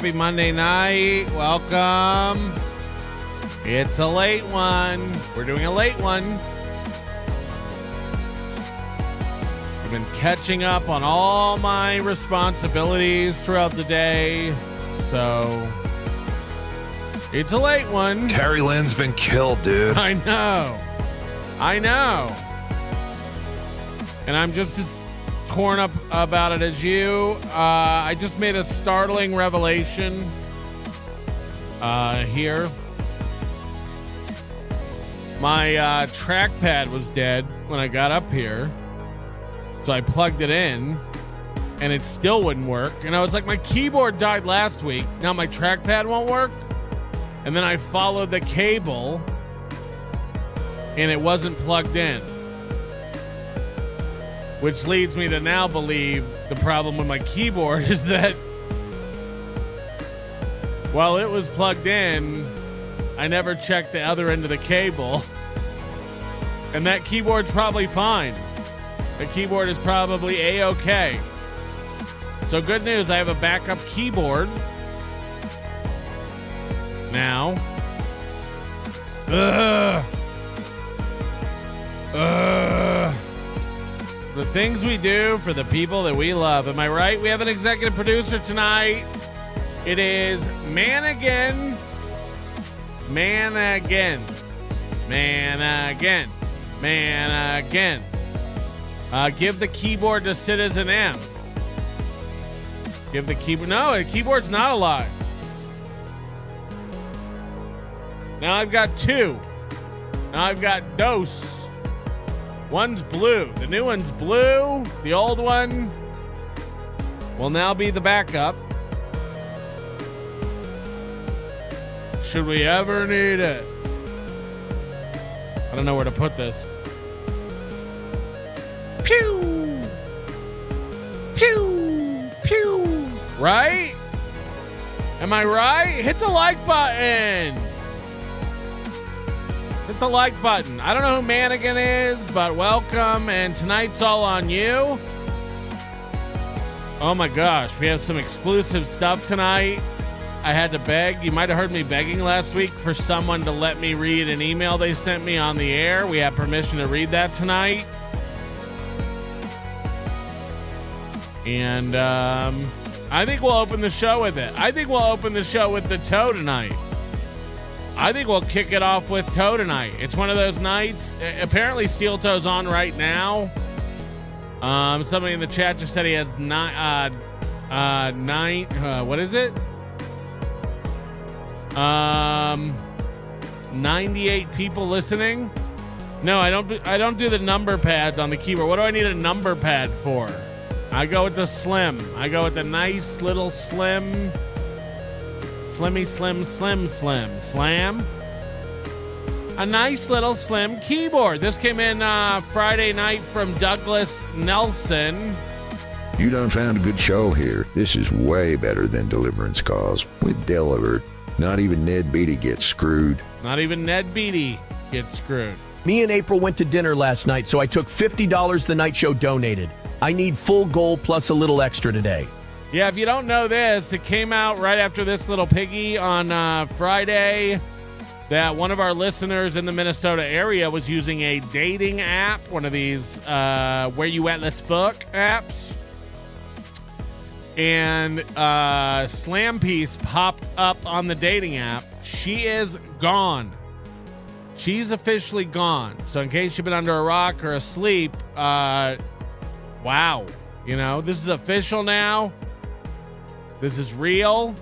Happy Monday night. Welcome. It's a late one. We're doing a late one. I've been catching up on all my responsibilities throughout the day, so it's a late one. Terry Lynn's been killed, dude. I know. And I'm just as torn up about it as you. I just made a startling revelation here. My trackpad was dead when I got up here, so I plugged it in, and it still wouldn't work. And I was like, my keyboard died last week. Now my trackpad won't work. And then I followed the cable, and it wasn't plugged in. Which leads me to now believe the problem with my keyboard is that while it was plugged in, I never checked the other end of the cable. And that keyboard's probably fine. The keyboard is probably A-okay. So good news, I have a backup keyboard now. The things we do for the people that we love. Am I right? We have an executive producer tonight. It is Manigan. Give the keyboard to Citizen M. Give the keyboard. No, the keyboard's not alive. Now I've got two. Now I've got Dose. One's blue. The new one's blue. The old one will now be the backup. Should we ever need it? I don't know where to put this. Pew! Pew! Pew! Right? Am I right? Hit the like button. Hit the like button. I don't know who Manigan is, but welcome, and tonight's all on you. Oh my gosh, we have some exclusive stuff tonight. I had to beg. You might have heard me begging last week for someone to let me read an email they sent me on the air. We have permission to read that tonight. And I think we'll open the show with it. I think we'll open the show with the Toe tonight. I think we'll kick it off with Toe tonight. It's one of those nights. Apparently Steeltoe's on right now. Somebody in the chat just said he has nine, what is it? 98 people listening. No, I don't do the number pads on the keyboard. What do I need a number pad for? I go with the slim. I go with the nice little slim. Slimmy slam. A nice little slim keyboard. This came in Friday night from Douglas Nelson. You done found a good show here. This is way better than Deliverance Calls with Delivered. Not even Ned Beatty gets screwed. Me and April went to dinner last night, so I took $50 the night show donated. I need full goal plus a little extra today. Yeah, if you don't know this, it came out right after this little piggy on Friday that one of our listeners in the Minnesota area was using a dating app, one of these where you at, let's fuck apps. And Slam Piece popped up on the dating app. She is gone. She's officially gone. So in case you've been under a rock or asleep, wow. You know, this is official now. This is real.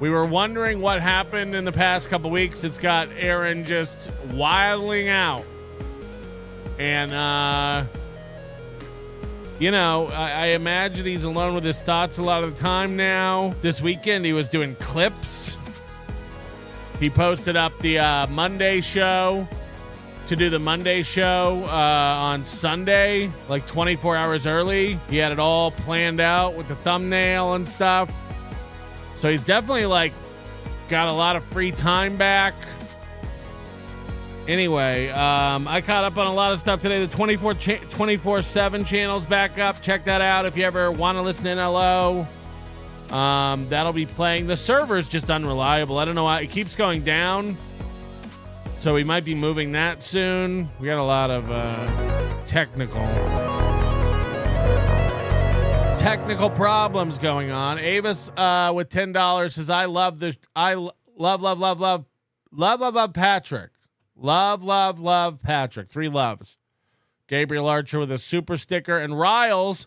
We were wondering what happened in the past couple weeks. It's got Aaron just wilding out. And, you know, I imagine he's alone with his thoughts a lot of the time now. This weekend, he was doing clips. He posted up the Monday show to do the Monday show on Sunday, like 24 hours early. He had it all planned out with the thumbnail and stuff. So he's definitely like got a lot of free time back. Anyway, I caught up on a lot of stuff today. The 24/7 channel's back up. Check that out if you ever want to listen to NLO. That'll be playing. The server's just unreliable. I don't know why it keeps going down. So we might be moving that soon. We got a lot of technical problems going on. Avis with $10 says, I love Patrick. Love Patrick. 3 loves. Gabriel Archer with a super sticker, and Riles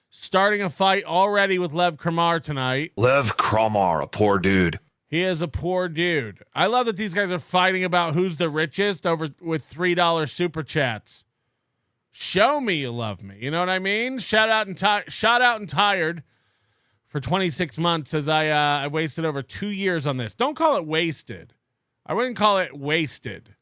starting a fight already with Lev Kramar tonight. Lev Kramar, a poor dude. He is a poor dude. I love that these guys are fighting about who's the richest over with $3 super chats. Show me you love me. You know what I mean? Shout out and tired for 26 months as I wasted over 2 years on this. Don't call it wasted. I wouldn't call it wasted.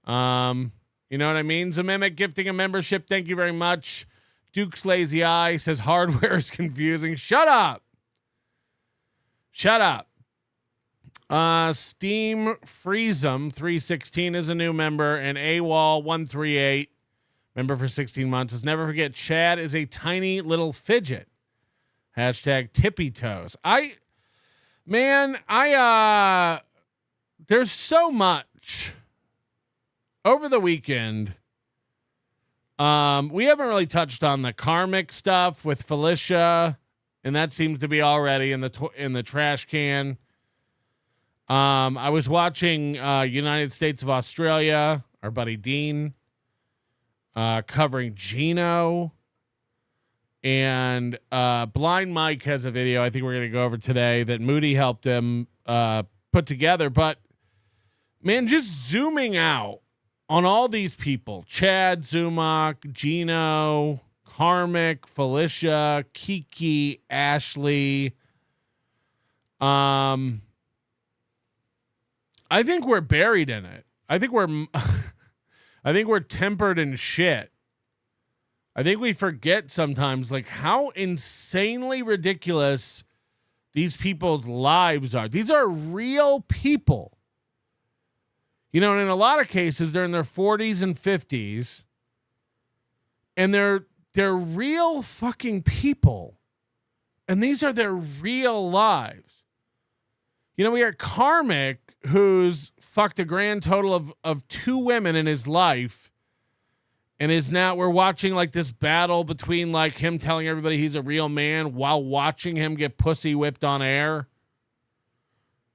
You know what I mean? Zamimic gifting a membership. Thank you very much. Duke's Lazy Eye says hardware is confusing. Shut up. Steam Freezem 316 is a new member, and AWOL 138 member for 16 months. Let's never forget Chad is a tiny little fidget. Hashtag tippy toes. There's so much over the weekend. We haven't really touched on the karmic stuff with Felicia, and that seems to be already in the trash can. I was watching United States of Australia, our buddy Dean, covering Gino, and Blind Mike has a video I think we're going to go over today that Moody helped him put together. But man, just zooming out on all these people: Chad, Zumach, Gino, Karmic, Felicia, Kiki, Ashley. I think we're buried in it. I think we're tempered in shit. I think we forget sometimes like how insanely ridiculous these people's lives are. These are real people. You know, and in a lot of cases, they're in their 40s and 50s, and they're real fucking people. And these are their real lives. You know, we got Karmic, who's fucked a grand total of 2 women in his life, and is now, we're watching like this battle between like him telling everybody he's a real man while watching him get pussy whipped on air.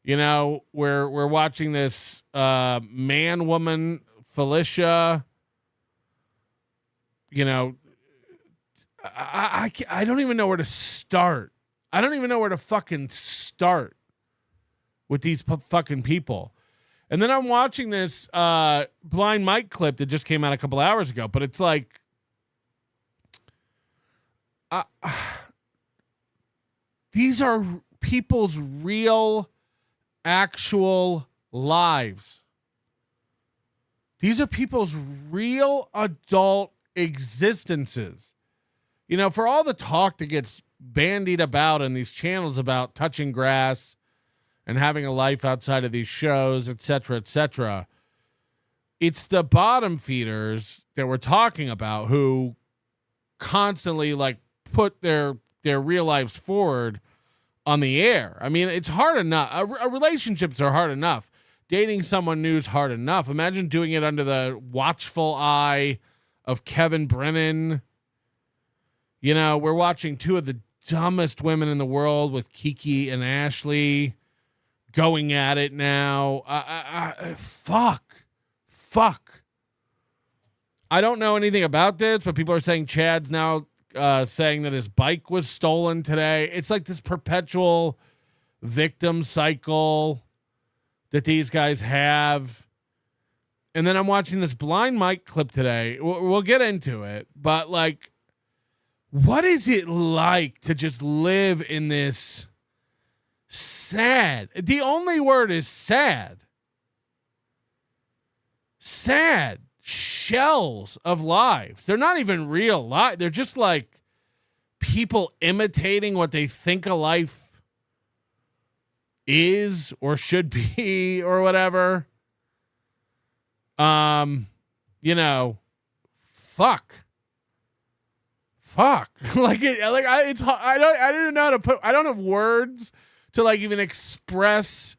You know, we're watching this man woman Felicia. You know, I don't even know where to start. I don't even know where to fucking start with these fucking people. And then I'm watching this Blind Mike clip that just came out a couple hours ago, but it's like these are people's real, actual lives. These are people's real adult existences. You know, for all the talk that gets bandied about in these channels about touching grass and having a life outside of these shows, et cetera, it's the bottom feeders that we're talking about who constantly like put their real lives forward on the air. I mean, it's hard enough. Relationships are hard enough. Dating someone new is hard enough. Imagine doing it under the watchful eye of Kevin Brennan. You know, we're watching 2 of the dumbest women in the world with Kiki and Ashley going at it now. Fuck. I don't know anything about this, but people are saying Chad's now saying that his bike was stolen today. It's like this perpetual victim cycle that these guys have. And then I'm watching this Blind Mike clip today. We'll get into it, but like, what is it like to just live in this sad? The only word is sad. Sad shells of lives. They're not even real lives. They're just like people imitating what they think a life is or should be or whatever. You know, fuck. fuck. I don't know how to put. I don't have words to like even express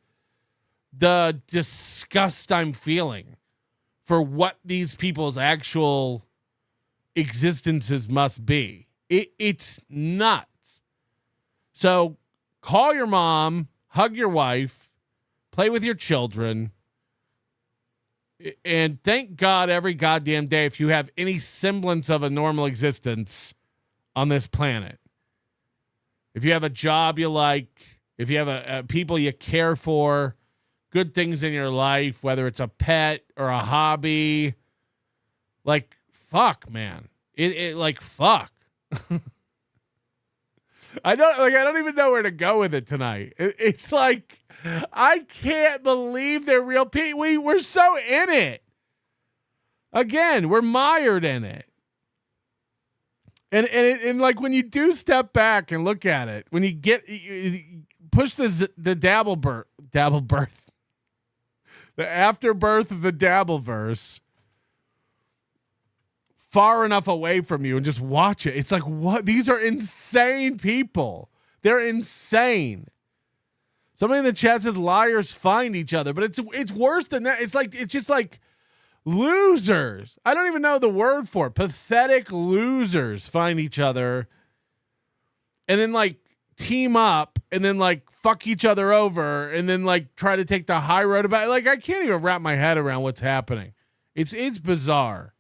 the disgust I'm feeling for what these people's actual existences must be. It's nuts. So call your mom, hug your wife, play with your children, and thank God every goddamn day if you have any semblance of a normal existence on this planet. If you have a job you like, if you have a people you care for, good things in your life, whether it's a pet or a hobby, like fuck, man. It like fuck. I don't even know where to go with it tonight. It's like I can't believe they're real people. We're so in it. Again, we're mired in it. And like when you do step back and look at it, when you push the Dabbleverse, the afterbirth of the Dabbleverse far enough away from you and just watch it. It's like, what? These are insane people. They're insane. Somebody in the chat says liars find each other, but it's worse than that. It's just like losers. I don't even know the word for it. Pathetic losers find each other and then like team up and then like fuck each other over and then like try to take the high road about it. Like I can't even wrap my head around what's happening. It's bizarre.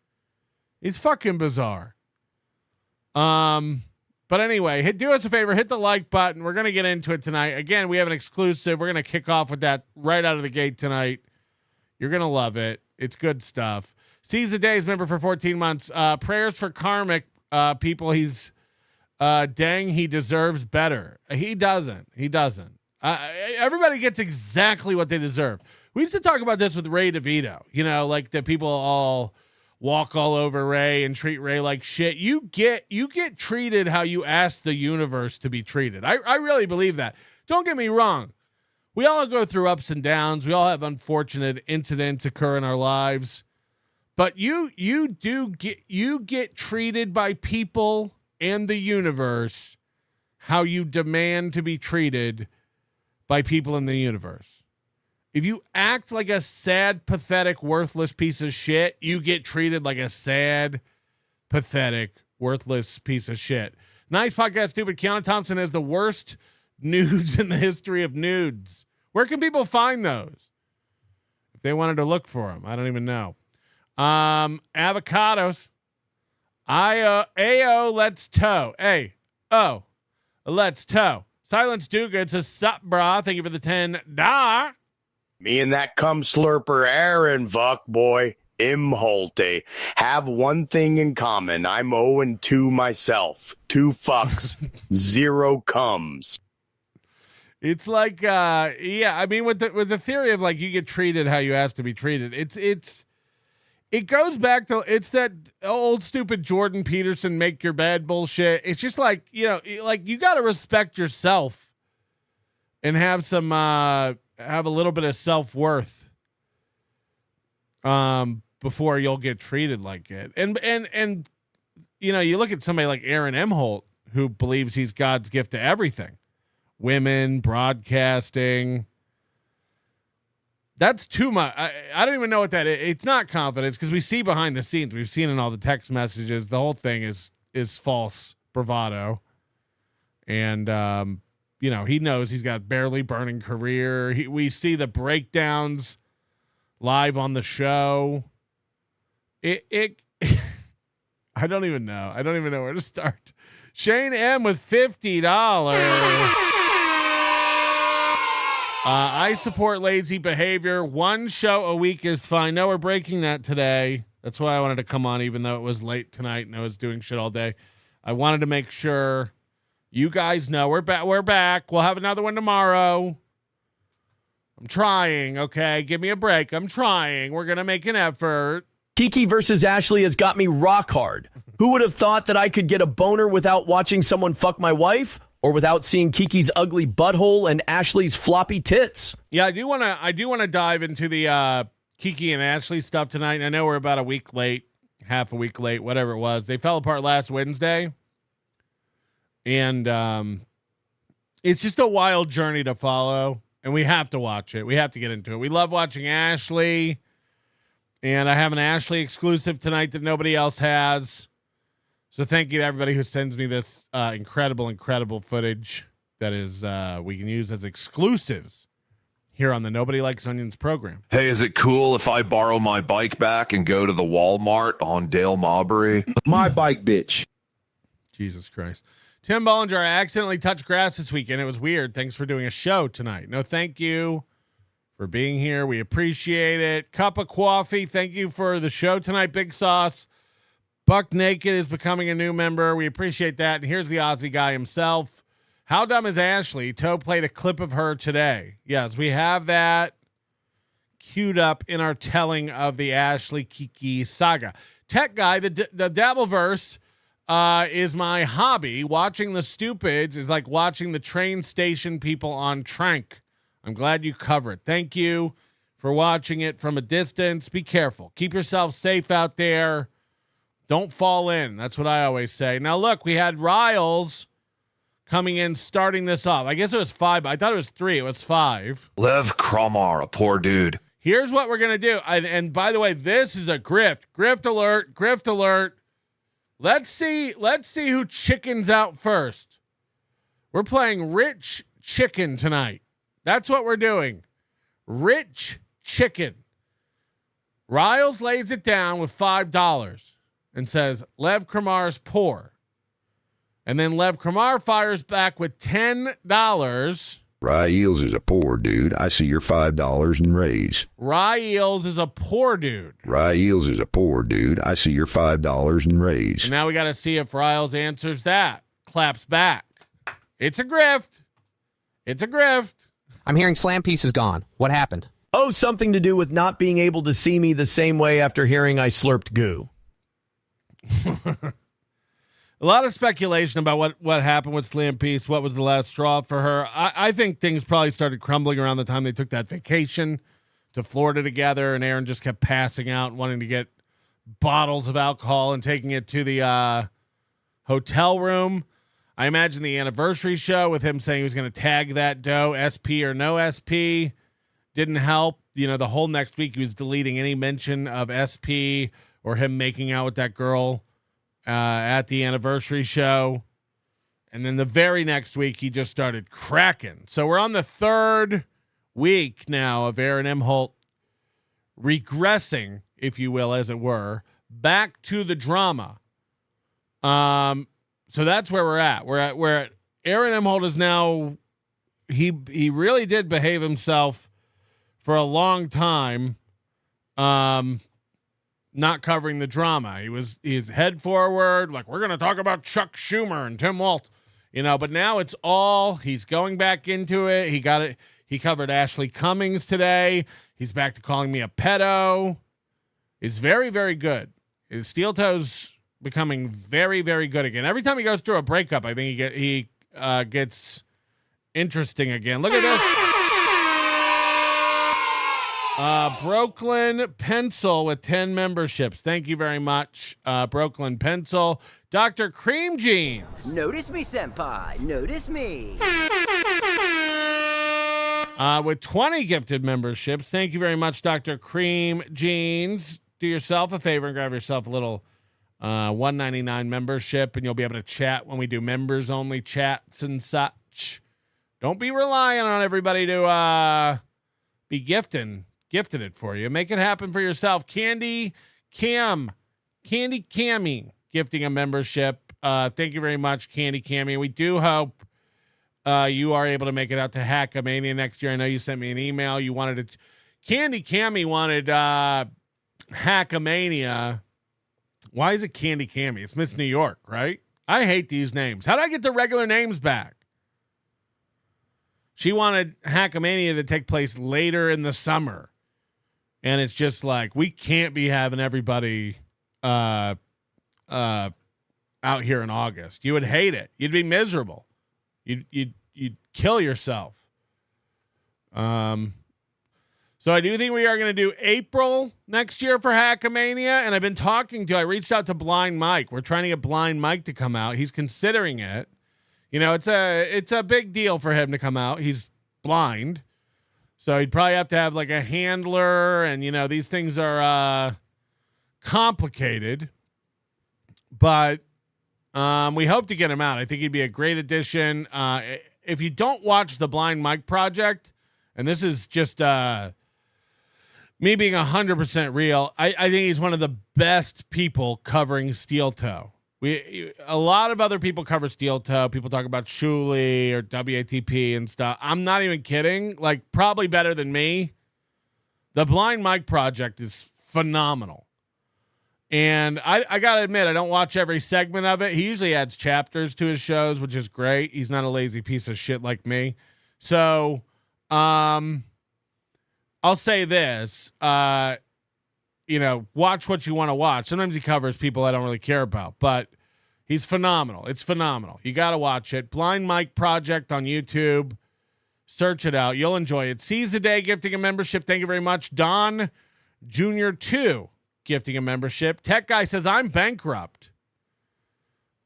It's fucking bizarre. But anyway, do us a favor, hit the like button. We're going to get into it tonight. Again, we have an exclusive. We're going to kick off with that right out of the gate tonight. You're going to love it. It's good stuff. Seize the Days member for 14 months. Prayers for karmic people. He's dang, he deserves better. He doesn't. Everybody gets exactly what they deserve. We used to talk about this with Ray DeVito, like that people all walk all over Ray and treat Ray like shit. You get treated how you ask the universe to be treated. I really believe that. Don't get me wrong. We all go through ups and downs. We all have unfortunate incidents occur in our lives. But you get treated by people and the universe how you demand to be treated by people in the universe. If you act like a sad, pathetic, worthless piece of shit, you get treated like a sad, pathetic, worthless piece of shit. Nice podcast, stupid. Keanu Thompson has the worst nudes in the history of nudes. Where can people find those? If they wanted to look for them, I don't even know. Avocados. Ayo, let's tow. A-O, let's tow. Silence Duga says, sup, brah. Thank you for the $10. Me and that cum slurper Aaron fuckboy Imholte have one thing in common. I'm 0-2 myself. 2 fucks, 0 cums. It's like, I mean, with the theory of like you get treated how you ask to be treated. It goes back to it's that old stupid Jordan Peterson make your bed bullshit. It's just like like you got to respect yourself and have some have a little bit of self-worth before you'll get treated like it. And you look at somebody like Aaron Emholt who believes he's God's gift to everything. Women, broadcasting. That's too much. I don't even know what that is. It's not confidence because we see behind the scenes. We've seen in all the text messages. The whole thing is false bravado. And he knows he's got barely burning career. We see the breakdowns live on the show. I don't even know. I don't even know where to start. Shane M with $50. I support lazy behavior. One show a week is fine. No, we're breaking that today. That's why I wanted to come on, even though it was late tonight and I was doing shit all day. I wanted to make sure you guys know we're back. We're back. We'll have another one tomorrow. I'm trying. Okay, give me a break. I'm trying. We're gonna make an effort. Kiki versus Ashley has got me rock hard. Who would have thought that I could get a boner without watching someone fuck my wife? Or without seeing Kiki's ugly butthole and Ashley's floppy tits? Yeah, I do want to dive into the Kiki and Ashley stuff tonight. I know we're about a week late, half a week late, whatever it was. They fell apart last Wednesday. And it's just a wild journey to follow, and we have to watch it. We have to get into it. We love watching Ashley, and I have an Ashley exclusive tonight that nobody else has. So thank you to everybody who sends me this incredible footage that is we can use as exclusives here on the Nobody Likes Onions program. Hey, is it cool if I borrow my bike back and go to the Walmart on Dale Mabry? My bike, bitch. Jesus Christ. Tim Bollinger, I accidentally touched grass this weekend. It was weird. Thanks for doing a show tonight. No, thank you for being here. We appreciate it. Cup of coffee. Thank you for the show tonight, Big Sauce. Buck Naked is becoming a new member. We appreciate that. And here's the Aussie guy himself. How dumb is Ashley? Toe played a clip of her today. Yes, we have that queued up in our telling of the Ashley Kiki saga. Tech guy, the Dabbleverse is my hobby. Watching the stupids is like watching the train station people on Trank. I'm glad you cover it. Thank you for watching it from a distance. Be careful. Keep yourself safe out there. Don't fall in. That's what I always say. Now, look, we had Riles coming in, starting this off. I guess it was 5. I thought it was 3. It was 5. Lev Kromar, a poor dude. Here's what we're going to do. And by the way, this is a grift. Grift alert. Grift alert. Let's see who chickens out first. We're playing Rich Chicken tonight. That's what we're doing. Rich Chicken. Riles lays it down with $5 and says, Lev Kramar's poor. And then Lev Kramar fires back with $10. Rye Eels is a poor dude. I see your $5 and raise. Rye Eels is a poor dude. Rye Eels is a poor dude. I see your $5 and raise. And now we got to see if Riles answers that. Claps back. It's a grift. It's a grift. I'm hearing Slam Piece is gone. What happened? Oh, something to do with not being able to see me the same way after hearing I slurped goo. A lot of speculation about what happened with Slam Piece. What was the last straw for her? I think things probably started crumbling around the time they took that vacation to Florida together, and Aaron just kept passing out, wanting to get bottles of alcohol and taking it to the hotel room. I imagine the anniversary show with him saying he was going to tag that dough, SP or no SP, didn't help. You know, the whole next week he was deleting any mention of SP or him making out with that girl at the anniversary show. And then the very next week, he just started cracking. So we're on the 3rd week now of Aaron M. Holt regressing, if you will, as it were, back to the drama. So that's where we're at. We're at Aaron M. Holt is now, he really did behave himself for a long time. Not covering the drama. He's head forward, like we're going to talk about Chuck Schumer and Tim Walz, but now it's all, he's going back into it. He got it. He covered Ashley Cummings today. He's back to calling me a pedo. It's very, very good. Steeltoe's becoming very, very good again. Every time he goes through a breakup, I think he gets interesting again. Look at this. Brooklyn Pencil with 10 memberships. Thank you very much, Brooklyn Pencil. Dr. Cream Jeans. Notice me, senpai. Notice me. With 20 gifted memberships. Thank you very much, Dr. Cream Jeans. Do yourself a favor and grab yourself a little $1.99 membership, and you'll be able to chat when we do members only chats and such. Don't be relying on everybody to be gifted it for you. Make it happen for yourself. Candy Cammy gifting a membership. Thank you very much, Candy Cammy. We do hope you are able to make it out to Hackamania next year. I know you sent me an email. You wanted it. Candy Cammy wanted Hackamania. Why is it Candy Cammy? It's Miss New York, right? I hate these names. How do I get the regular names back? She wanted Hackamania to take place later in the summer. And it's just like, we can't be having everybody out here in August. You would hate it. You'd be miserable. You'd kill yourself. So I do think we are going to do April next year for Hackamania. And I've been I reached out to Blind Mike. We're trying to get Blind Mike to come out. He's considering it. it's a big deal for him to come out. He's blind, so he'd probably have to have like a handler, and these things are complicated. But we hope to get him out. I think he'd be a great addition. If you don't watch the Blind Mike Project, and this is just me being 100% real, I think he's one of the best people covering Steeltoe. A lot of other people cover Steeltoe. People talk about Shuley or WATP and stuff. I'm not even kidding. Like, probably better than me. The Blind Mike Project is phenomenal. And I got to admit, I don't watch every segment of it. He usually adds chapters to his shows, which is great. He's not a lazy piece of shit like me. So, I'll say this, watch what you want to watch. Sometimes he covers people I don't really care about, but he's phenomenal. It's phenomenal. You got to watch it. Blind Mike Project on YouTube. Search it out. You'll enjoy it. Seize the Day gifting a membership. Thank you very much. Don Jr. 2 gifting a membership. Tech Guy says, I'm bankrupt.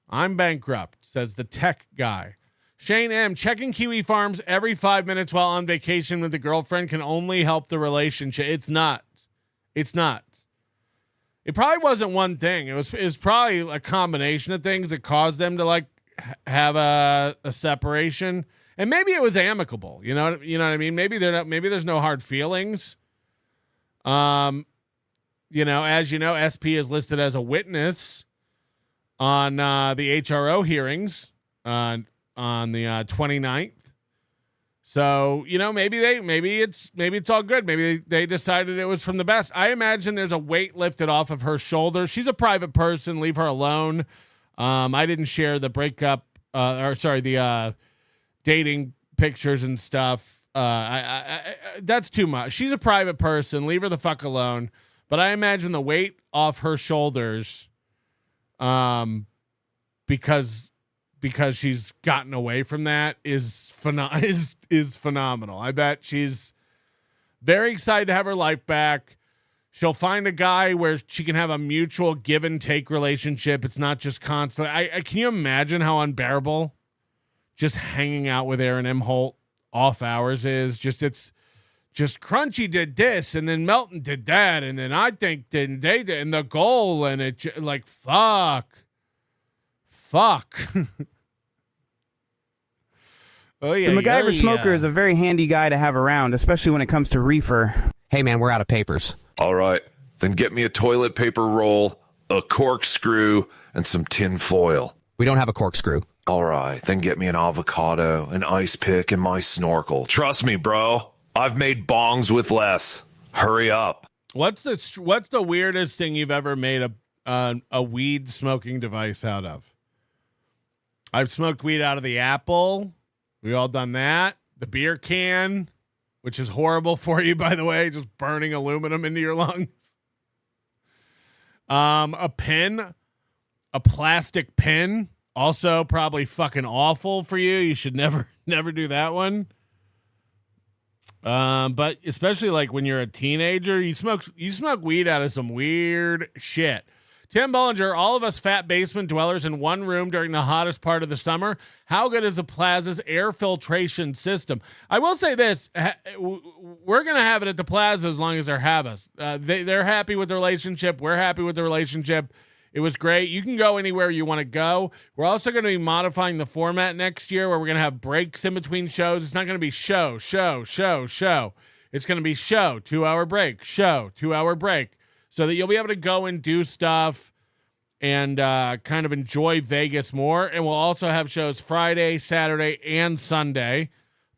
I'm bankrupt, says the tech guy. Shane M, checking Kiwi Farms every 5 minutes while on vacation with the girlfriend can only help the relationship. It's nuts. It's nuts. It probably wasn't one thing. It was probably a combination of things that caused them to have a separation. And maybe it was amicable. You know what I mean? Maybe there's no hard feelings. As SP is listed as a witness on the HRO hearings on the 29th. So, maybe it's all good. Maybe they decided it was from the best. I imagine there's a weight lifted off of her shoulders. She's a private person. Leave her alone. I didn't share the breakup, the dating pictures and stuff. That's too much. She's a private person. Leave her the fuck alone. But I imagine the weight off her shoulders, because she's gotten away from that is phenomenal. I bet she's very excited to have her life back. She'll find a guy where she can have a mutual give and take relationship. It's not just constant. Can you imagine how unbearable just hanging out with Aaron M. Holt off hours is? It's just Crunchy did this, and then Melton did that, and then I think then they did, and the goal, and it fuck. Oh yeah, the MacGyver smoker is a very handy guy to have around, especially when it comes to reefer. Hey man, we're out of papers. All right, then get me a toilet paper roll, a corkscrew, and some tin foil. We don't have a corkscrew. All right, then get me an avocado, an ice pick, and my snorkel. Trust me, bro. I've made bongs with less. Hurry up. What's the weirdest thing you've ever made a weed smoking device out of? I've smoked weed out of the apple. We all done that. The beer can, which is horrible for you, by the way, just burning aluminum into your lungs. A pin, a plastic pin, also probably fucking awful for you. You should never do that one. But especially when you're a teenager, you smoke weed out of some weird shit. Tim Bollinger, all of us fat basement dwellers in one room during the hottest part of the summer. How good is the Plaza's air filtration system? I will say this. We're going to have it at the Plaza as long as they have us. They're happy with the relationship. We're happy with the relationship. It was great. You can go anywhere you want to go. We're also going to be modifying the format next year where we're going to have breaks in between shows. It's not going to be show. It's going to be show, 2-hour break, show, 2-hour break, so that you'll be able to go and do stuff and kind of enjoy Vegas more. And we'll also have shows Friday, Saturday, and Sunday,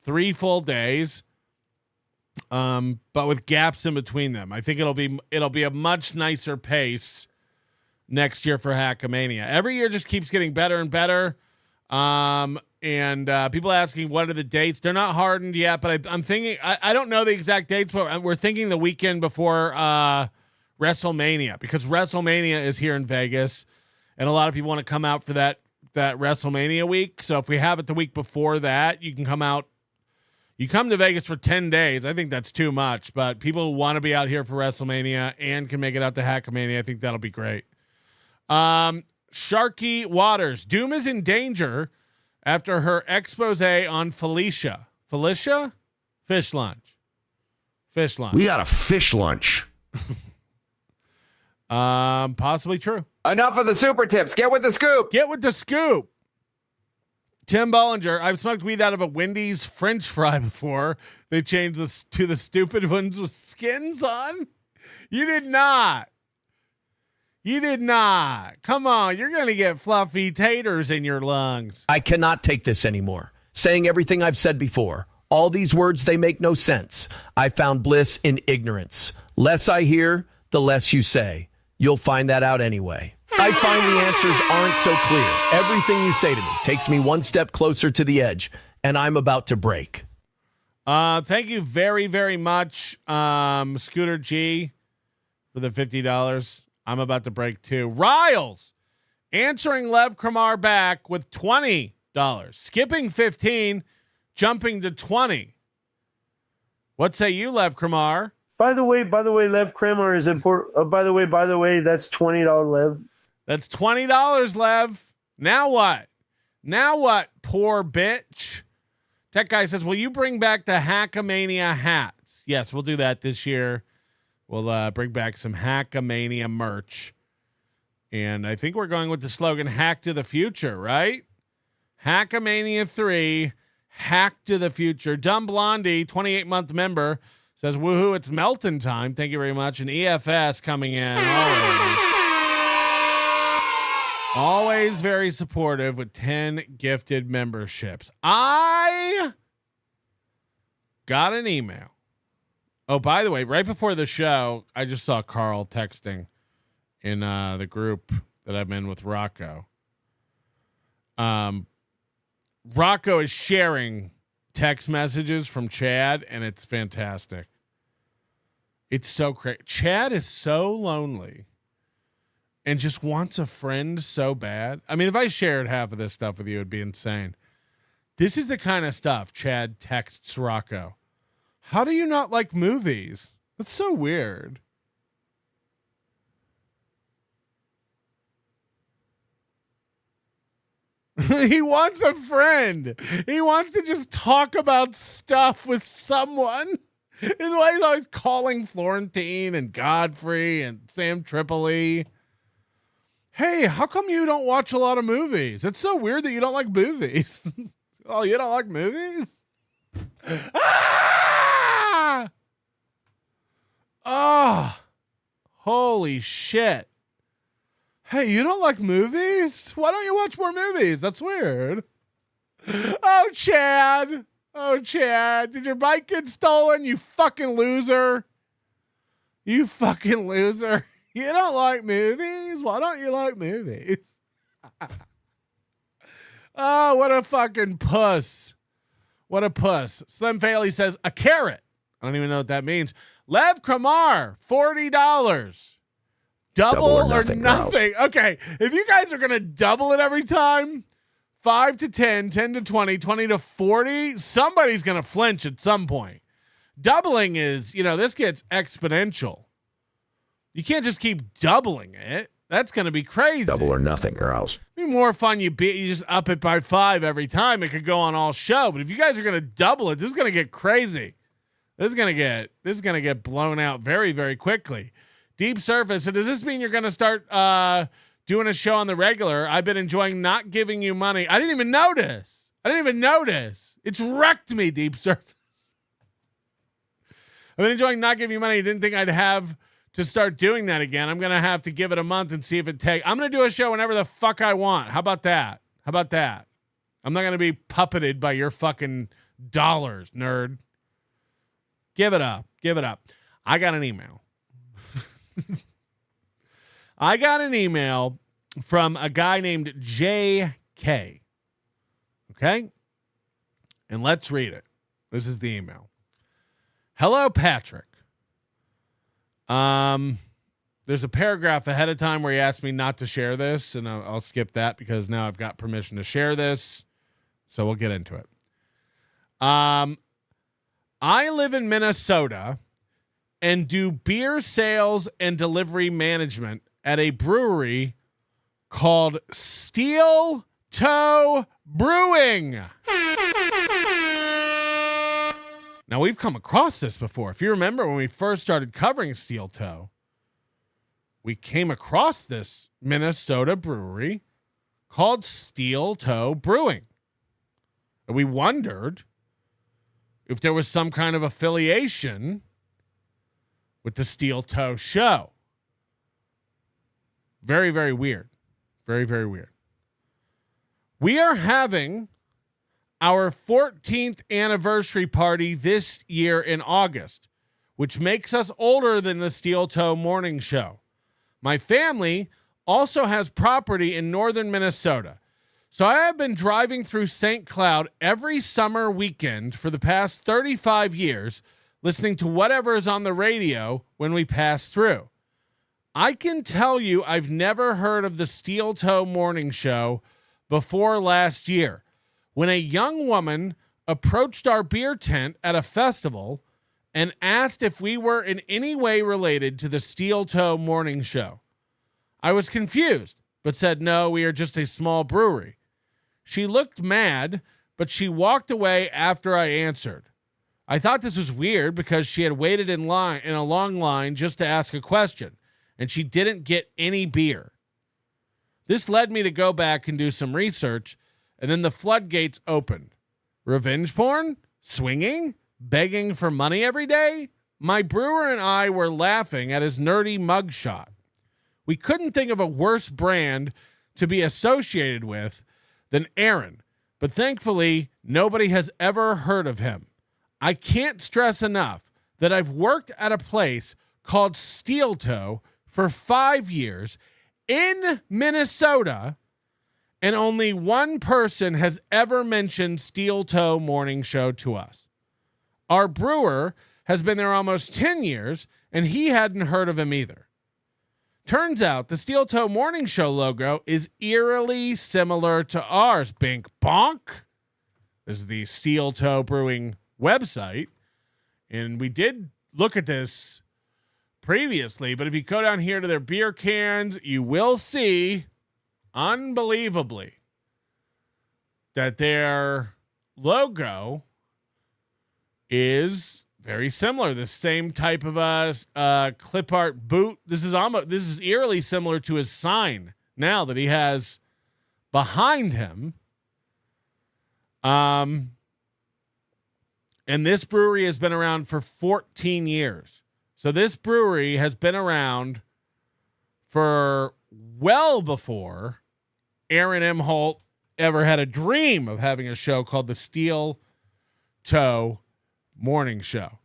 3 full days, but with gaps in between them. I think it'll be a much nicer pace next year for Hackamania. Every year just keeps getting better and better. And people asking what are the dates? They're not hardened yet, but I'm thinking I don't know the exact dates, but we're thinking the weekend before WrestleMania, because WrestleMania is here in Vegas, and a lot of people want to come out for that WrestleMania week. So if we have it the week before that, you can come out. You come to Vegas for 10 days. I think that's too much, but people who want to be out here for WrestleMania and can make it out to Hackamania, I think that'll be great. Sharky Waters, Doom is in danger. after her expose on Felicia. Felicia? Fish lunch. Fish lunch. We got a fish lunch. Possibly true. Enough of the super tips. Get with the scoop. Get with the scoop. Tim Bollinger, I've smoked weed out of a Wendy's French fry before. They changed this to the stupid ones with skins on. You did not. You did not. Come on, you're going to get fluffy taters in your lungs. I cannot take this anymore. Saying everything I've said before. All these words, they make no sense. I found bliss in ignorance. Less I hear, the less you say. You'll find that out anyway. I find the answers aren't so clear. Everything you say to me takes me one step closer to the edge, and I'm about to break. Thank you very, very much, Scooter G, for the $50. I'm about to break too. Riles answering Lev Kramar back with $20, skipping 15, jumping to 20. What say you, Lev Kramar? By the way, Lev Kramer is important. By the way, that's $20, Lev. That's $20, Lev. Now what? Now what, poor bitch? Tech Guy says, will you bring back the Hackamania hats? Yes, we'll do that this year. We'll bring back some Hackamania merch. And I think we're going with the slogan, Hack to the Future, right? Hackamania 3, Hack to the Future. Dumb Blondie, 28-month member, says, woohoo, it's Melton time. Thank you very much. And EFS coming in. Always very supportive with 10 gifted memberships. I got an email. Oh, by the way, right before the show, I just saw Carl texting in the group that I'm in with Rocco. Rocco is sharing text messages from Chad, and it's fantastic. It's so crazy. Chad is so lonely and just wants a friend so bad. I mean, if I shared half of this stuff with you, it'd be insane. This is the kind of stuff Chad texts Rocco. How do you not like movies? That's so weird. He wants a friend. He wants to just talk about stuff with someone. Is why he's always calling Florentine and Godfrey and Sam Tripoli. Hey, how come you don't watch a lot of movies? It's so weird that you don't like movies. Oh, you don't like movies? Ah! Oh, holy shit. Hey, you don't like movies? Why don't you watch more movies? That's weird. Oh, Chad. Oh, Chad. Did your bike get stolen, you fucking loser? You fucking loser. You don't like movies? Why don't you like movies? Oh, what a fucking puss. What a puss. Slim Faley says, a carrot. I don't even know what that means. Lev Kramar, $40. Double or nothing. Okay, if you guys are going to double it every time, 5 to 10, 10 to 20, 20 to 40, somebody's going to flinch at some point. Doubling is, this gets exponential. You can't just keep doubling it. That's going to be crazy. Double or nothing, or else. It'd be more fun you just up it by 5 every time. It could go on all show. But if you guys are going to double it, this is going to get crazy. This is going to get blown out very, very quickly. Deep Surface. So does this mean you're going to start doing a show on the regular? I've been enjoying not giving you money. I didn't even notice. It's wrecked me, Deep Surface. I've been enjoying not giving you money. I didn't think I'd have to start doing that again. I'm going to have to give it a month and see if it takes. I'm going to do a show whenever the fuck I want. How about that? I'm not going to be puppeted by your fucking dollars, nerd. Give it up. I got an email. I got an email from a guy named J.K. Okay? And let's read it. This is the email. Hello, Patrick. There's a paragraph ahead of time where he asked me not to share this, and I'll skip that because now I've got permission to share this. So we'll get into it. I live in Minnesota and do beer sales and delivery management at a brewery called Steeltoe. Steeltoe Brewing. Now, we've come across this before. If you remember when we first started covering Steeltoe, we came across this Minnesota brewery called Steeltoe Brewing. And we wondered if there was some kind of affiliation with the Steeltoe show. Very, very weird. Very, very weird. We are having our 14th anniversary party this year in August, which makes us older than the Steeltoe Morning Show. My family also has property in northern Minnesota, so I have been driving through St. Cloud every summer weekend for the past 35 years, listening to whatever is on the radio when we pass through. I can tell you I've never heard of the Steeltoe Morning Show before last year, when a young woman approached our beer tent at a festival and asked if we were in any way related to the Steeltoe Morning Show. I was confused, but said, no, we are just a small brewery. She looked mad, but she walked away after I answered. I thought this was weird because she had waited in a long line just to ask a question, and she didn't get any beer. This led me to go back and do some research, and then the floodgates opened. Revenge porn? Swinging? Begging for money every day? My brewer and I were laughing at his nerdy mugshot. We couldn't think of a worse brand to be associated with than Aaron, but thankfully, nobody has ever heard of him. I can't stress enough that I've worked at a place called Steeltoe for 5 years in Minnesota, and only one person has ever mentioned Steeltoe Morning Show to us. Our brewer has been there almost 10 years, and he hadn't heard of him either. Turns out the Steeltoe Morning Show logo is eerily similar to ours. Bink bonk. This is the Steeltoe Brewing website, and we did look at this previously, but if you go down here to their beer cans, you will see, unbelievably, that their logo is very similar. The same type of clip art boot. This is eerily similar to his sign now that he has behind him. And this brewery has been around for 14 years. So this brewery has been around for well before Aaron M. Holt ever had a dream of having a show called the Steeltoe Morning Show.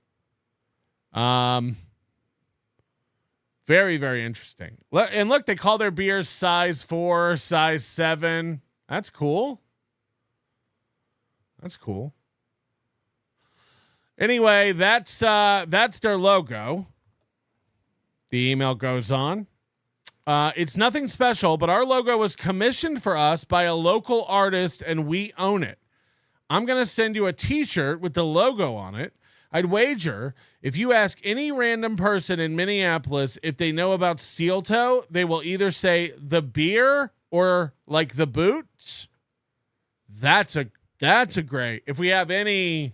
Very, very interesting. And look, they call their beers size 4, size 7. That's cool. That's cool. Anyway, that's their logo. The email goes on. It's nothing special, but our logo was commissioned for us by a local artist and we own it. I'm going to send you a t-shirt with the logo on it. I'd wager if you ask any random person in Minneapolis if they know about Steeltoe, they will either say the beer or like the boots. That's a great. If we have any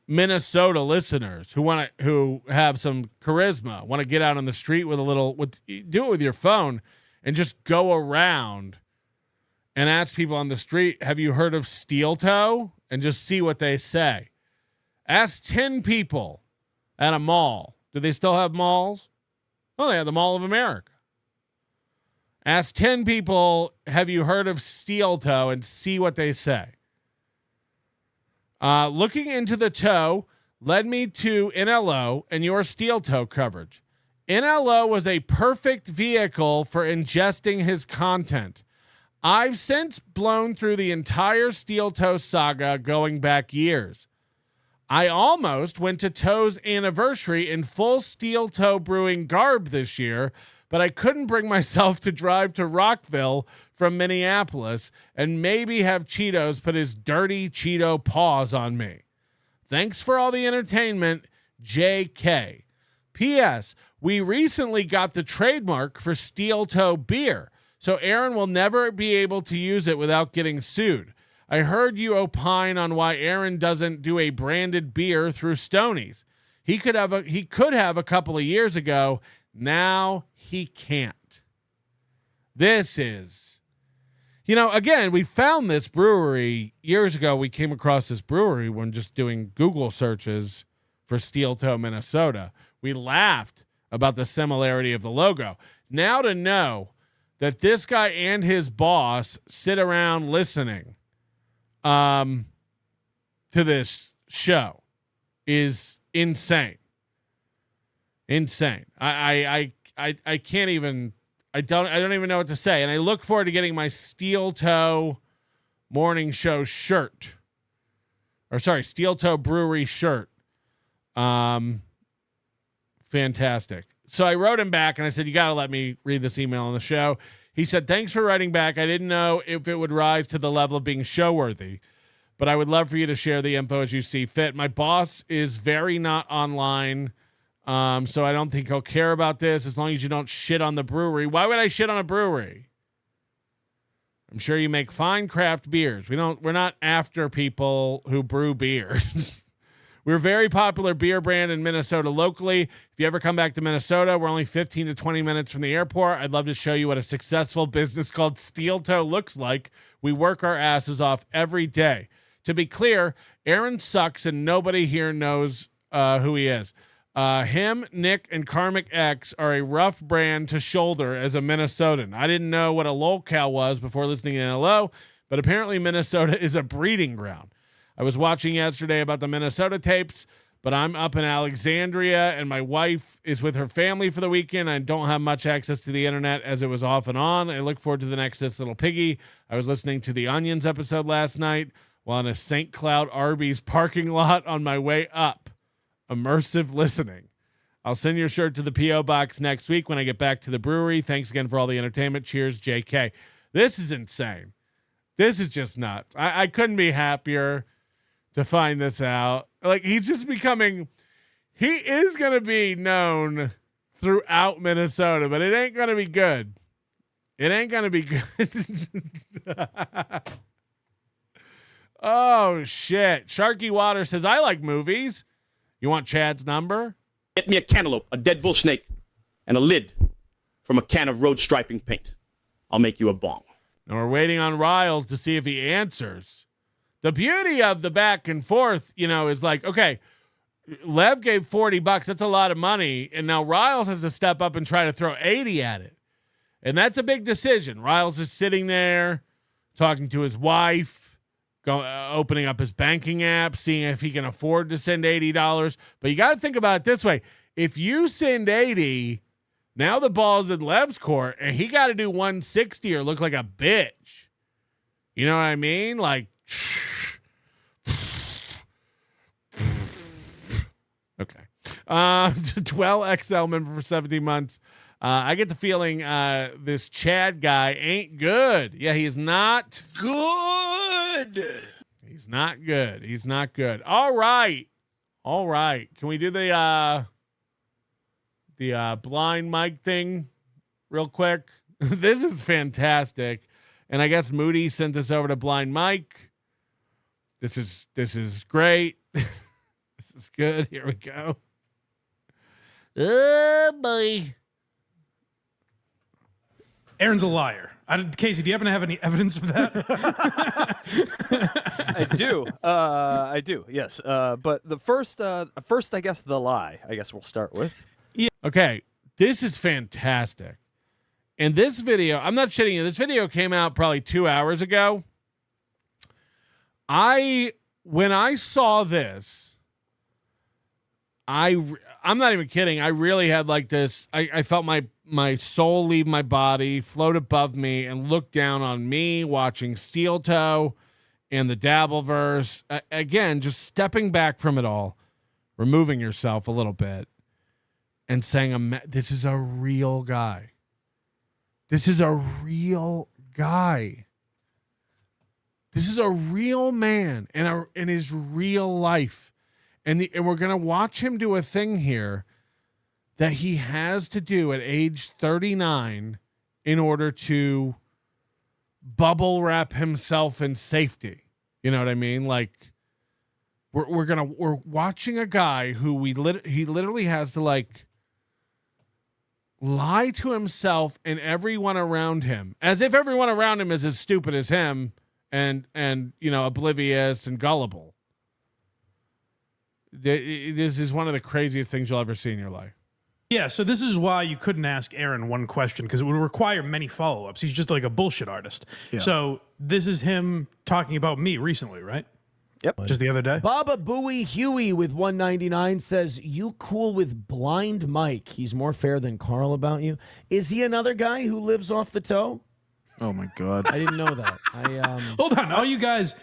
Minnesota listeners who have some charisma, want to get out on the street with do it with your phone and just go around and ask people on the street, have you heard of Steeltoe? And just see what they say. Ask 10 people at a mall. Do they still have malls? Oh, they have the Mall of America. Ask 10 people, have you heard of Steeltoe? And see what they say. Looking into the toe led me to NLO and your Steeltoe coverage. NLO was a perfect vehicle for ingesting his content. I've since blown through the entire Steeltoe saga going back years. I almost went to Toe's anniversary in full Steeltoe Brewing garb this year, but I couldn't bring myself to drive to Rockville from Minneapolis and maybe have Cheetos put his dirty Cheeto paws on me. Thanks for all the entertainment, JK. P.S. We recently got the trademark for Steeltoe beer. so Aaron will never be able to use it without getting sued. I heard you opine on why Aaron doesn't do a branded beer through Stoney's. He could have a couple of years ago. Now he can't. This is, again, we found this brewery years ago. We came across this brewery when just doing Google searches for Steeltoe, Minnesota. We laughed about the similarity of the logo. Now to know that this guy and his boss sit around listening to this show is insane. Insane. I can't even, I don't even know what to say. And I look forward to getting my Steeltoe morning show shirt, Steeltoe brewery shirt. Fantastic. So I wrote him back and I said, you got to let me read this email on the show. He said, thanks for writing back. I didn't know if it would rise to the level of being show worthy, but I would love for you to share the info as you see fit. My boss is very not online. So I don't think he'll care about this as long as you don't shit on the brewery. Why would I shit on a brewery? I'm sure you make fine craft beers. We're not after people who brew beers. We're a very popular beer brand in Minnesota locally. If you ever come back to Minnesota, we're only 15 to 20 minutes from the airport. I'd love to show you what a successful business called Steeltoe looks like. We work our asses off every day. To be clear, Aaron sucks and nobody here knows who he is. Him, Nick, and Karmic X are a rough brand to shoulder as a Minnesotan. I didn't know what a lolcow was before listening to NLO, but apparently Minnesota is a breeding ground. I was watching yesterday about the Minnesota tapes, but I'm up in Alexandria, and my wife is with her family for the weekend. I don't have much access to the internet as it was off and on. I look forward to the next This Little Piggy. I was listening to the Onions episode last night while in a St. Cloud Arby's parking lot on my way up. Immersive listening. I'll send your shirt to the P.O. box next week when I get back to the brewery. Thanks again for all the entertainment. Cheers, JK. This is insane. This is just nuts. I couldn't be happier to find this out. Like, he's just becoming, he is going to be known throughout Minnesota, but it ain't going to be good. It ain't going to be good. Oh, shit. Sharky Water says, I like movies. You want Chad's number? Get me a cantaloupe, a dead bull snake, and a lid from a can of road striping paint. I'll make you a bong. And we're waiting on Riles to see if he answers. The beauty of the back and forth, is like, okay, Lev gave $40. That's a lot of money. And now Riles has to step up and try to throw 80 at it. And that's a big decision. Riles is sitting there talking to his wife, opening up his banking app, seeing if he can afford to send $80. But you got to think about it this way. If you send 80, now the ball's in Lev's court, and he got to do 160 or look like a bitch. You know what I mean? Like, okay. 12XL member for 17 months. I get the feeling this Chad guy ain't good. Yeah, he's not good. He's not good. He's not good. All right. Can we do the blind mic thing real quick? This is fantastic. And I guess Moody sent this over to Blind Mike. This is great. This is good. Here we go. Oh boy. Aaron's a liar. Casey, do you happen to have any evidence of that? I do. Yes. But the first, I guess the lie. I guess we'll start with. Yeah. Okay. This is fantastic. And this video, I'm not shitting you. This video came out probably 2 hours ago. When I saw this, I'm not even kidding. I really had like this. I felt my soul leave my body, float above me, and look down on me watching Steeltoe and the Dabbleverse. Again, just stepping back from it all, removing yourself a little bit, and saying, "This is a real guy. This is a real guy. This is a real man in his real life." And we're going to watch him do a thing here that he has to do at age 39 in order to bubble wrap himself in safety. You know what I mean? Like we're watching a guy who he literally has to like lie to himself and everyone around him, as if everyone around him is as stupid as him and oblivious and gullible. This is one of the craziest things you'll ever see in your life. Yeah, so this is why you couldn't ask Aaron one question, because it would require many follow-ups. He's just like a bullshit artist. Yeah. So this is him talking about me recently, right? Yep. Just the other day. Baba Booey Huey with 199 says, you cool with Blind Mike? He's more fair than Carl about you. Is he another guy who lives off the toe? Oh, my God. I didn't know that. Hold on. All you guys.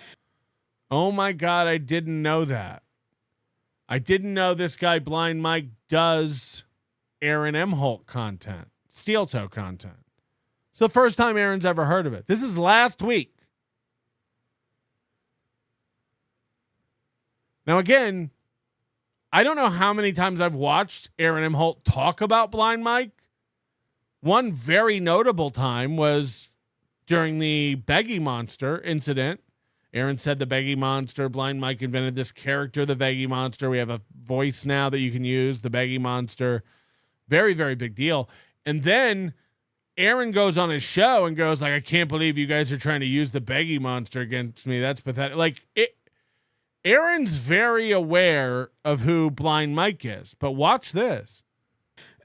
Oh, my God. I didn't know that. I didn't know this guy, Blind Mike, does Aaron M. Holt content, Steeltoe content. It's the first time Aaron's ever heard of it. This is last week. Now, again, I don't know how many times I've watched Aaron M. Holt talk about Blind Mike. One very notable time was during the Beggy Monster incident. Aaron said the Beggy Monster, Blind Mike invented this character, the Beggy Monster. We have a voice now that you can use, the Beggy Monster. Very, very big deal. And then Aaron goes on his show and goes like, I can't believe you guys are trying to use the Beggy Monster against me. That's pathetic. Like, Aaron's very aware of who Blind Mike is, but watch this.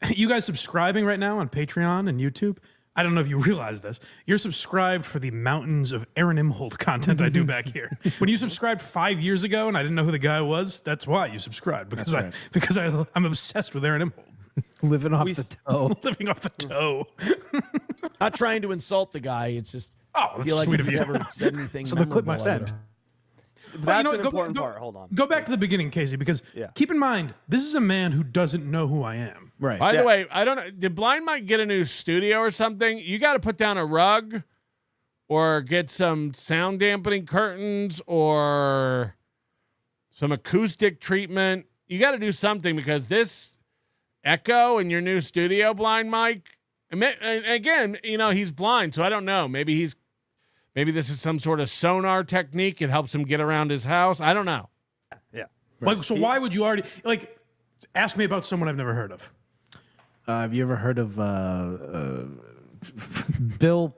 You guys subscribing right now on Patreon and YouTube? I don't know if you realize this. You're subscribed for the mountains of Aaron M. Holt content I do back here. When you subscribed 5 years ago and I didn't know who the guy was, that's why you subscribed. Because I'm obsessed with Aaron M. Holt. Living off the toe. Living off the toe. Not trying to insult the guy. It's just, I feel like he's never said anything. So the clip must end. That's an important part. Hold on. Go back to the beginning, Casey, because keep in mind, this is a man who doesn't know who I am. Right. By the way, I don't know. Did Blind Mike get a new studio or something? You got to put down a rug or get some sound dampening curtains or some acoustic treatment. You got to do something because this echo in your new studio, Blind Mike, and again, he's blind, so I don't know. Maybe this is some sort of sonar technique. It helps him get around his house. I don't know. Yeah. Like, so why would you already ask me about someone I've never heard of? Have you ever heard of Bill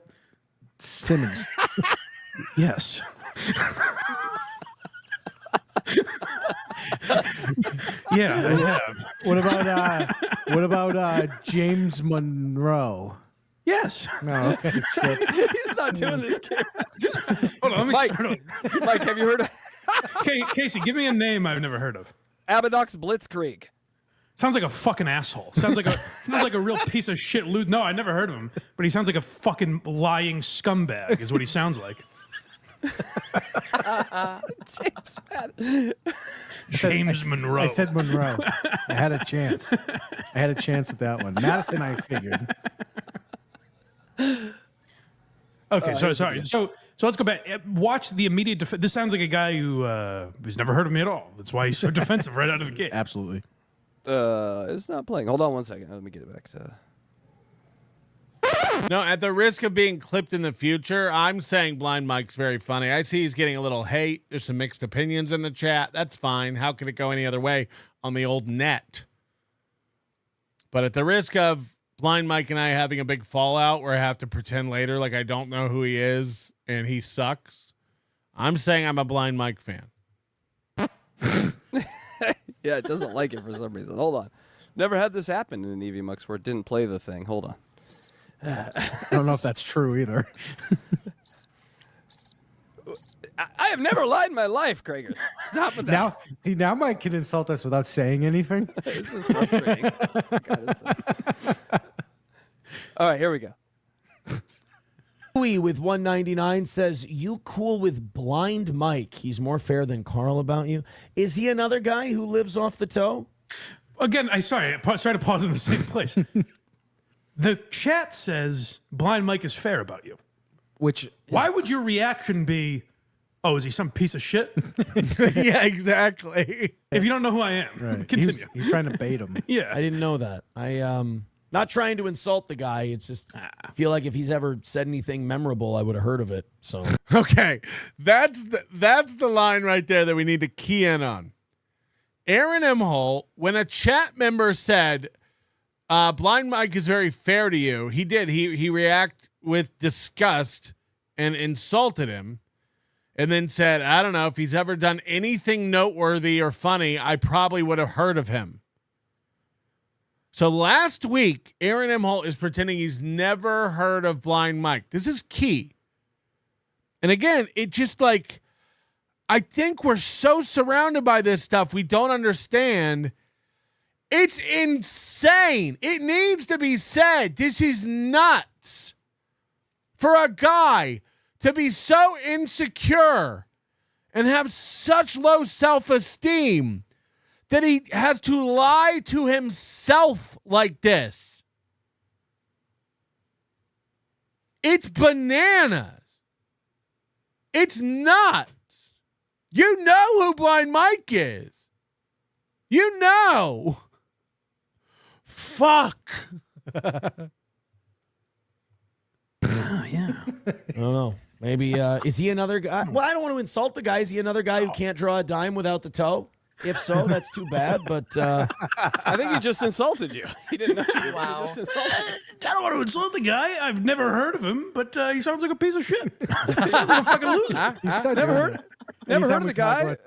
Simmons? Yes. Yeah, I have. What about James Monroe? Yes. No, okay. He's not doing this, kid. Hold on, let me start. Mike, have you heard of Casey, give me a name I've never heard of. Abadox Blitzkrieg? Sounds like a fucking asshole. Sounds like a real piece of shit. No, I never heard of him, but he sounds like a fucking lying scumbag is what he sounds like. James Monroe. I said Monroe. I had a chance. With that one. Madison, I figured. Okay, sorry. So let's go back. Watch the immediate defense. This sounds like a guy who's never heard of me at all. That's why he's so defensive right out of the gate. Absolutely. It's not playing. Hold on one second. Let me get it back to. No, at the risk of being clipped in the future, I'm saying Blind Mike's very funny. I see he's getting a little hate. There's some mixed opinions in the chat. That's fine. How could it go any other way on the old net? But at the risk of Blind Mike and I having a big fallout where I have to pretend later like I don't know who he is and he sucks, I'm saying I'm a Blind Mike fan. Yeah, it doesn't like it for some reason. Hold on. Never had this happen in an EV Mux where it didn't play the thing. Hold on. I don't know if that's true either. I have never lied in my life, Kragers. Stop with that. Now Mike can insult us without saying anything. This is frustrating. All right, here we go. Louis with 199 says, you cool with Blind Mike? He's more fair than Carl about you. Is he another guy who lives off the toe? Again, I tried to pause in the same place. The chat says Blind Mike is fair about you. Why would your reaction be, oh, is he some piece of shit? Yeah, exactly. If you don't know who I am, right. continue. He's trying to bait him. Yeah. I didn't know that. Not trying to insult the guy. It's just I feel like if he's ever said anything memorable, I would have heard of it. So Okay, that's the line right there that we need to key in on. Aaron Imholt, when a chat member said, Blind Mike is very fair to you, he did. He reacted with disgust and insulted him and then said, I don't know, if he's ever done anything noteworthy or funny, I probably would have heard of him. So last week, Aaron Imholt is pretending he's never heard of Blind Mike. This is key. And again, it just like, I think we're so surrounded by this stuff we don't understand. It's insane. It needs to be said. This is nuts. For a guy to be so insecure and have such low self-esteem that he has to lie to himself like this. It's bananas. It's nuts. You know who Blind Mike is. You know. Fuck. Oh, yeah. I don't know. Maybe, is he another guy? Well, I don't want to insult the guy. Is he another guy who can't draw a dime without the toe? If so, that's too bad. But I think he just insulted you. He didn't know you. Wow. He just insulted you. I don't want to insult the guy. I've never heard of him, but he sounds like a piece of shit. He sounds like a fucking loser. Never heard of the guy.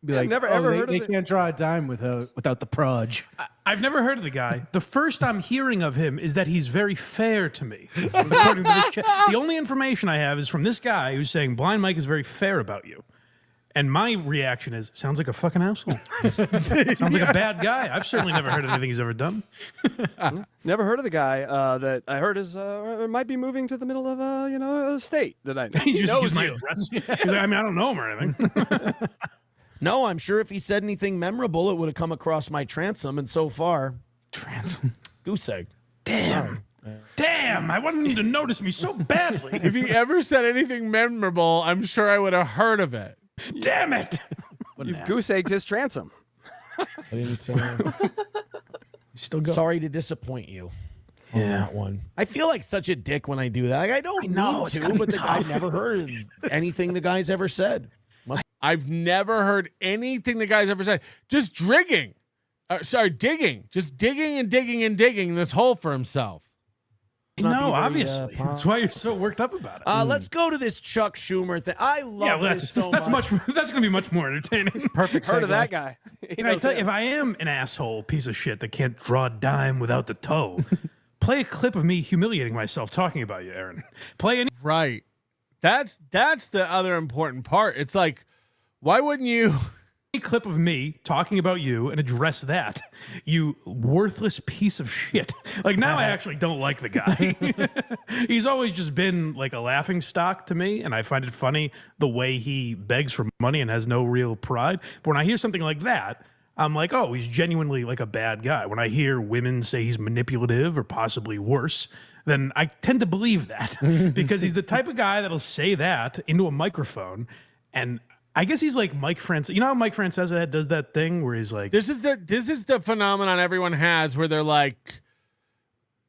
Be Yeah, like, never oh, ever they, heard of they the- can't draw a dime without the proj. I've never heard of the guy. The first I'm hearing of him is that he's very fair to me. According to this chat, the only information I have is from this guy who's saying Blind Mike is very fair about you. And my reaction is, sounds like a fucking asshole. Sounds like a bad guy. I've certainly never heard of anything he's ever done. Never heard of the guy that I heard is might be moving to the middle of a state that I know. He just knows gives my you. address. He's like, I mean, I don't know him or anything. no, I'm sure if he said anything memorable, it would have come across my transom. And so far, goose egg. Damn. Damn, I wanted him to notice me so badly. If he ever said anything memorable, I'm sure I would have heard of it. Damn it. You've goose egged his transom. I didn't still go. Sorry to disappoint you on that one. I feel like such a dick when I do that. Like, I don't know, need it's to, gotta be but tough. I've never heard of anything the guy's ever said. I've never heard anything the guy's ever said. Just digging. Just digging and digging and digging this hole for himself. No, obviously. That's why you're so worked up about it. Let's go to this Chuck Schumer thing. I love this so that's much. That's going to be much more entertaining. Perfect. Heard of that guy. Can I tell you, if I am an asshole piece of shit that can't draw a dime without the toe, play a clip of me humiliating myself talking about you, Aaron. Play any Right. That's the other important part. It's like, why wouldn't you clip of me talking about you and address that, you worthless piece of shit. Like, now I actually don't like the guy. He's always just been like a laughing stock to me, and I find it funny the way he begs for money and has no real pride. But when I hear something like that, I'm like, oh, he's genuinely like a bad guy. When I hear women say he's manipulative or possibly worse, then I tend to believe that because he's the type of guy that'll say that into a microphone. And I guess he's like Mike Francesa. You know how Mike Francesa does that thing where he's like, this is the phenomenon everyone has where they're like,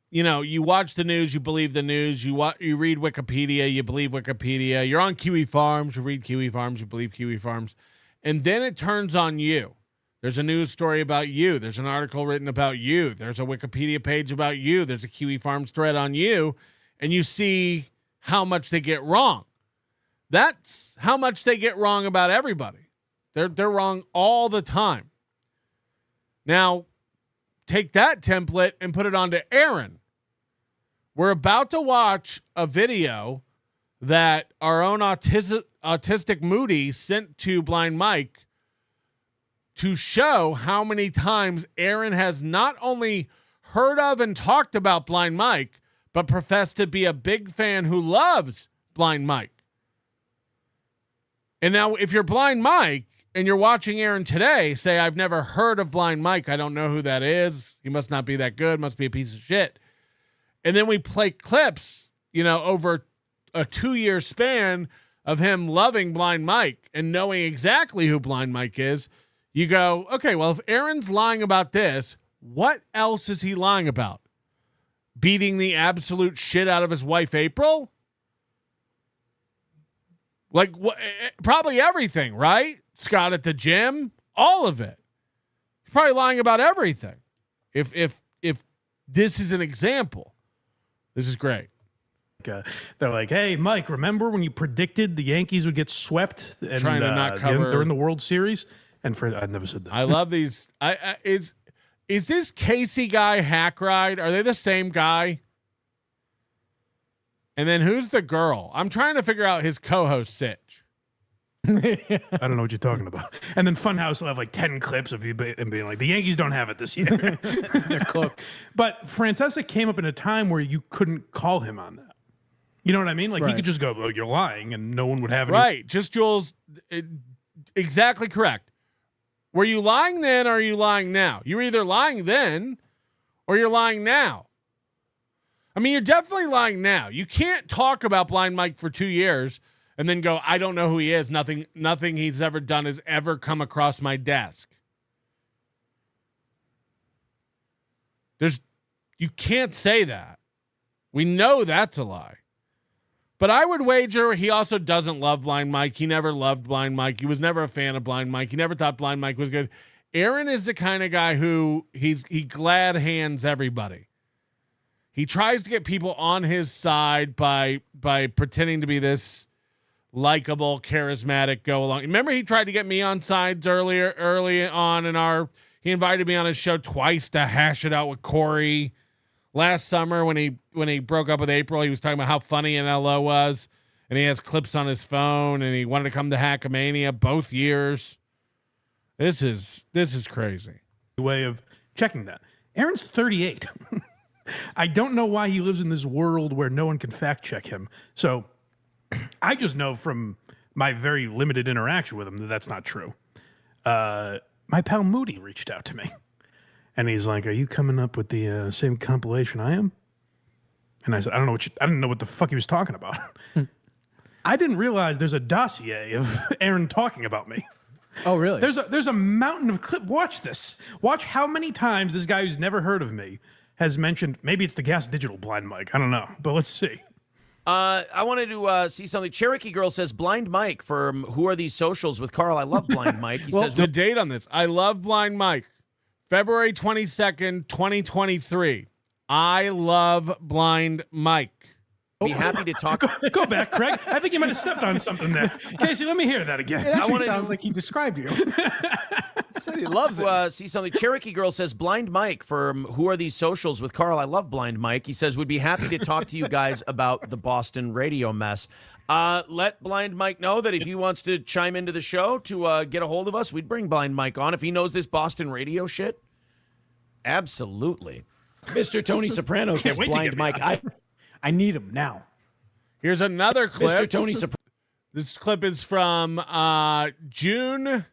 you watch the news, you believe the news, you read Wikipedia, you believe Wikipedia, you're on Kiwi Farms, you read Kiwi Farms, you believe Kiwi Farms, and then it turns on you. There's a news story about you. There's an article written about you. There's a Wikipedia page about you. There's a Kiwi Farms thread on you, and you see how much they get wrong. That's how much they get wrong about everybody. They're wrong all the time. Now, take that template and put it onto Aaron. We're about to watch a video that our own autistic Moody sent to Blind Mike to show how many times Aaron has not only heard of and talked about Blind Mike, but professed to be a big fan who loves Blind Mike. And now if you're Blind Mike and you're watching Aaron today, say, I've never heard of Blind Mike. I don't know who that is. He must not be that good. Must be a piece of shit. And then we play clips, over a 2-year span of him loving Blind Mike and knowing exactly who Blind Mike is. You go, okay, well, if Aaron's lying about this, what else is he lying about? beating the absolute shit out of his wife, April? Like, probably everything, right? Scott at the gym, all of it. He's probably lying about everything. If this is an example, this is great. They're like, hey, Mike, remember when you predicted the Yankees would get swept and Trying to not cover during the World Series? And I never said that. I love these. Is this Casey guy Hack Ride? Are they the same guy? And then who's the girl? I'm trying to figure out his co-host Sitch. I don't know what you're talking about. And then Funhouse will have like 10 clips of you and being like, the Yankees don't have it this year. They're cooked. But Francesa came up in a time where you couldn't call him on that. You know what I mean? Like, he could just go, oh, you're lying, and no one would have it. Right. Just Jules, exactly correct. Were you lying then or are you lying now? You're either lying then or you're lying now. I mean, you're definitely lying now. You can't talk about Blind Mike for 2 years and then go, I don't know who he is. Nothing he's ever done has ever come across my desk. You can't say that. We know that's a lie. But I would wager he also doesn't love Blind Mike. He never loved Blind Mike. He was never a fan of Blind Mike. He never thought Blind Mike was good. Aaron is the kind of guy who he glad hands everybody. He tries to get people on his side by pretending to be this likable, charismatic go along. Remember he tried to get me on sides early on he invited me on his show twice to hash it out with Corey. Last summer when he broke up with April, he was talking about how funny NLO was, and he has clips on his phone, and he wanted to come to Hackamania both years. This is crazy. Way of checking that. Aaron's 38. I don't know why he lives in this world where no one can fact check him. So I just know from my very limited interaction with him that that's not true. My pal Moody reached out to me. And he's like, "Are you coming up with the same compilation I am?" And I said, "I didn't know what the fuck he was talking about." I didn't realize there's a dossier of Aaron talking about me. Oh, really? There's a mountain of clip. Watch this. Watch how many times this guy who's never heard of me has mentioned. Maybe it's the Gas Digital Blind Mike. I don't know, but let's see. I wanted to see something. Cherokee Girl says, Blind Mike from Who Are These Socials with Carl. I love Blind Mike. He says, the date on this. I love Blind Mike. February 22nd, 2023. I love Blind Mike. Be happy to talk. Go back, Craig. I think you might have stepped on something there. Casey, let me hear that again. It actually sounds like he described you. Said he loves it. See something. Cherokee Girl says, Blind Mike from Who Are These Socials with Carl. I love Blind Mike. He says, would be happy to talk to you guys about the Boston radio mess. Let Blind Mike know that if he wants to chime into the show to get a hold of us, we'd bring Blind Mike on. If he knows this Boston radio shit, absolutely. Mr. Tony Soprano says, Blind Mike. I need him now. Here's another clip. Mr. Tony Soprano. This clip is from June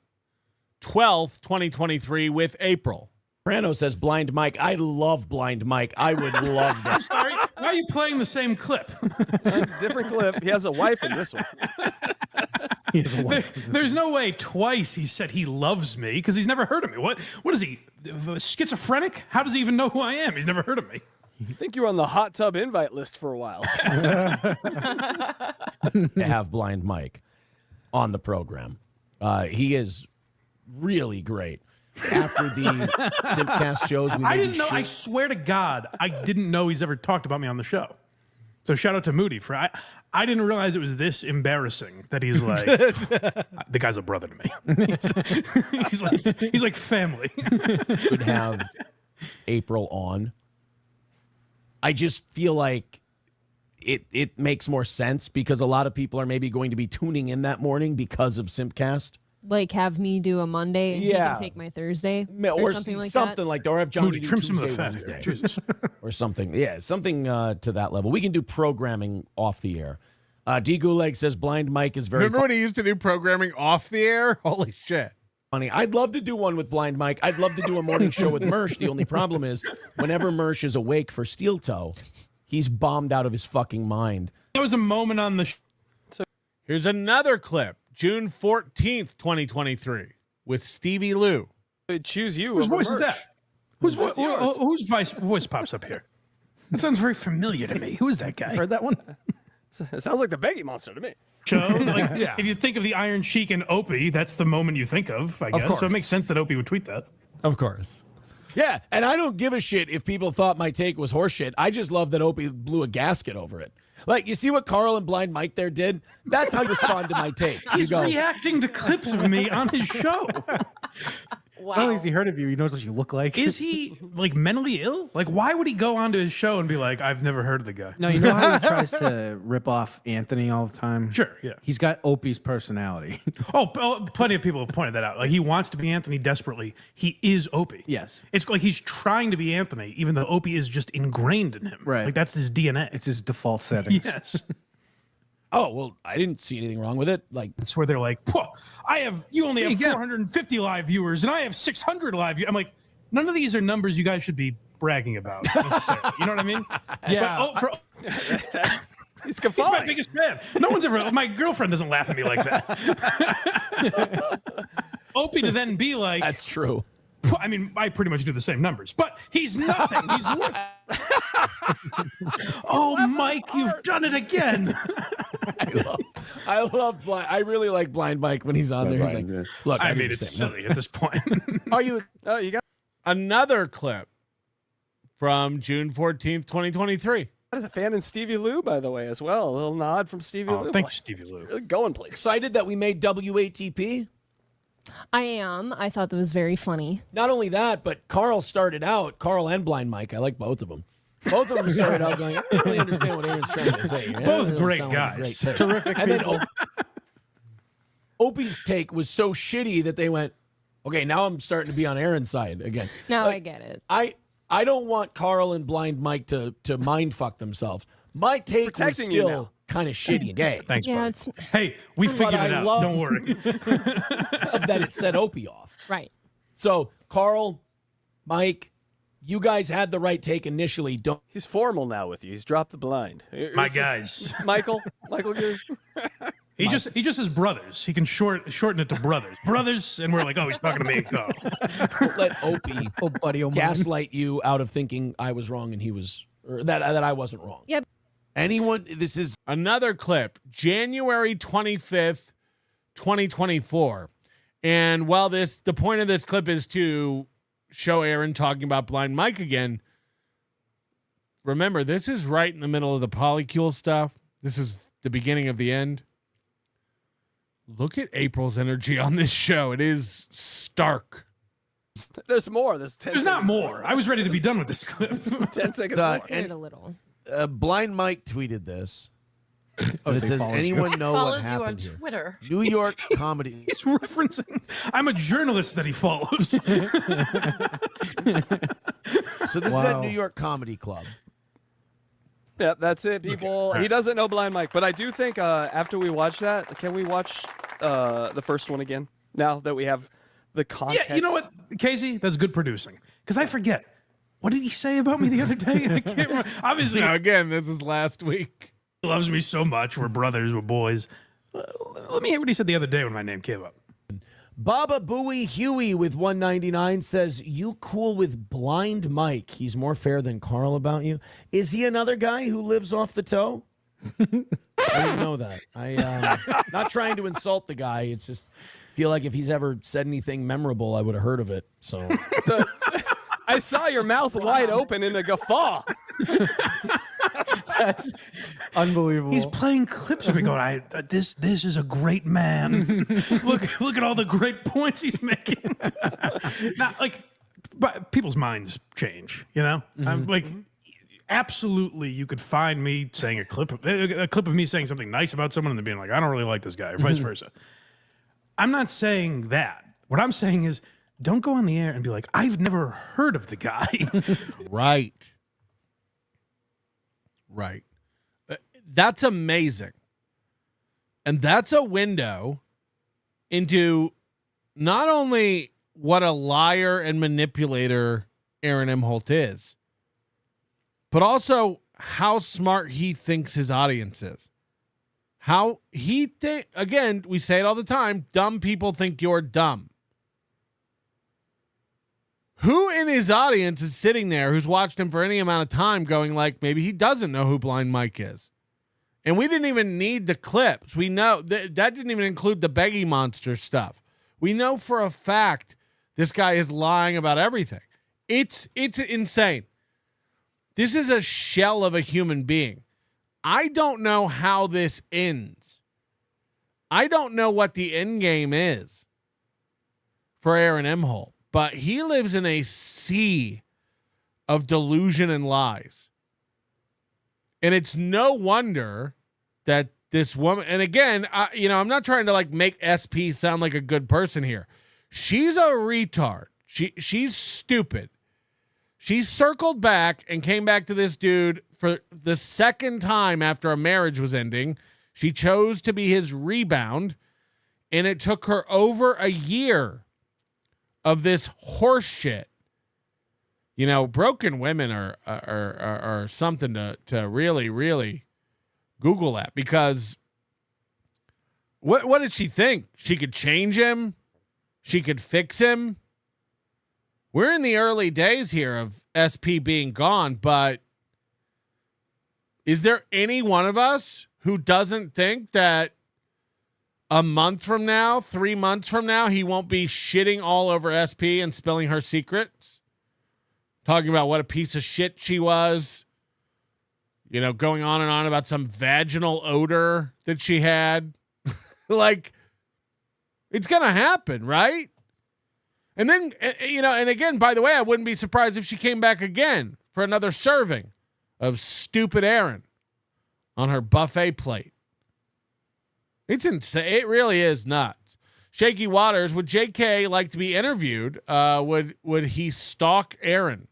12th, 2023 with April. Soprano says, Blind Mike. I love Blind Mike. I would love that. I'm sorry. Why are you playing the same clip? Different clip. He has a wife in this one. There's no way twice he said he loves me because he's never heard of me. What is he? Schizophrenic? How does he even know who I am? He's never heard of me. I think you were on the hot tub invite list for a while. To have Blind Mike on the program. He is really great. After the Simpcast shows, I didn't know. I swear to God, I didn't know he's ever talked about me on the show. So shout out to Moody for I didn't realize it was this embarrassing that he's like the guy's a brother to me. he's like family. Would have April on. I just feel like it makes more sense because a lot of people are maybe going to be tuning in that morning because of Simpcast. Like have me do a Monday and he can take my Thursday or something like that. Or have Johnny do trim some of the Tuesday, fat Wednesday. Jesus. Or something. Yeah, something to that level. We can do programming off the air. D. Gulag says Blind Mike is very Remember when he used to do programming off the air? Holy shit. Funny. I'd love to do one with Blind Mike. I'd love to do a morning show with Mersh. The only problem is whenever Mersh is awake for Steeltoe, he's bombed out of his fucking mind. There was a moment on the Here's another clip. June 14th, 2023 with Stevie Lou. Choose you. Whose over voice is Mersh. that? Whose voice pops up here? That sounds very familiar to me. Who is that guy? Heard that one? It sounds like the Beggy Monster to me. Show, like, if you think of the Iron Sheik and Opie, that's the moment you think of, I guess. So it makes sense that Opie would tweet that. Of course. Yeah, and I don't give a shit if people thought my take was horseshit. I just love that Opie blew a gasket over it. Like, you see what Carl and Blind Mike there did? That's how you respond to my take. He's reacting to clips of me on his show. Not only has he heard of you, he knows what you look like. Is he, like, mentally ill? Like, why would he go onto his show and be like, I've never heard of the guy? No, you know how he tries to rip off Anthony all the time? Sure, yeah. He's got Opie's personality. Plenty of people have pointed that out. Like, he wants to be Anthony desperately. He is Opie. Yes. It's like he's trying to be Anthony, even though Opie is just ingrained in him. Right. Like, that's his DNA. It's his default settings. Yes. Oh, well, I didn't see anything wrong with it. Like, it's where they're like, you only have 450 live viewers, and I have 600 live viewers. I'm like, none of these are numbers you guys should be bragging about necessarily. You know what I mean? Yeah. But, He's he's my biggest fan. No one's ever. My girlfriend doesn't laugh at me like that. Opie to then be like, that's true. I mean, I pretty much do the same numbers, but he's nothing. He's oh, Mike, you've done it again. I love Blind. I really like Blind Mike when he's on there. He's like, look, I mean, it's silly at this point. Are you? Oh, you got another clip from June 14th, 2023. That is a fan in Stevie Lou, by the way, as well. A little nod from Stevie Lou. Thank you, Stevie Lou. Really going places. Excited that we made WATP? I am. I thought that was very funny. Not only that, but Carl started out, Carl and Blind Mike, I like both of them. Both of them started out going, I don't really understand what Aaron's trying to say. Both really great sound like a guys. great take. Terrific and people. then Opie's take was so shitty that they went, okay, now I'm starting to be on Aaron's side again. Now Like, I get it. I don't want Carl and Blind Mike to mind fuck themselves. My take was protecting you still now. kind of shitty and gay. Thanks, Yeah, buddy. Hey, we figured it out. Don't worry. That it set Opie off. Right. So, Carl, Mike, you guys had the right take initially. Don't. He's formal now with you. He's dropped the blind. My guys. Michael, you're... He just says brothers. He can shorten it to brothers. Brothers, and we're like, oh, he's talking to me. Go. Don't let Opie buddy, gaslight you out of thinking I was wrong and he was, or that I wasn't wrong. Yep. Anyone, this is Another clip, January 25th, 2024. And while the point of this clip is to show Aaron talking about Blind Mike again, remember, this is right in the middle of the polycule stuff. This is the beginning of the end. Look at April's energy on this show. It is stark. There's more. There's 10 There's not seconds more. I was ready to be done with this clip. 10 seconds more. Cleared a little. Blind Mike tweeted this. And it so he says, follows anyone you. know what Follows you on happened here? Twitter. New York comedy. He's referencing. I'm a journalist that he follows. So this is at New York Comedy Club. Yep, that's it, people. He doesn't know Blind Mike, but I do think after we watch that, can we watch the first one again? Now that we have the context. Yeah, you know what, Casey? That's good producing. Because I forget. What did he say about me the other day? I can't remember. Obviously, Now, again, this is last week. he loves me so much. We're brothers. We're boys. Let me hear what he said the other day when my name came up. Baba Booey Huey with 199 says, you cool with Blind Mike? He's more fair than Carl about you. Is he another guy who lives off the toe? I didn't know that. Not trying to insult the guy. It's just feel like if he's ever said anything memorable, I would have heard of it. So I saw your mouth wide open in a guffaw. That's unbelievable. He's playing clips of me going, this is a great man. look at all the great points he's making. Not like, but people's minds change, you know? I'm like, absolutely, you could find me saying a clip of me saying something nice about someone and then being like, I don't really like this guy, or vice versa. I'm not saying that. What I'm saying is, don't go on the air and be like, I've never heard of the guy. Right. Right. That's amazing. And that's a window into not only what a liar and manipulator Aaron M. Holt is, but also how smart he thinks his audience is. How he again, we say it all the time, dumb people think you're dumb. Who in his audience is sitting there who's watched him for any amount of time going like, maybe he doesn't know who Blind Mike is. And we didn't even need the clips. We know that didn't even include the Beggy Monster stuff. We know for a fact this guy is lying about everything. It's insane. This is a shell of a human being. I don't know how this ends. I don't know what the end game is for Aaron Imholt, but he lives in a sea of delusion and lies. And it's no wonder that this woman, and again, I'm not trying to like make SP sound like a good person here. She's a retard. She's stupid. She circled back and came back to this dude for the second time after a marriage was ending. She chose to be his rebound, and it took her over a year of this horse shit. You know, broken women are something to really, really Google that, because what did she think? She could change him? She could fix him? We're in the early days here of SP being gone, but is there any one of us who doesn't think that a month from now, 3 months from now, he won't be shitting all over SP and spilling her secrets? Talking about what a piece of shit she was. You know, going on and on about some vaginal odor that she had. Like, it's going to happen, right? And then, and again, by the way, I wouldn't be surprised if she came back again for another serving of stupid Aaron on her buffet plate. It's insane. It really is nuts. Shaky Waters, would JK like to be interviewed? Would he stalk Aaron?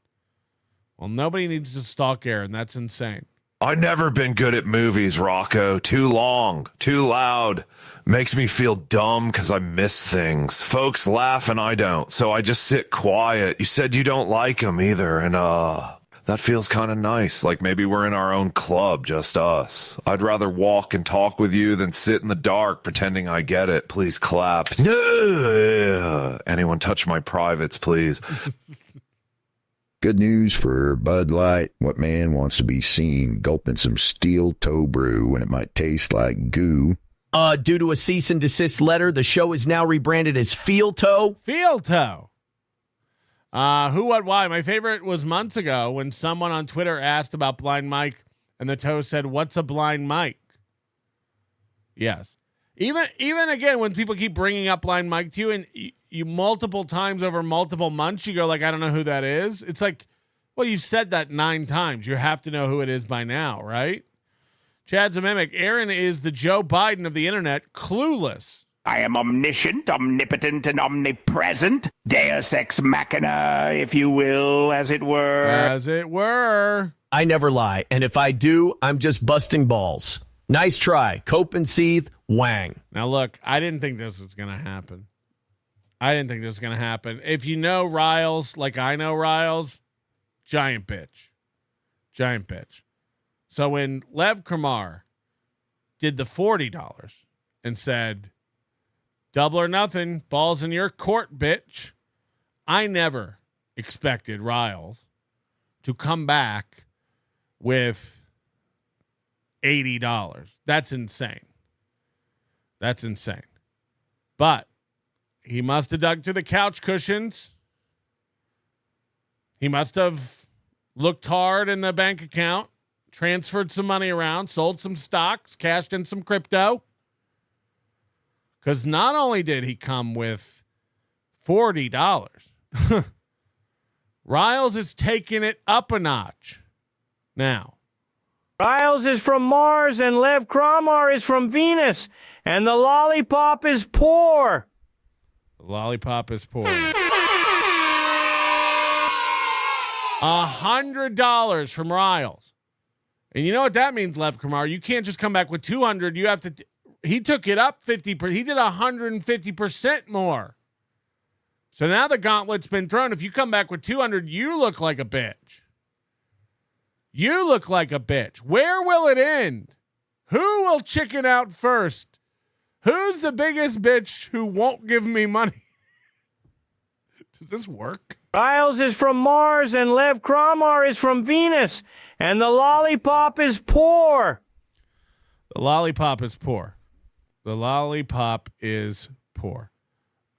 Well, nobody needs to stalk Aaron. That's insane. I never been good at movies, Rocco. Too long, too loud. Makes me feel dumb because I miss things. Folks laugh and I don't, so I just sit quiet. You said you don't like them either, and that feels kind of nice. Like maybe we're in our own club, just us. I'd rather walk and talk with you than sit in the dark pretending I get it. Please clap. Anyone touch my privates, please. Good news for Bud Light. What man wants to be seen gulping some Steeltoe brew when it might taste like goo? Due to a cease and desist letter, the show is now rebranded as Feeltoe. Feeltoe. Who, what, why? My favorite was months ago when someone on Twitter asked about Blind Mike, and the toe said, "What's a blind Mike?" Yes. Even again, when people keep bringing up Blind Mike to you, and you multiple times over multiple months, you go like, "I don't know who that is." It's like, well, you've said that 9 times. You have to know who it is by now, right? Chad's a mimic. Aaron is the Joe Biden of the internet, clueless. I am omniscient, omnipotent, and omnipresent. Deus ex machina, if you will, as it were. As it were. I never lie, and if I do, I'm just busting balls. Nice try. Cope and seethe, wang. Now, look, I didn't think this was going to happen. If you know Riles like I know Riles, giant bitch. So when Lev Kramar did the $40 and said, "Double or nothing, balls in your court, bitch," I never expected Riles to come back with $80. That's insane. But he must have dug through the couch cushions. He must have looked hard in the bank account, transferred some money around, sold some stocks, cashed in some crypto. Because not only did he come with $40, Riles is taking it up a notch now. Riles is from Mars and Lev Kramar is from Venus, and the lollipop is poor. The lollipop is poor. $100 from Riles. And you know what that means, Lev Kramar? You can't just come back with 200. You have to... He took it up 50%. He did 150% more. So now the gauntlet's been thrown. If you come back with 200, you look like a bitch. Where will it end? Who will chicken out first? Who's the biggest bitch who won't give me money? Does this work? Riles is from Mars and Lev Kramar is from Venus. And the lollipop is poor. The lollipop is poor. The lollipop is poor.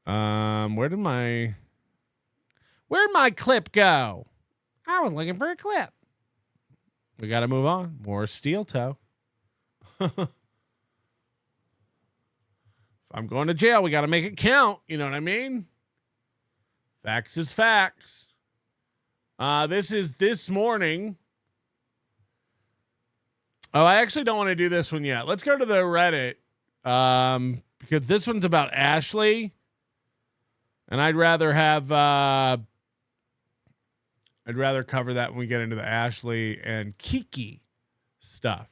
Where'd my clip go? I was looking for a clip. We got to move on. More Steeltoe. If I'm going to jail, we got to make it count. You know what I mean? Facts is facts. This is this morning. Oh, I actually don't want to do this one yet. Let's go to the Reddit because this one's about Ashley, and I'd rather cover that when we get into the Ashley and Kiki stuff.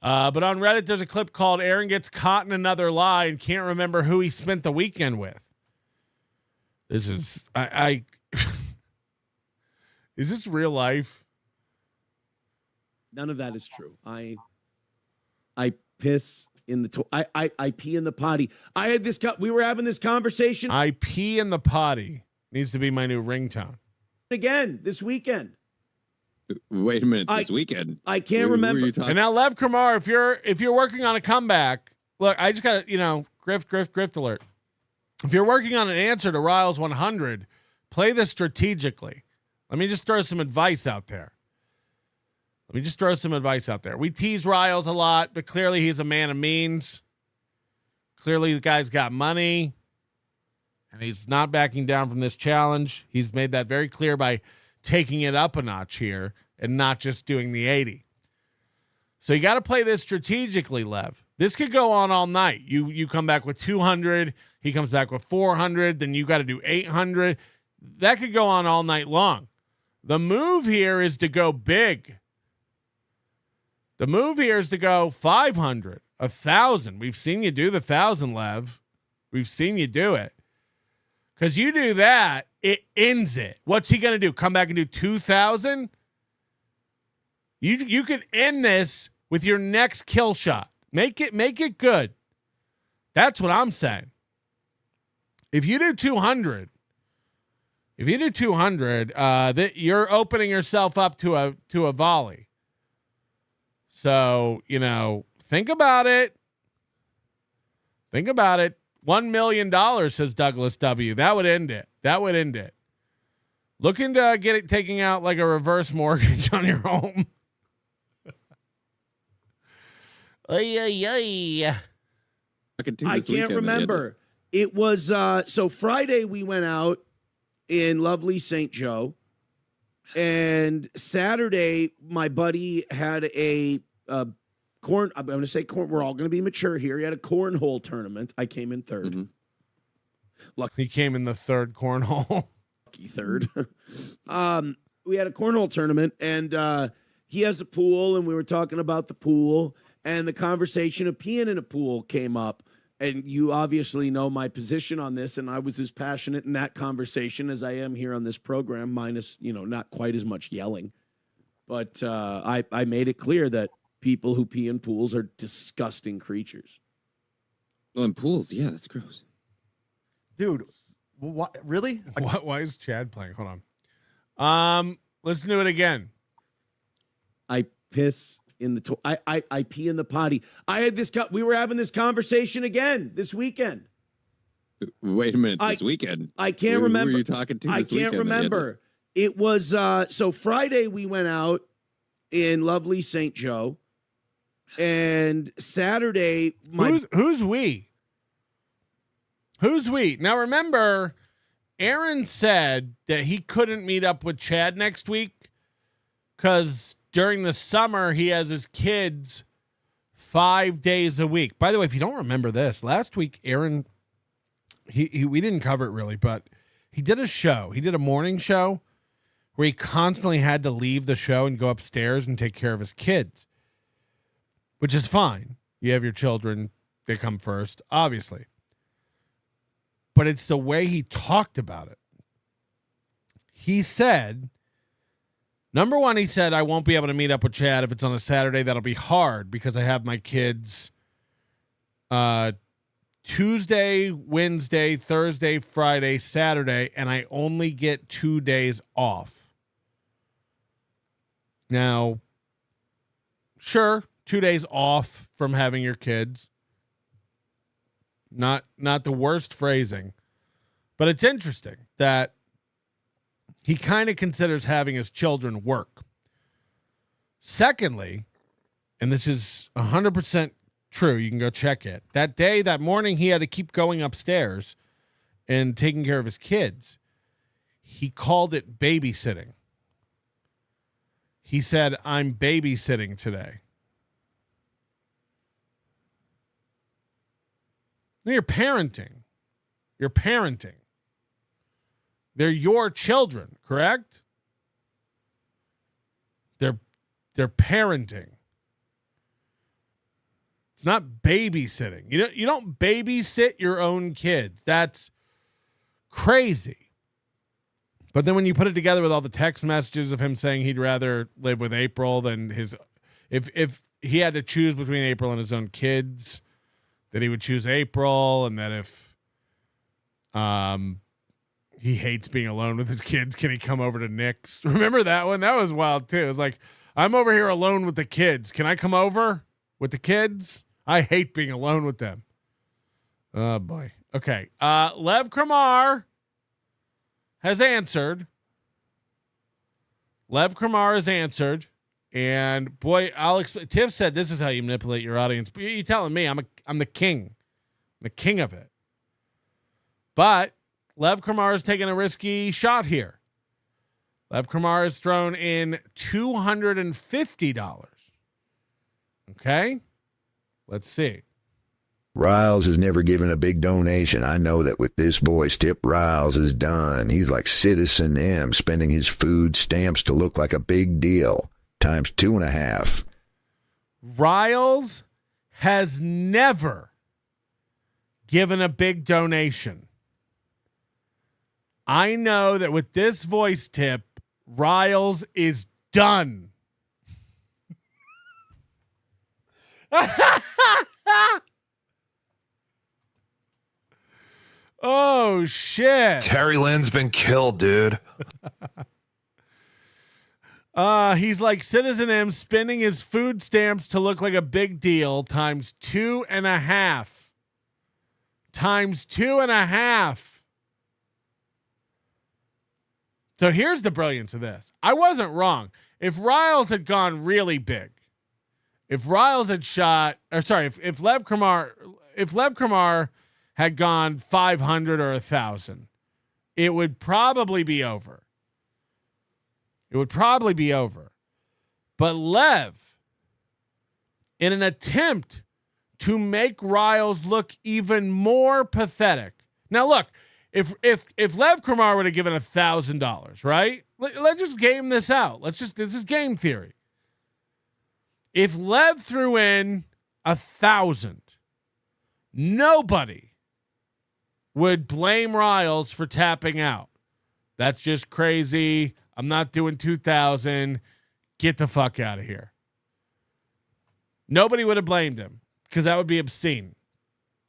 But on Reddit, there's a clip called "Aaron Gets Caught in Another Lie and Can't Remember Who He Spent the Weekend With." This is I is this real life? None of that is true. I piss in the I pee in the potty. I had this we were having this conversation. I pee in the potty needs to be my new ringtone. Again this weekend. Wait a minute, this weekend. I can't remember. And now Lev Kramar, if you're working on a comeback, look, I just got grift alert. If you're working on an answer to Riles 100, play this strategically. Let me just throw some advice out there. We tease Riles a lot, but clearly he's a man of means. Clearly the guy's got money, and he's not backing down from this challenge. He's made that very clear by taking it up a notch here and not just doing the 80. So you got to play this strategically, Lev. This could go on all night. You come back with 200, he comes back with 400, then you got to do 800. That could go on all night long. The move here is to go big. The move here is to go 500, 1,000. We've seen you do the 1,000, Lev. We've seen you do it. Because you do that, it ends it. What's he going to do? Come back and do 2,000? You could end this with your next kill shot. Make it good. That's what I'm saying. If you do 200, that you're opening yourself up to a volley. So, think about it. $1 million, says Douglas W. That would end it. Look into taking out like a reverse mortgage on your home. I can't remember. It was so Friday we went out in lovely St. Joe, and Saturday my buddy had a corn. I'm going to say corn. We're all going to be mature here. He had a cornhole tournament. I came in third. Mm-hmm. He came in the third cornhole. Lucky third. We had a cornhole tournament, and he has a pool, and we were talking about the pool, and the conversation of peeing in a pool came up. And you obviously know my position on this, and I was as passionate in that conversation as I am here on this program, minus, not quite as much yelling. But I made it clear that people who pee in pools are disgusting creatures. Well, in pools, yeah, that's gross. Dude, what? Really? Why is Chad playing? Hold on. Let's do it again. I piss in the I pee in the potty. I had this. We were having this conversation again this weekend. Wait a minute, this weekend. I can't remember. Who were you talking to? I can't remember. It was so Friday we went out in lovely St. Joe, and Saturday who's we? Who's we? Now remember, Aaron said that he couldn't meet up with Chad next week because during the summer he has his kids 5 days a week. By the way, if you don't remember this, last week Aaron, we didn't cover it really, but he did a show. He did a morning show where he constantly had to leave the show and go upstairs and take care of his kids, which is fine. You have your children, they come first, obviously. But it's the way he talked about it. He said, number one, he said, I won't be able to meet up with Chad if it's on a Saturday. That'll be hard because I have my kids Tuesday, Wednesday, Thursday, Friday, Saturday, and I only get 2 days off. Now, sure, 2 days off from having your kids. Not the worst phrasing, but it's interesting that he kind of considers having his children work. Secondly, and this is 100% true, you can go check it. That morning, he had to keep going upstairs and taking care of his kids. He called it babysitting. He said, "I'm babysitting today." No, you're parenting. You're parenting. They're your children, correct? They're parenting. It's not babysitting. You don't babysit your own kids. That's crazy. But then when you put it together with all the text messages of him saying he'd rather live with April than his, if he had to choose between April and his own kids, that he would choose April, and that if he hates being alone with his kids, can he come over to Nick's? Remember that one? That was wild too. It was like, I'm over here alone with the kids. Can I come over with the kids? I hate being alone with them. Oh boy. Okay. Lev Kramar has answered. Lev Kramar has answered. And boy, Tiff said this is how you manipulate your audience. But you're telling me I'm the king. I'm the king of it. But Lev Kramar is taking a risky shot here. Lev Kramar has thrown in $250. Okay? Let's see. Riles has never given a big donation. I know that with this voice tip, Riles is done. He's like Citizen M, spending his food stamps to look like a big deal. Times 2.5. Riles has never given a big donation. I know that with this voice tip, Riles is done. Oh, shit. Terry Lynn's been killed, dude. He's like Citizen M, spending his food stamps to look like a big deal times 2.5. Times 2.5. So here's the brilliance of this. I wasn't wrong. If Riles had gone really big, if Riles had shot, or sorry, if Lev Kramar had gone 500 or 1,000, it would probably be over. It would probably be over. But Lev, in an attempt to make Riles look even more pathetic. Now look, if Lev Kramar would have given $1,000, right? Let's just game this out. This is game theory. If Lev threw in 1,000, nobody would blame Riles for tapping out. That's just crazy. I'm not doing 2,000. Get the fuck out of here. Nobody would have blamed him because that would be obscene.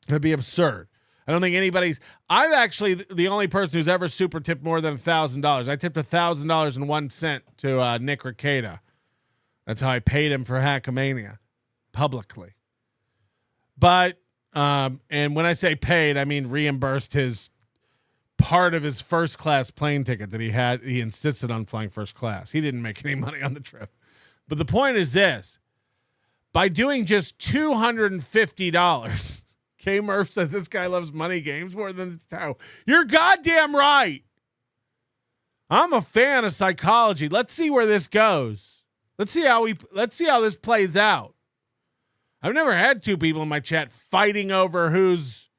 It would be absurd. I don't think anybody's. I'm actually the only person who's ever super tipped more than $1,000. I tipped $1,000.01 to Nick Ricada. That's how I paid him for Hackamania publicly. But and when I say paid, I mean reimbursed his part of his first class plane ticket that he had. He insisted on flying first class. He didn't make any money on the trip. But the point is this: by doing just $250. K Murph says this guy loves money games more than the Tao. You're goddamn right. I'm a fan of psychology. Let's see where this goes. Let's see how this plays out. I've never had two people in my chat fighting over who's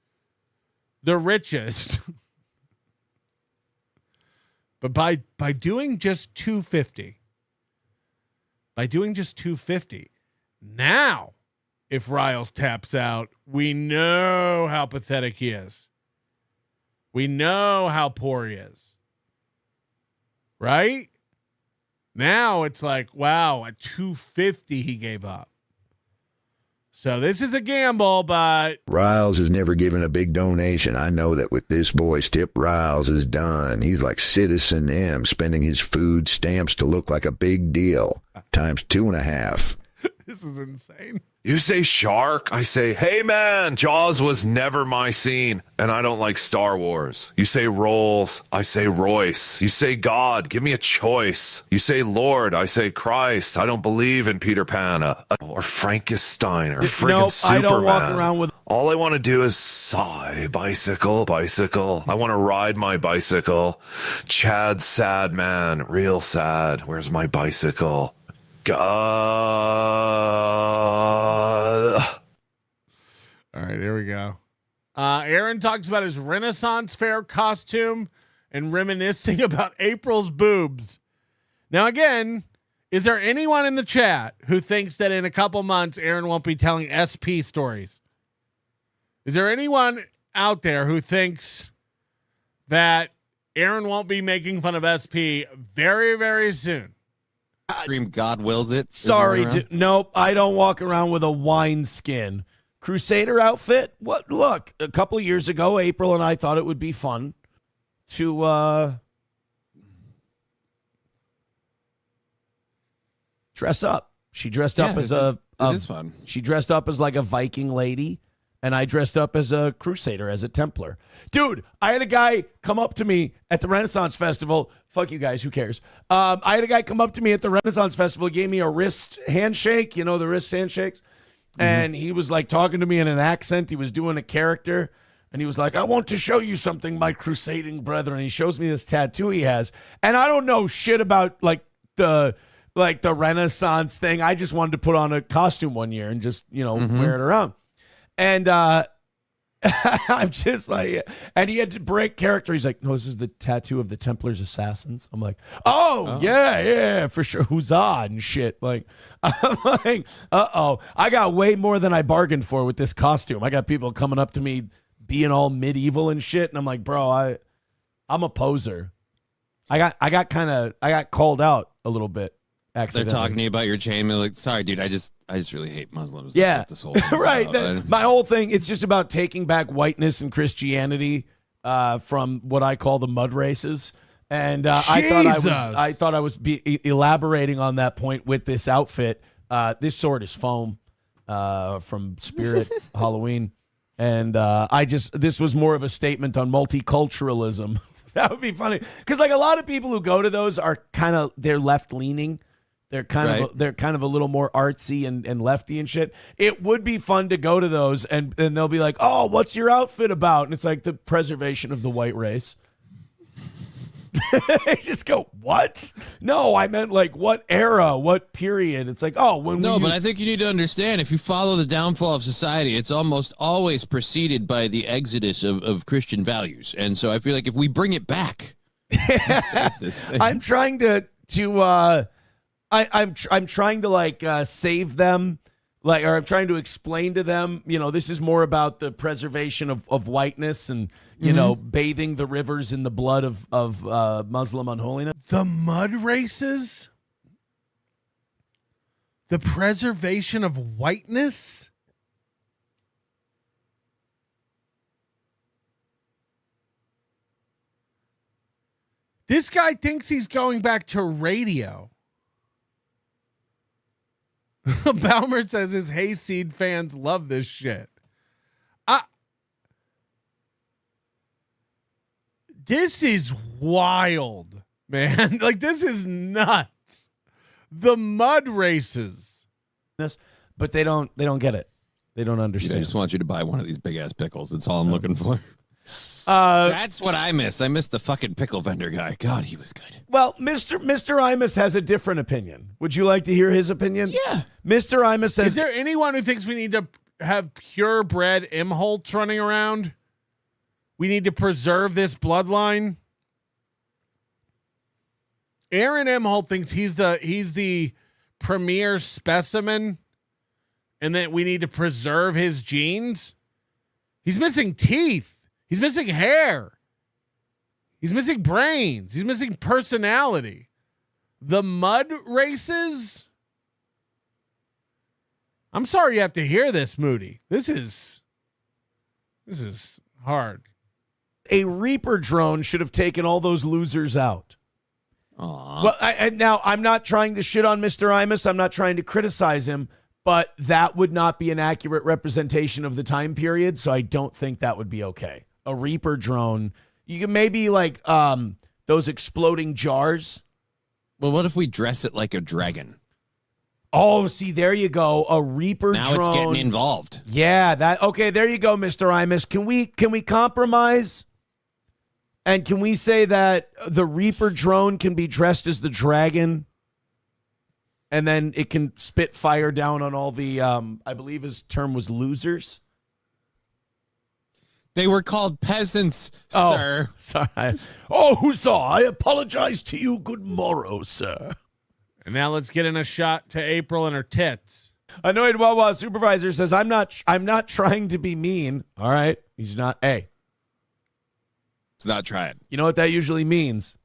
the richest. But by doing just $250, now if Riles taps out, we know how pathetic he is. We know how poor he is. Right? Now it's like, wow, at $250 he gave up. So this is a gamble, but Riles has never given a big donation. I know that with this voice, Tip Riles is done. He's like Citizen M, spending his food stamps to look like a big deal, times 2.5. this is insane. You say shark, I say, hey man, Jaws was never my scene, and I don't like Star Wars. You say Rolls, I say Royce. You say God, give me a choice. You say Lord, I say Christ. I don't believe in Peter Pan or Frankenstein or friggin' Superman. I don't walk around with... All I want to do is sigh, bicycle. I want to ride my bicycle. Chad, sad man, real sad. Where's my bicycle? God. All right, here we go. Aaron talks about his Renaissance Fair costume and reminiscing about April's boobs. Now, again, is there anyone in the chat who thinks that in a couple months Aaron won't be telling SP stories? Is there anyone out there who thinks that Aaron won't be making fun of SP very, very soon? Scream God wills it. Sorry, nope. I don't walk around with a wine skin. Crusader outfit? What? Look, a couple of years ago, April and I thought it would be fun to dress up. She dressed up as it is fun. She dressed up as like a Viking lady, and I dressed up as a Crusader, as a Templar. Dude, I had a guy come up to me at the Renaissance Festival. Fuck you guys, who cares? I had a guy come up to me at the Renaissance Festival, gave me a wrist handshake, you know, the wrist handshakes. And he was like talking to me in an accent. He was doing a character. And he was like, I want to show you something, my crusading brethren. He shows me this tattoo he has. And I don't know shit about like the Renaissance thing. I just wanted to put on a costume one year and just, you know, wear it around. And I'm just like, and he had to break character. He's like, no, this is the tattoo of the Templar's assassins. I'm like, oh. yeah, for sure. Huzzah and shit. Like, I'm like, uh-oh. I got way more than I bargained for with this costume. I got people coming up to me being all medieval and shit. And I'm like, bro, I'm a poser. I got called out a little bit. They're talking to you about your chain. They're like, sorry, dude, I just really hate Muslims. That's Yeah, what this whole thing's right. about. My whole thing, it's just about taking back whiteness and Christianity from what I call the mud races. And I thought I was elaborating on that point with this outfit. This sword is foam from Spirit Halloween, and this was more of a statement on multiculturalism. That would be funny because like a lot of people who go to those are they're left leaning. They're kind of a little more artsy and lefty and shit. It would be fun to go to those and they'll be like, oh, what's your outfit about? And it's like the preservation of the white race. They just go, what? No, I meant like what era, what period? It's like, oh, but I think you need to understand, if you follow the downfall of society, it's almost always preceded by the exodus of Christian values. And so I feel like if we bring it back, save this thing. I'm trying to I'm trying to like save them, or I'm trying to explain to them, you know, this is more about the preservation of whiteness and, you know, bathing the rivers in the blood of Muslim unholiness. The mud races? The preservation of whiteness? This guy thinks he's going back to radio. Baumert says his Hayseed fans love this shit. This is wild, man. Like, this is nuts. The mud races. But they don't get it. They don't understand. I just want you to buy one of these big ass pickles. That's all I'm looking for. That's what I miss. I miss the fucking pickle vendor guy. God, he was good. Well, Mr. Imus has a different opinion. Would you like to hear his opinion? Yeah. Mr. Imus says, is there anyone who thinks we need to have purebred Imholtz running around? We need to preserve this bloodline. Aaron Imholt thinks he's the premier specimen and that we need to preserve his genes. He's missing teeth. He's missing hair. He's missing brains. He's missing personality. The mud races? I'm sorry you have to hear this, Moody. This is hard. A Reaper drone should have taken all those losers out. Aww. Well, now I'm not trying to shit on Mr. Imus. I'm not trying to criticize him, but that would not be an accurate representation of the time period, so I don't think that would be okay. A Reaper drone, you can maybe like those exploding jars. Well, what if we dress it like a dragon? Oh, see, there you go. A Reaper now drone. Now it's getting involved. Yeah, okay, there you go, Mr. Imus. Can we compromise? And can we say that the Reaper drone can be dressed as the dragon? And then it can spit fire down on all the, I believe his term was losers. They were called peasants, sir. Sorry. Oh, huzzah. I apologize to you. Good morrow, sir. And now let's get in a shot to April and her tits. Annoyed Wawa supervisor says, I'm not trying to be mean. All right. He's not. Hey. He's not trying. You know what that usually means?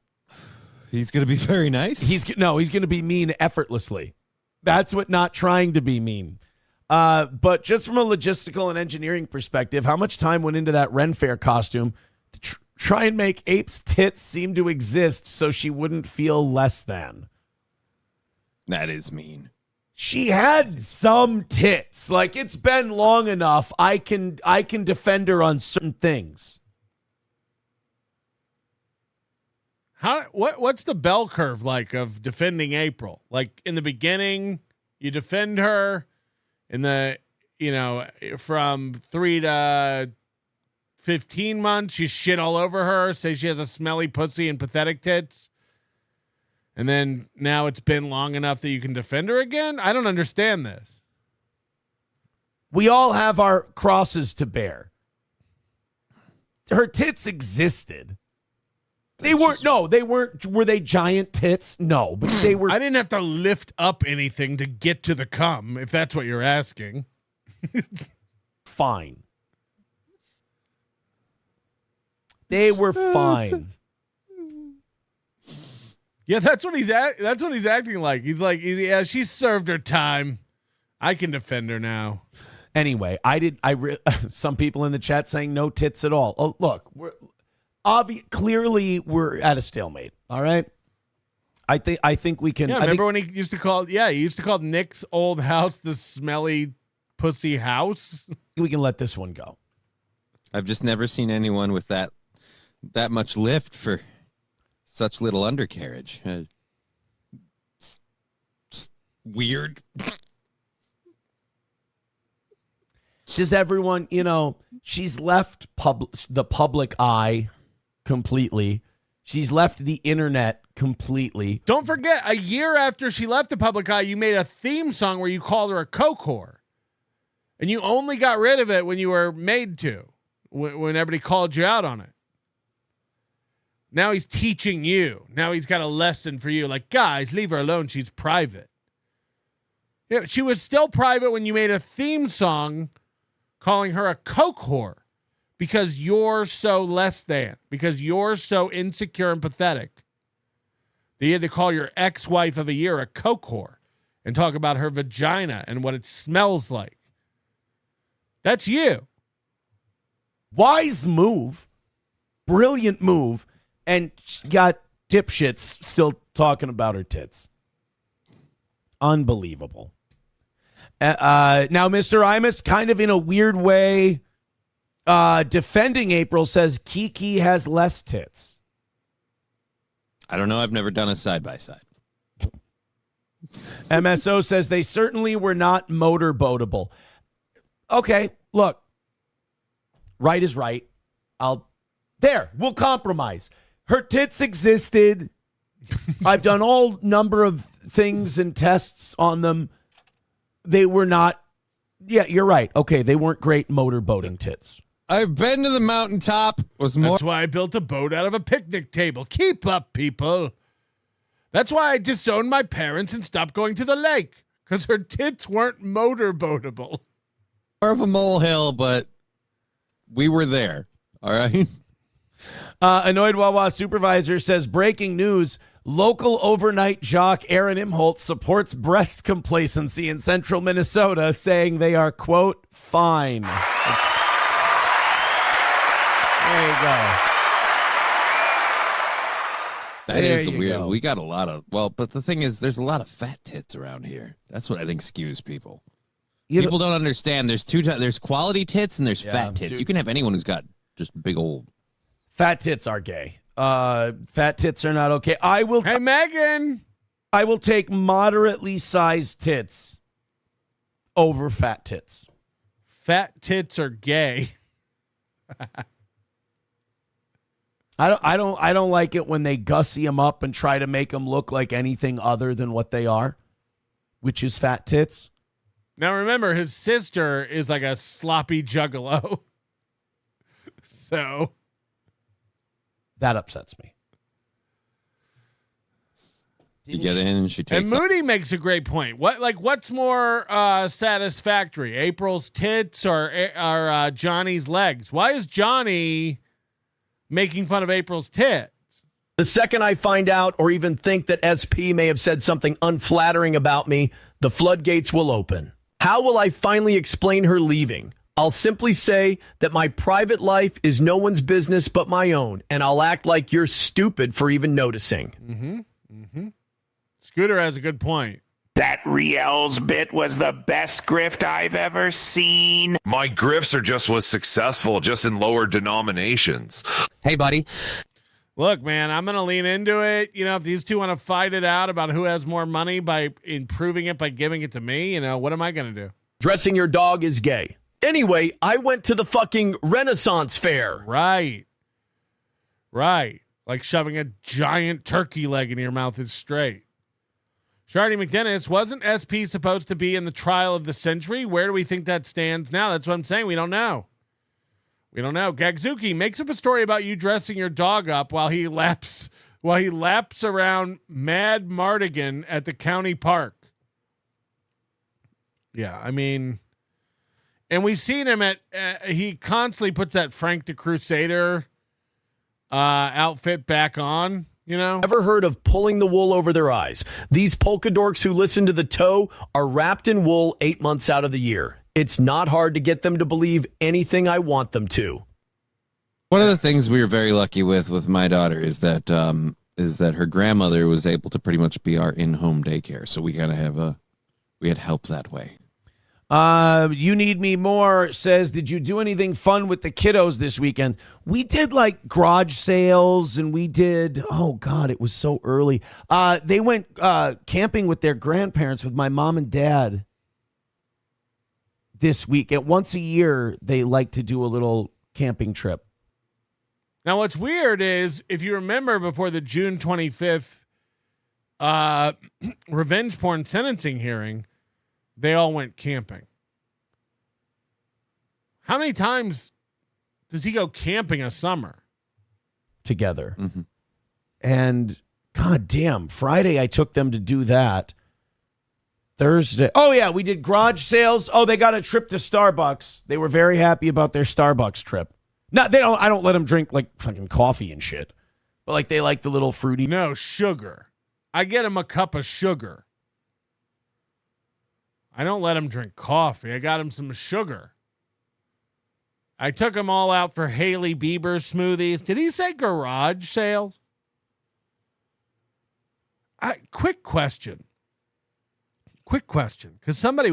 He's going to be very nice. He's going to be mean effortlessly. That's what not trying to be mean. But just from a logistical and engineering perspective, how much time went into that Ren Fair costume to try and make Ape's tits seem to exist so she wouldn't feel less than? That is mean. She had some tits. Like, it's been long enough. I can defend her on certain things. What's the bell curve like of defending April? Like, in the beginning, you defend her in the, from 3 to 15 months, you shit all over her, say she has a smelly pussy and pathetic tits. And then now it's been long enough that you can defend her again? I don't understand this. We all have our crosses to bear. Her tits existed. They weren't. Were they giant tits? No, but they were. I didn't have to lift up anything to get to the cum, if that's what you're asking. Fine. They were fine. Yeah, that's what he's acting like. He's like, yeah, she served her time. I can defend her now. Anyway, some people in the chat saying no tits at all. Oh, look, clearly we're at a stalemate. All right. I think we can. Yeah, remember when he used to call Nick's old house the smelly pussy house? We can let this one go. I've just never seen anyone with that much lift for such little undercarriage. It's weird. Does everyone, she's left the public eye completely. She's left the internet completely. Don't forget, a year after she left the public eye, you made a theme song where you called her a coke whore. And you only got rid of it when you were made to, when everybody called you out on it. Now he's teaching you. Now he's got a lesson for you. Like, guys, leave her alone. She's private. Yeah, she was still private when you made a theme song calling her a coke whore because you're so less than, because you're so insecure and pathetic that you had to call your ex-wife of a year a coke whore and talk about her vagina and what it smells like. That's you. Wise move. Brilliant move. And got dipshits still talking about her tits. Unbelievable. Now, Mr. Imus, kind of in a weird way, defending April, says Kiki has less tits. I don't know. I've never done a side-by-side. MSO says they certainly were not motorboatable. Okay, look. Right is right. We'll compromise. Her tits existed. I've done all number of things and tests on them. They were not. Yeah, you're right. Okay, they weren't great motorboating tits. I've been to the mountaintop. That's why I built a boat out of a picnic table. Keep up, people. That's why I disowned my parents and stopped going to the lake, because her tits weren't motorboatable. More of a molehill, but we were there. All right. Annoyed Wawa supervisor says, breaking news, Local overnight jock Aaron Imholt supports breast complacency in central Minnesota, saying they are, quote, fine. There you go. That is the weird. We got a lot of, but the thing is, there's a lot of fat tits around here. That's what I think skews people. People don't understand. There's quality tits and there's fat tits. Dude. You can have anyone who's got just big old. Fat tits are gay. Fat tits are not okay. Hey, Megan. I will take moderately sized tits over fat tits. Fat tits are gay. I don't like it when they gussy them up and try to make them look like anything other than what they are, which is fat tits. Now remember, his sister is like a sloppy juggalo. So that upsets me. You get in and she takes. And Moody makes a great point. What's more satisfactory, April's tits or Johnny's legs? Why is Johnny making fun of April's tits? The second I find out or even think that SP may have said something unflattering about me, the floodgates will open. How will I finally explain her leaving? I'll simply say that my private life is no one's business but my own, and I'll act like you're stupid for even noticing. Scooter has a good point. That Riel's bit was the best grift I've ever seen. My grifts are just as successful, just in lower denominations. Hey, buddy. Look, man, I'm going to lean into it. You know, if these two want to fight it out about who has more money by improving it by giving it to me, what am I going to do? Dressing your dog is gay. Anyway, I went to the fucking Renaissance fair. Right. Like shoving a giant turkey leg in your mouth is straight. Shardy McDennis, wasn't SP supposed to be in the trial of the century? Where do we think that stands now? That's what I'm saying. We don't know. Gagzuki, makes up a story about you dressing your dog up while he laps around Mad Mardigan at the county park. Yeah, I mean, and we've seen him he constantly puts that Frank the Crusader outfit back on. Ever heard of pulling the wool over their eyes? These polka dorks who listen to the toe are wrapped in wool 8 months out of the year. It's not hard to get them to believe anything I want them to. One of the things we were very lucky with my daughter is that her grandmother was able to pretty much be our in-home daycare. So we kind of we had help that way. You Need Me More says, did you do anything fun with the kiddos this weekend? We did like garage sales and we did, oh God, it was so early. They went camping with their grandparents with my mom and dad this week. And once a year, they like to do a little camping trip. Now, what's weird is if you remember before the June 25th revenge porn sentencing hearing, they all went camping. How many times does he go camping a summer? Together. Mm-hmm. And God damn, Friday I took them to do that. Thursday. Oh, yeah, we did garage sales. Oh, they got a trip to Starbucks. They were very happy about their Starbucks trip. No, they don't. I don't let them drink like fucking coffee and shit. But like they like the little fruity. No, sugar. I get them a cup of sugar. I don't let them drink coffee. I got them some sugar. I took them all out for Hailey Bieber smoothies. Did he say garage sales? Quick question, because somebody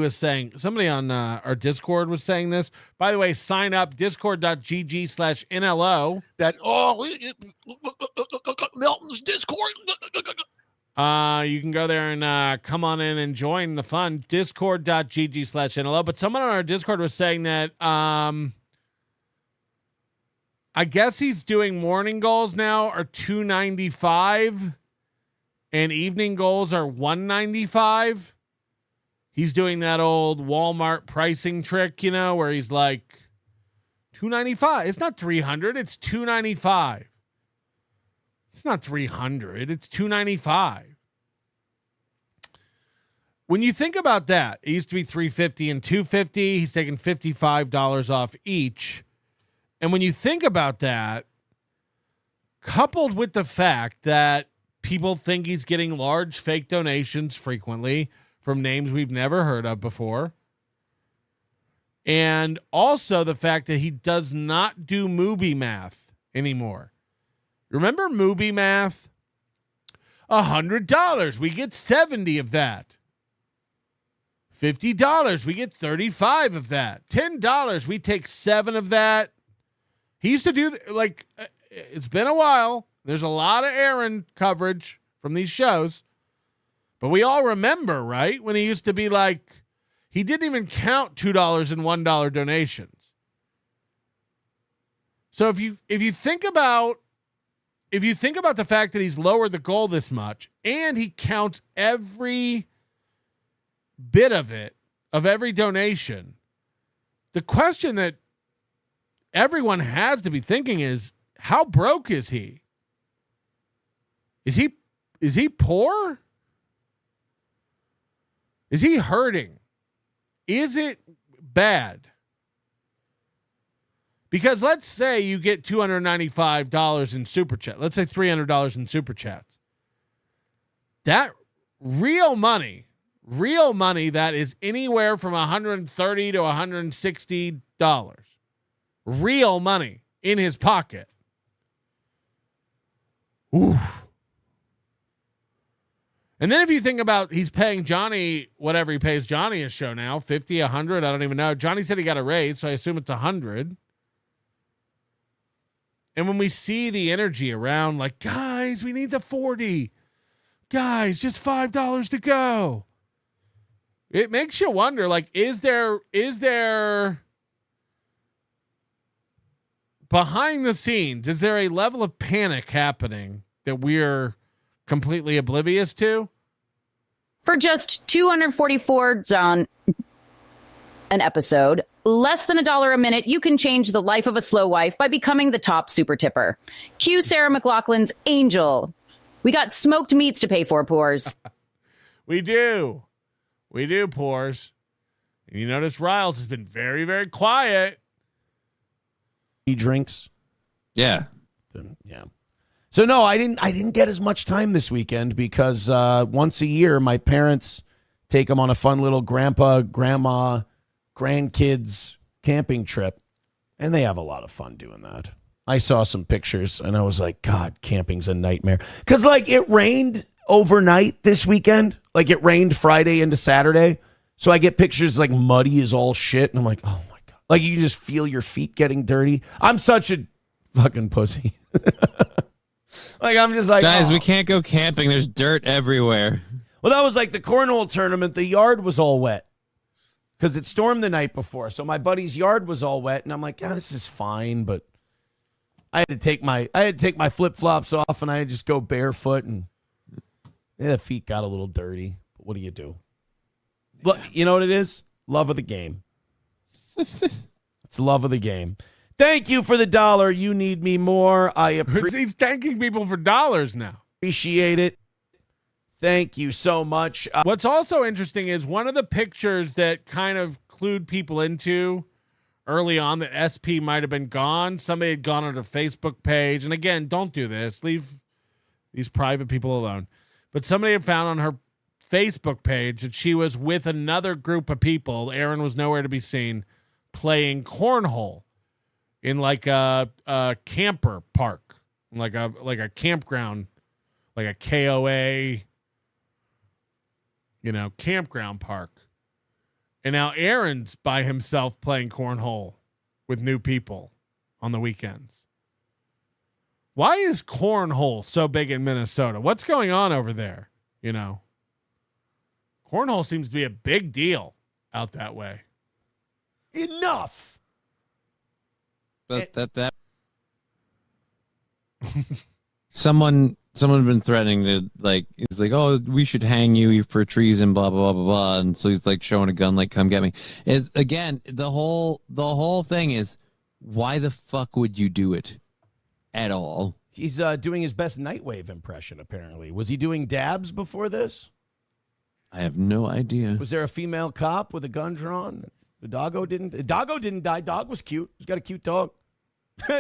on our Discord was saying this. By the way, sign up, discord.gg/NLO. Melton's Discord. You can go there and come on in and join the fun. Discord.gg/NLO. But someone on our Discord was saying that I guess he's doing morning goals now are $295 and evening goals are $195. He's doing that old Walmart pricing trick, where he's like $295. It's not $300, it's $295. It's not $300, it's $295. When you think about that, it used to be $350 and $250. He's taking $55 off each. And when you think about that, coupled with the fact that people think he's getting large fake donations frequently from names we've never heard of before. And also the fact that he does not do movie math anymore. Remember movie math? $100, we get 70 of that. $50, we get 35 of that. $10, we take 7 of that. He used to do, it's been a while. There's a lot of Aaron coverage from these shows. But we all remember, right? When he used to be like, he didn't even count $2 and $1 donations. So if you think about the fact that he's lowered the goal this much and he counts every bit of it, of every donation, the question that everyone has to be thinking is, how broke is he? Is he poor? Is he hurting? Is it bad? Because let's say you get $295 in super chat. Let's say $300 in super chats. That real money that is anywhere from $130 to $160. Real money in his pocket. Oof. And then if you think about, he's paying Johnny whatever he pays Johnny his show now, 50, 100, I don't even know. Johnny said he got a raise, so I assume it's 100. And when we see the energy around, like, guys, we need the 40. Guys, just $5 to go. It makes you wonder, like, is there behind the scenes, is there a level of panic happening that we're completely oblivious to? For just $244 on an episode, less than $1 a minute, you can change the life of a slow wife by becoming the top super tipper. Cue Sarah McLachlan's Angel. We got smoked meats to pay for, Poors. We do, Poors. And you notice Riles has been very, very quiet. He drinks. Yeah. Yeah. So no, I didn't get as much time this weekend because once a year my parents take them on a fun little grandpa, grandma, grandkids camping trip, and they have a lot of fun doing that. I saw some pictures and I was like, God, camping's a nightmare. Because like it rained overnight this weekend. Like it rained Friday into Saturday. So I get pictures like muddy as all shit. And I'm like, oh my God. Like you just feel your feet getting dirty. I'm such a fucking pussy. Like I'm just like, guys, we can't go camping. There's dirt everywhere. Well, that was like the cornhole tournament. The yard was all wet because it stormed the night before. So my buddy's yard was all wet, and I'm like, this is fine. But I had to take my flip flops off, and I had to just go barefoot, and the feet got a little dirty. But what do you do? Look, you know what it is? Love of the game. It's love of the game. Thank you for the $1. You need me more. I appreciate. He's thanking people for dollars now. Appreciate it. Thank you so much. What's also interesting is one of the pictures that kind of clued people into early on that SP might have been gone. Somebody had gone on her Facebook page. And again, don't do this. Leave these private people alone. But somebody had found on her Facebook page that she was with another group of people. Aaron was nowhere to be seen playing cornhole in like a camper park, like a campground, like a KOA, campground park. And now Aaron's by himself playing cornhole with new people on the weekends. Why is cornhole so big in Minnesota? What's going on over there? Cornhole seems to be a big deal out that way. Enough. But that someone had been threatening to he's like, oh, we should hang you for treason, blah blah blah blah blah, and so he's like showing a gun, like, come get me. It's again the whole thing is, why the fuck would you do it at all? He's doing his best Nightwave impression. Apparently, was he doing dabs before this? I have no idea. Was there a female cop with a gun drawn? The doggo didn't die. Dog was cute. He's got a cute dog.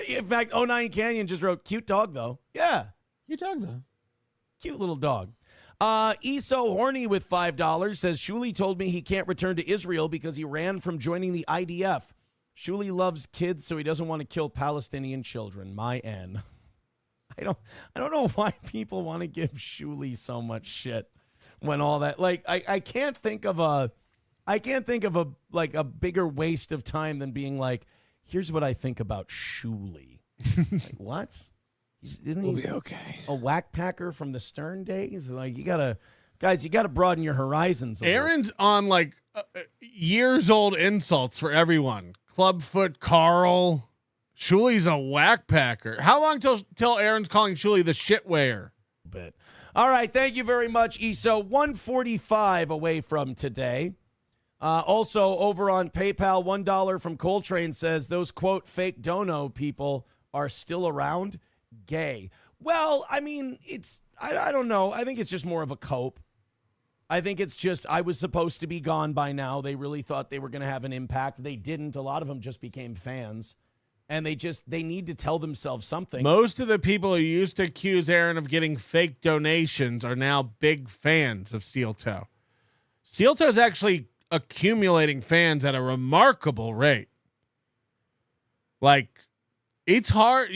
In fact, 09 Canyon just wrote, cute dog, though. Yeah. Cute dog, though. Cute little dog. Eso Horny with $5 says, Shuli told me he can't return to Israel because he ran from joining the IDF. Shuli loves kids, so he doesn't want to kill Palestinian children. My N. I don't know why people want to give Shuli so much shit when all that, like, I can't think of a bigger waste of time than being like, here's what I think about Shuli. Like, what? Isn't he be okay. A whack packer from the Stern days? Like, you gotta broaden your horizons. Aaron's on like years old insults for everyone. Clubfoot Carl. Shuli's a whack packer. How long till Aaron's calling Shuli the shitwear? Bit. All right, thank you very much, Eso. 145 away from today. Also, over on PayPal, $1 from Coltrane says those, quote, fake dono people are still around. Gay. Well, I mean, I don't know. I think it's just more of a cope. I think it's just, I was supposed to be gone by now. They really thought they were going to have an impact. They didn't. A lot of them just became fans. And they need to tell themselves something. Most of the people who used to accuse Aaron of getting fake donations are now big fans of Steeltoe. Steeltoe's actually accumulating fans at a remarkable rate. Like, it's hard.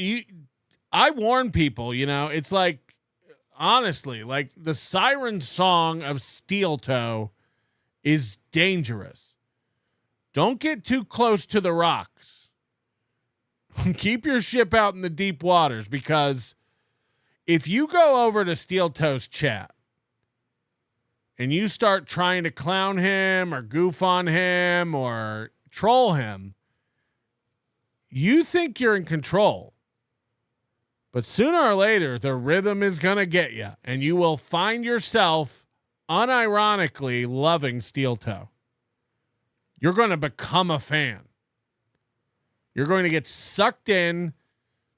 I warn people, it's like, honestly, like the siren song of Steeltoe is dangerous. Don't get too close to the rocks. Keep your ship out in the deep waters, because if you go over to Steeltoe's chat and you start trying to clown him or goof on him or troll him, you think you're in control. But sooner or later, the rhythm is going to get you, and you will find yourself unironically loving Steeltoe. You're going to become a fan. You're going to get sucked in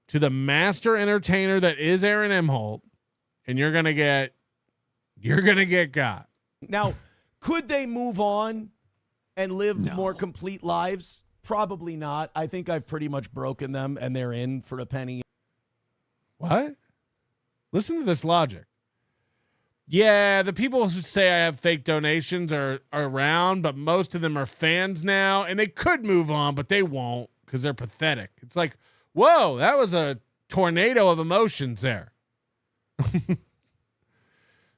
to the master entertainer that is Aaron Emholt, and you're going to get got. Now, could they move on and live more complete lives? Probably not. I think I've pretty much broken them, and they're in for a penny. What? Listen to this logic. Yeah, the people who say I have fake donations are around, but most of them are fans now, and they could move on, but they won't because they're pathetic. It's like, whoa, that was a tornado of emotions there.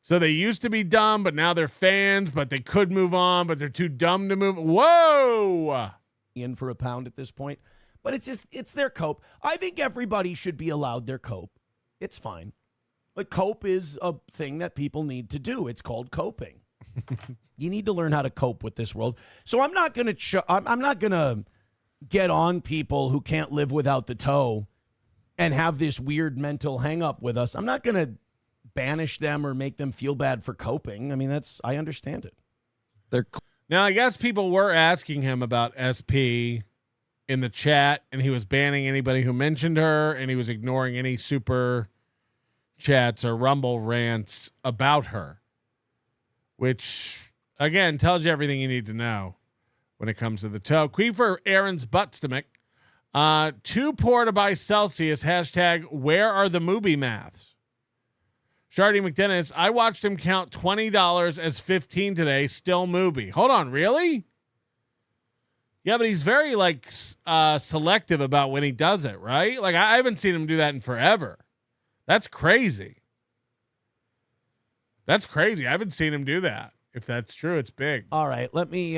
So they used to be dumb, but now they're fans, but they could move on, but they're too dumb to move. Whoa! In for a pound at this point. But it's their cope. I think everybody should be allowed their cope. It's fine. But cope is a thing that people need to do. It's called coping. You need to learn how to cope with this world. So I'm not going to get on people who can't live without the toe and have this weird mental hang up with us. I'm not going to banish them or make them feel bad for coping. I mean, I understand it. Now, I guess people were asking him about SP in the chat, and he was banning anybody who mentioned her, and he was ignoring any super chats or Rumble rants about her, which, again, tells you everything you need to know when it comes to the toe. Queefer Aaron's butt stomach. Too poor to buy Celsius. Hashtag where are the movie maths? Shardy McDennis, I watched him count $20 as 15 today. Still movie. Hold on, really? Yeah, but he's very selective about when he does it, right? Like I haven't seen him do that in forever. That's crazy. That's crazy. I haven't seen him do that. If that's true, it's big. All right, let me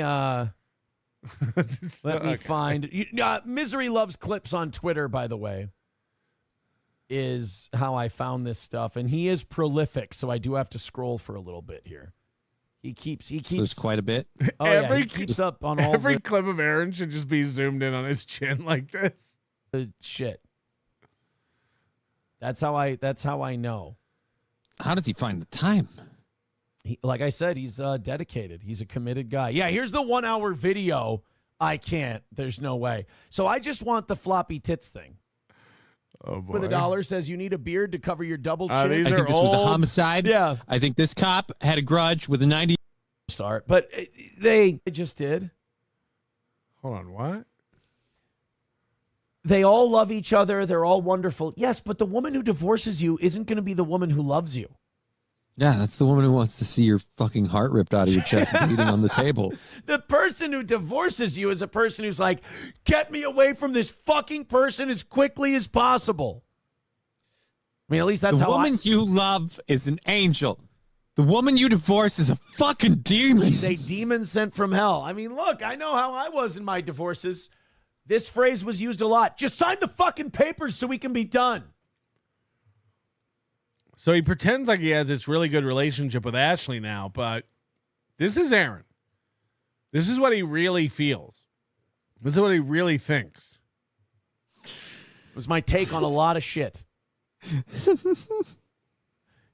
find. Misery Loves Clips on Twitter, by the way, is how I found this stuff, and he is prolific, so I do have to scroll for a little bit here. He keeps. So there's quite a bit. Oh, he keeps up on all. Every clip of Aaron should just be zoomed in on his chin like this. Shit. That's how I know. How does he find the time? Like I said, he's dedicated. He's a committed guy. Yeah, here's the 1 hour video. I can't. There's no way. So I just want the floppy tits thing. Oh boy. For the $1 says you need a beard to cover your double chin. I think this was a homicide. Yeah. I think this cop had a grudge with a 90 start, but they just did. Hold on, what? They all love each other. They're all wonderful. Yes, but the woman who divorces you isn't going to be the woman who loves you. Yeah, that's the woman who wants to see your fucking heart ripped out of your chest bleeding on the table. The person who divorces you is a person who's like, get me away from this fucking person as quickly as possible. I mean, at least that's the how woman you love is an angel. The woman you divorce is a fucking demon. She's a demon sent from hell. I mean, look, I know how I was in my divorces. This phrase was used a lot. Just sign the fucking papers so we can be done. So he pretends like he has this really good relationship with Ashley now, but this is Aaron. This is what he really feels. This is what he really thinks. It was my take on a lot of shit.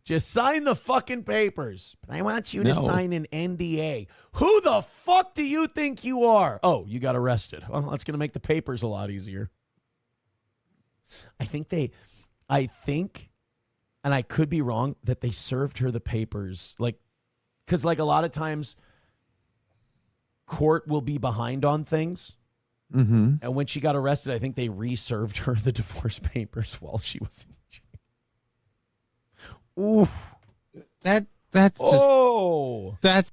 Just sign the fucking papers. But I want you to sign an NDA. Who the fuck do you think you are? Oh, you got arrested. Well, that's going to make the papers a lot easier. I think, and I could be wrong, that they served her the papers. Like, because like a lot of times court will be behind on things. Mm-hmm. And when she got arrested, I think they reserved her the divorce papers while she was in jail. Ooh. That's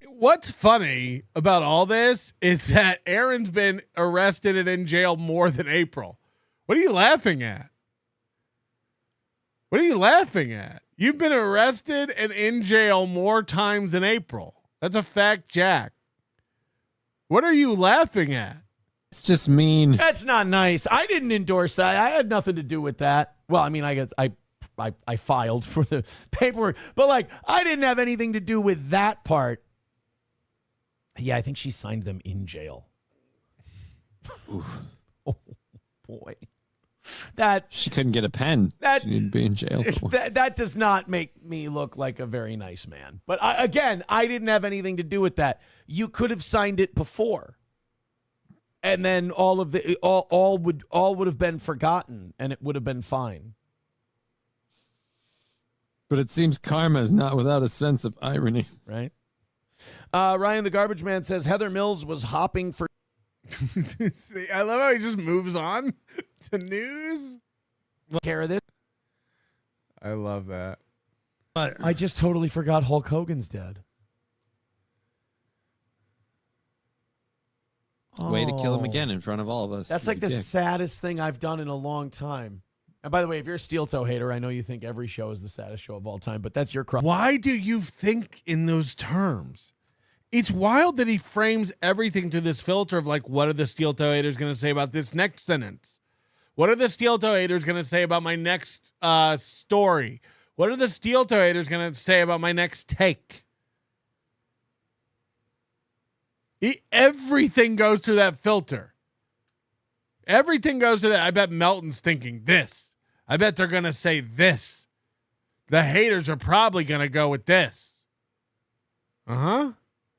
what's funny about all this is that Aaron's been arrested and in jail more than April. What are you laughing at? What are you laughing at? You've been arrested and in jail more times than April. That's a fact, Jack. What are you laughing at? It's just mean. That's not nice. I didn't endorse that. I had nothing to do with that. Well, I mean, I guess I filed for the paperwork, but like I didn't have anything to do with that part. Yeah, I think she signed them in jail. Oof. Oh boy. That she couldn't get a pen. She needed to be in jail. That does not make me look like a very nice man. But I didn't have anything to do with that. You could have signed it before, and then all would have been forgotten, and it would have been fine. But it seems karma is not without a sense of irony, right? Ryan the Garbage Man says Heather Mills was hopping for. I love how he just moves on to news. Care of this. I love that. But I just totally forgot Hulk Hogan's dead. Way to kill him again in front of all of us. That's like the saddest thing I've done in a long time. And by the way, if you're a Steeltoe hater, I know you think every show is the saddest show of all time, but that's your crime. Why do you think in those terms? It's wild that he frames everything through this filter of like, what are the Steeltoe haters going to say about this next sentence? What are the Steeltoe haters going to say about my next story? What are the Steeltoe haters going to say about my next take? Everything goes through that filter. Everything goes through that. I bet Melton's thinking this. I bet they're going to say this. The haters are probably going to go with this. Uh-huh.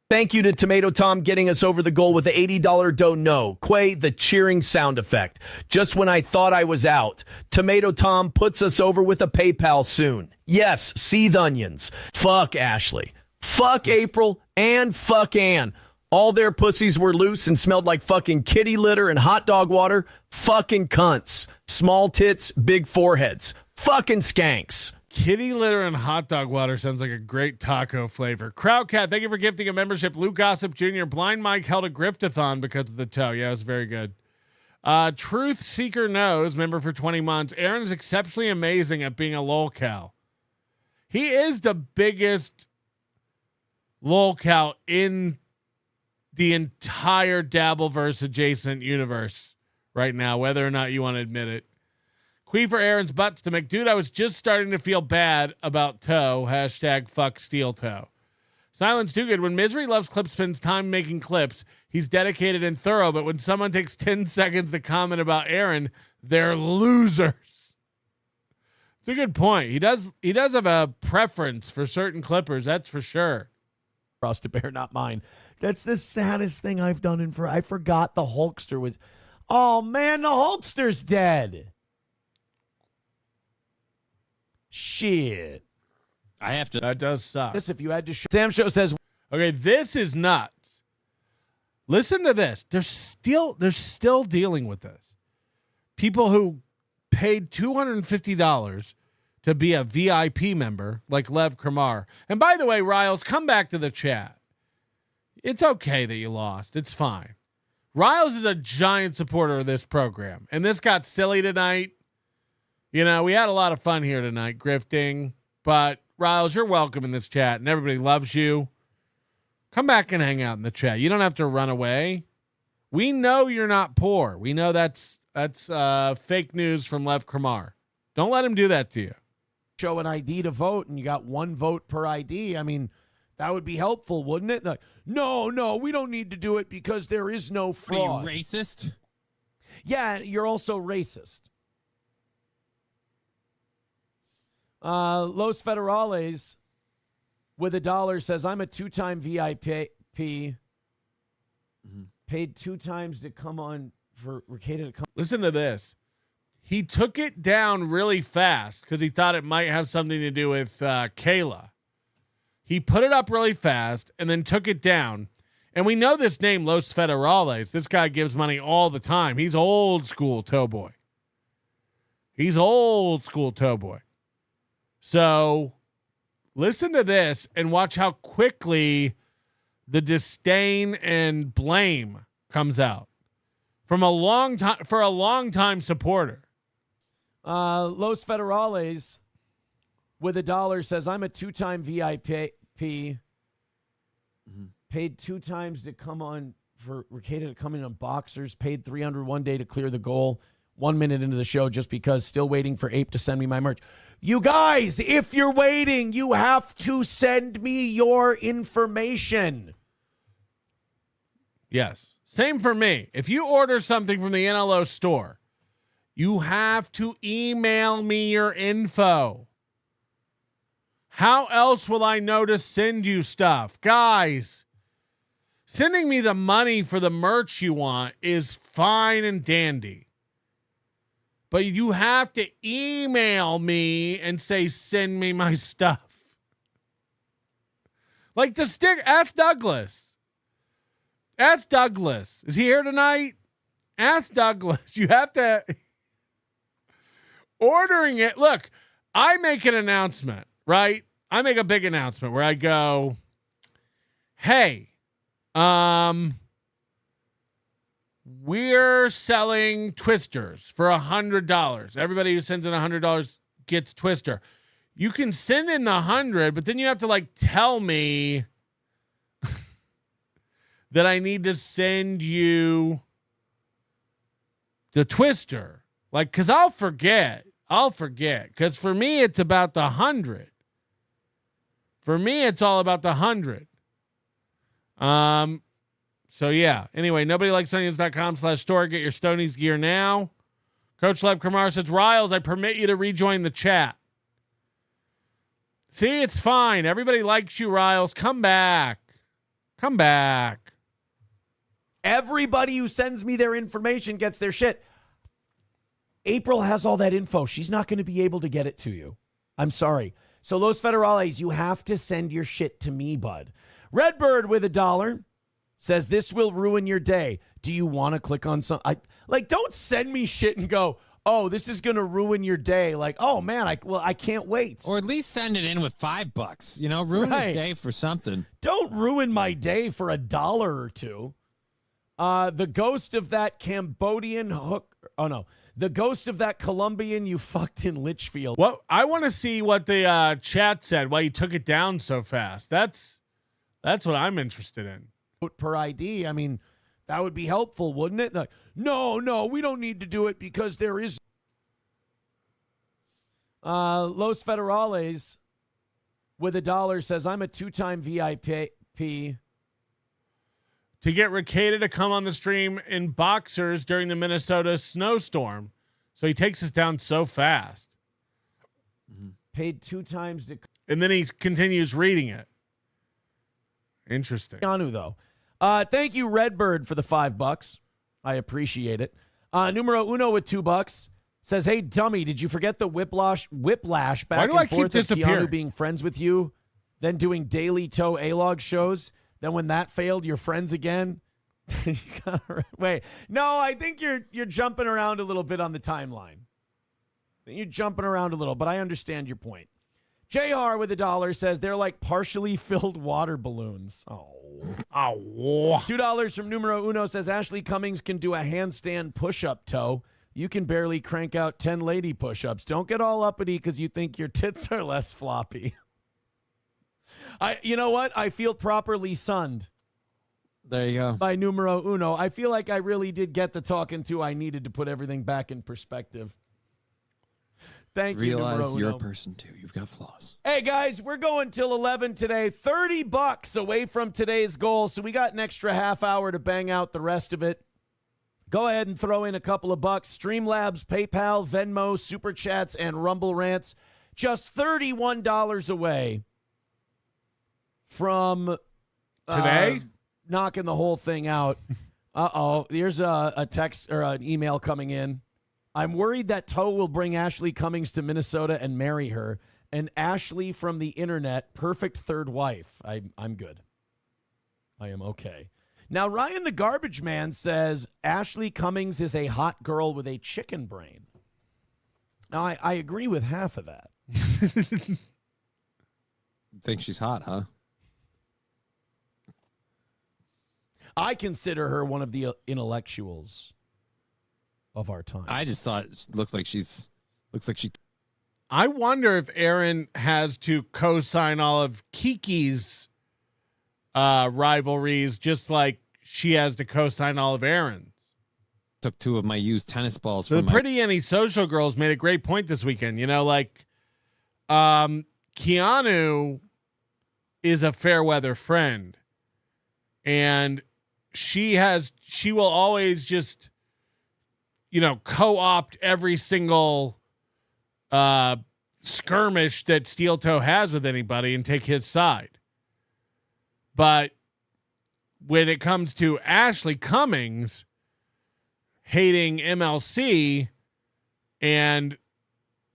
Thank you to Tomato Tom getting us over the goal with the $80 dono. Quay, the cheering sound effect. Just when I thought I was out, Tomato Tom puts us over with a PayPal soon. Yes, seethe onions. Fuck Ashley. Fuck April and fuck Ann. All their pussies were loose and smelled like fucking kitty litter and hot dog water. Fucking cunts. Small tits, big foreheads. Fucking skanks. Kitty litter and hot dog water sounds like a great taco flavor. Crowdcat, thank you for gifting a membership. Lou Gossip Jr. Blind Mike held a griftathon because of the toe. Yeah, it was very good. Truth Seeker Knows, member for 20 months. Aaron is exceptionally amazing at being a lolcow. He is the biggest lolcow in the entire Dabbleverse adjacent universe right now, whether or not you want to admit it. Queen for Aaron's butts to make. Dude, I was just starting to feel bad about toe. Hashtag fuck Steeltoe. Silence too good. When Misery Loves Clip spends time making clips, he's dedicated and thorough, but when someone takes 10 seconds to comment about Aaron, they're losers. It's a good point. He does have a preference for certain clippers, that's for sure. Cross to bear, not mine. That's the saddest thing I've done in for. I forgot the Hulkster was. Oh man, the Hulkster's dead. Shit. I have to. That does suck. This, if you had to. Sam Show says. Okay, this is nuts. Listen to this. They're still dealing with this. People who paid $250 to be a VIP member like Lev Kramar. And by the way, Riles, come back to the chat. It's okay that you lost. It's fine. Riles is a giant supporter of this program, and this got silly tonight. You know, we had a lot of fun here tonight, grifting, but Riles, you're welcome in this chat, and everybody loves you. Come back and hang out in the chat. You don't have to run away. We know you're not poor. We know that's fake news from Lev Kramar. Don't let him do that to you. Show an ID to vote, and you got one vote per ID. I mean, that would be helpful, wouldn't it? Like, no, we don't need to do it because there is no fraud. Are you racist? Yeah, you're also racist. Los Federales with $1 says, I'm a 2-time VIP. Paid 2 times to come on for Ricada to come. Listen to this. He took it down really fast because he thought it might have something to do with Kayla. He put it up really fast and then took it down. And we know this name, Los Federales. This guy gives money all the time. He's old school Towboy. So listen to this and watch how quickly the disdain and blame comes out from a long time supporter. Los Federales with $1 says, I'm a 2-time VIP. Paid 2 times to come on for Ricada to come in on boxers. Paid $300 one day to clear the goal. 1 minute into the show just because. Still waiting for Ape to send me my merch. You guys, if you're waiting, you have to send me your information. Yes. Same for me. If you order something from the NLO store, you have to email me your info. How else will I know to send you stuff? Guys, sending me the money for the merch you want is fine and dandy. But you have to email me and say, send me my stuff. Like the stick. Ask Douglas. Is he here tonight? Ask Douglas. You have to. Ordering it. Look, I make an announcement, right? I make a big announcement where I go, hey, we're selling twisters for $100. Everybody who sends in $100 gets twister. You can send in the 100, but then you have to tell me that I need to send you the twister. Cause I'll forget. Cause for me, it's about the 100. For me, it's all about the 100. So yeah. Anyway, nobodylikesonions.com/store. Get your Stonies gear now. Coach Lev Kramar says, Riles, I permit you to rejoin the chat. See, it's fine. Everybody likes you, Riles. Come back. Everybody who sends me their information gets their shit. April has all that info. She's not going to be able to get it to you. I'm sorry. So Los Federales, you have to send your shit to me, bud. Redbird with $1 says, this will ruin your day. Do you want to click on some? Don't send me shit and go, oh, this is going to ruin your day. Oh, man, I can't wait. Or at least send it in with $5. Ruin his day for something. Don't ruin my day for $1 or $2. The ghost of that Cambodian hook. Oh, no. The ghost of that Colombian you fucked in Litchfield. Well, I want to see what the chat said, why you took it down so fast. That's what I'm interested in. Per ID. I mean, that would be helpful, wouldn't it? No, we don't need to do it because there is. Los Federales with $1 says, I'm a 2-time VIP. To get Ricada to come on the stream in boxers during the Minnesota snowstorm. So he takes us down so fast. Paid 2 times to. And then he continues reading it. Interesting. Keanu, though. Thank you, Redbird, for the $5. I appreciate it. Numero Uno with $2 says, hey, dummy, did you forget the whiplash back and forth of Keanu being friends with you, then doing daily Toe A-Log shows? Then when that failed, you're friends again? Wait. No, I think you're jumping around a little bit on the timeline. You're jumping around a little, but I understand your point. JR with $1 says they're like partially filled water balloons. $2 from Numero Uno says Ashley Cummings can do a handstand push-up toe. You can barely crank out 10 lady push-ups. Don't get all uppity because you think your tits are less floppy. You know what? I feel properly sunned. There you go. By Numero Uno. I feel like I really did get the talking to I needed to put everything back in perspective. Thank you, Realize Numero you're Uno. a person too. You've got flaws. Hey, guys, we're going till 11 today. $30 away from today's goal, so we got an extra half hour to bang out the rest of it. Go ahead and throw in a couple of bucks. Streamlabs, PayPal, Venmo, Super Chats, and Rumble Rants. Just $31 away from today knocking the whole thing out. Here's a text or an email coming in. I'm worried that Toe will bring Ashley Cummings to Minnesota and marry her. And Ashley from the internet, perfect third wife. I'm good. I am okay. Now, Ryan the Garbage Man says Ashley Cummings is a hot girl with a chicken brain. Now, I agree with half of that. Think she's hot, huh? I consider her one of the intellectuals of our time. I just thought it looks like she. I wonder if Aaron has to co-sign all of Kiki's rivalries, just like she has to co-sign all of Aaron's. Took 2 of my used tennis balls. The from Pretty Antisocial Girls made a great point this weekend. You know, like Keanu is a fair weather friend, and she will always just, co-opt every single skirmish that Steeltoe has with anybody and take his side. But when it comes to Ashley Cummings hating MLC and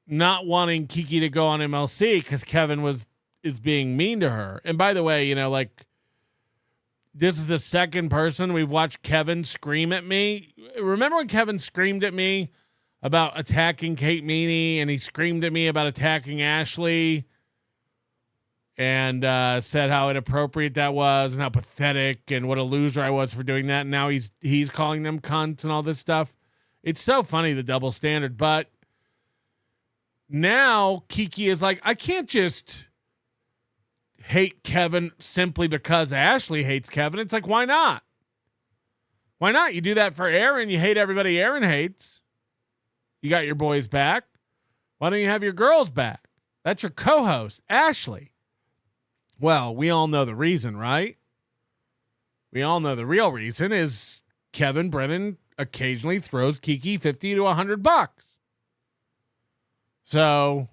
not wanting Kiki to go on MLC because Kevin is being mean to her. And by the way, this is the second person we've watched Kevin scream at me. Remember when Kevin screamed at me about attacking Kate Meany, and he screamed at me about attacking Ashley and said how inappropriate that was and how pathetic and what a loser I was for doing that. And now he's calling them cunts and all this stuff. It's so funny, the double standard. But now Kiki is like, I can't just hate Kevin simply because Ashley hates Kevin. It's like, why not? Why not? You do that for Aaron. You hate everybody Aaron hates. You got your boys back. Why don't you have your girls back? That's your co-host, Ashley. Well, we all know the reason, right? We all know the real reason is Kevin Brennan occasionally throws Kiki $50 to $100. So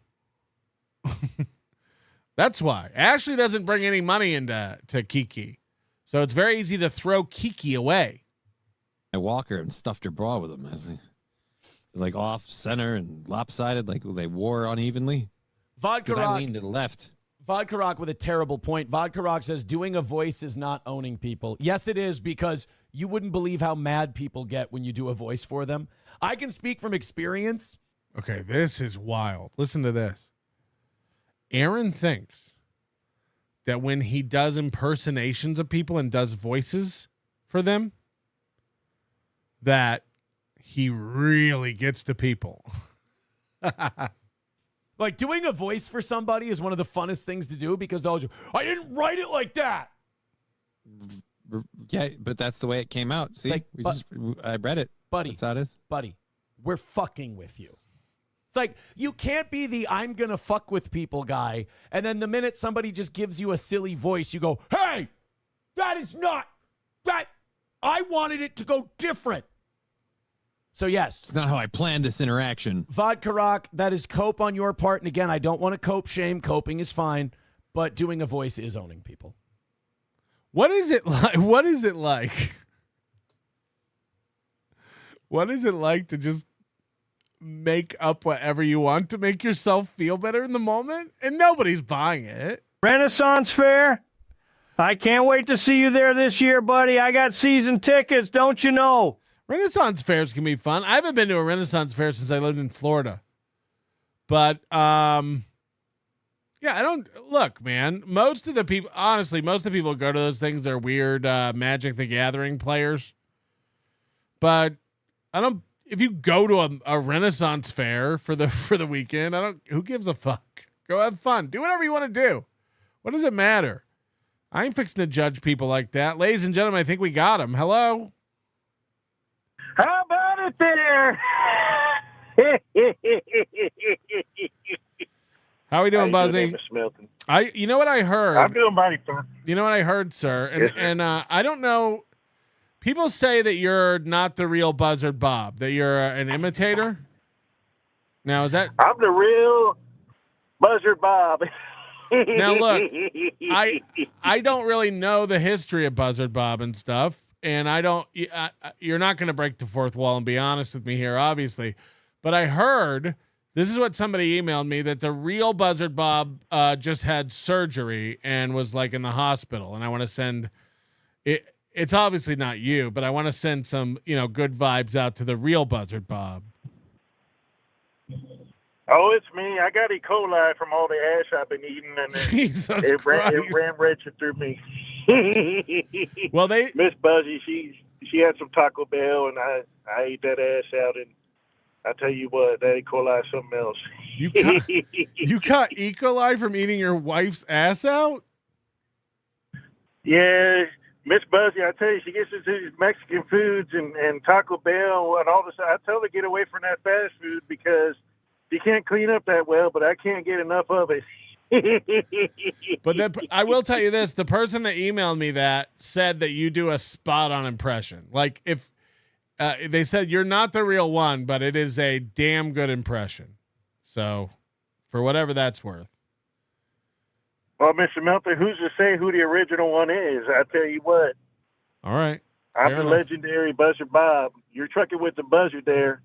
that's why. Ashley doesn't bring any money into Kiki. So it's very easy to throw Kiki away. I walk her and stuffed her bra with him. Like off center and lopsided, like they wore unevenly. Vodka Because I Rock. leaned to the left. Vodka Rock with a terrible point. Vodka Rock says doing a voice is not owning people. Yes, it is, because you wouldn't believe how mad people get when you do a voice for them. I can speak from experience. Okay, this is wild. Listen to this. Aaron thinks that when he does impersonations of people and does voices for them, that he really gets to people. Like, doing a voice for somebody is one of the funnest things to do because they'll just, I didn't write it like that. Yeah, but that's the way it came out. See, like, I read it. Buddy, that's how it is. Buddy, we're fucking with you. It's like, you can't be the I'm going to fuck with people guy, and then the minute somebody just gives you a silly voice, you go, hey, that is not, that, I wanted it to go different. So, yes. It's not how I planned this interaction. Vodka Rock, that is cope on your part. And again, I don't want to cope shame. Coping is fine. But doing a voice is owning people. What is it like? What is it like? What is it like to just make up whatever you want to make yourself feel better in the moment? And nobody's buying it. Renaissance Fair? I can't wait to see you there this year, buddy. I got season tickets, don't you know? Renaissance fairs can be fun. I haven't been to a Renaissance fair since I lived in Florida. But yeah, I don't look, man. Most of the people who go to those things are weird Magic the Gathering players. But I don't. If you go to a Renaissance fair for the weekend, who gives a fuck? Go have fun. Do whatever you want to do. What does it matter? I ain't fixing to judge people like that. Ladies and gentlemen, I think we got him. Hello. How about it there? How are we doing, Buzzy? Mr. Melton? You know what I heard? I'm doing mighty fine. You know what I heard, sir? And, Yes, sir. and I don't know. People say that you're not the real Buzzard Bob, that you're an imitator. Now, is that? I'm the real Buzzard Bob. Now, look, I don't really know the history of Buzzard Bob and stuff, and you're not going to break the fourth wall and be honest with me here, obviously. But I heard, this is what somebody emailed me, that the real Buzzard Bob just had surgery and was like in the hospital. And I want to send it. It's obviously not you, but I want to send some, good vibes out to the real Buzzard Bob. Oh, it's me. I got E. coli from all the ash I've been eating, and it ran wretched through me. Well, Miss Buzzy, she had some Taco Bell, and I ate that ass out, and I tell you what, that E. coli is something else. You caught E. coli from eating your wife's ass out? Yeah, Miss Buzzy, I tell you, she gets into these Mexican foods and Taco Bell and all this. I tell her to get away from that fast food because she can't clean up that well, but I can't get enough of it. But then I will tell you this: the person that emailed me that said that you do a spot-on impression. Like if they said you're not the real one, but it is a damn good impression. So, for whatever that's worth. Well, Mr. Melton, who's to say who the original one is? I tell you what. All right. I'm Fair the enough. legendary Buzzard Bob. You're trucking with the buzzard there.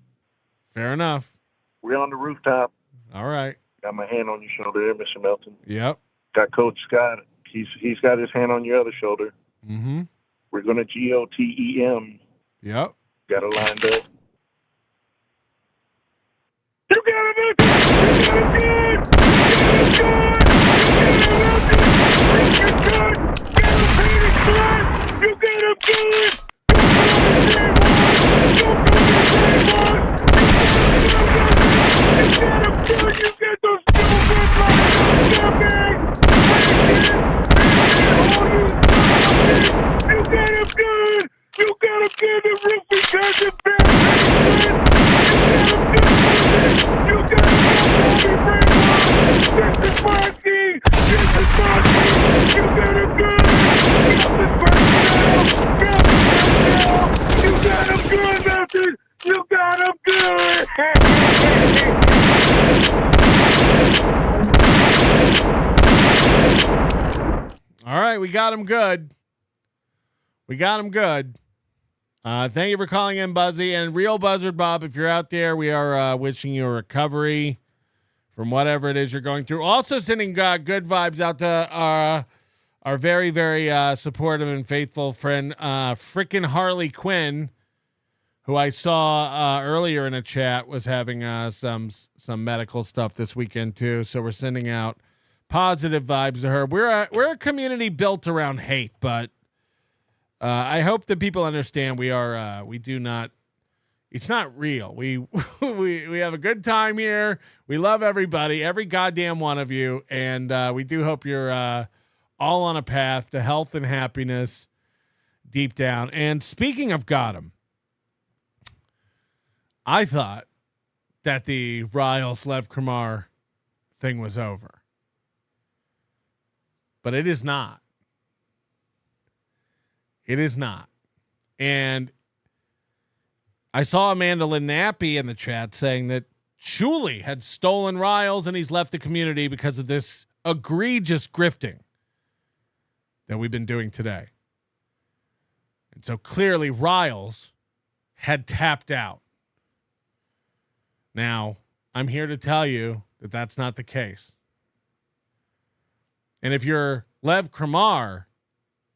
Fair enough. We're on the rooftop. All right. Got my hand on your shoulder there, Mr. Melton. Yep. Got Coach Scott. He's got his hand on your other shoulder. Mm-hmm. We're going to GOTEM. Yep. Got it lined up. You got him good! You got him good! All right, we got him good. We got him good. Thank you for calling in, Buzzy. And real Buzzard Bob, if you're out there, we are wishing you a recovery from whatever it is you're going through. Also sending good vibes out to our very, very supportive and faithful friend, frickin' Harley Quinn, who I saw earlier in a chat was having some medical stuff this weekend too. So we're sending out positive vibes to her. We're a community built around hate, but I hope that people understand we do not. It's not real. We have a good time here. We love everybody, every goddamn one of you, and we do hope you're all on a path to health and happiness deep down. And speaking of Gotham, I thought that the Riles Lev Kramar thing was over. But it is not. It is not. And I saw Amanda Linnappy in the chat saying that Shuley had stolen Riles and he's left the community because of this egregious grifting that we've been doing today. And so clearly Riles had tapped out. Now, I'm here to tell you that that's not the case. And if you're Lev Kramar,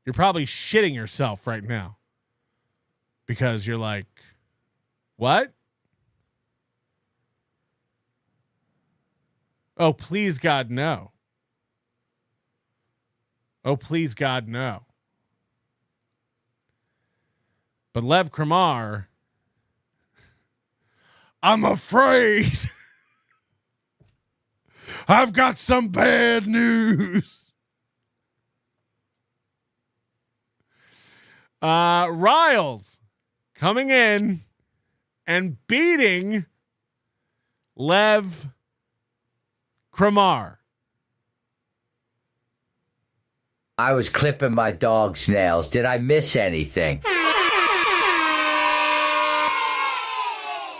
you're probably shitting yourself right now because you're like, what? Oh, please, God, no. Oh, please, God, no. But Lev Kramar, I'm afraid. I've got some bad news. Riles coming in and beating Lev Kramar. I was clipping my dog's nails. Did I miss anything?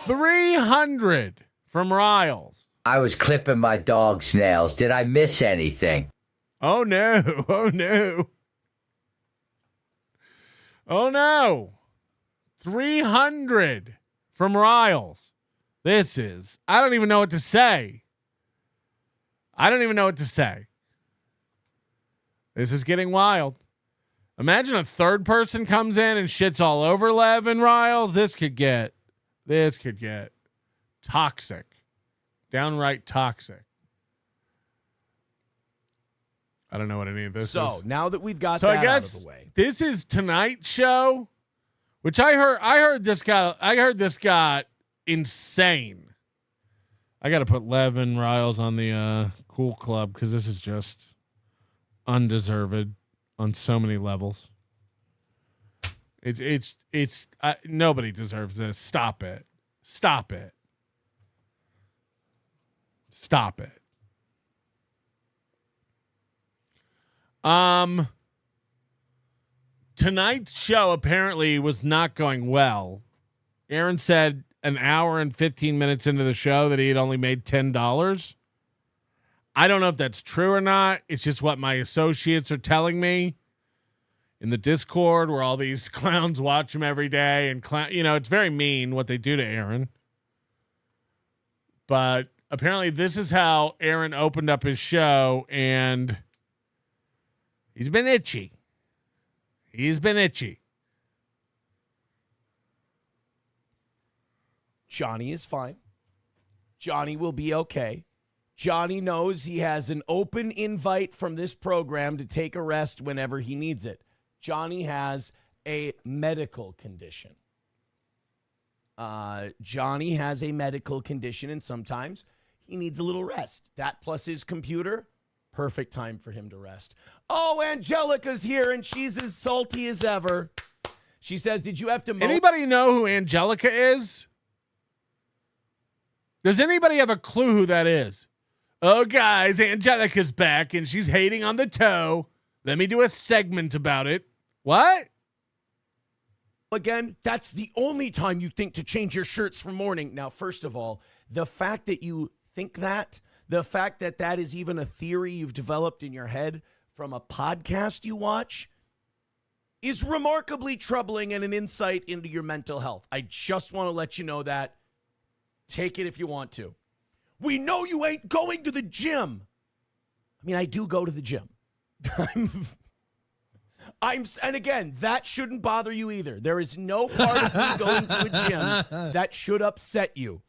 300 from Riles. I was clipping my dog's nails. Did I miss anything? Oh, no. Oh, no. Oh, no. 300 from Riles. This is, I don't even know what to say. I don't even know what to say. This is getting wild. Imagine a third person comes in and shits all over Lev and Riles. This could get toxic. Downright toxic. I don't know what any of this is. So now that we've got that out of the way. This is tonight's show, which I heard this got insane. I got to put Lev and Riles on the cool club because this is just undeserved on so many levels. It's nobody deserves this. Stop it. Stop it. Stop it. Tonight's show apparently was not going well. Aaron said an hour and 15 minutes into the show that he had only made $10. I don't know if that's true or not. It's just what my associates are telling me in the Discord where all these clowns watch him every day. And, it's very mean what they do to Aaron. But apparently this is how Aaron opened up his show, and he's been itchy. He's been itchy. Johnny is fine. Johnny will be okay. Johnny knows he has an open invite from this program to take a rest whenever he needs it. Johnny has a medical condition. Johnny has a medical condition, and sometimes he needs a little rest. That plus his computer, perfect time for him to rest. Oh, Angelica's here, and she's as salty as ever. She says, did you have to... Anybody know who Angelica is? Does anybody have a clue who that is? Oh, guys, Angelica's back, and she's hating on the toe. Let me do a segment about it. What? Again, that's the only time you think to change your shirts for morning. Now, first of all, the fact that you think that, the fact that that is even a theory you've developed in your head from a podcast you watch is remarkably troubling and an insight into your mental health. I just want to let you know that. Take it if you want to. We know you ain't going to the gym. I mean, I do go to the gym. And again, that shouldn't bother you either. There is no part of me going to a gym that should upset you.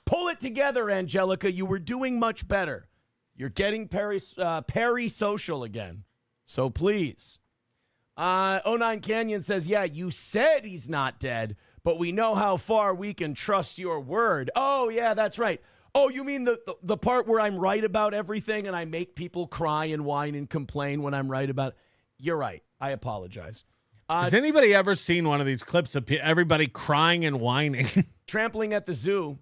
Pull it together, Angelica. You were doing much better. You're getting peri-social again. So please. 09 Canyon says, yeah, you said he's not dead, but we know how far we can trust your word. Oh, yeah, that's right. Oh, you mean the part where I'm right about everything and I make people cry and whine and complain when I'm right about it? You're right. I apologize. Has anybody ever seen one of these clips of everybody crying and whining? Trampling at the Zoo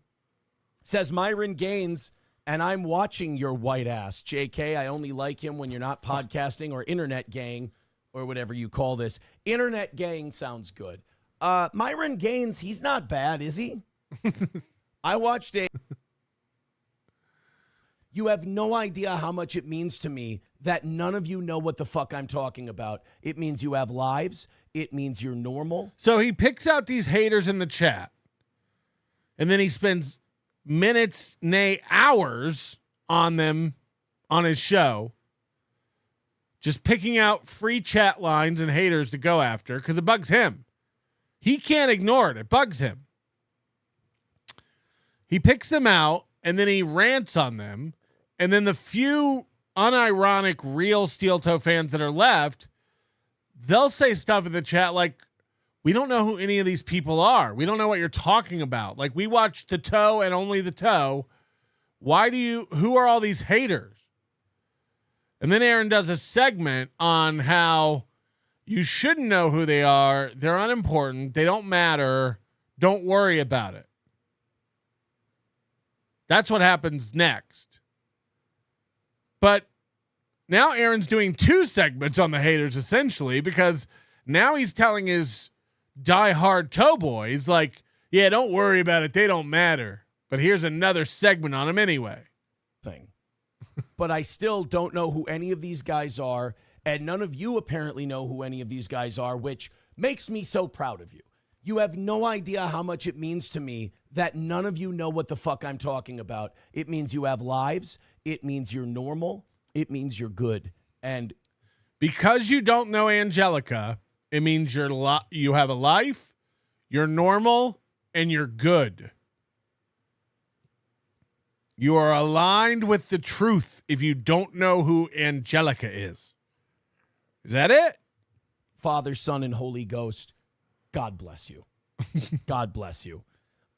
says Myron Gaines, and I'm watching your white ass. JK, I only like him when you're not podcasting or internet gang or whatever you call this. Internet gang sounds good. Myron Gaines, he's not bad, is he? I watched a... You have no idea how much it means to me that none of you know what the fuck I'm talking about. It means you have lives. It means you're normal. So he picks out these haters in the chat, and then he spends minutes, nay, hours on them on his show, just picking out free chat lines and haters to go after because it bugs him. He can't ignore it. It bugs him. He picks them out, and then he rants on them. And then the few unironic real Steeltoe fans that are left, they'll say stuff in the chat like, we don't know who any of these people are. We don't know what you're talking about. Like, we watched the toe and only the toe. Who are all these haters? And then Aaron does a segment on how you shouldn't know who they are. They're unimportant. They don't matter. Don't worry about it. That's what happens next. But now Aaron's doing 2 segments on the haters, essentially, because now he's telling his diehard toe boys, like, yeah, don't worry about it. They don't matter. But here's another segment on them anyway. But I still don't know who any of these guys are, and none of you apparently know who any of these guys are, which makes me so proud of you. You have no idea how much it means to me that none of you know what the fuck I'm talking about. It means you have lives. It means you're normal. It means you're good. And because you don't know Angelica, it means you have a life, you're normal, and you're good. You are aligned with the truth if you don't know who Angelica is. Is that it? Father, Son, and Holy Ghost, God bless you. God bless you.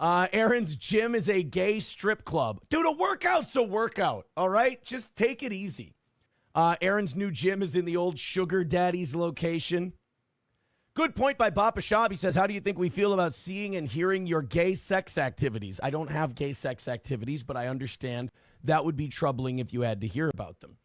Aaron's gym is a gay strip club. Dude, a workout's a workout, all right? Just take it easy. Aaron's new gym is in the old Sugar Daddy's location. Good point by Bapa Shab. He says, how do you think we feel about seeing and hearing your gay sex activities? I don't have gay sex activities, but I understand that would be troubling if you had to hear about them.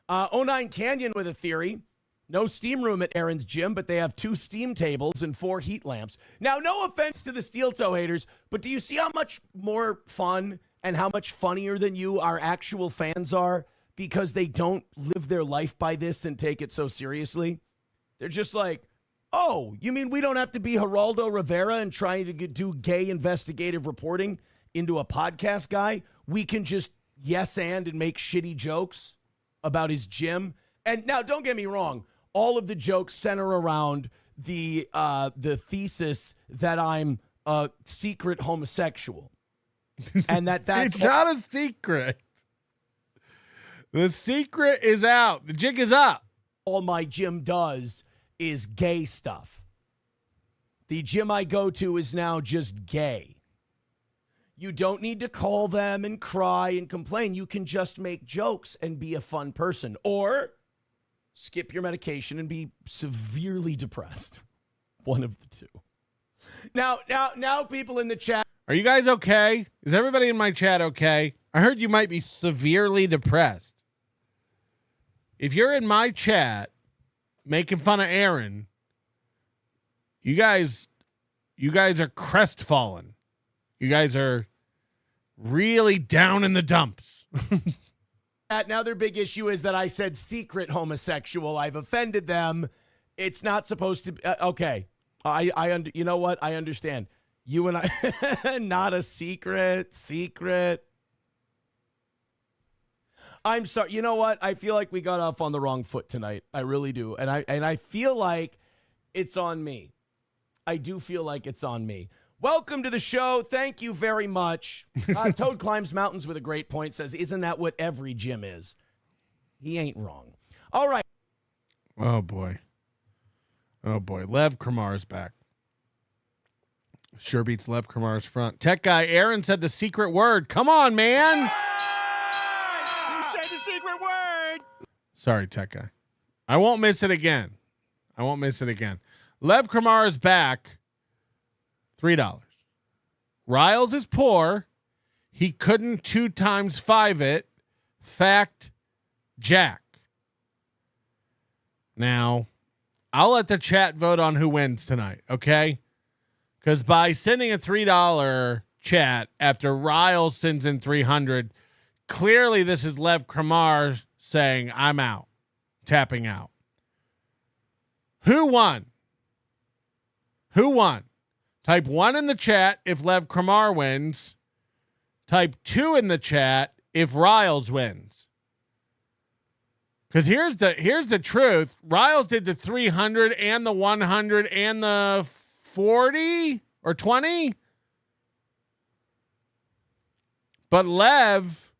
09 Canyon with a theory. No steam room at Aaron's gym, but they have 2 steam tables and 4 heat lamps. Now, no offense to the Steeltoe haters, but do you see how much more fun and how much funnier than you our actual fans are because they don't live their life by this and take it so seriously? They're just like, oh, you mean we don't have to be Geraldo Rivera and trying to do gay investigative reporting into a podcast guy? We can just yes and make shitty jokes about his gym. And now, don't get me wrong. All of the jokes center around the thesis that I'm a secret homosexual. And that's it's not a secret. The secret is out. The jig is up. All my gym does is gay stuff. The gym I go to is now just gay. You don't need to call them and cry and complain. You can just make jokes and be a fun person. Or skip your medication and be severely depressed. One of the two. Now people in the chat. Are you guys okay? Is everybody in my chat okay? I heard you might be severely depressed. If you're in my chat making fun of Aaron, you guys are crestfallen. You guys are really down in the dumps. Now their big issue is that I said secret homosexual. I've offended them. It's not supposed to be. Okay. You know what? I understand. You and I, not a secret. I'm sorry. You know what? I feel like we got off on the wrong foot tonight. I really do. And I feel like it's on me. I do feel like it's on me. Welcome to the show. Thank you very much. Toad Climbs Mountains with a great point says, isn't that what every gym is? He ain't wrong. All right. Oh, boy. Lev Kramar's back. Sure beats Lev Kramar's front. Tech guy Aaron said the secret word. Come on, man. You said the secret word. Sorry, tech guy. I won't miss it again. Lev Kramar is back. $3. Riles is poor. He couldn't 2 times 5 it. Fact, Jack. Now, I'll let the chat vote on who wins tonight, okay? Because by sending a $3 chat after Riles sends in 300, clearly this is Lev Kramar saying, I'm out, tapping out. Who won? Type 1 in the chat if Lev Kramar wins. Type 2 in the chat if Riles wins. Because here's the truth. Riles did the 300 and the 100 and the 40 or 20. But Lev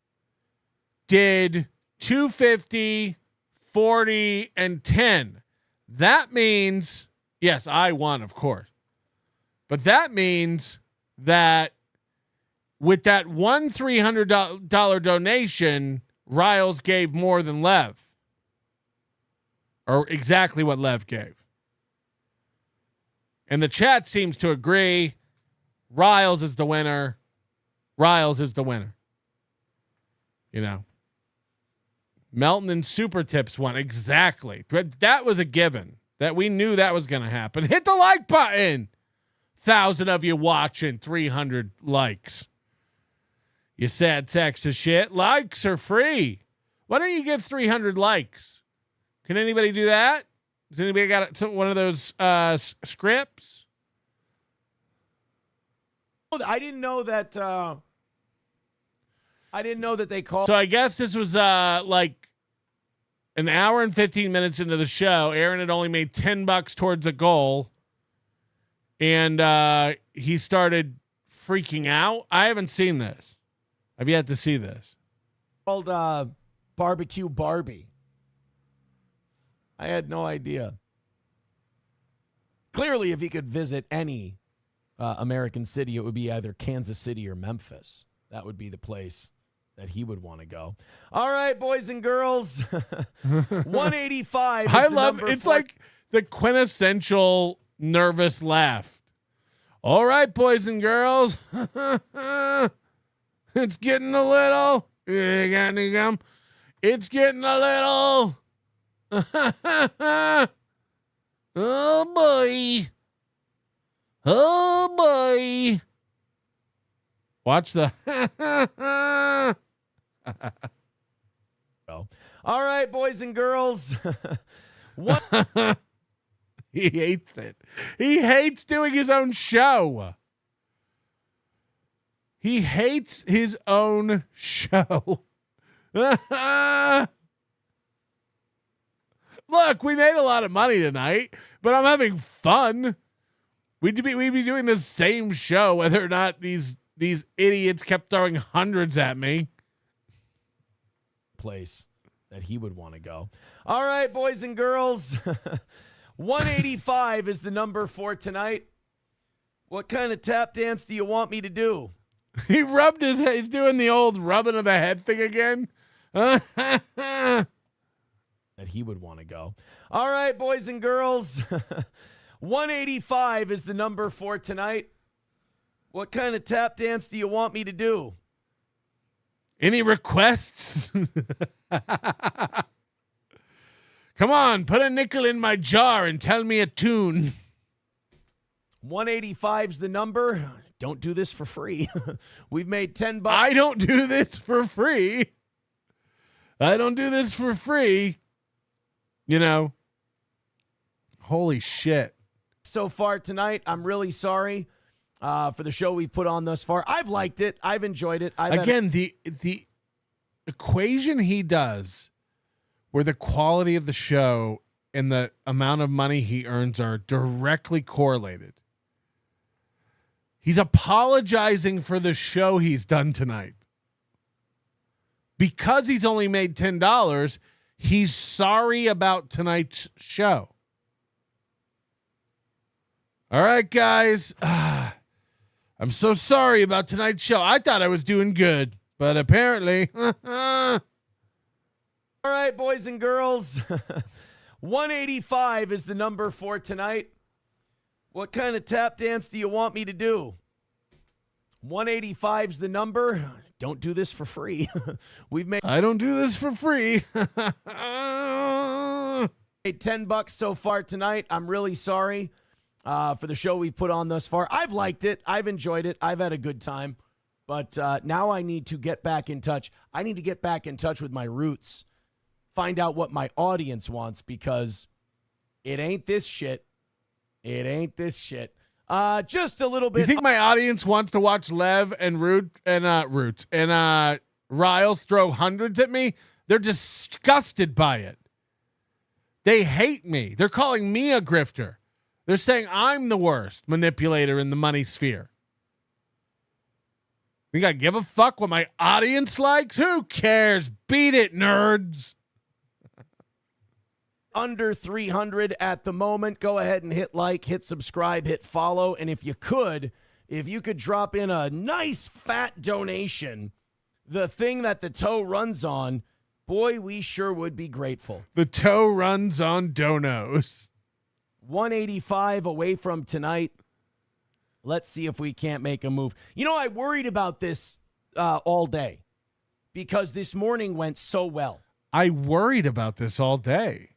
did 250, 40, and 10. That means, yes, I won, of course. But that means that with that one $300 donation, Riles gave more than Lev. Or exactly what Lev gave. And the chat seems to agree. Riles is the winner. Riles is the winner. You know. Melton and Super Tips won. Exactly. That was a given. That we knew that was going to happen. Hit the like button. 1,000 of you watching. 300 likes. You sad sacks of shit. Likes are free. Why don't you give 300 likes? Can anybody do that? Has anybody got one of those scripts? I didn't know that. I didn't know that they called. So I guess this was like an hour and 15 minutes into the show. Aaron had only made $10 towards a goal, and he started freaking out. I haven't seen this. I've yet to see this. Called Barbecue Barbie. I had no idea. Clearly, if he could visit any American city, it would be either Kansas City or Memphis. That would be the place that he would want to go. All right, boys and girls. 185. I love it's like the quintessential nervous laugh. All right, boys and girls. It's getting a little. You got any gum? It's getting a little. Oh boy. Oh boy. Watch the All right, boys and girls. What? He hates it. He hates doing his own show. He hates his own show. Look, we made a lot of money tonight, but I'm having fun. We'd be doing the same show whether or not these idiots kept throwing hundreds at me. Place that he would want to go. All right, boys and girls. 185 is the number for tonight. What kind of tap dance do you want me to do? He rubbed his head. He's doing the old rubbing of the head thing again. That he would want to go. All right, boys and girls. 185 is the number for tonight. What kind of tap dance do you want me to do? Any requests? Come on, put a nickel in my jar and tell me a tune. 185's the number. Don't do this for free. We've made $10. I don't do this for free. I don't do this for free. You know. Holy shit. So far tonight, I'm really sorry for the show we've put on thus far. I've liked it. I've enjoyed it. The equation he does where the quality of the show and the amount of money he earns are directly correlated. He's apologizing for the show he's done tonight. Because he's only made $10, he's sorry about tonight's show. All right, guys. I'm so sorry about tonight's show. I thought I was doing good, but apparently. All right, boys and girls. 185 is the number for tonight. What kind of tap dance do you want me to do? 185's the number. Don't do this for free. I don't do this for free. Made $10 so far tonight. I'm really sorry for the show we've put on thus far. I've liked it. I've enjoyed it. I've had a good time. But now I need to get back in touch. I need to get back in touch with my roots. Find out what my audience wants, because it ain't this shit. It ain't this shit. Just a little bit. You think my audience wants to watch Lev and Riles throw hundreds at me? They're disgusted by it. They hate me. They're calling me a grifter. They're saying I'm the worst manipulator in the money sphere. Think I give a fuck what my audience likes? Who cares? Beat it, nerds. Under 300 at the moment. Go ahead and hit like, hit subscribe, hit follow. And if you could drop in a nice fat donation, the thing that the toe runs on, boy, we sure would be grateful. The toe runs on donos. 185 away from tonight. Let's see if we can't make a move. You know, I worried about this all day because this morning went so well. I worried about this all day.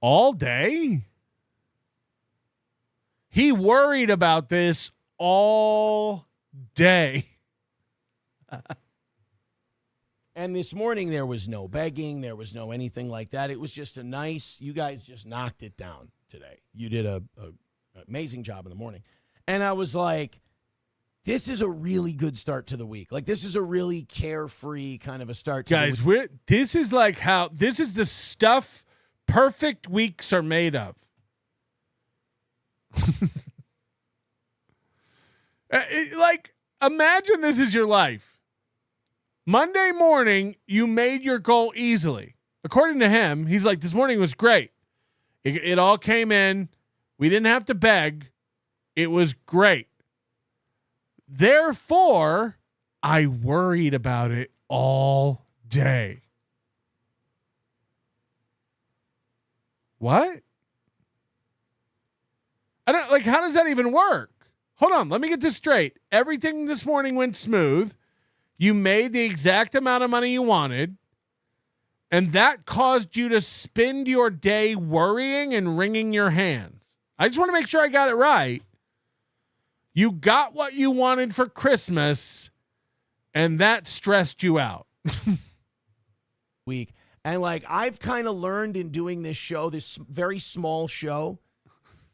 All day? He worried about this all day. And this morning, there was no begging. There was no anything like that. It was just you guys just knocked it down today. You did a amazing job in the morning. And I was like, this is a really good start to the week. Like, this is a really carefree kind of a start to Guys, the week. this is the stuff perfect weeks are made of. Imagine this is your life. Monday morning, you made your goal easily. According to him, he's like, this morning was great. It all came in. We didn't have to beg. It was great. Therefore, I worried about it all day. What? I don't like, how does that even work? Hold on, let me get this straight. Everything this morning went smooth. You made the exact amount of money you wanted, and that caused you to spend your day worrying and wringing your hands. I just want to make sure I got it right. You got what you wanted for Christmas, and that stressed you out. Week. And like, I've kind of learned in doing this show, this very small show,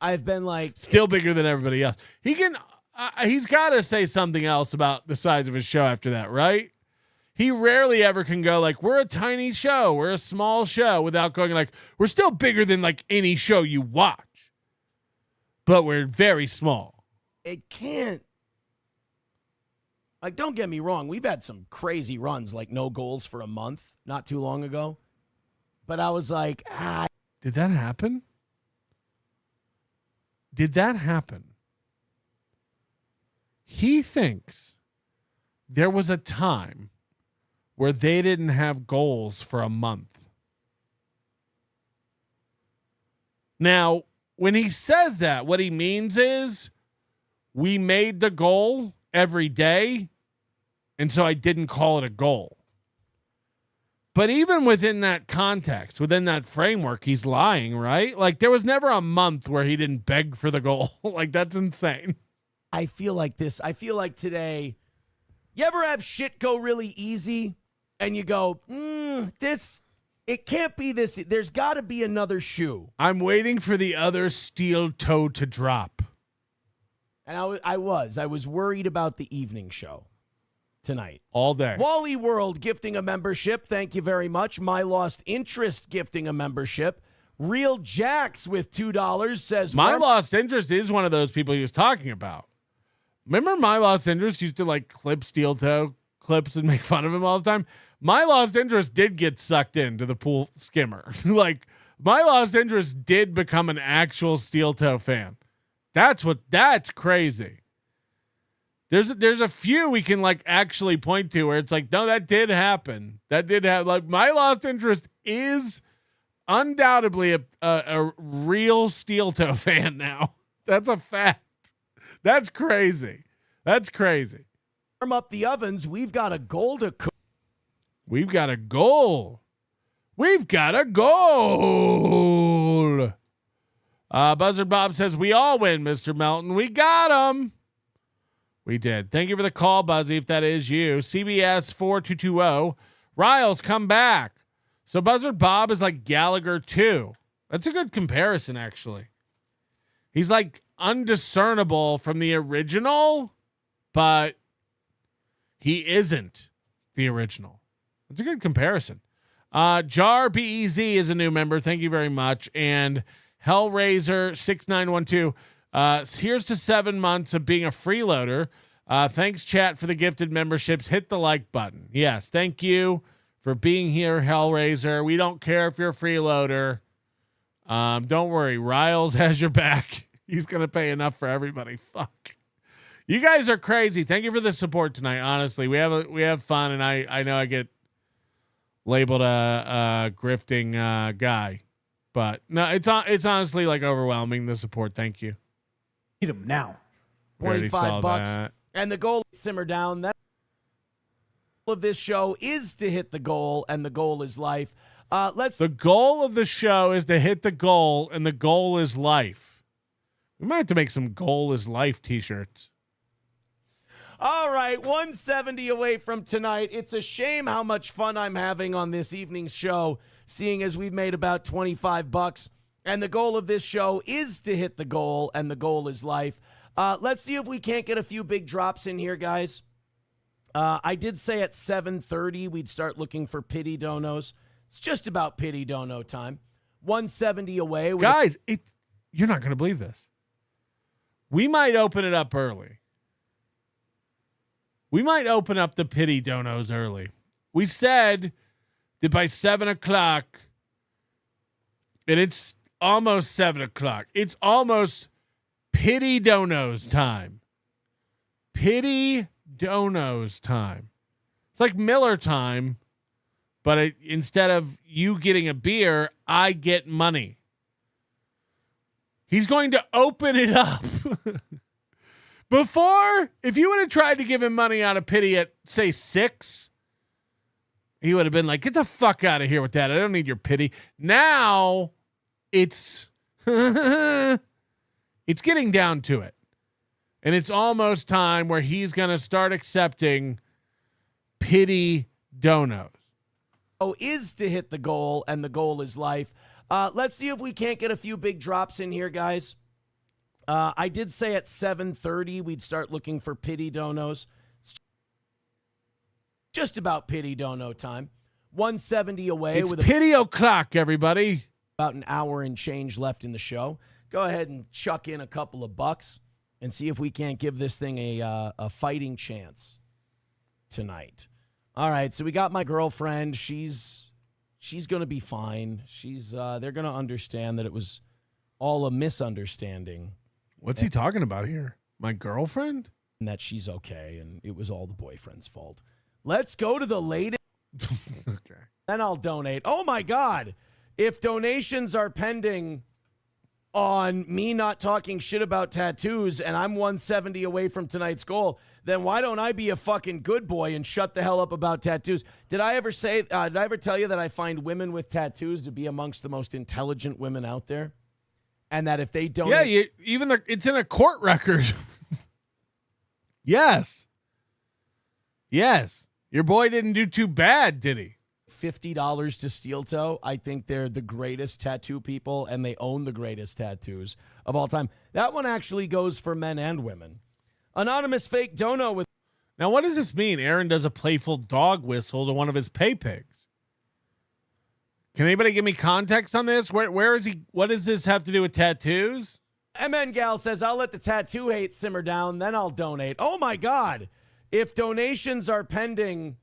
I've been like, still bigger than everybody else. He's got to say something else about the size of his show after that, right? He rarely ever can go like, we're a tiny show, we're a small show, without going like, we're still bigger than like any show you watch, but we're very small. It can't. Like, don't get me wrong. We've had some crazy runs, like no goals for a month not too long ago. But I was like, Did that happen? Did that happen? He thinks there was a time where they didn't have goals for a month. Now, when he says that, what he means is we made the goal every day, and so I didn't call it a goal. But even within that context, within that framework, he's lying, right? Like, there was never a month where he didn't beg for the goal. Like, that's insane. I feel like this. I feel like today, you ever have shit go really easy and you go, it can't be this. There's got to be another shoe. I'm waiting for the other Steeltoe to drop. And I was worried about the evening show tonight. All day. Wally World gifting a membership. Thank you very much. My Lost Interest gifting a membership. Real Jacks with $2 says, My Lost Interest is one of those people he was talking about. Remember My Lost Interest used to like clip Steeltoe clips and make fun of him all the time? My Lost Interest did get sucked into the pool skimmer. Like, My Lost Interest did become an actual Steeltoe fan. That's crazy. There's a few we can like actually point to where it's like, no, that did happen. That did happen. Like, My Lost Interest is undoubtedly a real Steeltoe fan now. That's a fact. That's crazy. That's crazy. Warm up the ovens. We've got a goal to cook. We've got a goal. We've got a goal. Buzzard Bob says, we all win, Mr. Melton. We got him. We did. Thank you for the call, Buzzy, if that is you. CBS 4220. Riles, come back. So Buzzard Bob is like Gallagher too. That's a good comparison, actually. He's like undiscernible from the original, but he isn't the original. It's a good comparison. Jar BEZ is a new member. Thank you very much. And Hellraiser 6912. Here's to 7 months of being a freeloader. Thanks, chat, for the gifted memberships. Hit the like button. Yes, thank you for being here, Hellraiser. We don't care if you're a freeloader. Don't worry, Riles has your back. He's gonna pay enough for everybody. Fuck. You guys are crazy. Thank you for the support tonight. Honestly, we have fun, and I know I get labeled a grifting guy, but no, it's honestly like overwhelming, the support. Thank you. Need him now. $25, and the goal is simmer down. That of this show is to hit the goal, and the goal is life. The goal of the show is to hit the goal, and the goal is life. We might have to make some goal is life t-shirts. All right, 170 away from tonight. It's a shame how much fun I'm having on this evening's show, seeing as we've made about $25. And the goal of this show is to hit the goal, and the goal is life. Let's see if we can't get a few big drops in here, guys. I did say at 7:30 we'd start looking for pity donos. It's just about pity dono time. 170 away. Guys, you're not going to believe this. We might open it up early. We might open up the pity donos early. We said that by 7 o'clock, and it's almost 7 o'clock. It's almost pity donos time. Pity donos time. It's like Miller time, but instead of you getting a beer, I get money. He's going to open it up. Before, if you would have tried to give him money out of pity at, say, 6, he would have been like, get the fuck out of here with that. I don't need your pity. Now, it's it's getting down to it. And it's almost time where he's going to start accepting pity donos. Is to hit the goal, and the goal is life. Let's see if we can't get a few big drops in here, guys. I did say at 7:30 we'd start looking for pity donos. It's just about pity dono time. 170 away. It's pity o'clock, everybody. About an hour and change left in the show. Go ahead and chuck in a couple of bucks and see if we can't give this thing a fighting chance tonight. All right, so we got my girlfriend. She's going to be fine. They're going to understand that it was all a misunderstanding. What's he talking about here? My girlfriend? And that she's okay, and it was all the boyfriend's fault. Let's go to the latest. Okay. Then I'll donate. Oh, my God. If donations are pending on me not talking shit about tattoos and I'm 170 away from tonight's goal, then why don't I be a fucking good boy and shut the hell up about tattoos? Did I ever tell you that I find women with tattoos to be amongst the most intelligent women out there? And that if they don't... Yeah, it's in a court record. Yes. Yes. Your boy didn't do too bad, did he? $50 to Steeltoe. I think they're the greatest tattoo people, and they own the greatest tattoos of all time. That one actually goes for men and women. Anonymous fake dono with... Now, what does this mean? Aaron does a playful dog whistle to one of his pay pigs. Can anybody give me context on this? Where is he? What does this have to do with tattoos? MN Gal says, I'll let the tattoo hate simmer down, then I'll donate. Oh, my God. If donations are pending...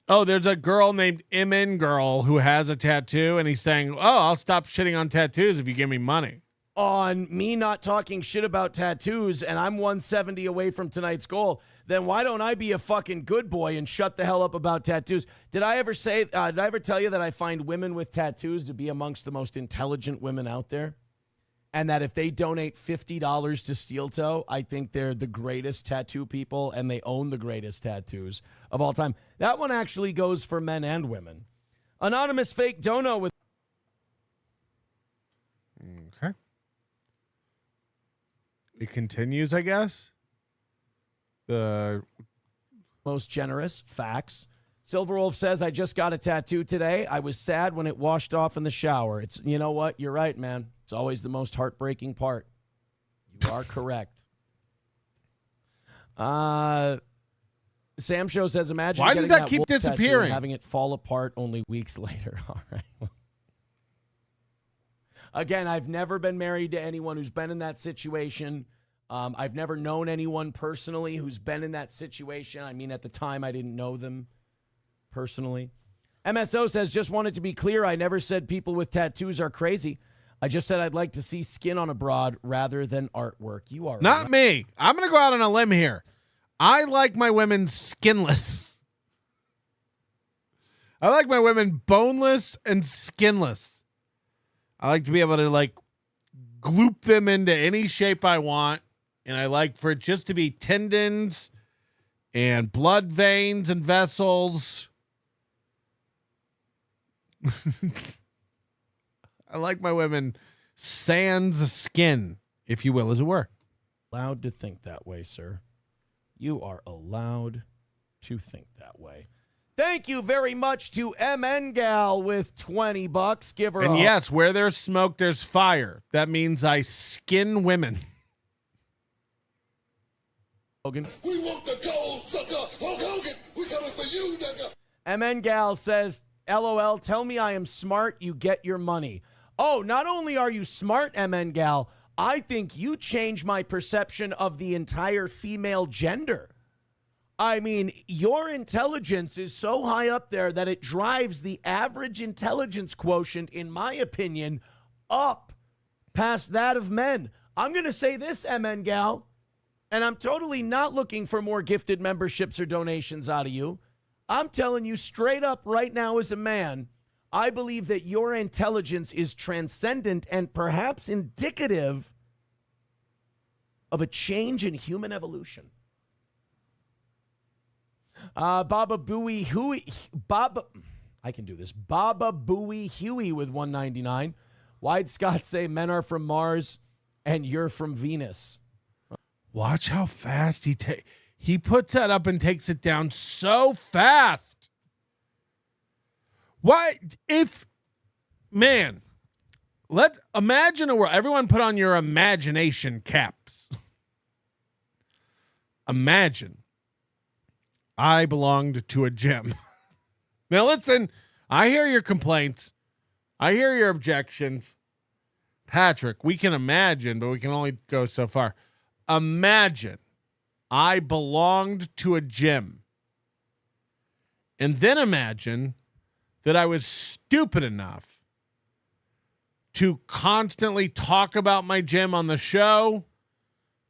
Oh, there's a girl named MN Girl who has a tattoo, and he's saying, I'll stop shitting on tattoos if you give me money. On me not talking shit about tattoos, and I'm 170 away from tonight's goal, then why don't I be a fucking good boy and shut the hell up about tattoos? Did I ever tell you that I find women with tattoos to be amongst the most intelligent women out there? And that if they donate $50 to Steeltoe, I think they're the greatest tattoo people, and they own the greatest tattoos of all time. That one actually goes for men and women. Anonymous fake dono with... Okay. It continues, I guess. The most generous facts. Silverwolf says, I just got a tattoo today. I was sad when it washed off in the shower. It's, you know what? You're right, man. It's always the most heartbreaking part. You are correct. Sam Show says, imagine why does that keep disappearing? Having it fall apart only weeks later. All right. Again, I've never been married to anyone who's been in that situation. I've never known anyone personally who's been in that situation. I mean, at the time, I didn't know them personally. MSO says, just wanted to be clear, I never said people with tattoos are crazy. I just said I'd like to see skin on a broad rather than artwork. You are Not me. I'm going to go out on a limb here. I like my women skinless. I like my women boneless and skinless. I like to be able to like gloop them into any shape I want. And I like for it just to be tendons and blood veins and vessels. I like my women sans skin, if you will, as it were. Allowed to think that way, sir. You are allowed to think that way. Thank you very much to MN Gal with $20. Give her and yes, where there's smoke, there's fire. That means I skin women. Hogan. We want the gold, sucker. Hulk Hogan, we coming for you, nigga. MN Gal says, LOL, tell me I am smart, you get your money. Oh, not only are you smart, MN Gal, I think you change my perception of the entire female gender. I mean, your intelligence is so high up there that it drives the average intelligence quotient, in my opinion, up past that of men. I'm going to say this, MN Gal, and I'm totally not looking for more gifted memberships or donations out of you. I'm telling you straight up right now as a man, I believe that your intelligence is transcendent and perhaps indicative of a change in human evolution. Baba Booey Huey, I can do this. Baba Booey Huey with $1.99. Why'd Scott say men are from Mars and you're from Venus? Watch how fast he puts that up and takes it down so fast. Why? Imagine a world. Everyone put on your imagination caps. Imagine I belonged to a gym. Now listen, I hear your complaints. I hear your objections. Patrick, we can imagine, but we can only go so far. Imagine I belonged to a gym. And then imagine that I was stupid enough to constantly talk about my gym on the show,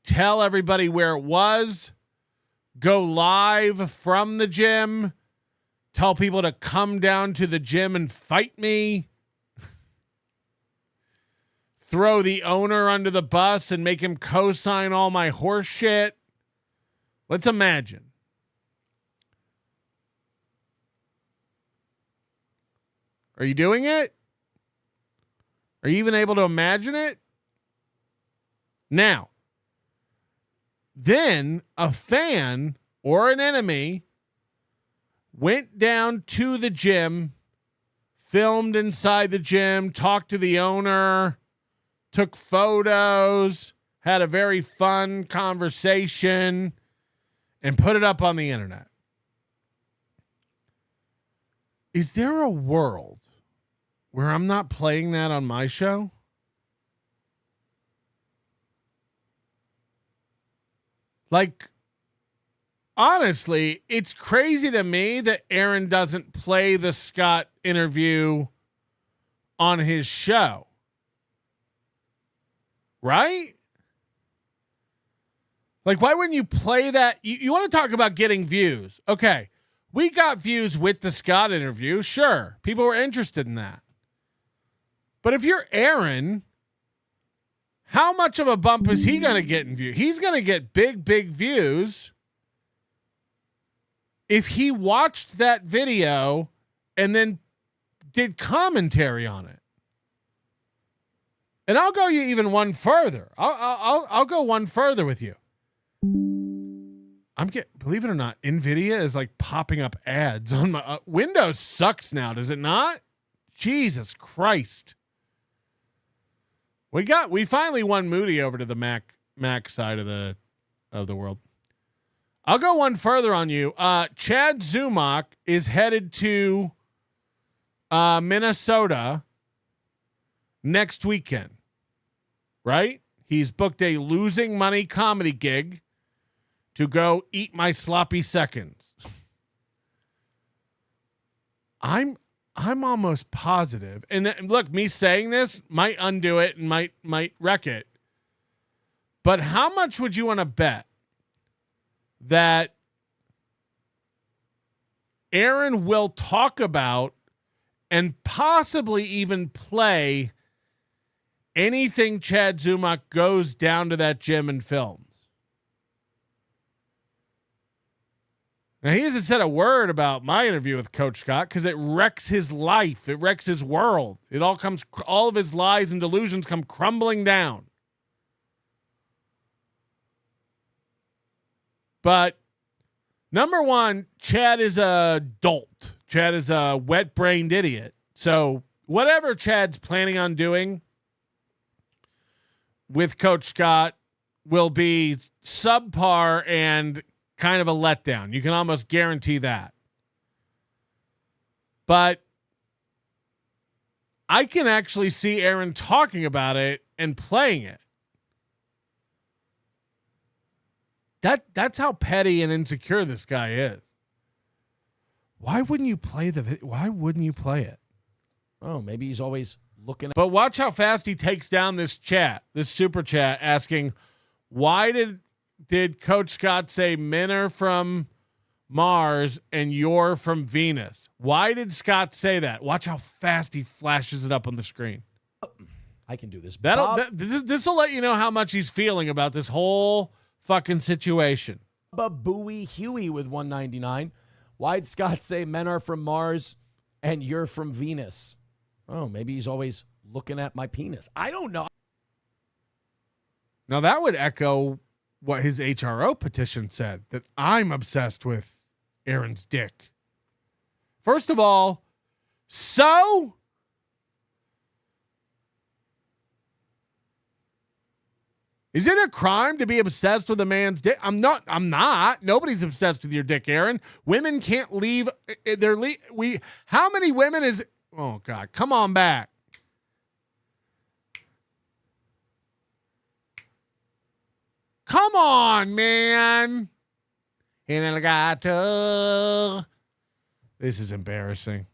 tell everybody where it was, go live from the gym, tell people to come down to the gym and fight me, throw the owner under the bus and make him co-sign all my horse shit. Let's imagine. Are you doing it? Are you even able to imagine it? Now, then a fan or an enemy went down to the gym, filmed inside the gym, talked to the owner, took photos, had a very fun conversation, and put it up on the internet. Is there a world where I'm not playing that on my show? Like, honestly, it's crazy to me that Aaron doesn't play the Scott interview on his show. Right? Like, why wouldn't you play that? You want to talk about getting views. Okay, we got views with the Scott interview. Sure, people were interested in that. But if you're Aaron, how much of a bump is he going to get in view? He's going to get big, big views if he watched that video and then did commentary on it. And I'll go you even one further. I'll go one further with you. Believe it or not, NVIDIA is like popping up ads on my Windows sucks now, does it not? Jesus Christ. We finally won Moody over to the Mac side of the world. I'll go one further on you. Chad Zumach is headed to Minnesota next weekend, right? He's booked a losing money comedy gig to go eat my sloppy seconds. I'm almost positive. And look, me saying this might undo it and might wreck it. But how much would you want to bet that Aaron will talk about and possibly even play anything Chad Zumach goes down to that gym and films? Now, he hasn't said a word about my interview with Coach Scott because it wrecks his life. It wrecks his world. All of his lies and delusions come crumbling down. But number one, Chad is a dolt. Chad is a wet-brained idiot. So whatever Chad's planning on doing with Coach Scott will be subpar and kind of a letdown. You can almost guarantee that. But I can actually see Aaron talking about it and playing it. That's how petty and insecure this guy is. Why wouldn't you play Why wouldn't you play it? Oh, maybe he's always looking at. But watch how fast he takes down this super chat, asking, why did Coach Scott say men are from Mars and you're from Venus? Why did Scott say that? Watch how fast he flashes it up on the screen. I can do this. This will let you know how much he's feeling about this whole fucking situation. Bowie Huey with 199. Why'd Scott say men are from Mars and you're from Venus? Oh, maybe he's always looking at my penis. I don't know. Now that would echo what his HRO petition said, that I'm obsessed with Aaron's dick. First of all, so is it a crime to be obsessed with a man's dick? I'm not. Nobody's obsessed with your dick, Aaron. Women can't leave. How many women is? Oh God, come on back. Come on, man. This is embarrassing.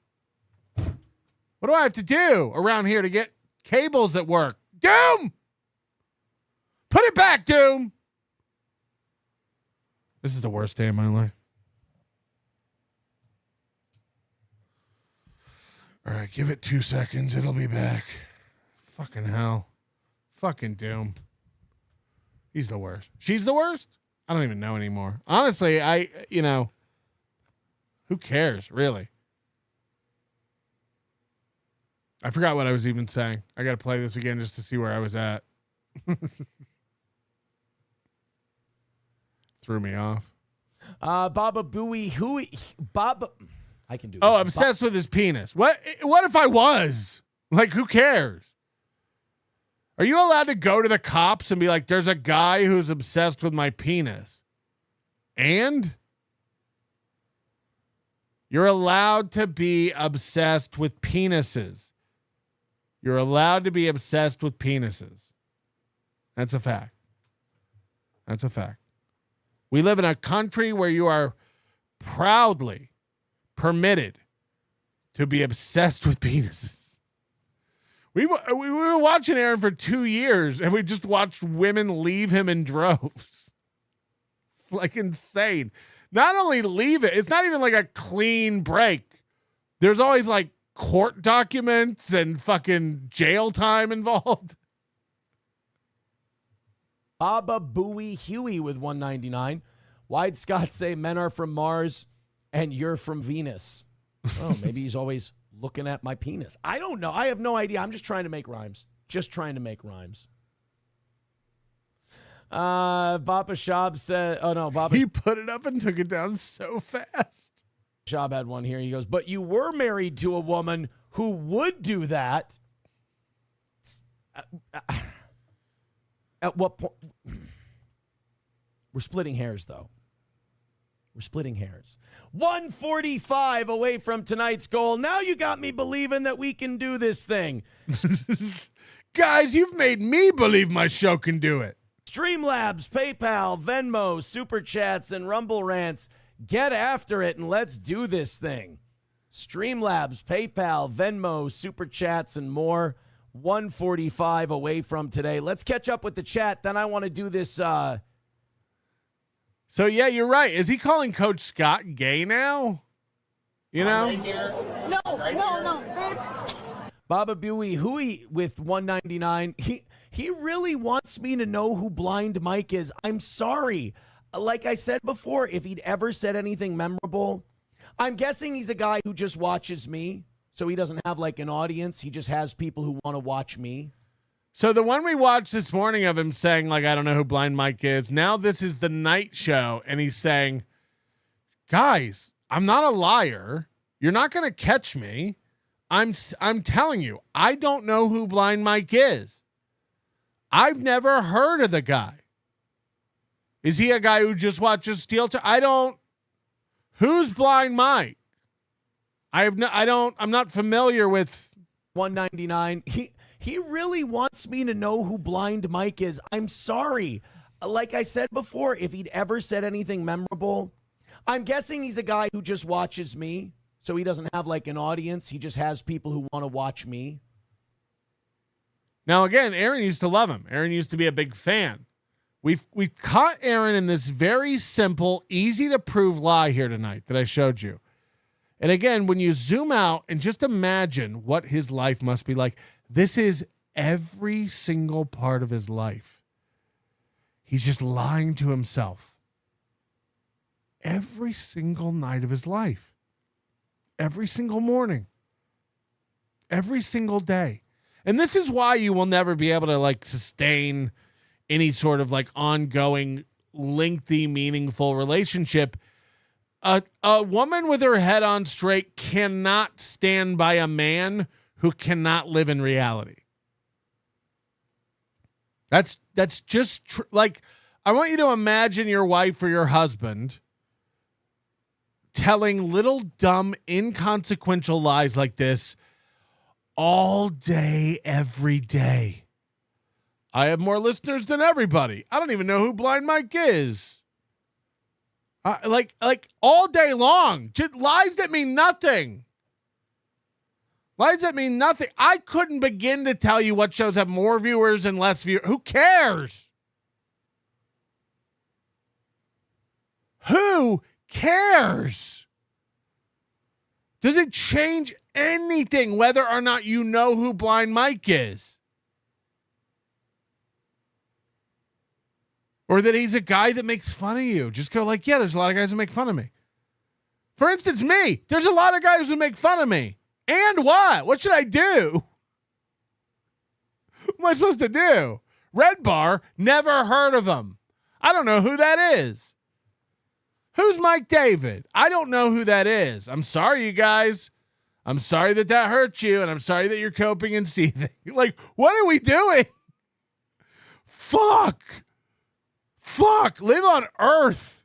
What do I have to do around here to get cables that work? Doom! Put it back, Doom! This is the worst day of my life. All right, give it 2 seconds. It'll be back. Fucking hell. Fucking Doom. He's the worst. She's the worst? I don't even know anymore. Honestly, who cares, really? I forgot what I was even saying. I got to play this again just to see where I was at. Threw me off. Baba Booey Hooey. Baba. I can do this. Oh, obsessed with his penis. What if I was? Like, who cares? Are you allowed to go to the cops and be like, there's a guy who's obsessed with my penis? And you're allowed to be obsessed with penises. You're allowed to be obsessed with penises. That's a fact. That's a fact. We live in a country where you are proudly permitted to be obsessed with penises. We were watching Aaron for 2 years, and we just watched women leave him in droves. It's like insane. Not only leave it, it's not even like a clean break. There's always like court documents and fucking jail time involved. Baba Booey Huey with 199. Why'd Scott say men are from Mars and you're from Venus? Oh, maybe he's always looking at my penis. I don't know. I have no idea. I'm just trying to make rhymes. Baba Shab said, oh no, Baba. He put it up and took it down so fast. Shab had one here. He goes, but you were married to a woman who would do that. At what point? We're splitting hairs, though. We're splitting hairs. 145 away from tonight's goal. Now you got me believing that we can do this thing. Guys, you've made me believe my show can do it. Streamlabs, PayPal, Venmo, Super Chats, and Rumble Rants. Get after it and let's do this thing. Streamlabs, PayPal, Venmo, Super Chats, and more. 145 away from today. Let's catch up with the chat. Then I want to do this. So, yeah, you're right. Is he calling Coach Scott gay now? You know? No. Baba Booey Hooey with 199. He really wants me to know who Blind Mike is. I'm sorry. Like I said before, if he'd ever said anything memorable, I'm guessing he's a guy who just watches me. So he doesn't have like an audience. He just has people who want to watch me. So the one we watched this morning of him saying, like, I don't know who Blind Mike is. Now this is the night show. And he's saying, guys, I'm not a liar. You're not going to catch me. I'm telling you, I don't know who Blind Mike is. I've never heard of the guy. Is he a guy who just watches Steeltoe? Who's Blind Mike? I'm not familiar with 199. He really wants me to know who Blind Mike is. I'm sorry. Like I said before, if he'd ever said anything memorable, I'm guessing he's a guy who just watches me. So he doesn't have like an audience. He just has people who want to watch me. Now, again, Aaron used to love him. Aaron used to be a big fan. We've caught Aaron in this very simple, easy to prove lie here tonight that I showed you. And again, when you zoom out and just imagine what his life must be like, this is every single part of his life. He's just lying to himself every single night of his life. Every single morning, every single day. And this is why you will never be able to like sustain any sort of like ongoing, lengthy, meaningful relationship. A woman with her head on straight cannot stand by a man who cannot live in reality. That's just like, I want you to imagine your wife or your husband telling little dumb inconsequential lies like this all day, every day. I have more listeners than everybody. I don't even know who Blind Mike is. Like all day long, just lies that mean nothing. Lies that mean nothing. I couldn't begin to tell you what shows have more viewers and less viewers. Who cares? Who cares? Does it change anything whether or not you know who Blind Mike is? Or that he's a guy that makes fun of you. Just go like, yeah, there's a lot of guys who make fun of me. For instance, me. There's a lot of guys who make fun of me. And what? What should I do? What am I supposed to do? Red Bar, never heard of him. I don't know who that is. Who's Mike David? I don't know who that is. I'm sorry, you guys. I'm sorry that hurt you, and I'm sorry that you're coping and seething. Like, what are we doing? Fuck. Live on Earth.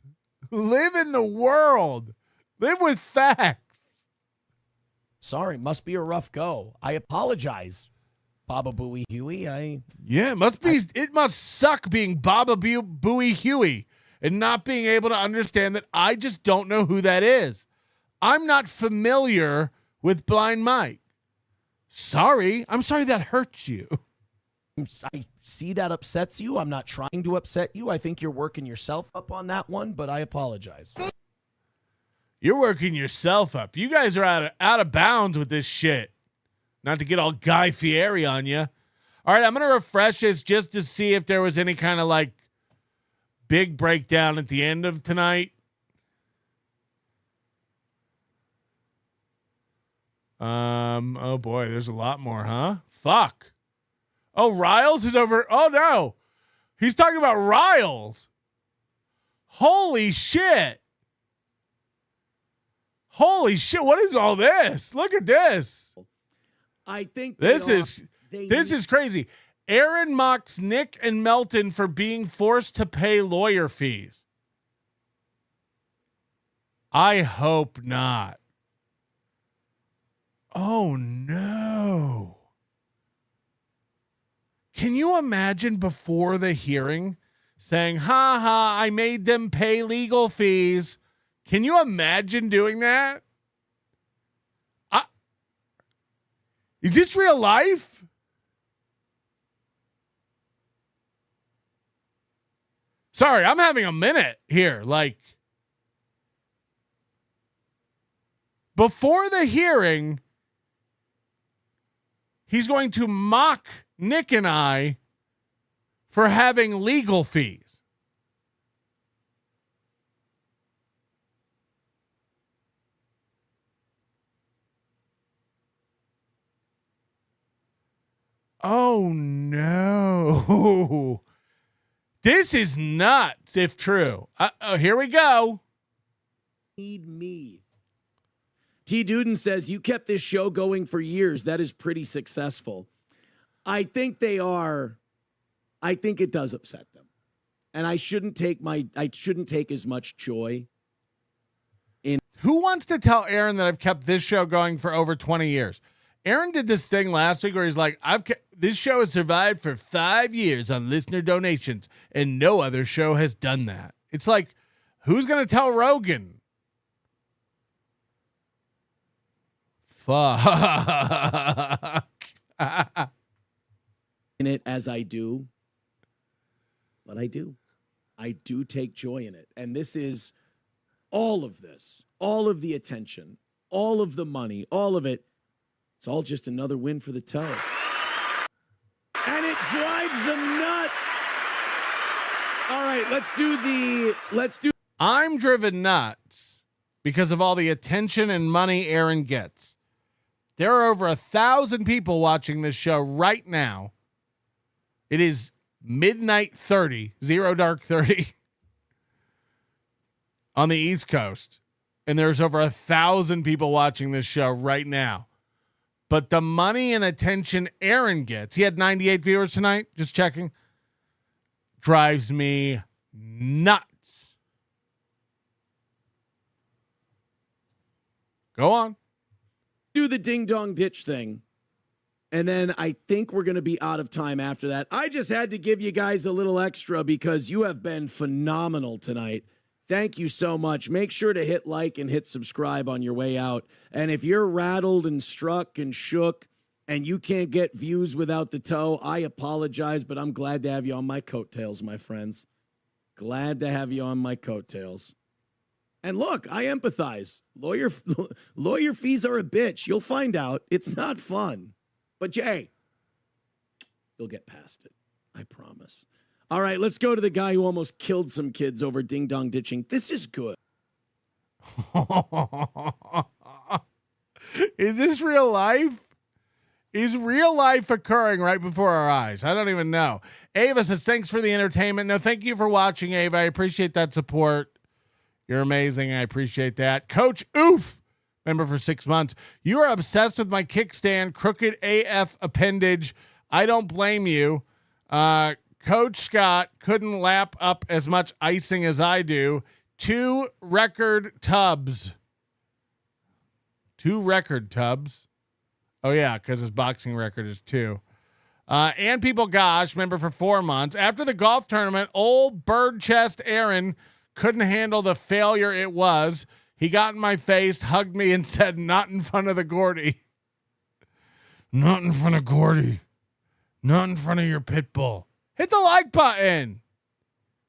Live in the world. Live with facts. Sorry, must be a rough go. I apologize, Baba Booey Huey. It must suck being Baba Booey Huey and not being able to understand that I just don't know who that is. I'm not familiar with Blind Mike. Sorry. I'm sorry that hurts you. I see that upsets you. I'm not trying to upset you. I think you're working yourself up on that one, but I apologize. You're working yourself up. You guys are out of bounds with this shit. Not to get all Guy Fieri on you. All right, I'm going to refresh this just to see if there was any kind of like big breakdown at the end of tonight. Oh boy, there's a lot more, huh? Fuck. Oh, Riles is over. Oh no. He's talking about Riles. Holy shit. Holy shit, what is all this? Look at this. I think this is crazy. Aaron mocks Nick and Melton for being forced to pay lawyer fees. I hope not. Oh, no. Can you imagine before the hearing saying, ha ha, I made them pay legal fees? Can you imagine doing that? Is this real life? Sorry, I'm having a minute here. Like, before the hearing, he's going to mock Nick and I for having legal fees. Oh, no. This is nuts if true. Here we go. Need me. T. Duden says, you kept this show going for years. That is pretty successful. I think they are. I think it does upset them. And I shouldn't take as much joy in. Who wants to tell Aaron that I've kept this show going for over 20 years? Aaron did this thing last week where he's like, this show has survived for 5 years on listener donations, and no other show has done that. It's like, who's going to tell Rogan? Fuck. In it as I do, but I do take joy in it. And this is all of this, all of the attention, all of the money, all of it. It's all just another win for the toe. And it drives them nuts. All right, let's do. I'm driven nuts because of all the attention and money Aaron gets. There are over 1,000 people watching this show right now. It is midnight 30, 0 dark 30 on the East Coast. And there's over 1,000 people watching this show right now. But the money and attention Aaron gets, he had 98 viewers tonight, just checking, drives me nuts. Go on. Do the ding dong ditch thing. And then I think we're going to be out of time after that. I just had to give you guys a little extra because you have been phenomenal tonight. Thank you so much. Make sure to hit like and hit subscribe on your way out. And if you're rattled and struck and shook and you can't get views without the toe, I apologize, but I'm glad to have you on my coattails, my friends. Glad to have you on my coattails. And look, I empathize. Lawyer fees are a bitch. You'll find out. It's not fun. But Jay, you'll get past it. I promise. All right, let's go to the guy who almost killed some kids over ding-dong ditching. This is good. Is this real life? Is real life occurring right before our eyes? I don't even know. Ava says, thanks for the entertainment. No, thank you for watching, Ava. I appreciate that support. You're amazing. I appreciate that. Coach Oof, member for 6 months. You are obsessed with my kickstand, crooked AF appendage. I don't blame you. Coach Scott couldn't lap up as much icing as I do. 2 record tubs. 2 record tubs. Oh, yeah, because his boxing record is 2. And People Gosh, member for 4 months. After the golf tournament, old bird chest Aaron couldn't handle the failure it was. He got in my face, hugged me, and said, not in front of the Gordy. Not in front of Gordy. Not in front of your pit bull. Hit the like button.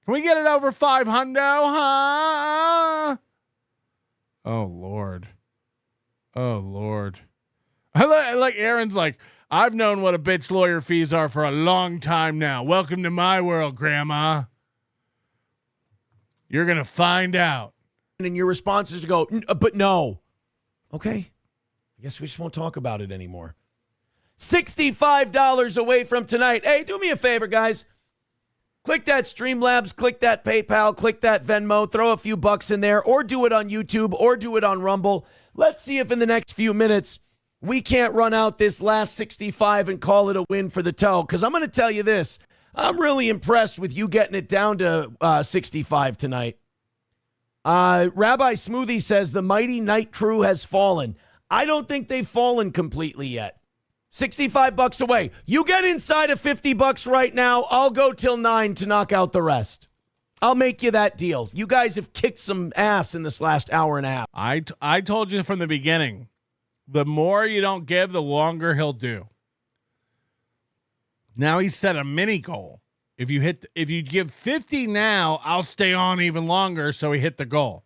Can we get it over 500, huh? Oh, Lord. Oh, Lord. I like Aaron's like, I've known what a bitch lawyer fees are for a long time now. Welcome to my world, Grandma. You're going to find out. And your response is to go, but no. Okay. I guess we just won't talk about it anymore. $65 away from tonight. Hey, do me a favor, guys. Click that Streamlabs, click that PayPal, click that Venmo, throw a few bucks in there, or do it on YouTube, or do it on Rumble. Let's see if in the next few minutes we can't run out this last 65 and call it a win for the toe. Because I'm going to tell you this. I'm really impressed with you getting it down to 65 tonight. Rabbi Smoothie says the mighty night crew has fallen. I don't think they've fallen completely yet. $65 away. You get inside of $50 right now. I'll go till 9 to knock out the rest. I'll make you that deal. You guys have kicked some ass in this last hour and a half. I told you from the beginning, the more you don't give, the longer he'll do. Now he set a mini goal. If you give 50 now, I'll stay on even longer. So he hit the goal.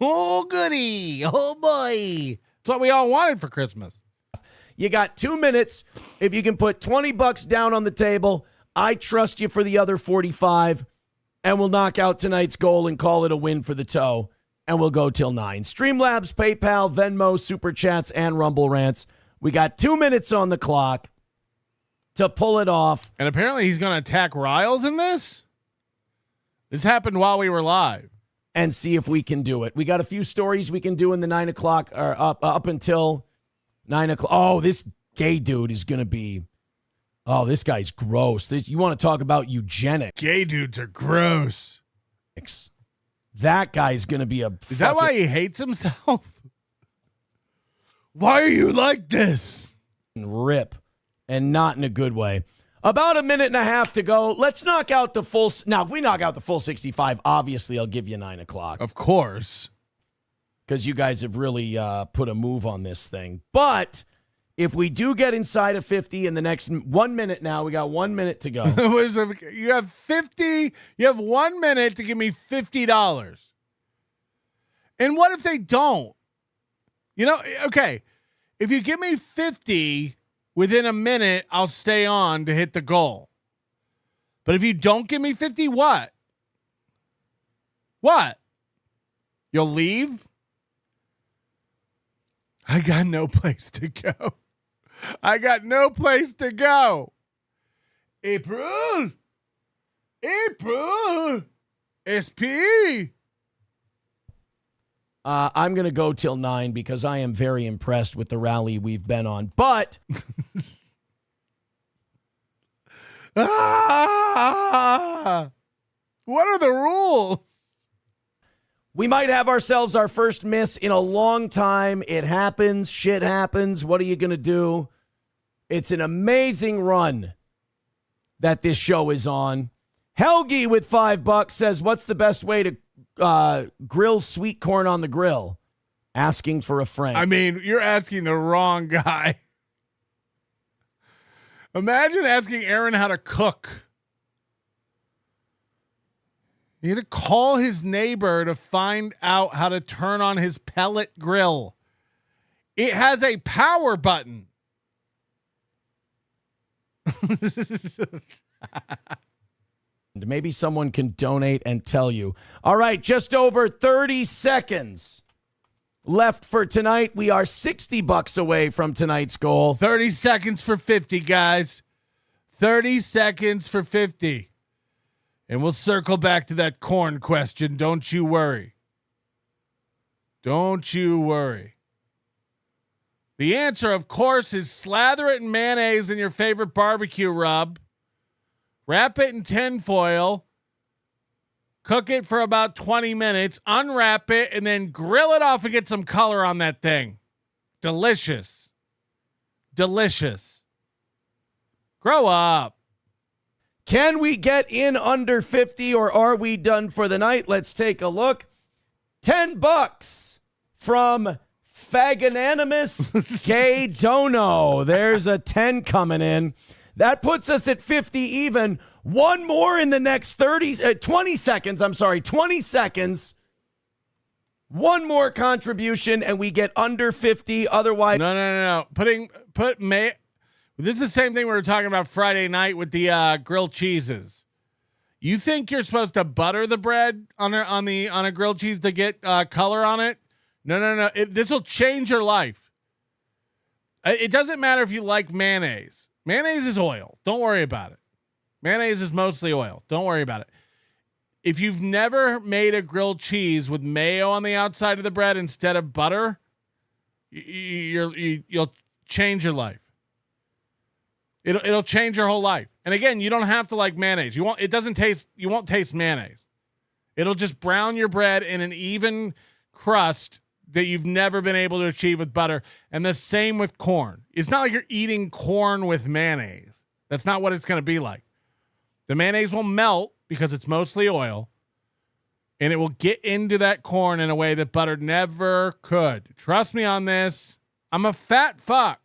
Oh, goody. Oh, boy. That's what we all wanted for Christmas. You got 2 minutes. If you can put $20 down on the table, I trust you for the other 45, and we'll knock out tonight's goal and call it a win for the toe, and we'll go till 9. Streamlabs, PayPal, Venmo, Super Chats, and Rumble Rants. We got 2 minutes on the clock to pull it off. And apparently he's going to attack Riles in this? This happened while we were live. And see if we can do it. We got a few stories we can do in the 9 o'clock or up until 9 o'clock. Oh, this gay dude is going to be. Oh, this guy's gross. You want to talk about eugenics? Gay dudes are gross. That guy's going to be a. Is that why he hates himself? Why are you like this? Rip, and not in a good way. About a minute and a half to go. Let's knock out the full. Now, if we knock out the full 65, obviously I'll give you 9 o'clock. Of course. Because you guys have really put a move on this thing. But if we do get inside of 50 in the next 1 minute now, we got 1 minute to go. You have 50. You have 1 minute to give me $50. And what if they don't? You know, okay. If you give me 50 within a minute, I'll stay on to hit the goal. But if you don't give me 50, what? What? You'll leave? I got no place to go. I got no place to go. April. SP. I'm going to go till 9 because I am very impressed with the rally we've been on. But what are the rules? We might have ourselves our first miss in a long time. It happens. Shit happens. What are you going to do? It's an amazing run that this show is on. Helgi with $5 says, what's the best way to grill sweet corn on the grill? Asking for a friend. I mean, you're asking the wrong guy. Imagine asking Aaron how to cook. You had to call his neighbor to find out how to turn on his pellet grill. It has a power button. Maybe someone can donate and tell you. All right, just over 30 seconds left for tonight. We are $60 away from tonight's goal. 30 seconds for 50, guys. 30 seconds for 50. And we'll circle back to that corn question. Don't you worry. Don't you worry. The answer, of course, is slather it in mayonnaise in your favorite barbecue rub. Wrap it in tinfoil. Cook it for about 20 minutes. Unwrap it and then grill it off and get some color on that thing. Delicious. Delicious. Grow up. Can we get in under 50 or are we done for the night? Let's take a look. $10 from Fagananimous Gay Dono. There's a 10 coming in. That puts us at 50 even. One more in the next 20 seconds. I'm sorry, 20 seconds. One more contribution and we get under 50. Otherwise, no. This is the same thing we were talking about Friday night with the grilled cheeses. You think you're supposed to butter the bread on a grilled cheese to get color on it? No. This will change your life. It doesn't matter if you like mayonnaise. Mayonnaise is oil. Don't worry about it. Mayonnaise is mostly oil. Don't worry about it. If you've never made a grilled cheese with mayo on the outside of the bread instead of butter, you'll change your life. It'll change your whole life. And again, you don't have to like mayonnaise. You won't taste mayonnaise. It'll just brown your bread in an even crust that you've never been able to achieve with butter. And the same with corn. It's not like you're eating corn with mayonnaise. That's not what it's going to be like. The mayonnaise will melt because it's mostly oil, and it will get into that corn in a way that butter never could. Trust me on this. I'm a fat fuck.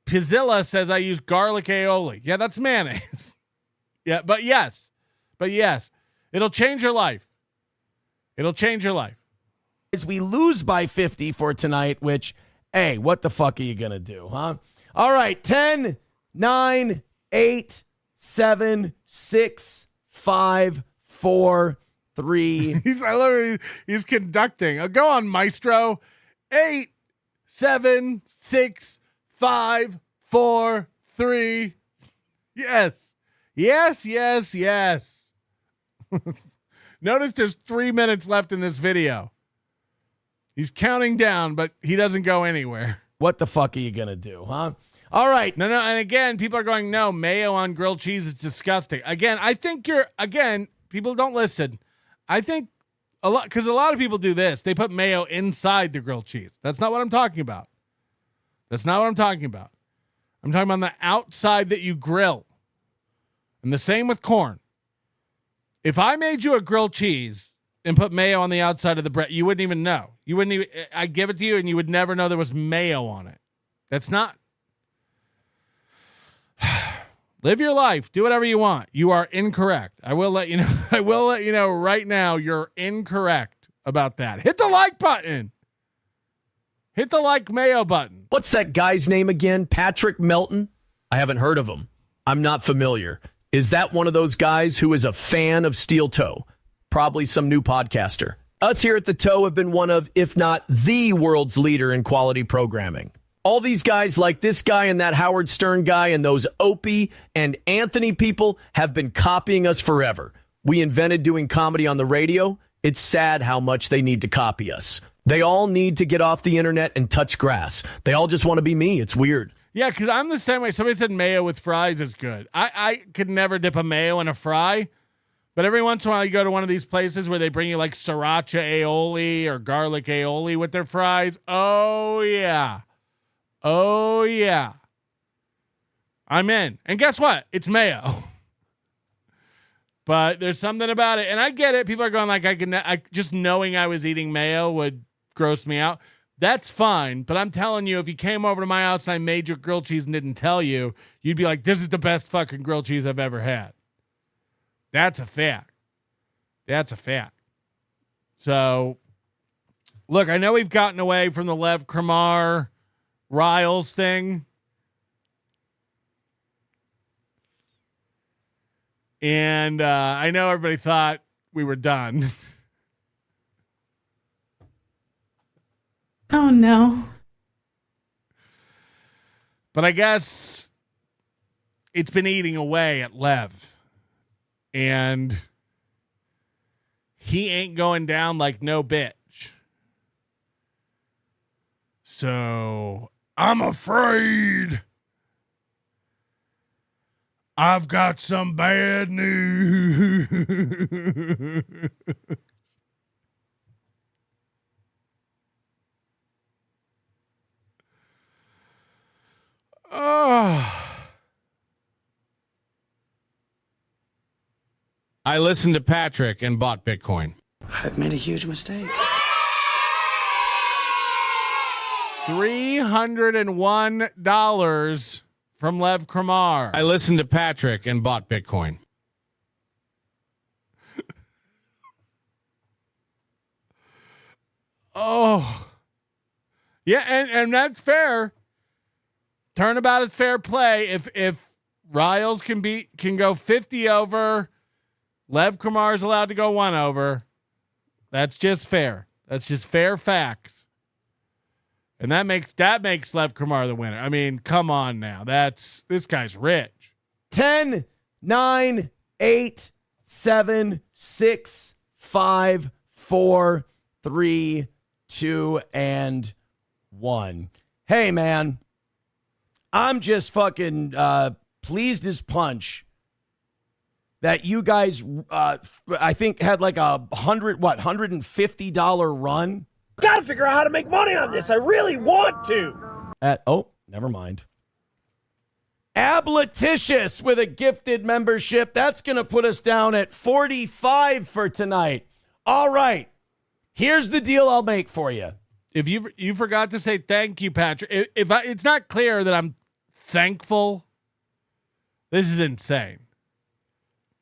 Pizzilla says I use garlic aioli. Yeah, that's mayonnaise. Yeah, but yes, it'll change your life. It'll change your life. As we lose by 50 for tonight, which, hey, what the fuck are you going to do, huh? All right, 10, 9, 8, 7, 6, 5, 4, 3. I love it. He's conducting. Go on, maestro. 8, 7, 6, 5, 4, 3. Yes. Notice there's 3 minutes left in this video. He's counting down, but he doesn't go anywhere. What the fuck are you going to do, huh? All right. No. And again, people are going, no, mayo on grilled cheese is disgusting. Again, I think people don't listen. I think because a lot of people do this. They put mayo inside the grilled cheese. That's not what I'm talking about. I'm talking about on the outside that you grill. And the same with corn. If I made you a grilled cheese and put mayo on the outside of the bread, you wouldn't even know. I'd give it to you and you would never know there was mayo on it. That's not. Live your life. Do whatever you want. You are incorrect. I will let you know right now you're incorrect about that. Hit the like button. Hit the like mayo button. What's that guy's name again? Patrick Melton? I haven't heard of him. I'm not familiar. Is that one of those guys who is a fan of Steeltoe? Probably some new podcaster. Us here at the Toe have been one of, if not the world's leader in quality programming. All these guys like this guy and that Howard Stern guy and those Opie and Anthony people have been copying us forever. We invented doing comedy on the radio. It's sad how much they need to copy us. They all need to get off the internet and touch grass. They all just want to be me. It's weird. Yeah, because I'm the same way. Somebody said mayo with fries is good. I could never dip a mayo in a fry. But every once in a while you go to one of these places where they bring you like sriracha aioli or garlic aioli with their fries. Oh, yeah. I'm in. And guess what? It's mayo. But there's something about it. And I get it. People are going like, just knowing I was eating mayo would gross me out. That's fine. But I'm telling you, if you came over to my house and I made your grilled cheese and didn't tell you, you'd be like, this is the best fucking grilled cheese I've ever had. That's a fact. So, look, I know we've gotten away from the Lev Kramar Riles thing. And I know everybody thought we were done. Oh, no. But I guess it's been eating away at Lev. And he ain't going down like no bitch. So I'm afraid I've got some bad news. I listened to Patrick and bought Bitcoin. I've made a huge mistake. $301 from Lev Kramar. I listened to Patrick and bought Bitcoin. Oh. Yeah, and that's fair. Turnabout is fair play. If Riles can go 50 over, Lev Kramar is allowed to go 1 over. That's just fair. That's just fair facts. And that makes Lev Kramar the winner. I mean, come on now. This guy's rich. 10, 9, 8, 7, 6, 5, 4, 3, 2, and 1. Hey, man. I'm just fucking pleased as punch that you guys, I think, had like $150 run. Gotta figure out how to make money on this. I really want to. Never mind. Abletitious with a gifted membership. That's going to put us down at 45 for tonight. All right. Here's the deal I'll make for you. If you forgot to say thank you, Patrick. It's not clear that I'm thankful, this is insane.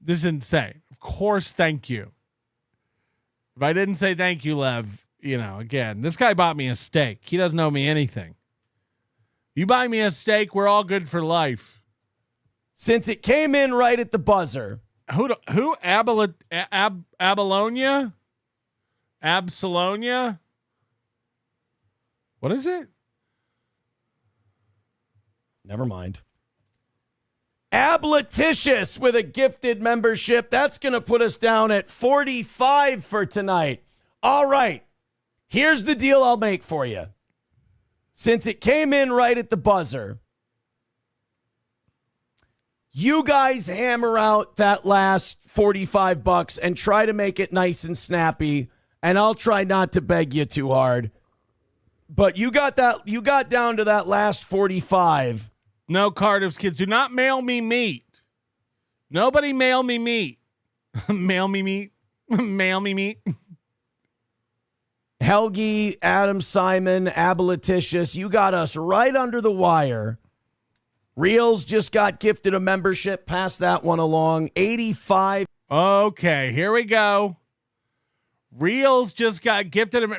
This is insane. Of course, thank you. If I didn't say thank you, Lev, again, this guy bought me a steak. He doesn't owe me anything. You buy me a steak, we're all good for life. Since it came in right at the buzzer. Who? Abalonia? Absolonia? What is it? Never mind. Abletitious with a gifted membership. That's going to put us down at 45 for tonight. All right. Here's the deal I'll make for you. Since it came in right at the buzzer, you guys hammer out that last $45 and try to make it nice and snappy, and I'll try not to beg you too hard. But you got down to that last 45. No, Cardiff's kids, do not mail me meat. Nobody mail me meat. Mail me meat. Mail me meat. Helgi, Adam Simon, Abletitious, you got us right under the wire. Reels just got gifted a membership. Pass that one along. 85. Okay, here we go. Reels just got gifted a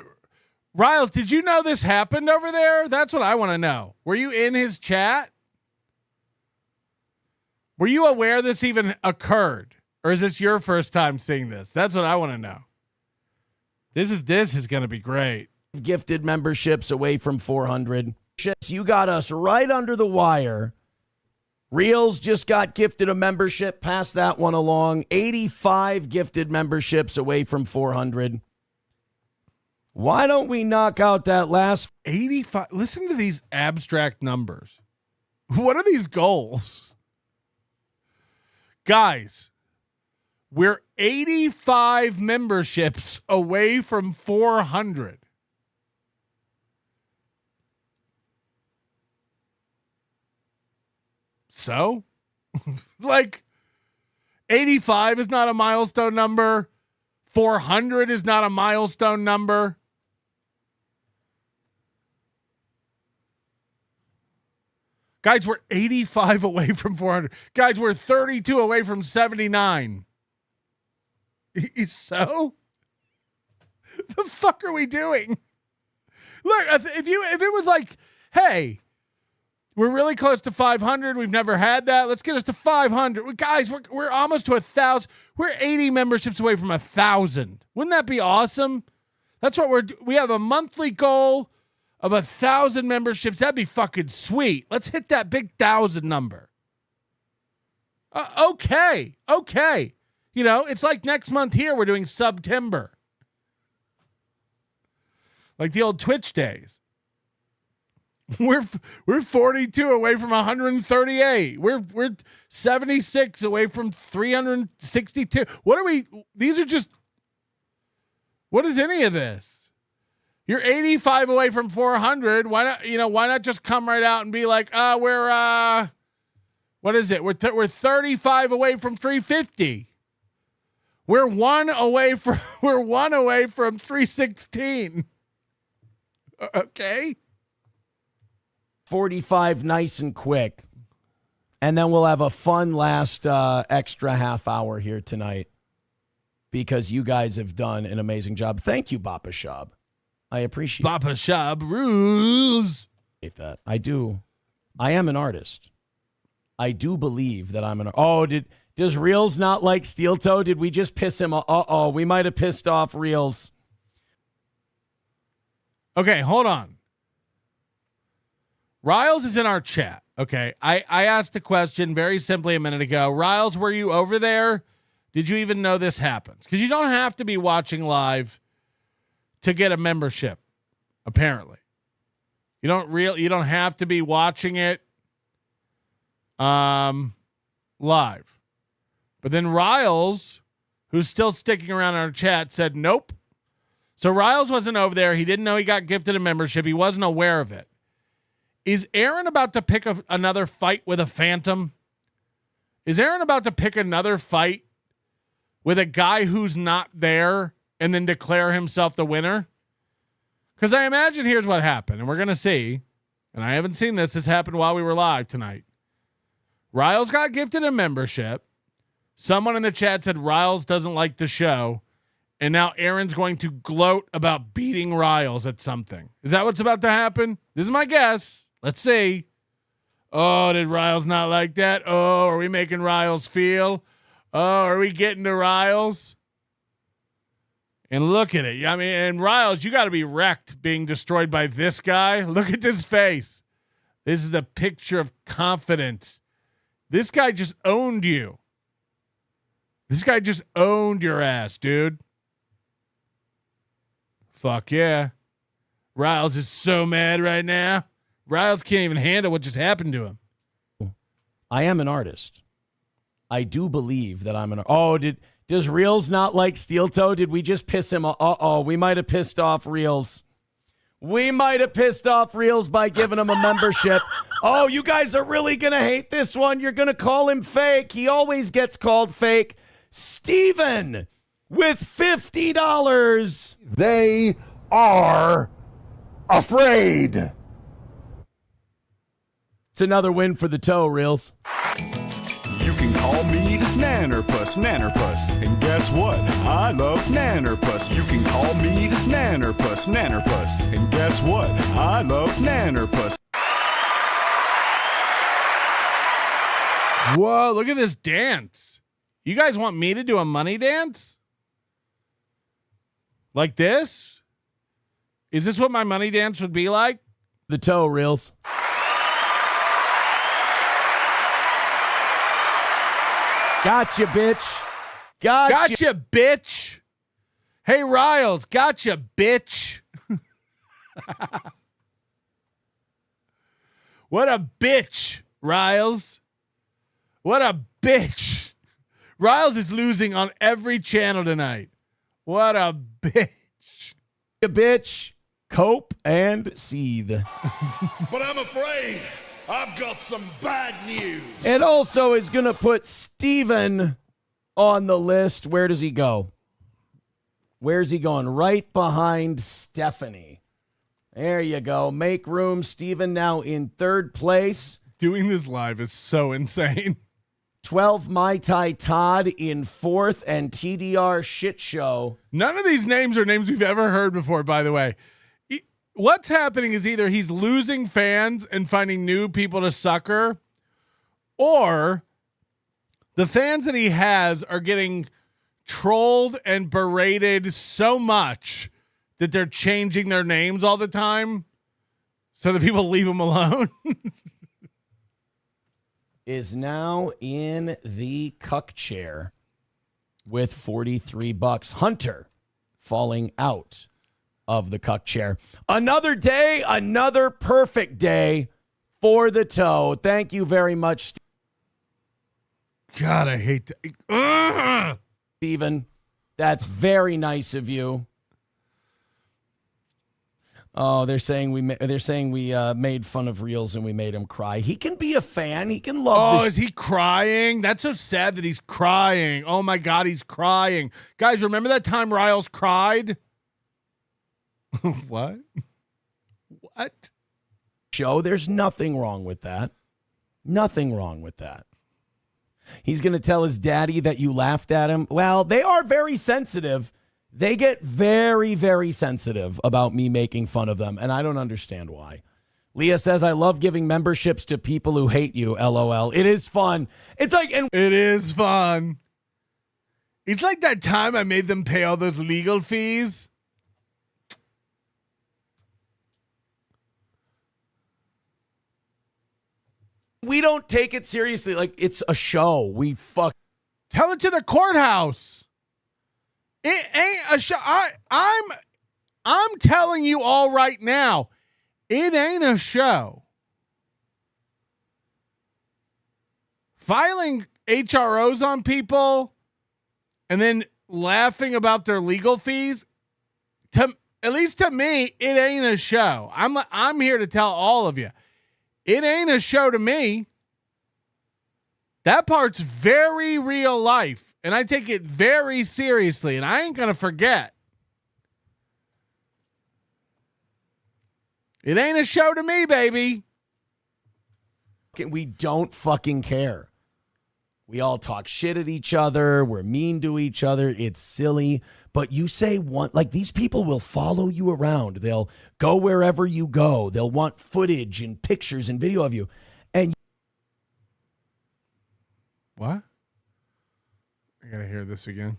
Riles, did you know this happened over there? That's what I want to know. Were you in his chat? Were you aware this even occurred? Or is this your first time seeing this? That's what I want to know. This is going to be great. Gifted memberships away from 400. You got us right under the wire. Reels just got gifted a membership. Pass that one along. 85 gifted memberships away from 400. Why don't we knock out that last 85? Listen to these abstract numbers. What are these goals? Guys, we're 85 memberships away from 400. So, like, 85 is not a milestone number. 400 is not a milestone number. Guys, we're 85 away from 400. Guys, we're 32 away from 79. So? The fuck are we doing? Look, if it was like, hey, we're really close to 500. We've never had that. Let's get us to 500. Guys, we're almost to 1,000. We're 80 memberships away from 1,000. Wouldn't that be awesome? That's what we have a monthly goal of 1,000 memberships. That'd be fucking sweet. Let's hit that big 1,000 number. Okay. It's like next month here, we're doing September. Like the old Twitch days. We're 42 away from 138. We're 76 away from 362. What are we? These are just. What is any of this? You're 85 away from 400. Why not? Why not just come right out and be like, we're what is it? We're 35 away from 350. We're one away from 316. Okay. 45 nice and quick. And then we'll have a fun last extra half hour here tonight because you guys have done an amazing job. Thank you, Bappa Shab. I appreciate Bappa Shab rules. That. I do. I am an artist. I do believe that I'm an artist. Does Reels not like Steeltoe? Did we just piss him off? We might have pissed off Reels. Okay, hold on. Riles is in our chat. Okay, I asked a question very simply a minute ago. Riles, were you over there? Did you even know this happens? Because you don't have to be watching live to get a membership. Apparently, you don't have to be watching it live. But then Riles, who's still sticking around in our chat, said nope. So Riles wasn't over there. He didn't know he got gifted a membership. He wasn't aware of it. Is Aaron about to pick another fight with a phantom? Is Aaron about to pick another fight with a guy who's not there and then declare himself the winner? Because I imagine here's what happened, and we're going to see, and I haven't seen this. This happened while we were live tonight. Riles got gifted a membership. Someone in the chat said Riles doesn't like the show, and now Aaron's going to gloat about beating Riles at something. Is that what's about to happen? This is my guess. Let's see. Oh, did Riles not like that? Oh, are we making Riles feel? Oh, are we getting to Riles? And look at it. I mean, and Riles, you got to be wrecked being destroyed by this guy. Look at this face. This is the picture of confidence. This guy just owned you. This guy just owned your ass, dude. Fuck yeah. Riles is so mad right now. Riles can't even handle what just happened to him. I am an artist. I do believe that I'm an does Reels not like Steeltoe? Did we just piss him off? We might have pissed off Reels. We might have pissed off Reels by giving him a membership. Oh, you guys are really going to hate this one. You're going to call him fake. He always gets called fake. Steven with $50. They are afraid. It's another win for the toe, Reels. You can call me Nannerpuss, and guess what? I love Nannerpuss. You can call me Nannerpuss, and guess what? I love Nannerpuss. Whoa, look at this dance. You guys want me to do a money dance? Like this? Is this what my money dance would be like? The toe, Reels. Gotcha, bitch. Gotcha, bitch. Hey, Riles. Gotcha, bitch. What a bitch, Riles. What a bitch. Riles is losing on every channel tonight. What a bitch. A bitch. Cope and seethe. But I'm afraid I've got some bad news. And also is going to put Steven on the list. Where does he go? Where's he going? Right behind Stephanie. There you go. Make room. Steven now in third place. Doing this live is so insane. 12 Mai Tai Todd in fourth and TDR Shit Show. None of these names are names we've ever heard before, by the way. What's happening is either he's losing fans and finding new people to sucker, or the fans that he has are getting trolled and berated so much that they're changing their names all the time so that people leave him alone. Is now in the cuck chair with $43. Hunter falling out of the cuck chair. Another day, another perfect day for the toe. Thank you very much, God, I hate that. Steven. That's very nice of you. Oh, they're saying we made fun of Reels and we made him cry. He can be a fan. He can love. Oh, is he crying? That's so sad that he's crying. Oh my God, he's crying. Guys, remember that time Riles cried? What? What? Show, there's nothing wrong with that. Nothing wrong with that. He's going to tell his daddy that you laughed at him. Well, they are very sensitive. They get very, very sensitive about me making fun of them, and I don't understand why. Leah says, I love giving memberships to people who hate you, LOL. It is fun. It's like... It is fun. It's like that time I made them pay all those legal fees. We don't take it seriously. Like, it's a show. We tell it to the courthouse. It ain't a show. I'm telling you all right now, it ain't a show. Filing HROs on people and then laughing about their legal fees, at least to me, it ain't a show. I'm here to tell all of you, it ain't a show to me. That part's very real life, and I take it very seriously, and I ain't gonna forget. It ain't a show to me, baby. We don't fucking care. We all talk shit at each other. We're mean to each other. It's silly. But you say one, like, these people will follow you around. They'll go wherever you go. They'll want footage and pictures and video of you. And what? I gotta hear this again.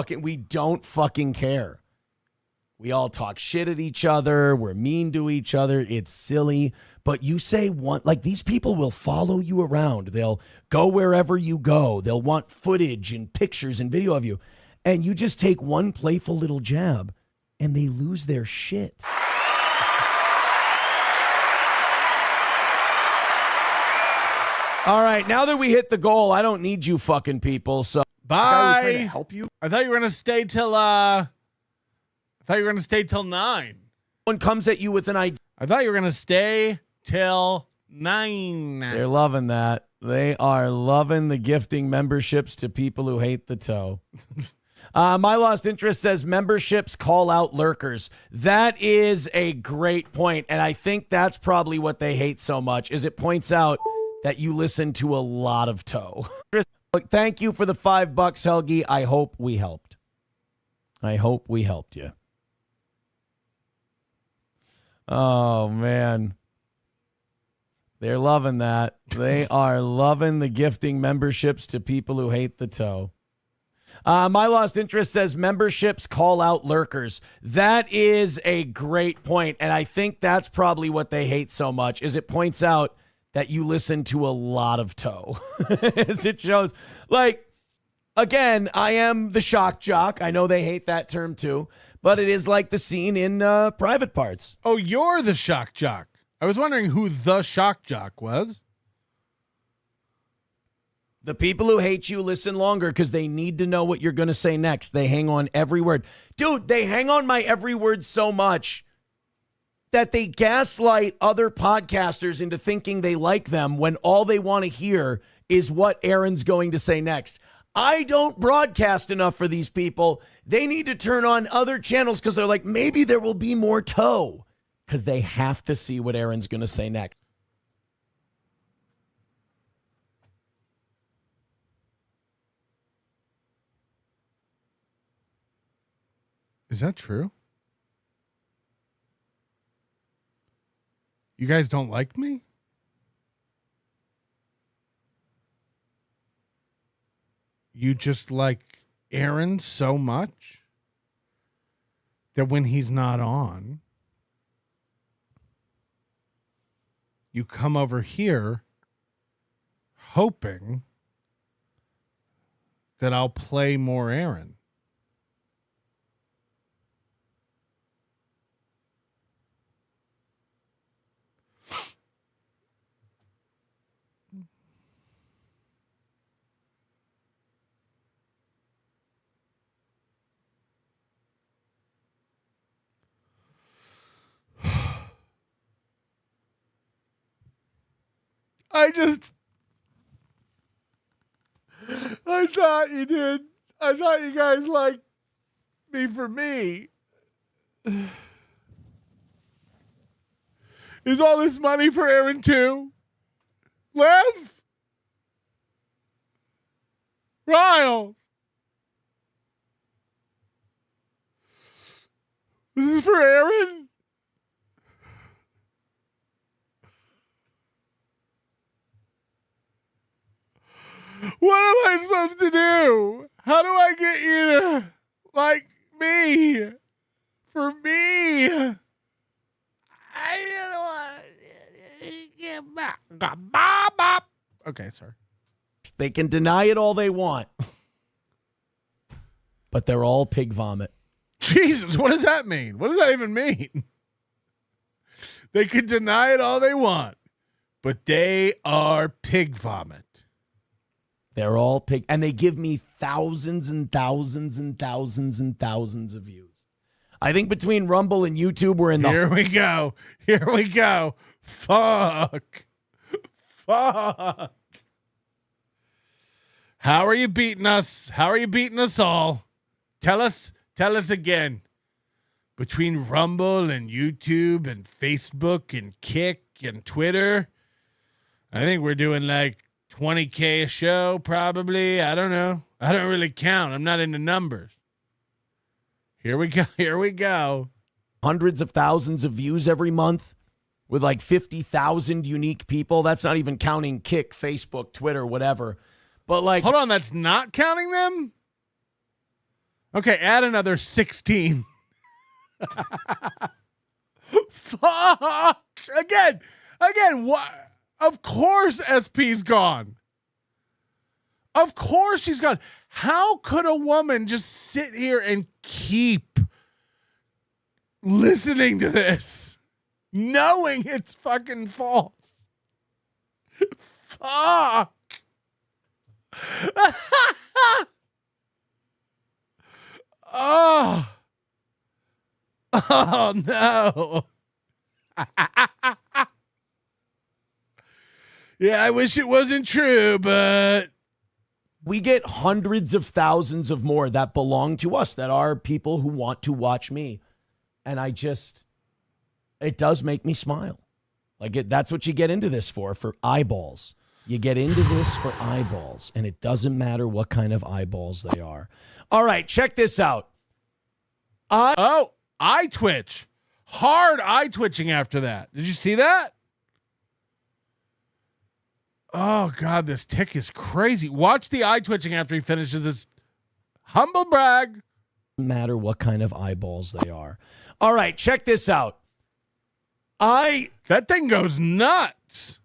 We don't fucking care. We all talk shit at each other. We're mean to each other. It's silly. But you say one, like, these people will follow you around. They'll go wherever you go. They'll want footage and pictures and video of you. And you just take one playful little jab and they lose their shit. All right, now that we hit the goal, I don't need you fucking people. So bye. I was trying to help you. I thought you were gonna stay till 9. One comes at you with an idea. I thought you were gonna stay till 9. They're loving that. They are loving the gifting memberships to people who hate the toe. My Lost Interest says memberships call out lurkers. That is a great point, and I think that's probably what they hate so much, is it points out that you listen to a lot of toe. Look, thank you for the $5, Helgi. I hope we helped. I hope we helped you. Oh, man. They're loving that. They are loving the gifting memberships to people who hate the toe. My Lost Interest says memberships call out lurkers. That is a great point, and I think that's probably what they hate so much, is it points out that you listen to a lot of toe. As it shows, like, again, I am the shock jock. I know they hate that term too, but it is like the scene in Private Parts. Oh, you're the shock jock. I was wondering who the shock jock was. The people who hate you listen longer because they need to know what you're going to say next. They hang on every word. Dude, they hang on my every word so much that they gaslight other podcasters into thinking they like them when all they want to hear is what Aaron's going to say next. I don't broadcast enough for these people. They need to turn on other channels because they're like, maybe there will be more toe, because they have to see what Aaron's going to say next. Is that true? You guys don't like me? You just like Aaron so much that when he's not on, you come over here hoping that I'll play more Aaron. I thought you did. I thought you guys liked me for me. Is all this money for Aaron too? Lev? Riles? This is for Aaron? What am I supposed to do? How do I get you to like me? For me? I don't want to get back. Okay, sorry. They can deny it all they want, but they're all pig vomit. Jesus, what does that mean? What does that even mean? They can deny it all they want, but they are pig vomit. They're all picked, and they give me thousands and thousands and thousands and thousands of views. I think between Rumble and YouTube, we're in the... Here we go. Here we go. Fuck. Fuck. How are you beating us? How are you beating us all? Tell us again. Between Rumble and YouTube and Facebook and Kick and Twitter, I think we're doing like 20K a show, probably. I don't know. I don't really count. I'm not into numbers. Here we go. Here we go. Hundreds of thousands of views every month with like 50,000 unique people. That's not even counting Kick, Facebook, Twitter, whatever. But like, hold on, that's not counting them? Okay, add another 16. Fuck. Again, what? Of course SP's gone. Of course she's gone. How could a woman just sit here and keep listening to this, knowing it's fucking false? Fuck. Oh. Oh no. Yeah, I wish it wasn't true, but we get hundreds of thousands of more that belong to us, that are people who want to watch me. And it does make me smile. Like that's what you get into this for eyeballs. You get into this for eyeballs, and it doesn't matter what kind of eyeballs they are. All right, check this out. Eye twitch. Hard eye twitching after that. Did you see that? Oh, God, this tick is crazy. Watch the eye twitching after he finishes his humble brag. No matter what kind of eyeballs they are. All right, check this out. That thing goes nuts.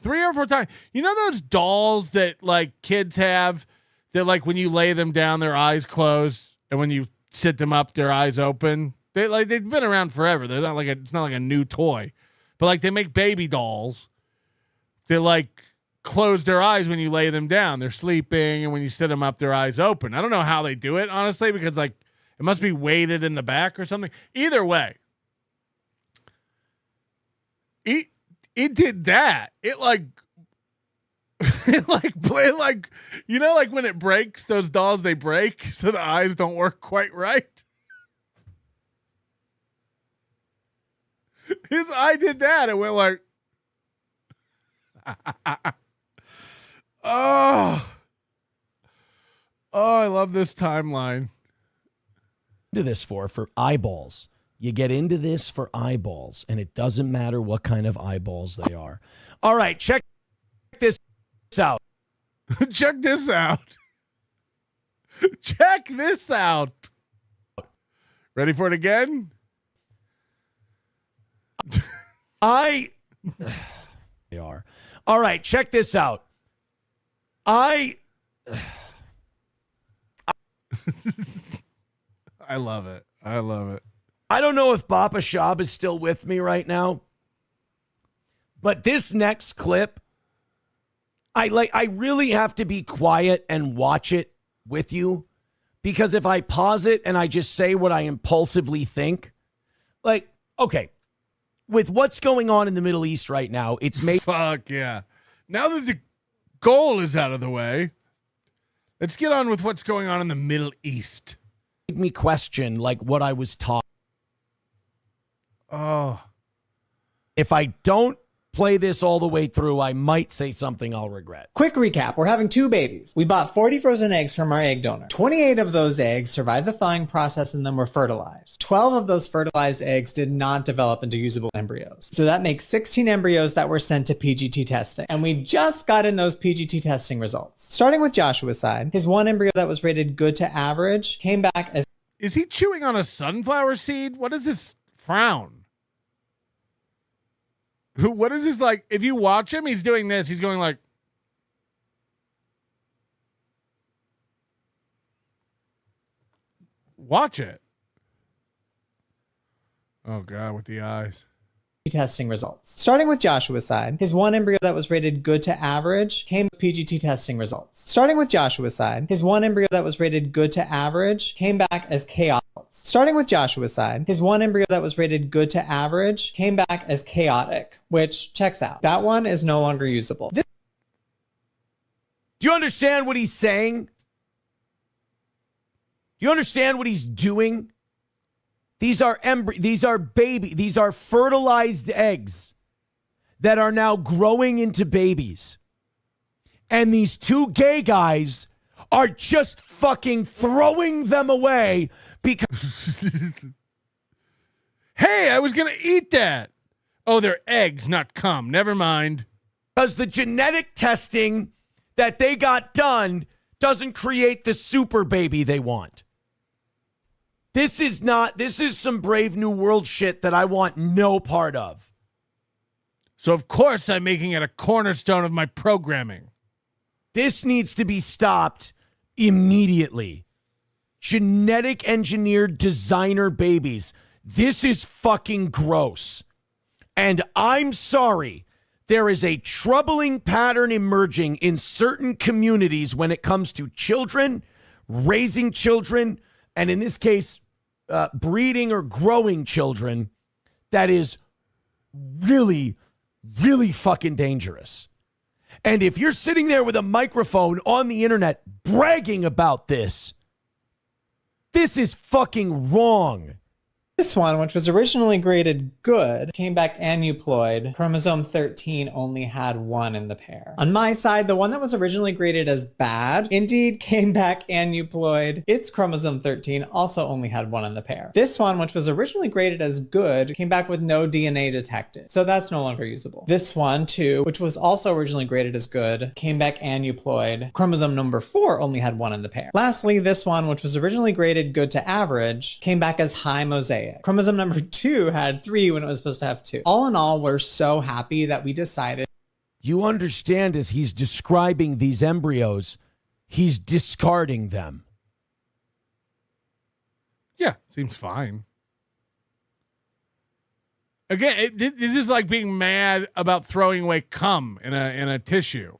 3 or 4 times. You know those dolls that like kids have that like when you lay them down, their eyes close, and when you sit them up, their eyes open? They've been around forever. They're not like it's not like a new toy, but like they make baby dolls. They like close their eyes when you lay them down. They're sleeping, and when you sit them up, their eyes open. I don't know how they do it, honestly, because like it must be weighted in the back or something. Either way, it did that. It like you know, like when it breaks, those dolls, they break so the eyes don't work quite right. His eye did that. It went like, oh, I love this timeline. Into this for eyeballs. You get into this for eyeballs, and it doesn't matter what kind of eyeballs they are. All right, check this out. Check this out. Check this out. Ready for it again? They are. All right, check this out. I love it. I love it. I don't know if Papa Shab is still with me right now, but this next clip, I really have to be quiet and watch it with you, because if I pause it and I just say what I impulsively think, like, okay, with what's going on in the Middle East right now, it's made... Fuck yeah. Now that the goal is out of the way, let's get on with what's going on in the Middle East. Made me question, like, what I was taught. Oh. If I don't play this all the way through, I might say something I'll regret. Quick recap. We're having 2 babies. We bought 40 frozen eggs from our egg donor. 28 of those eggs survived the thawing process and then were fertilized. 12 of those fertilized eggs did not develop into usable embryos. So that makes 16 embryos that were sent to PGT testing. And we just got in those PGT testing results. Starting with Joshua's side, his one embryo that was rated good to average came back as... Is he chewing on a sunflower seed? What is this frown? What is this like? If you watch him, he's doing this. He's going like, watch it. Oh God, with the eyes. testing results. Starting with Joshua's side, his one embryo that was rated good to average came with PGT testing results. Starting with Joshua's side, his one embryo that was rated good to average came back as chaotic. Starting with Joshua's side, his one embryo that was rated good to average came back as chaotic, which checks out. That one is no longer usable. Do you understand what he's saying? Do you understand what he's doing? These are fertilized eggs that are now growing into babies. And these two gay guys are just fucking throwing them away because hey, I was going to eat that. Oh, they're eggs, not cum. Never mind. Because the genetic testing that they got done doesn't create the super baby they want. This is some Brave New World shit that I want no part of. So, of course, I'm making it a cornerstone of my programming. This needs to be stopped immediately. Genetic engineered designer babies. This is fucking gross. And I'm sorry, there is a troubling pattern emerging in certain communities when it comes to children, raising children, and in this case, breeding or growing children, that is really, really fucking dangerous. And if you're sitting there with a microphone on the internet bragging about this, this is fucking wrong. This one, which was originally graded good, came back aneuploid. Chromosome 13 only had one in the pair. On my side, the one that was originally graded as bad indeed came back aneuploid. Its chromosome 13 also only had one in the pair. This one, which was originally graded as good, came back with no DNA detected. So that's no longer usable. This one, too, which was also originally graded as good, came back aneuploid. Chromosome number 4 only had one in the pair. Lastly, this one, which was originally graded good to average, came back as high mosaic. Chromosome number 2 had 3 when it was supposed to have 2. All in all, we're so happy that we decided. You understand, as he's describing these embryos, he's discarding them. Yeah, seems fine. Again, this is like being mad about throwing away cum in a tissue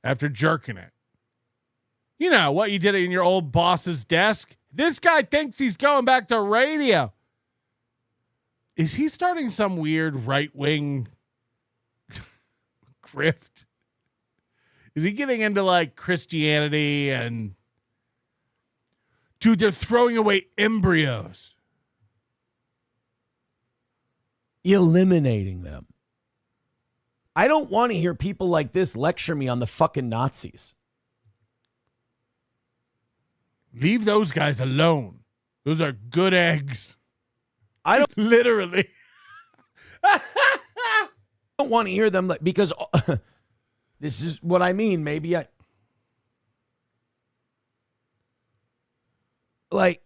after jerking it. You know what you did in your old boss's desk? This guy thinks he's going back to radio. Is he starting some weird right-wing grift? Is he getting into like Christianity and... Dude, they're throwing away embryos. Eliminating them. I don't want to hear people like this lecture me on the fucking Nazis. Leave those guys alone. Those are good eggs. I don't literally. I don't want to hear them because this is what I mean. Maybe I like.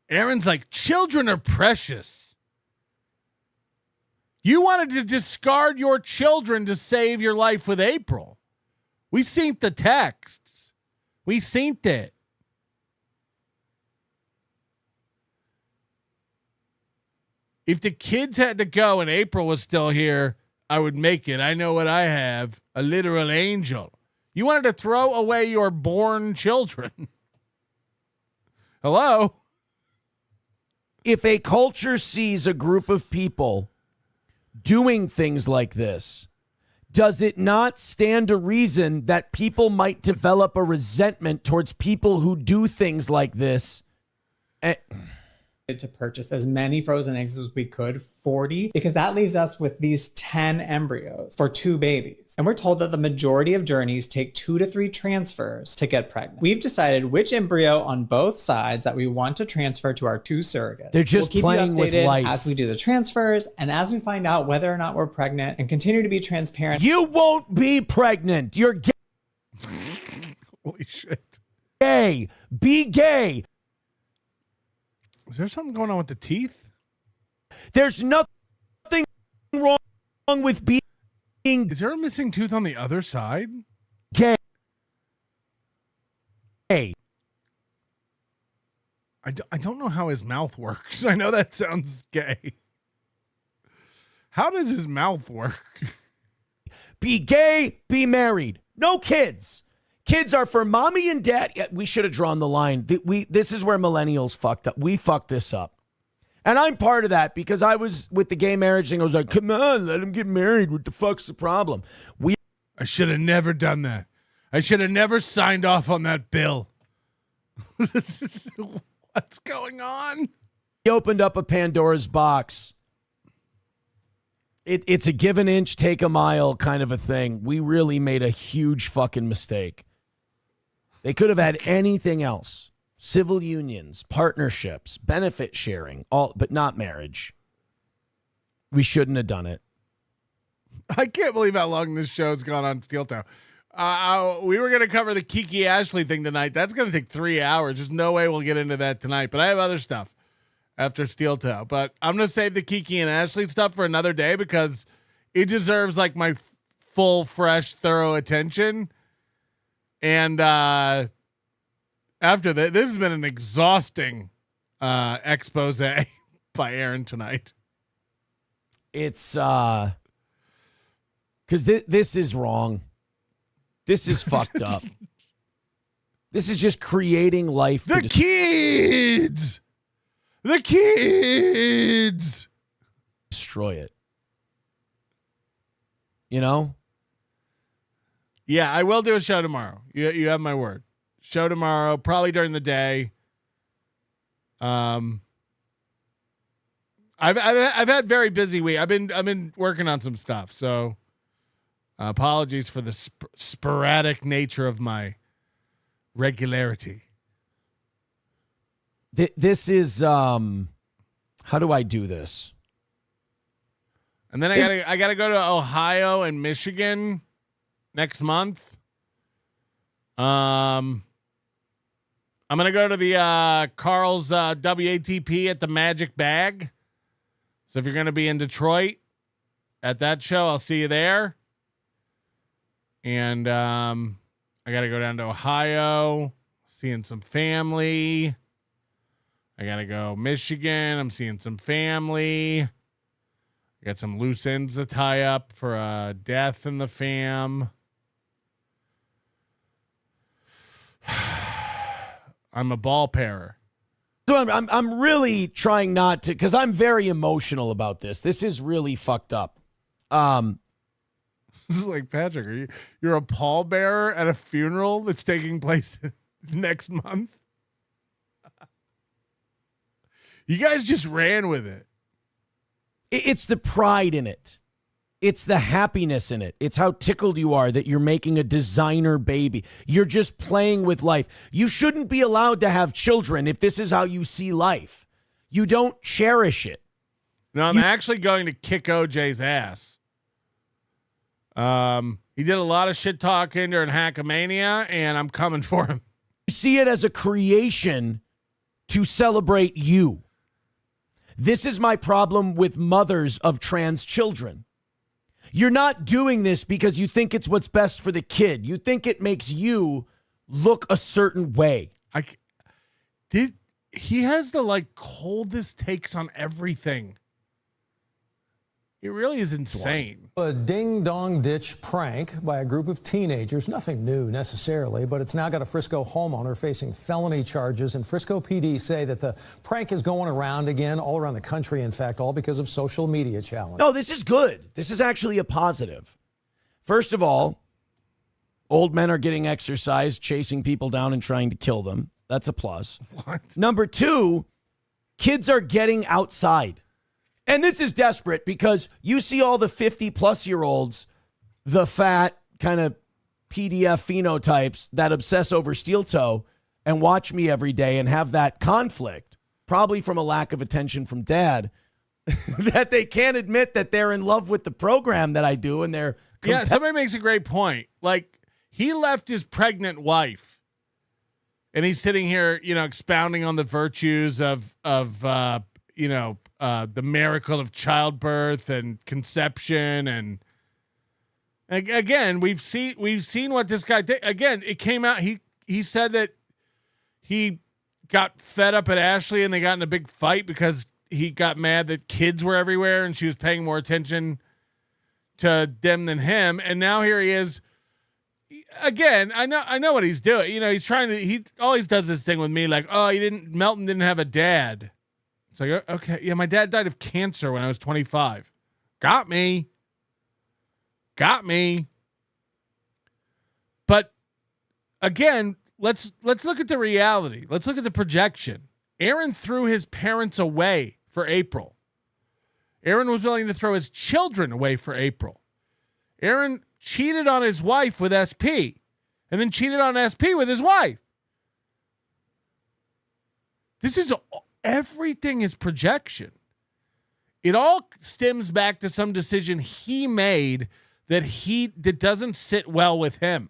Aaron's like, children are precious. You wanted to discard your children to save your life with April. We seen the texts. We seen it. If the kids had to go and April was still here, I would make it. I know what I have. A literal angel. You wanted to throw away your born children. Hello? If a culture sees a group of people doing things like this, does it not stand to reason that people might develop a resentment towards people who do things like this? To purchase as many frozen eggs as we could, 40, because that leaves us with these 10 embryos for 2 babies. And we're told that the majority of journeys take 2 to 3 transfers to get pregnant. We've decided which embryo on both sides that we want to transfer to our 2 surrogates. They're just playing with life as we do the transfers and as we find out whether or not we're pregnant and continue to be transparent. You won't be pregnant. You're gay. Holy shit. Gay. Be gay. Is there something going on with the teeth? There's nothing wrong with being... Is there a missing tooth on the other side? Gay. Hey. I don't know how his mouth works. I know that sounds gay. How does his mouth work? Be gay, be married. No kids. Kids are for mommy and dad. Yeah, we should have drawn the line. This is where millennials fucked up. We fucked this up. And I'm part of that because I was with the gay marriage thing. I was like, come on, let him get married. What the fuck's the problem? I should have never done that. I should have never signed off on that bill. What's going on? He opened up a Pandora's box. It's a give an inch, take a mile kind of a thing. We really made a huge fucking mistake. They could have had anything else. Civil unions, partnerships, benefit sharing, all, but not marriage. We shouldn't have done it. I can't believe how long this show's gone on Steeltoe. We were going to cover the Kiki Ashley thing tonight. That's going to take 3 hours. There's no way we'll get into that tonight. But I have other stuff after Steeltoe. But I'm going to save the Kiki and Ashley stuff for another day because it deserves like my full, fresh, thorough attention. And after that, this has been an exhausting expose by Aaron tonight. It's because this is wrong. This is fucked up. This is just creating life. The kids! Destroy it. You know? Yeah, I will do a show tomorrow. You have my word. Show tomorrow, probably during the day. I've had very busy week. I've been working on some stuff, so apologies for the sporadic nature of my regularity. This is how do I do this? And then I gotta go to Ohio and Michigan next month. I'm gonna go to the Carl's WATP at the Magic Bag. So if you're gonna be in Detroit at that show, I'll see you there. And I gotta go down to Ohio, seeing some family. I gotta go Michigan. I'm seeing some family. I got some loose ends to tie up for a death in the fam. I'm a ball parer. So I'm really trying not to, because I'm very emotional about this. This is really fucked up. This is like, Patrick, you're a pallbearer at a funeral that's taking place next month? You guys just ran with it. It's the pride in it. It's the happiness in it. It's how tickled you are that you're making a designer baby. You're just playing with life. You shouldn't be allowed to have children if this is how you see life. You don't cherish it. No, I'm actually going to kick OJ's ass. He did a lot of shit talking during Hackamania, and I'm coming for him. You see it as a creation to celebrate you. This is my problem with mothers of trans children. You're not doing this because you think it's what's best for the kid. You think it makes you look a certain way. He has the coldest takes on everything. It really is insane. A ding-dong ditch prank by a group of teenagers. Nothing new necessarily, but it's now got a Frisco homeowner facing felony charges. And Frisco PD say that the prank is going around again all around the country, in fact, all because of social media challenge. No, this is good. This is actually a positive. First of all, old men are getting exercise, chasing people down and trying to kill them. That's a plus. What? Number two, kids are getting outside. And this is desperate because you see all the 50-plus-year-olds, the fat kind of PDF phenotypes that obsess over Steeltoe and watch me every day and have that conflict, probably from a lack of attention from dad, that they can't admit that they're in love with the program that I do and they're... Yeah, somebody makes a great point. Like, he left his pregnant wife and he's sitting here, expounding on the virtues of the miracle of childbirth and conception, and again, we've seen what this guy did. Again, it came out. He said that he got fed up at Ashley and they got in a big fight because he got mad that kids were everywhere and she was paying more attention to them than him. And now here he is again. I know what he's doing. You know, he's trying to, he always does this thing with me. Like, oh, Melton didn't have a dad. It's like, okay. Yeah. My dad died of cancer when I was 25. Got me. But again, let's look at the reality. Let's look at the projection. Aaron threw his parents away for April. Aaron was willing to throw his children away for April. Aaron cheated on his wife with SP and then cheated on SP with his wife. Everything is projection. It all stems back to some decision he made that doesn't sit well with him.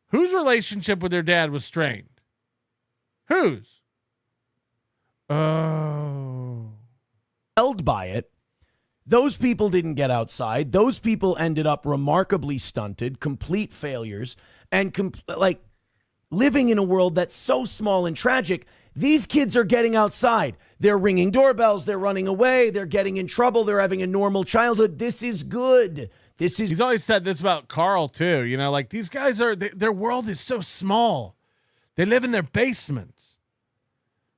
Whose relationship with their dad was strained? Whose? Oh. Held by it. Those people didn't get outside. Those people ended up remarkably stunted, complete failures, and living in a world that's so small and tragic. These kids are getting outside. They're ringing doorbells. They're running away. They're getting in trouble. They're having a normal childhood. This is good. He's always said this about Carl too. You know, like these guys their world is so small. They live in their basements.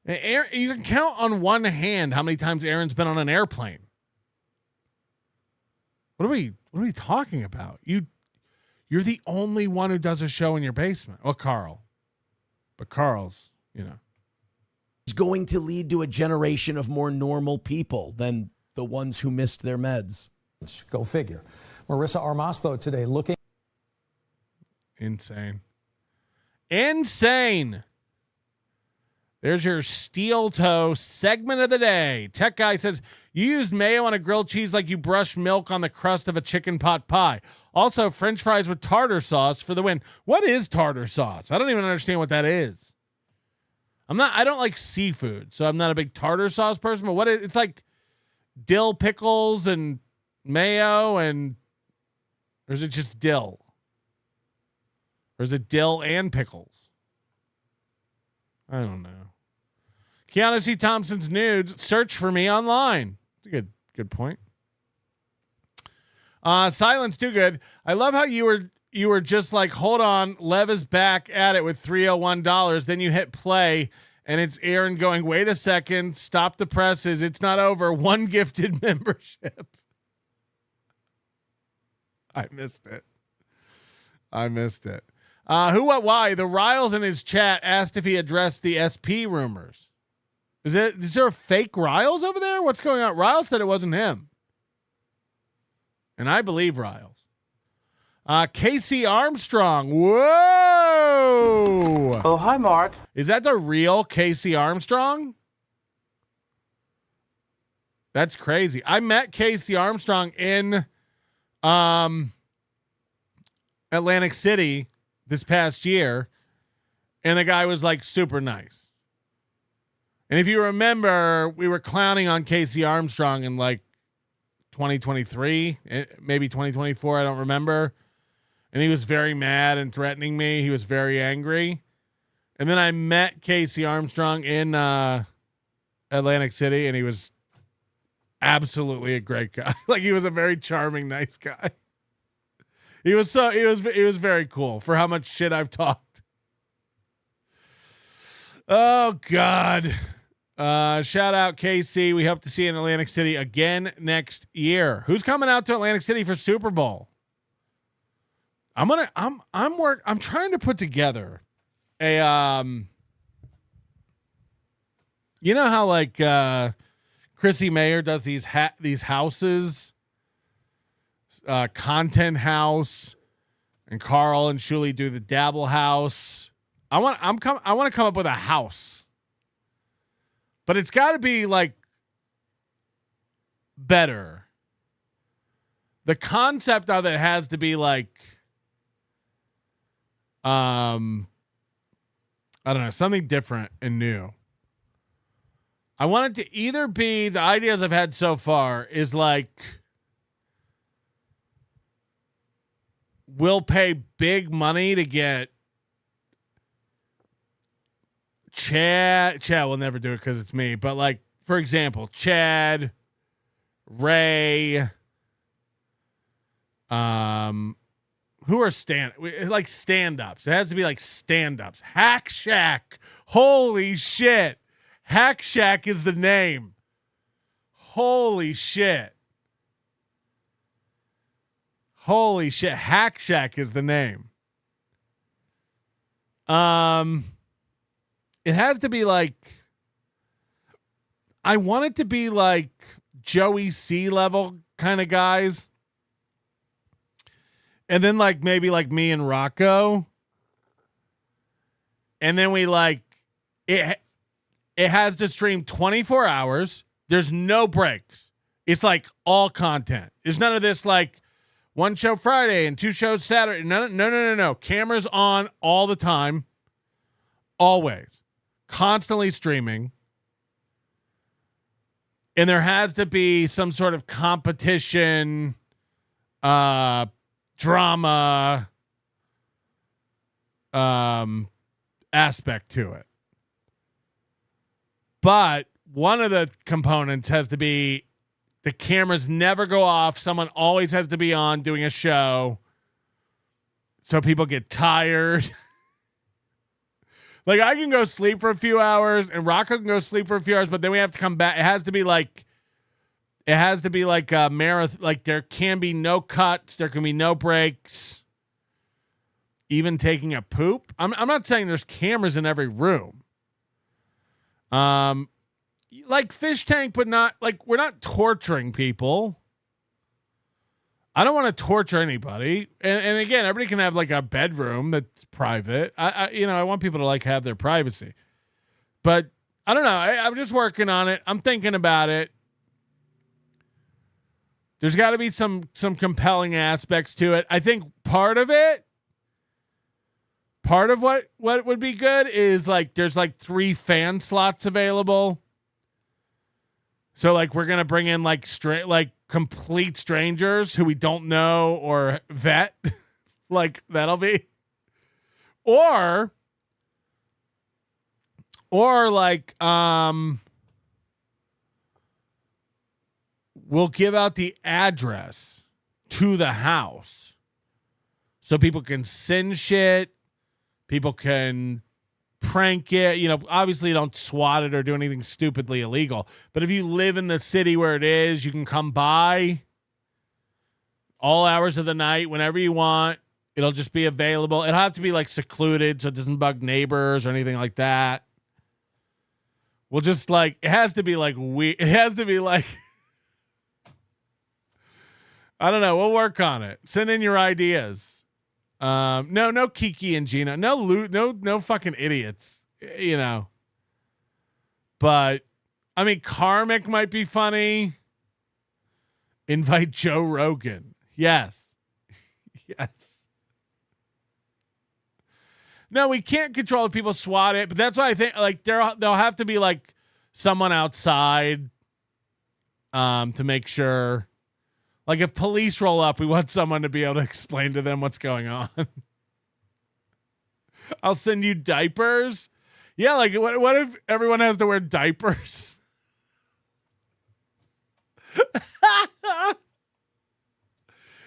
Aaron, you can count on one hand how many times Aaron's been on an airplane. What are we talking about? You're the only one who does a show in your basement. Well, Carl. But Carl's, you know. It's going to lead to a generation of more normal people than the ones who missed their meds. Go figure. Marissa Armas, though, today looking. Insane. There's your Steeltoe segment of the day. Tech Guy says, you used mayo on a grilled cheese like you brushed milk on the crust of a chicken pot pie. Also, French fries with tartar sauce for the win. What is tartar sauce? I don't even understand what that is. I don't like seafood, so I'm not a big tartar sauce person, but it's like dill pickles and mayo, or is it just dill? Or is it dill and pickles? I don't know. Keanu C. Thompson's nudes. Search for me online. It's a good point. Silence too good. I love how you were just like, hold on, Lev is back at it with $301. Then you hit play, and it's Aaron going, wait a second, stop the presses. It's not over. One gifted membership. I missed it. Who, what, why? The Riles in his chat asked if he addressed the SP rumors. Is there a fake Riles over there? What's going on? Riles said it wasn't him. And I believe Riles. Casey Armstrong. Whoa. Oh, hi, Mark. Is that the real Casey Armstrong? That's crazy. I met Casey Armstrong in Atlantic City this past year, and the guy was like super nice. And if you remember, we were clowning on Casey Armstrong in like 2023, maybe 2024, I don't remember. And he was very mad and threatening me. He was very angry. And then I met Casey Armstrong in Atlantic City, and he was absolutely a great guy. Like, he was a very charming, nice guy. He was very cool for how much shit I've talked. Oh God. Shout out KC. We hope to see you in Atlantic City again next year. Who's coming out to Atlantic City for Super Bowl? I'm trying to put together a you know how like Chrissy Mayer does these houses, Content House, and Carl and Shuli do the Dabble House. I want to come up with a house, but it's got to be like better. The concept of it has to be like, I don't know, something different and new. I want it to either be, the ideas I've had so far is like, we'll pay big money to get Chad will never do it because it's me, but like for example, Chad, Ray, who are stand-ups. It has to be like stand-ups. Hack Shack. Holy shit. Hack Shack is the name. Holy shit. Holy shit. Hack Shack is the name. It has to be like, I want it to be like Joey C level kind of guys. And then like maybe like me and Rocco. And then we like it has to stream 24 hours. There's no breaks. It's like all content. There's none of this like one show Friday and two shows Saturday. No. Cameras on all the time. Always. Constantly streaming. And there has to be some sort of competition, drama, aspect to it. But one of the components has to be the cameras never go off. Someone always has to be on doing a show. So people get tired. Like I can go sleep for a few hours and Rocco can go sleep for a few hours, but then we have to come back. It has to be like a marathon. Like there can be no cuts. There can be no breaks. Even taking a poop. I'm not saying there's cameras in every room. Like fish tank, but not like we're not torturing people. I don't want to torture anybody. And again, everybody can have like a bedroom that's private. I want people to like have their privacy, but I don't know. I'm just working on it. I'm thinking about it. There's got to be some compelling aspects to it. I think part of what would be good is like, there's like 3 fan slots available. So like, we're going to bring in like complete strangers who we don't know or vet. Like that'll be, or like, we'll give out the address to the house so people can send shit. People can prank it. Obviously don't SWAT it or do anything stupidly illegal. But if you live in the city where it is, you can come by all hours of the night, whenever you want. It'll just be available. It'll have to be like secluded so it doesn't bug neighbors or anything like that. We'll just like, it has to be like it has to be like, I don't know. We'll work on it. Send in your ideas. No Kiki and Gina. No fucking idiots. But I mean, Karmic might be funny. Invite Joe Rogan. Yes. Yes. No, we can't control if people SWAT it, but that's why I think like there'll have to be like someone outside to make sure. Like if police roll up, we want someone to be able to explain to them what's going on. I'll send you diapers. Yeah, like what if everyone has to wear diapers?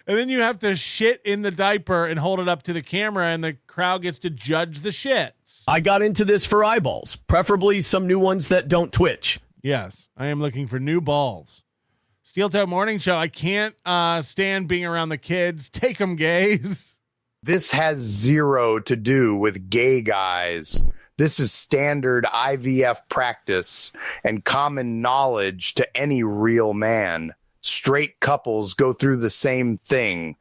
And then you have to shit in the diaper and hold it up to the camera and the crowd gets to judge the shits. I got into this for eyeballs, preferably some new ones that don't twitch. Yes, I am looking for new balls. Steeltoe Morning Show. I can't stand being around the kids. Take them, gays. This has zero to do with gay guys. This is standard IVF practice and common knowledge to any real man. Straight couples go through the same thing.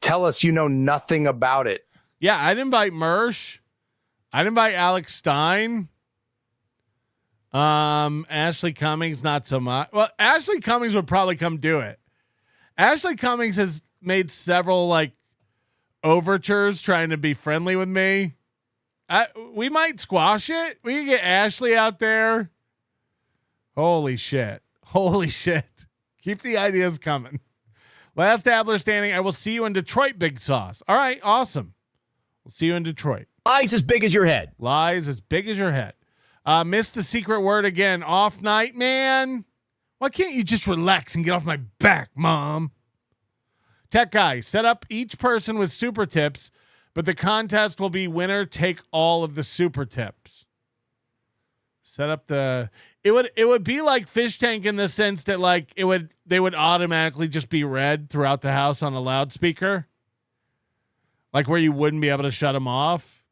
Tell us you know nothing about it. Yeah, I'd invite Mersh. I'd invite Alex Stein. Ashley Cummings, not so much. Well, Ashley Cummings would probably come do it. Ashley Cummings has made several like overtures trying to be friendly with me. We might squash it. We can get Ashley out there. Holy shit. Holy shit. Keep the ideas coming. Last Dabbler standing. I will see you in Detroit, Big Sauce. All right. Awesome. We'll see you in Detroit. Lies as big as your head. Lies as big as your head. Missed the secret word again. Off night, man. Why can't you just relax and get off my back, Mom? Tech guy, set up each person with super tips, but the contest will be winner take all of the super tips. Set up the it would be like Fish Tank in the sense that like they would automatically just be read throughout the house on a loudspeaker. Like where you wouldn't be able to shut them off.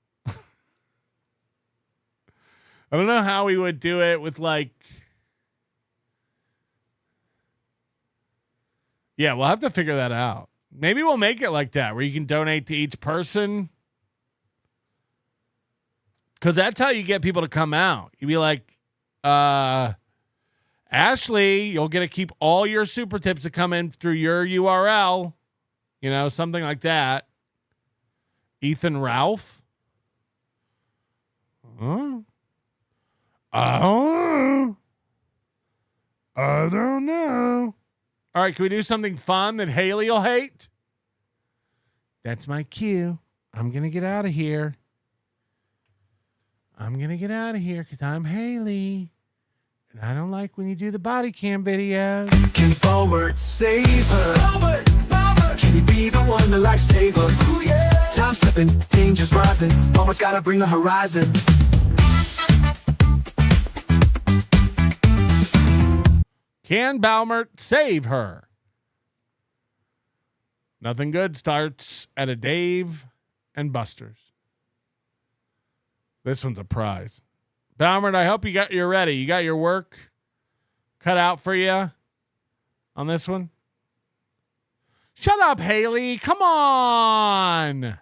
I don't know how we would do it with like. Yeah, we'll have to figure that out. Maybe we'll make it like that where you can donate to each person. Because that's how you get people to come out. You'd be like, Ashley, you'll get to keep all your super tips that come in through your URL. You know, something like that. Ethan Ralph. Huh? I don't know. All right, can we do something fun that Haley will hate? That's my cue. I'm going to get out of here. Because I'm Haley. And I don't like when you do the body cam videos. Can forward save her? Forward. Can you be the one, the lifesaver? Ooh, yeah. Time slipping, dangers rising. Almost gotta bring a horizon. Can Balmert save her? Nothing good starts at a Dave and Buster's. This one's a prize. Balmert, I hope you're ready. You got your work cut out for you on this one? Shut up, Haley. Come on.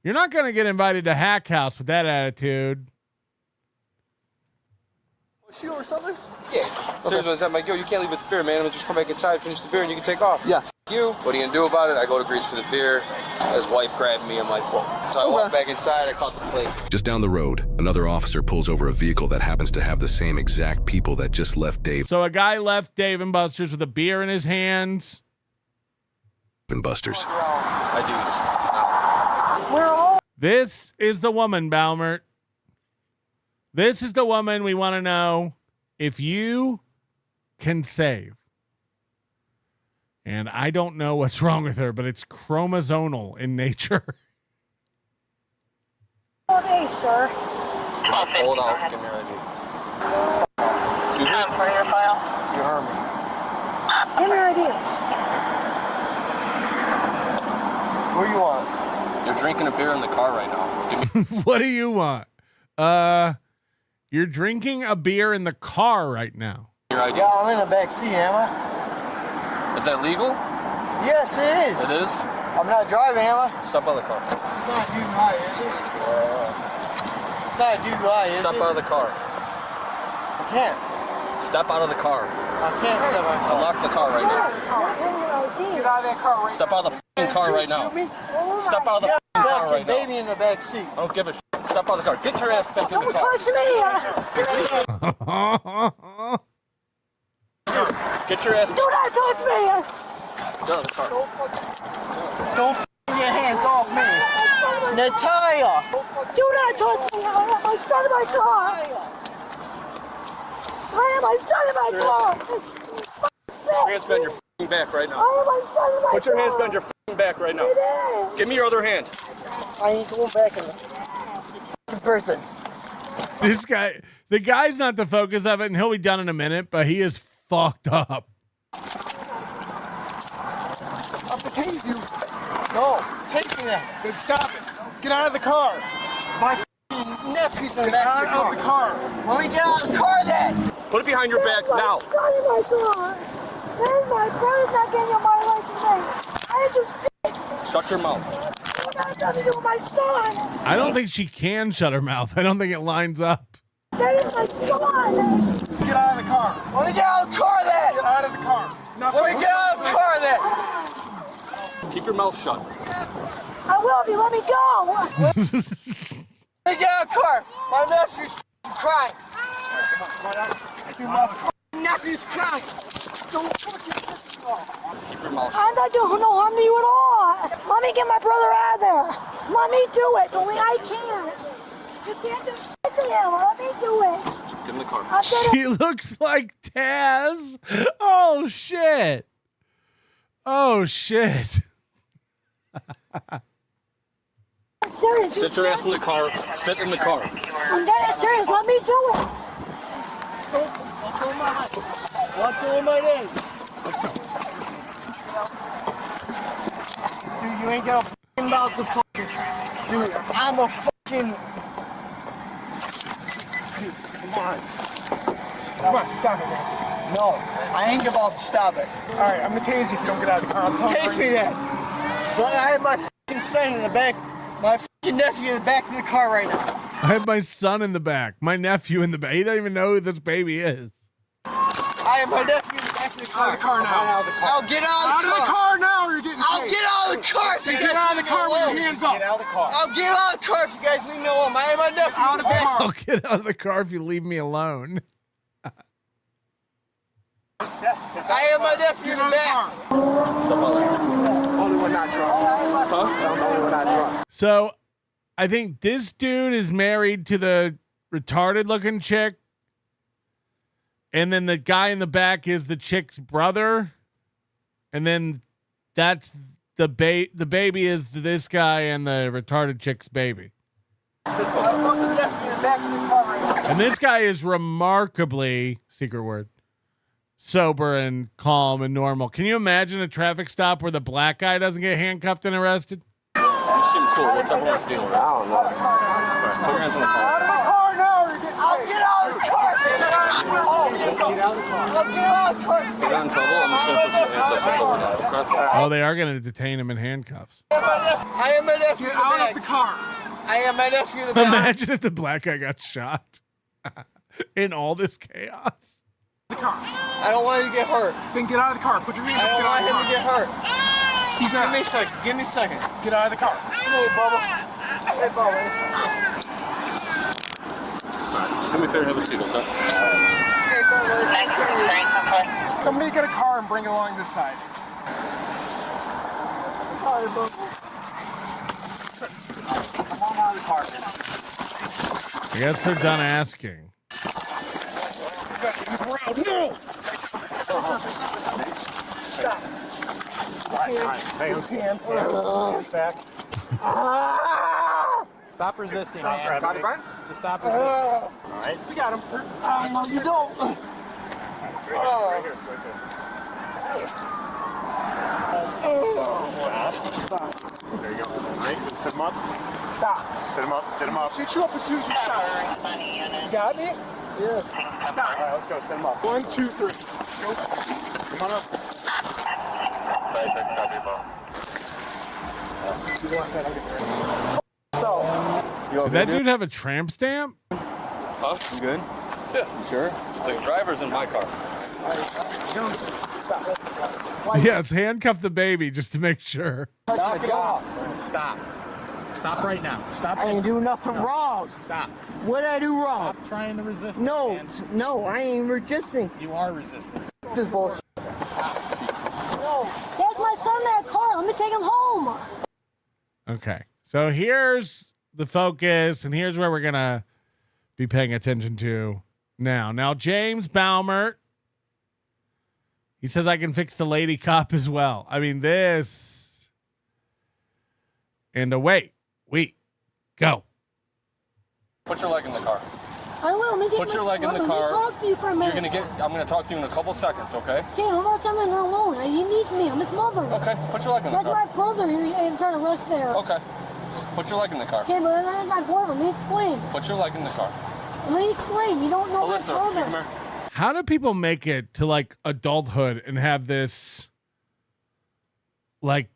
You're not going to get invited to Hack House with that attitude. Shoe or something? Yeah. Seriously, is that my yo? You can't leave with the beer, man. I'm gonna just come back inside, finish the beer, and you can take off. Yeah. You? What are you gonna do about it? I go to Greece for the beer. His wife grabbed me. I'm like, whoa. So I walk back inside. I caught the plate. Just down the road, another officer pulls over a vehicle that happens to have the same exact people that just left Dave. So a guy left Dave and Buster's with a beer in his hands. And Buster's. I do. This is the woman, Balmert. This is the woman we want to know if you can save. And I don't know what's wrong with her, but it's chromosomal in nature. Hey, sir. Hold on. Give me your ID. Excuse me? For your file. You heard me. Give me your ID. What do you want? You're drinking a beer in the car right now. What do you want? You're drinking a beer in the car right now. Your ID. Yeah, I'm in the back seat, am I? Is that legal? Yes, it is. It is? I'm not driving, am I? Step out of the car. It's not a DUI, is it? It's not a DUI, is it? Step out of the car. I can't. Step out of the car. I can't step out of the car. Unlock the car right now. Get out of that car right now. Step out of the f***ing car right now. Step out of the f***ing car right now. Baby in the back seat. I don't give a shit. Step out of the car. Get your ass back in the car. Don't touch me! Get your ass. Do not touch me! Get out of the car. Don't your hands off me! Natalia! Do not touch me! I am my son in my car! I am my son in my car! Put your hands behind your f***ing back right now. I am my son in my car! Put your hands behind your f***ing back right now. Give me your other hand. I ain't going back in the person. This guy, the guy's not the focus of it, and he'll be done in a minute, but he is fucked up. I'll tase you. No, take me there. Then stop it. Get out of the car. My nephew's in the back of the car. Let me get out of the car then. Put it behind your back now. My car. There's my brother's not getting on my license plate. I just shut your mouth. Nothing to do with my son. I don't think she can shut her mouth. I don't think it lines up. That is my son. Get out of the car. Let me get out of the car then. Get out of the car. Let me get out of the car then. Keep your mouth shut. I will if you let me go. Let me get out of the car. My nephew's crying. My nephew's crying. Don't fucking listen to me. Keep your mouth shut. I'm not doing no harm to you at all. Let me get my brother out of there. Let me do it. Only I can. You can't do shit the hell? Let me do it. Get in the car. She looks like Taz. Oh, shit. Oh, shit. Serious. Sit your ass in the car. Sit in the car. I'm dead serious. Let me do it. What's doing my name? Dude, you ain't got a fucking mouth to fucking. Dude, I'm a fucking. Dude, come on. Come on, stop it, man. No, I ain't about to stop it. All right, I'm gonna tase you if you don't get out of the car. Tase me then. But I have my fucking son in the back, my fucking nephew in the back of the car right now. I have my son in the back, my nephew in the back. He doesn't even know who this baby is. I have my nephew in the back of the car. Out of the car now. I'll get out of the car now or you're getting tased. I'll get out of the car if you guys get out of the car with your hands up. Get out of the car. I'll get out of the car if you guys leave me alone. I have my nephew out of the car. I'll get out of the car if you leave me alone. I have my nephew in the back. Only one not drunk. Huh? Only one not drunk. So I think this dude is married to the retarded looking chick. And then the guy in the back is the chick's brother. And then that's the baby is this guy and the retarded chick's baby. And this guy is remarkably, secret word, sober and calm and normal. Can you imagine a traffic stop where the black guy doesn't get handcuffed and arrested? You seem cool. What's everyone's deal? I don't know. Right, put your hands on the car. Out of the car now or I'll get out of the car. I'll get out of the car. If you got in trouble, I'm just going to put your hands up over now, okay? Oh, they are going to detain him in handcuffs. I am my nephew in the back. Out of the car. I am my nephew in the back. Imagine if the black guy got shot in all this chaos. I don't want you to get hurt. Then get out of the car. Put your hands up. I don't want him to get hurt. Give me a second. Give me a second. Get out of the car. Hey, Bubba. Hey, Bubba. Do me a favor, have a seat, okay? Hey, Bubba. Somebody get a car and bring it along this side. Sorry, Bubba. Come on out of the car. I guess they're done asking. No! Stop. Hey, those hands. Hands back. Stop resisting, man. Got it, Brian? Just stop resisting. All right. We got him. No, you don't. Right here. Stop. There you go. All right, sit him up. Stop. Sit him up. Sit him up. Sit you up as soon as we stop. You got me? Yeah. Stop. All right, let's go. Set him up. 1, 2, 3. Go. Come on up. So, did that dude have a tramp stamp? Huh? You good? Yeah. You sure? The driver's in my car. Yes, handcuff the baby just to make sure. Knock it off. Stop. Stop right now. Stop. I ain't do nothing wrong. Stop. What did I do wrong? Stop trying to resist. No, man. No, I ain't resisting. You are resisting. This is bullshit. No. There's my son in that car. Let me take him home. Okay. So here's the focus, and here's where we're going to be paying attention to now. Now, James Baumert, he says I can fix the lady cop as well. I mean, this. And away we go. Put your leg in the car. I will. Let me get Put your leg in the car. Talk to you for a minute. I'm gonna talk to you in a couple seconds, okay? Okay, I'm not sending her alone. He needs me. I'm his mother. Okay, put your leg in the car. That's my brother here and trying to arrest there. Okay. Put your leg in the car. Okay, but that's my brother. Let me explain. Put your leg in the car. Let me explain. You don't know my brother. Come here. How do people make it to like adulthood and have this like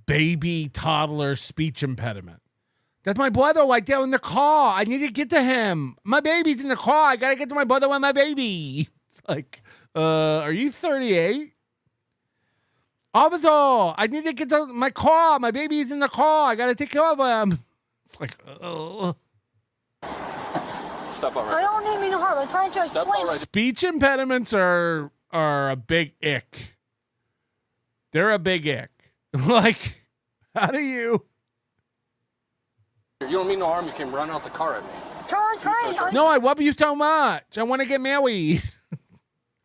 baby toddler speech impediment? That's my brother right there in the car. I need to get to him. My baby's in the car. I gotta get to my brother and my baby. It's like, are you 38? Officer, I need to get to my car. My baby's in the car. I gotta take care of him. It's like, Step out right. I don't need me to harm. I'm trying to explain. Right. Speech impediments are a big ick. They're a big ick. Like, how do you? You don't mean no harm. You came run out the car at me. Trying I'm trying. No, I love you so much. I want to get married.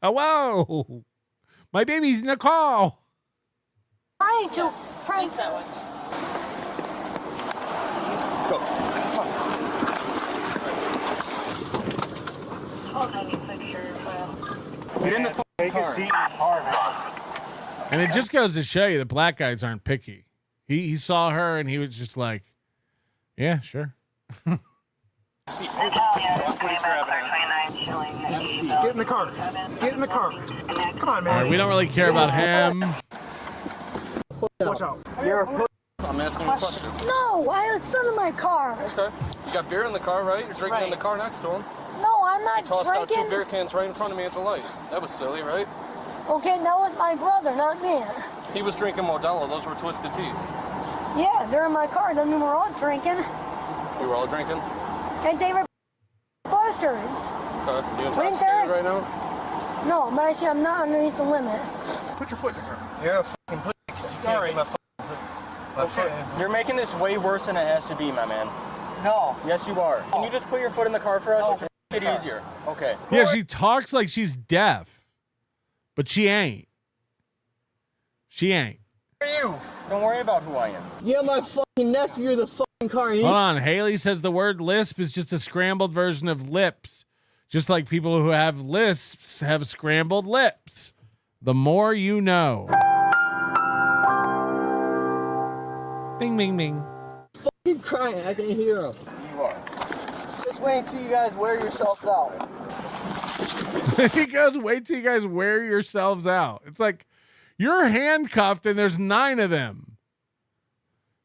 Hello. My baby's Nicole. Trying to. Trying that one. Let's go. Get in the fucking car. And it just goes to show you that black guys aren't picky. He saw her and he was just like, yeah, sure. Get in the car. Get in the car. Come on, man. All right, we don't really care about him. Watch out. You're a pussy. I'm asking you a question. No, I have a son in my car. Okay. You got beer in the car, right? You're drinking in the car next to him. No, I'm not You tossed out drinking. 2 beer cans right in front of me at the light. That was silly, right? Okay, that was my brother, not me. He was drinking Modelo. Those were Twisted Teas. Yeah, they're in my car. Doesn't mean we're all drinking. We were all drinking? And they were busters. Okay. You intoxicated right now? No, but actually, I'm not underneath the limit. Put your foot in the car. You're a fucking pussy because you can't get my foot. You're making this way worse than it has to be, my man. No. Yes, you are. Can you just put your foot in the car for us? Make it easier. Okay. Yeah, she talks like she's deaf, but she ain't. She ain't. Who are you? Don't worry about who I am. Yeah, my fucking nephew, the fucking car. Hold on. Haley says the word lisp is just a scrambled version of lips. Just like people who have lisps have scrambled lips. The more you know. Bing, bing, bing. Fucking crying. I can hear him. You are. Just wait until you guys wear yourselves out. He goes, wait till you guys wear yourselves out. It's like, you're handcuffed and there's 9 of them.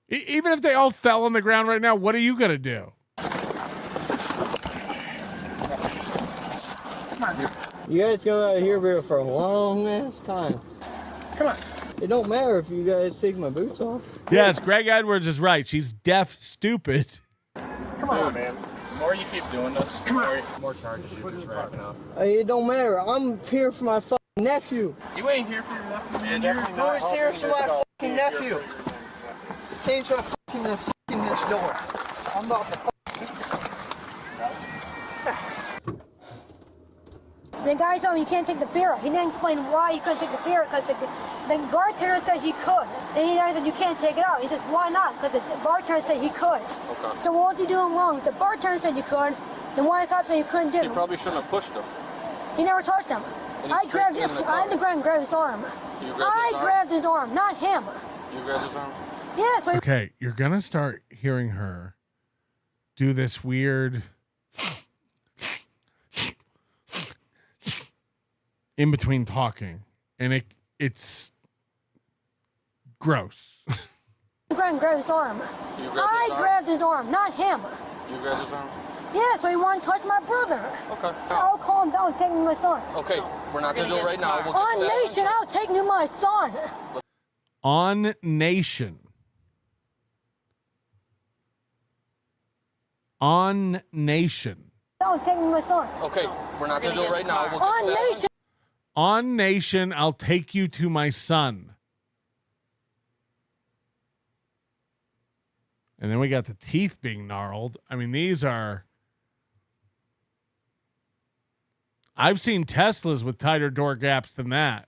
Even if they all fell on the ground right now, what are you going to do? Come on, dude. You guys go out here for a long ass time. Come on. It don't matter if you guys take my boots off. Yes, Greg Edwards is right. She's deaf stupid. Come on, man. The more you keep doing this, the more charges you're just racking up. It don't matter. I'm here for my fucking nephew. You ain't here for your nephew, man. Who's here for my fucking nephew? Change my fucking this door. I'm about to The guy told me you can't take the beer. He didn't explain why you couldn't take the beer because the bartender said he could. And he said you can't take it out. He says, why not? Because the bartender said he could. Okay. So what was he doing wrong? The bartender said you could. Then why the cop said you couldn't do it? You probably shouldn't have pushed him. He never touched him. I grabbed his, I had to grab his arm. I grabbed his arm, not him. You grabbed his arm? Yeah, so Okay, you're going to start hearing her do this weird in between talking, and it's gross. I grabbed his arm. I grabbed his arm, not him. You grabbed his arm? Yeah, so he wanted to touch my brother. Okay. So I'll calm down and take me my son. Okay, we're not going to do it right now. We'll get On to that Nation, I'll take me my son. On Nation. On Nation. I'll take me my son. Okay, we're not going to do it right now. We'll get On to that Nation. On Nation, I'll take you to my son. And then we got the teeth being gnarled. I mean, these are... I've seen Teslas with tighter door gaps than that.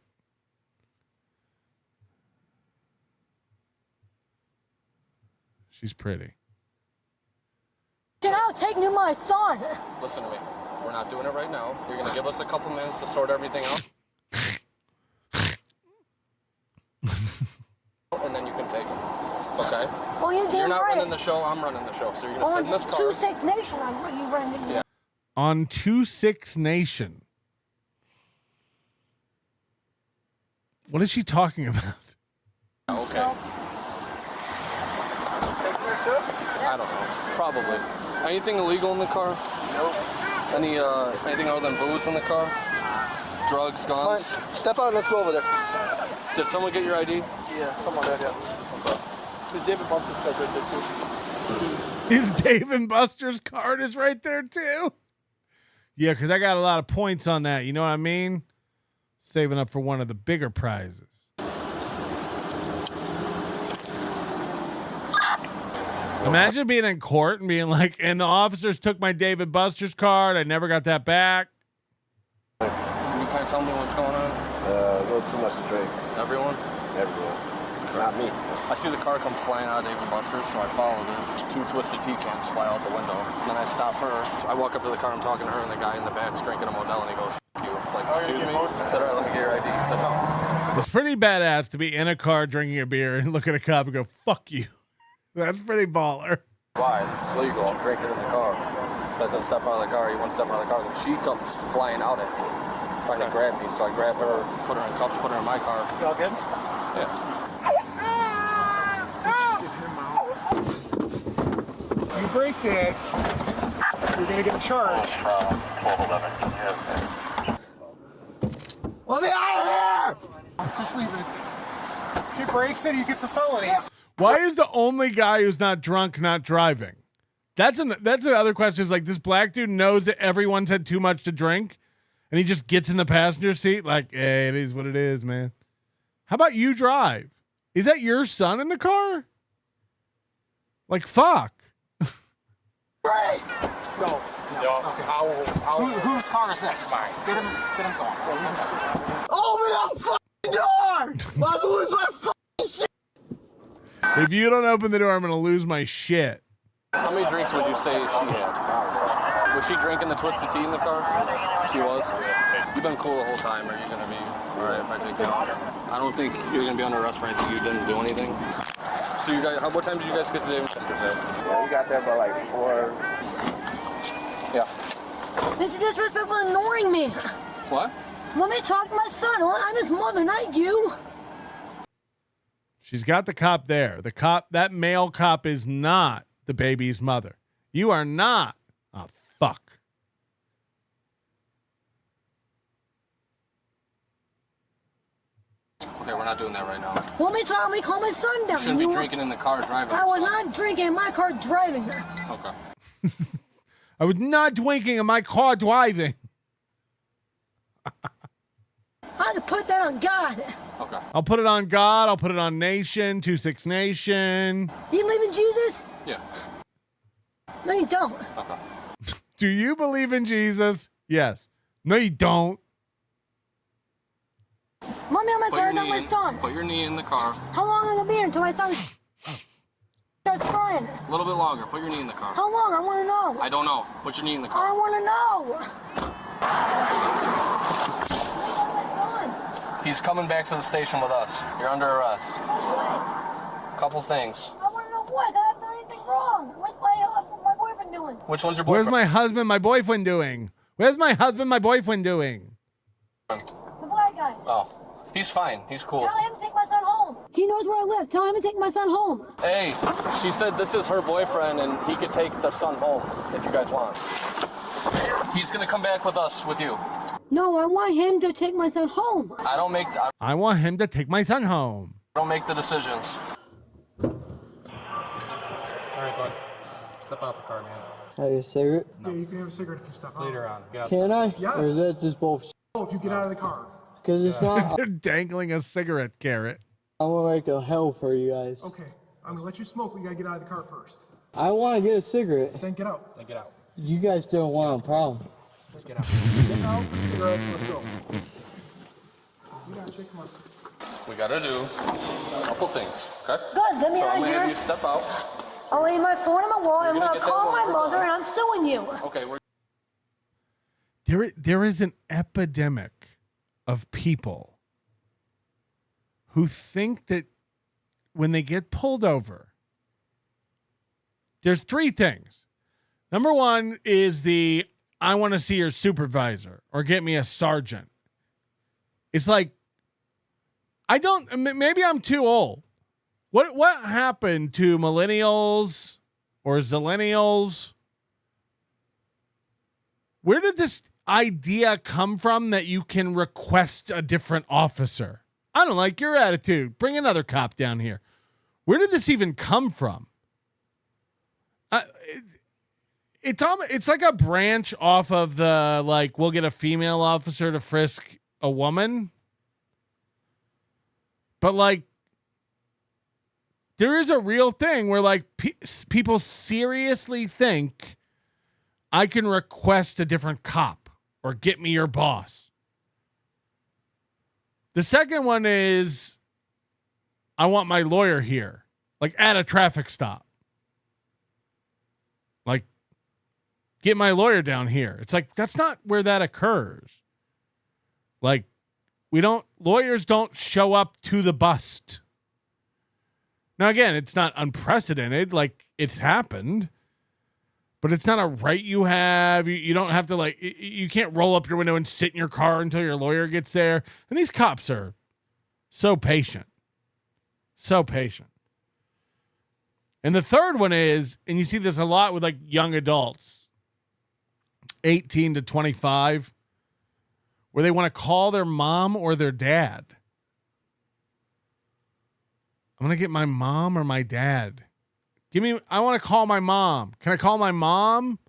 She's pretty. I'll take me my son. Listen to me. We're not doing it right now. You're going to give us a couple minutes to sort everything out. And then you can take him. Okay? Oh, You're not right. running the show. I'm running the show. So you're going to sit in this car. 26 Nation, you running. Yeah. On 26 Nation. What is she talking about? Okay. I don't know. Probably. Anything illegal in the car? Nope. Anything other than booze in the car? Drugs, guns? Step out and let's go over there. Did someone get your ID? Yeah, someone did, yeah. Okay. There's David Buster's guy's right there, too. His Dave and Buster's card is right there, too. Yeah, because I got a lot of points on that. You know what I mean? Saving up for one of the bigger prizes. Imagine being in court and being like, and the officers took my David Buster's card. I never got that back. Can you kind of tell me what's going on? A little too much to drink. Everyone? Everyone. Not me. I see the car come flying out of David Buster's, so I followed it. 2 twisted tea cans fly out the window. And then I stop her. So I walk up to the car, I'm talking to her, and the guy in the back's drinking a Modelo, and he goes, "F you." Like, excuse me? I said, all right, let me get your ID. He said, no. It's pretty badass to be in a car drinking a beer and look at a cop and go, "Fuck you." That's pretty baller. Why? This is legal. I'm drinking in the car. So I said, step out of the car. He won't step out of the car. Then she comes flying out at me, trying to grab me. So I grabbed her, put her in cuffs, put her in my car. You all good? Yeah. You break that, you're gonna get charged. 1211. Let me out of here! Just leave it. If he breaks it, he gets a felony. Why is the only guy who's not drunk not driving? That's another question. Is like, this black dude knows that everyone's had too much to drink, and he just gets in the passenger seat like, hey, it is what it is, man. How about you drive? Is that your son in the car? Like, fuck. Break! No. Okay. Whose car is this? Mine. Get him going. Open the fucking door! I'll lose my fucking shit! If you don't open the door, I'm gonna lose my shit. How many drinks would you say she had? Was she drinking the twisted tea in the car? She was? You've been cool the whole time. Are you going to be all right if I take you out? I don't think you're going to be under arrest for anything. You didn't do anything. So you guys, what time did you guys get today? Yeah, we got there by like 4. Yeah. This is disrespectful, ignoring me. What? Let me talk to my son. I'm his mother, not you. She's got the cop there. The cop, that male cop, is not the baby's mother. You are not. Oh, fuck. Okay, we're not doing that right now. Let me talk. Let me calm my son down. You shouldn't be drinking in the car driving. I was not drinking in my car driving. Okay. I was not drinking in my car driving. I had to put that on God. Okay. I'll put it on God. I'll put it on Nation, 2-6 Nation. You believe in Jesus? Yeah. No, you don't. Okay. Do you believe in Jesus? Yes. No, you don't. Mommy, on my car, not my son. Put your knee in the car. How long will it be until my son starts crying? A little bit longer. Put your knee in the car. How long? I want to know. I don't know. Put your knee in the car. I want to know. He's coming back to the station with us. You're under arrest. Couple things. I want to know what? I haven't done anything wrong. What's my boyfriend doing? Which one's your boyfriend? Where's my husband, my boyfriend doing? Where's my husband, my boyfriend doing? The black guy. Oh, he's fine. He's cool. Tell him to take my son home. He knows where I live. Tell him to take my son home. Hey, she said this is her boyfriend and he could take the son home if you guys want. He's gonna come back with us, with you. No, I want him to take my son home. I want him to take my son home. I don't make the decisions. All right, bud. Step out the car, man. Have you a cigarette? No. Yeah, you can have a cigarette if you step out. Later on. Get out. Can I? Yes. Or is that just bullshit? Oh, if you get out of the car. Because it's not. They're dangling a cigarette carrot. I want to make a hell for you guys. Okay, I'm gonna let you smoke, but you gotta get out of the car first. I want to get a cigarette. Then get out. Then get out. You guys don't want a problem. Just get out. Get out. Cigarettes. Let's go. You gotta take them out. We gotta do a couple things, okay? Good, get me so out I'm of gonna here. have you step out. I'll leave my phone on my wall. I'm You're gonna gonna get call that my one. mother and I'm suing you. Okay, we're There is an epidemic of people who think that when they get pulled over, there's 3 things. Number 1 is I want to see your supervisor or get me a sergeant. It's like, maybe I'm too old. What happened to millennials or zillennials? Where did this idea come from that you can request a different officer? I don't like your attitude. Bring another cop down here. Where did this even come from? It's like a branch off of the, like, we'll get a female officer to frisk a woman. But, like, there is a real thing where like people seriously think I can request a different cop or get me your boss. The second one is I want my lawyer here, like at a traffic stop. Like, get my lawyer down here. It's like, that's not where that occurs. Like, lawyers don't show up to the bust. Now, again, it's not unprecedented. Like, it's happened. But it's not a right you have. You don't have to, like, you can't roll up your window and sit in your car until your lawyer gets there. And these cops are so patient. So patient. And the third one is, and you see this a lot with, like, young adults, 18 to 25, where they want to call their mom or their dad. I'm going to get my mom or my dad. I want to call my mom. Can I call my mom?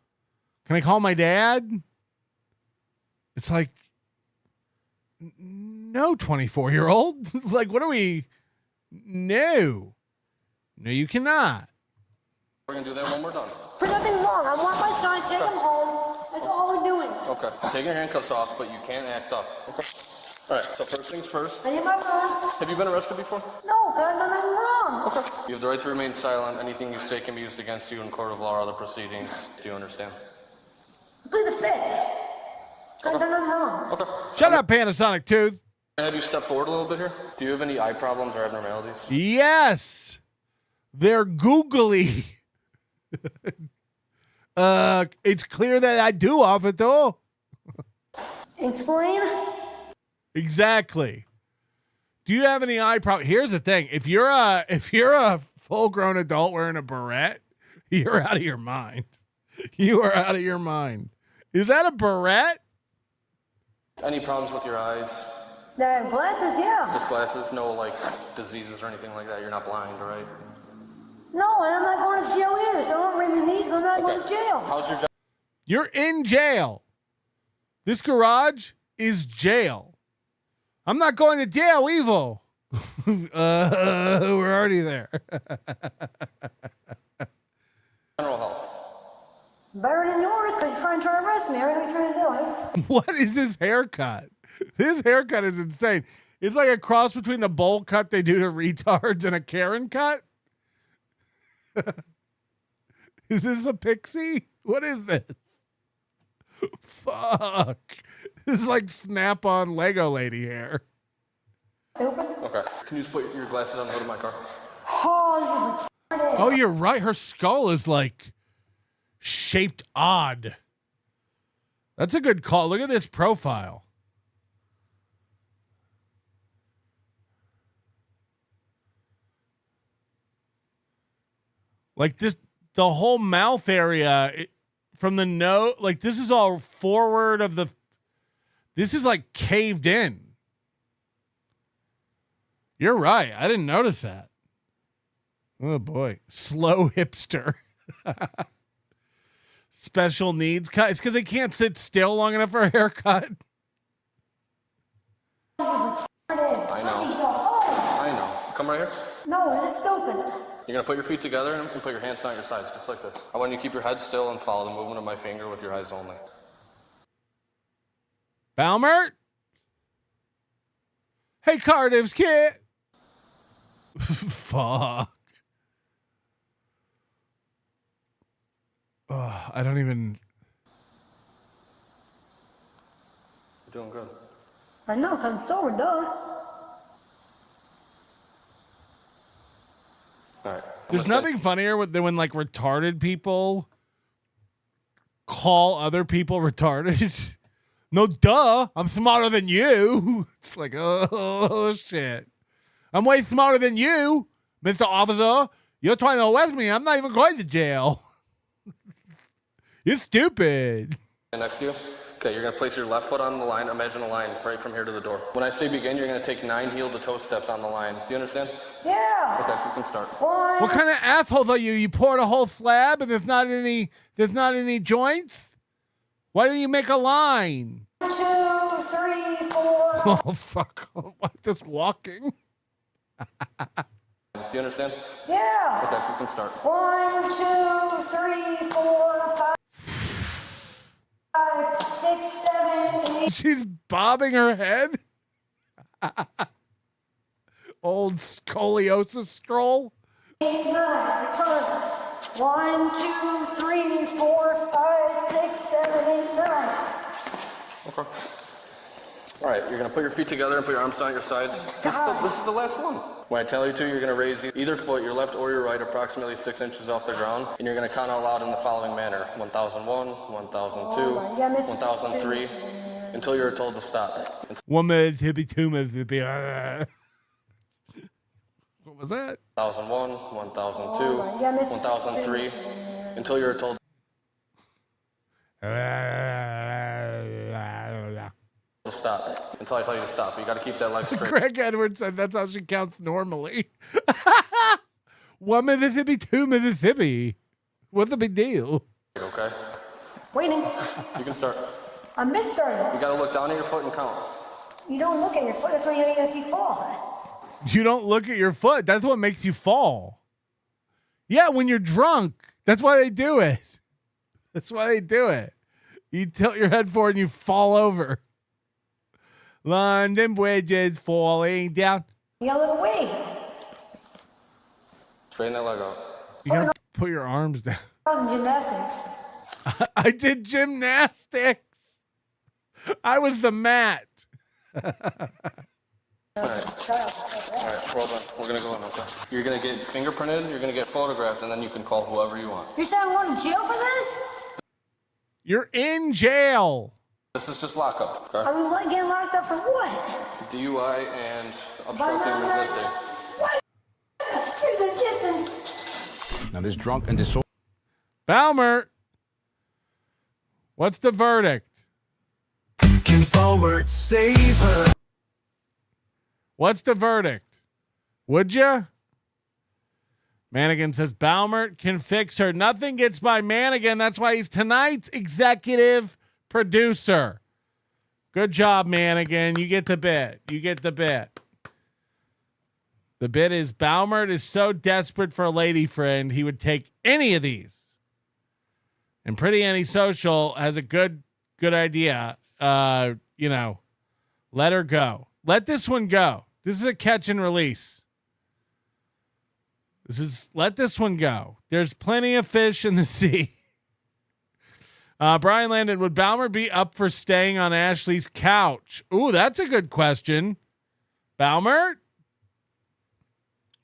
Can I call my dad? It's like, no, 24-year-old. Like, what are we? No, you cannot. We're going to do that when we're done. For nothing wrong. I want my son, take him home. That's all we're doing. Okay. Take your handcuffs off, but you can't act up. Okay. All right, so first things first. I need my phone. Have you been arrested before? No, because I've done nothing wrong. Okay. You have the right to remain silent. Anything you say can be used against you in court of law or other proceedings. Do you understand? Plead the fifth. I've done nothing wrong. Okay. Shut up, Panasonic Tooth. Can I have you step forward a little bit here? Do you have any eye problems or abnormalities? Yes. They're googly. It's clear that I do, officer. Explain. Exactly. Do you have any eye problem? Here's the thing: if you're a full-grown adult wearing a beret, you're out of your mind. You are out of your mind. Is that a beret? Any problems with your eyes? Glasses, yeah. Just glasses? No, like, diseases or anything like that? You're not blind, right? No, and I'm not going to jail either, so don't bring me these. I'm not going to jail. How's your job? You're in jail. This garage is jail. I'm not going to jail, evil. We're already there. General health. Better than yours, because you're trying to arrest me. Everything you're trying to do. What is this haircut? This haircut is insane. It's like a cross between the bowl cut they do to retards and a Karen cut. Is this a pixie? What is this? Fuck. This is like Snap-on Lego lady hair. Okay. Can you just put your glasses on the hood of my car? Oh, you're right. Her skull is like shaped odd. That's a good call. Look at this profile. Like this, the whole mouth area from the nose, like this is all forward of the, this is like caved in. You're right. I didn't notice that. Oh boy. Slow hipster. Special needs cut. It's because they can't sit still long enough for a haircut. I know. Come right here. No, this is stupid. You're going to put your feet together and put your hands down your sides, just like this. I want you to keep your head still and follow the movement of my finger with your eyes only. Balmert? Hey, Cardiff's kid. Fuck. Oh, I don't even. You're doing good. I know, because I'm sober, duh. All right. There's nothing funnier than when like retarded people call other people retarded. No, duh. I'm smarter than you. It's like, oh shit. I'm way smarter than you, Mr. Officer. You're trying to arrest me. I'm not even going to jail. You're stupid. Next to you. Okay, you're going to place your left foot on the line. Imagine a line right from here to the door. When I say begin, you're going to take 9 heel-to-toe steps on the line. Do you understand? Yeah. Okay, you can start. What kind of asshole are you? You poured a whole slab and there's not any joints? Why don't you make a line? 1, 2, 3, 4. Oh fuck! I like this walking. Do you understand? Yeah. Okay, you can start. 1, 2, 3, 4, 5, 6, 7, 8. She's bobbing her head. Old scoliosis scroll. 8, 9. Return. 1, 2, 3, 4, 5, 6, 7, 8, 9. Okay. All right, you're gonna put your feet together and put your arms down at your sides. This is the last one. When I tell you to, you're gonna raise either foot, your left or your right, approximately 6 inches off the ground, and you're gonna count out loud in the following manner: 1001, 1002, 1003, until you're told to stop. 1 minute, hippie, 2 minutes, hippie. What was that? 1001, 1002, 1003, until you're told to stop. Until I tell you to stop. You got to keep that leg straight. Greg Edwards said that's how she counts normally. 1 Mississippi, 2 Mississippi. What's the big deal? Okay. Waiting. You can start. I'm mid-starting. You got to look down at your foot and count. You don't look at your foot. That's when you see fall. You don't look at your foot. That's what makes you fall. Yeah, when you're drunk. That's why they do it. That's why they do it. You tilt your head forward and you fall over. London Bridge is falling down. You got a little weight. Straighten that leg out. You got to put your arms down. I was in gymnastics. I did gymnastics. I was the mat. All right, hold on. We're going to go in, okay? You're going to get fingerprinted, you're going to get photographed, and then you can call whoever you want. You're saying I'm going to jail for this? You're in jail. This is just lockup, okay? Are we getting locked up for what? DUI and obstructing and resisting. What? Excuse the distance. Now this drunk and disorder. Balmer, what's the verdict? Can forward save her. What's the verdict? Would you? Manigan says Balmer can fix her. Nothing gets by Manigan. That's why he's tonight's executive producer. Good job, Manigan. You get the bit. You get the bit. The bit is Balmer is so desperate for a lady friend, he would take any of these. And Pretty Antisocial has a good idea. Let her go. Let this one go. This is a catch and release. Let this one go. There's plenty of fish in the sea. Brian Landon, would Balmer be up for staying on Ashley's couch? Ooh, that's a good question. Balmer,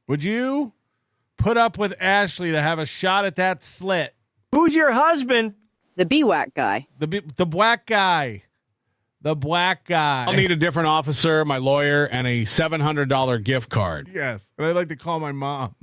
would you put up with Ashley to have a shot at that slit? Who's your husband? The BWAC guy. The black guy. The black guy. I'll need a different officer, my lawyer, and a $700 gift card. Yes. And I'd like to call my mom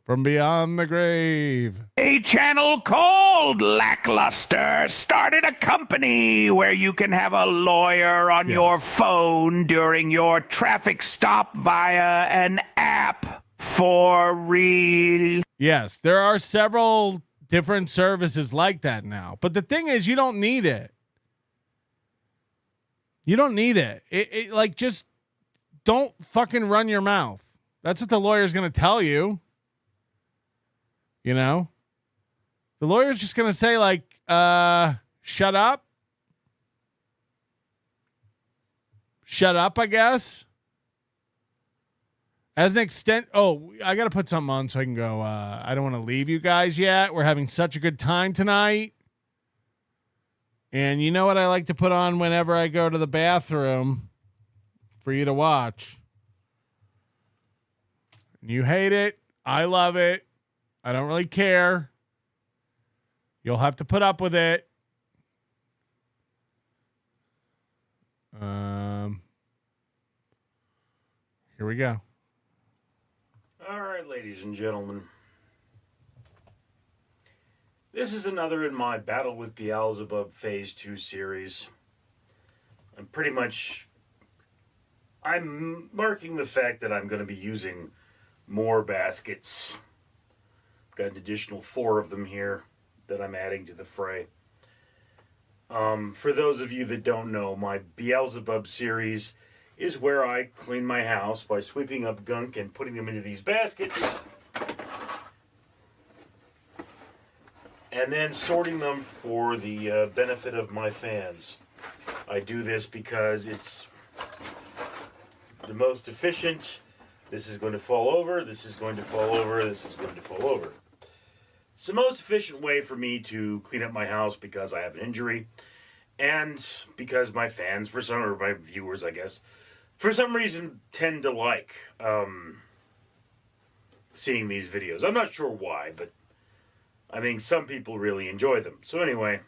from beyond the grave. A channel called Lackluster started a company where you can have a lawyer on your phone during your traffic stop via an app for real. Yes, there are several different services like that now. But the thing is, you don't need it. You don't need it. Just don't fucking run your mouth. That's what the lawyer's going to tell you. You know? The lawyer's just going to say shut up. Shut up, I guess. As an extent. Oh, I got to put something on so I can go. I don't want to leave you guys yet. We're having such a good time tonight. And you know what I like to put on whenever I go to the bathroom for you to watch? You hate it. I love it. I don't really care. You'll have to put up with it. Here we go. All right, ladies and gentlemen. This is another in my Battle with Beelzebub Phase 2 series. I'm marking the fact that I'm going to be using more baskets. Got an additional 4 of them here that I'm adding to the fray. For those of you that don't know, my Beelzebub series is where I clean my house by sweeping up gunk and putting them into these baskets. And then sorting them for the benefit of my fans. I do this because it's the most efficient. This is going to fall over, this is going to fall over, this is going to fall over. It's the most efficient way for me to clean up my house because I have an injury. And because my fans, or my viewers, I guess, for some reason tend to like seeing these videos. I'm not sure why, but I mean, some people really enjoy them. So anyway,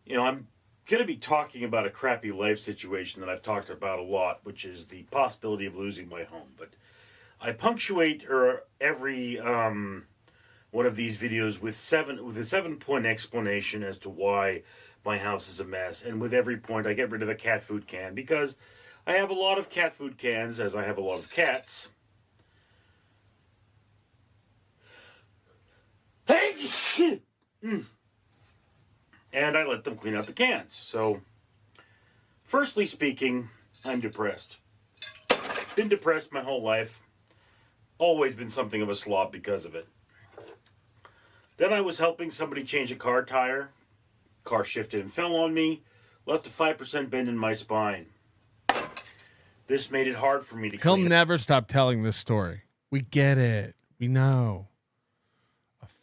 I'm going to be talking about a crappy life situation that I've talked about a lot, which is the possibility of losing my home. But I punctuate every one of these videos with a 7-point explanation as to why my house is a mess. And with every point, I get rid of a cat food can because I have a lot of cat food cans, as I have a lot of cats. And I let them clean out the cans. So, firstly speaking, I'm depressed. Been depressed my whole life. Always been something of a slob because of it. Then I was helping somebody change a car tire. Car shifted and fell on me. Left a 5% bend in my spine. This made it hard for me to He'll clean. never stop telling this story. We get it. We know.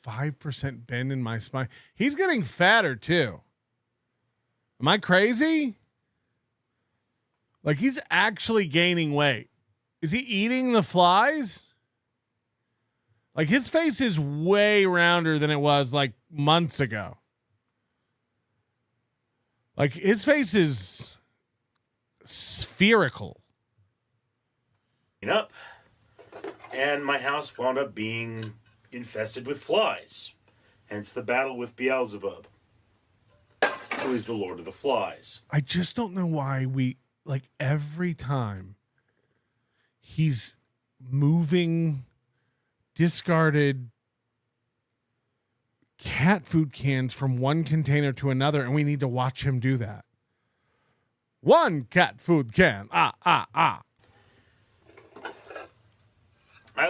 5% bend in my spine. He's getting fatter too. Am I crazy? Like, he's actually gaining weight. Is he eating the flies? Like, his face is way rounder than it was like months ago. Like, his face is spherical. Up. And my house wound up being infested with flies. Hence the battle with Beelzebub, who is the Lord of the Flies. I just don't know why every time he's moving discarded cat food cans from one container to another, and we need to watch him do that. One cat food can. I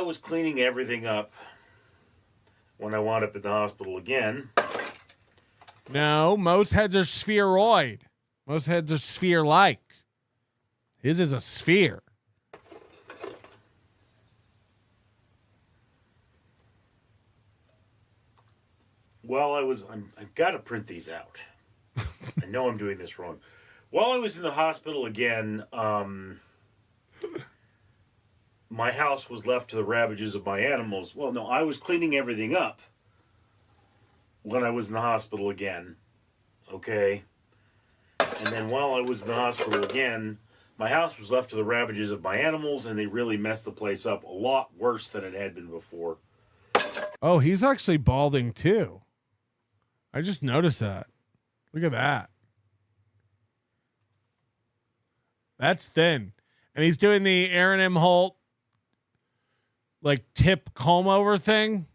was cleaning everything up when I wound up in the hospital again. No, most heads are spheroid. Most heads are sphere-like. His is a sphere. While I've got to print these out. I know I'm doing this wrong. While I was in the hospital again, my house was left to the ravages of my animals. Well, no, I was cleaning everything up when I was in the hospital again. Okay? And then while I was in the hospital again, my house was left to the ravages of my animals, and they really messed the place up a lot worse than it had been before. Oh, he's actually balding too. I just noticed that. Look at that. That's thin. And he's doing the Aaron M. Holt tip comb over thing.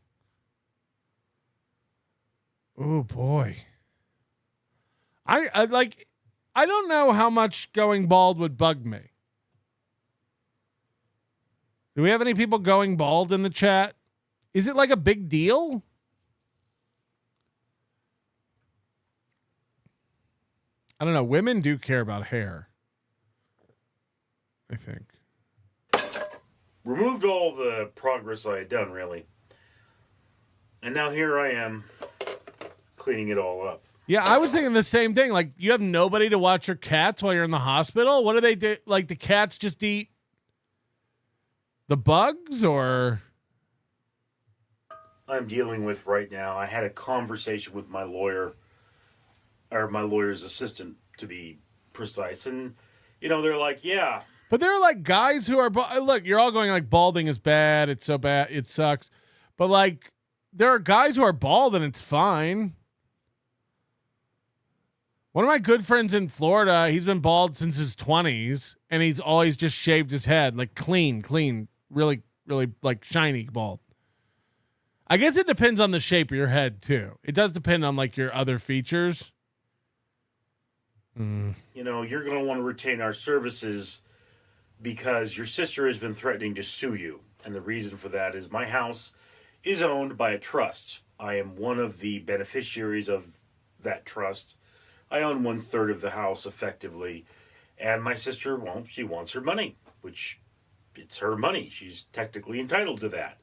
Oh boy. I don't know how much going bald would bug me. Do we have any people going bald in the chat? Is it like a big deal? I don't know. Women do care about hair, I think. Removed all the progress I had done, really. And now here I am, cleaning it all up. Yeah, I was thinking the same thing. Like, you have nobody to watch your cats while you're in the hospital? What do they do? Like, the cats just eat the bugs, or? I'm dealing with right now. I had a conversation with my lawyer, or my lawyer's assistant, to be precise. And, they're like, yeah. But there are like guys who are, look, you're all going like balding is bad. It's so bad. It sucks. But like, there are guys who are bald and it's fine. One of my good friends in Florida, he's been bald since his 20s, and he's always just shaved his head, like clean, really, really like shiny bald. I guess it depends on the shape of your head too. It does depend on like your other features. you know, you're going to want to retain our services because your sister has been threatening to sue you. And the reason for that is my house is owned by a trust. I am one of the beneficiaries of that trust. I own 1/3 of the house effectively. And my sister, well, she wants her money, which it's her money. She's technically entitled to that.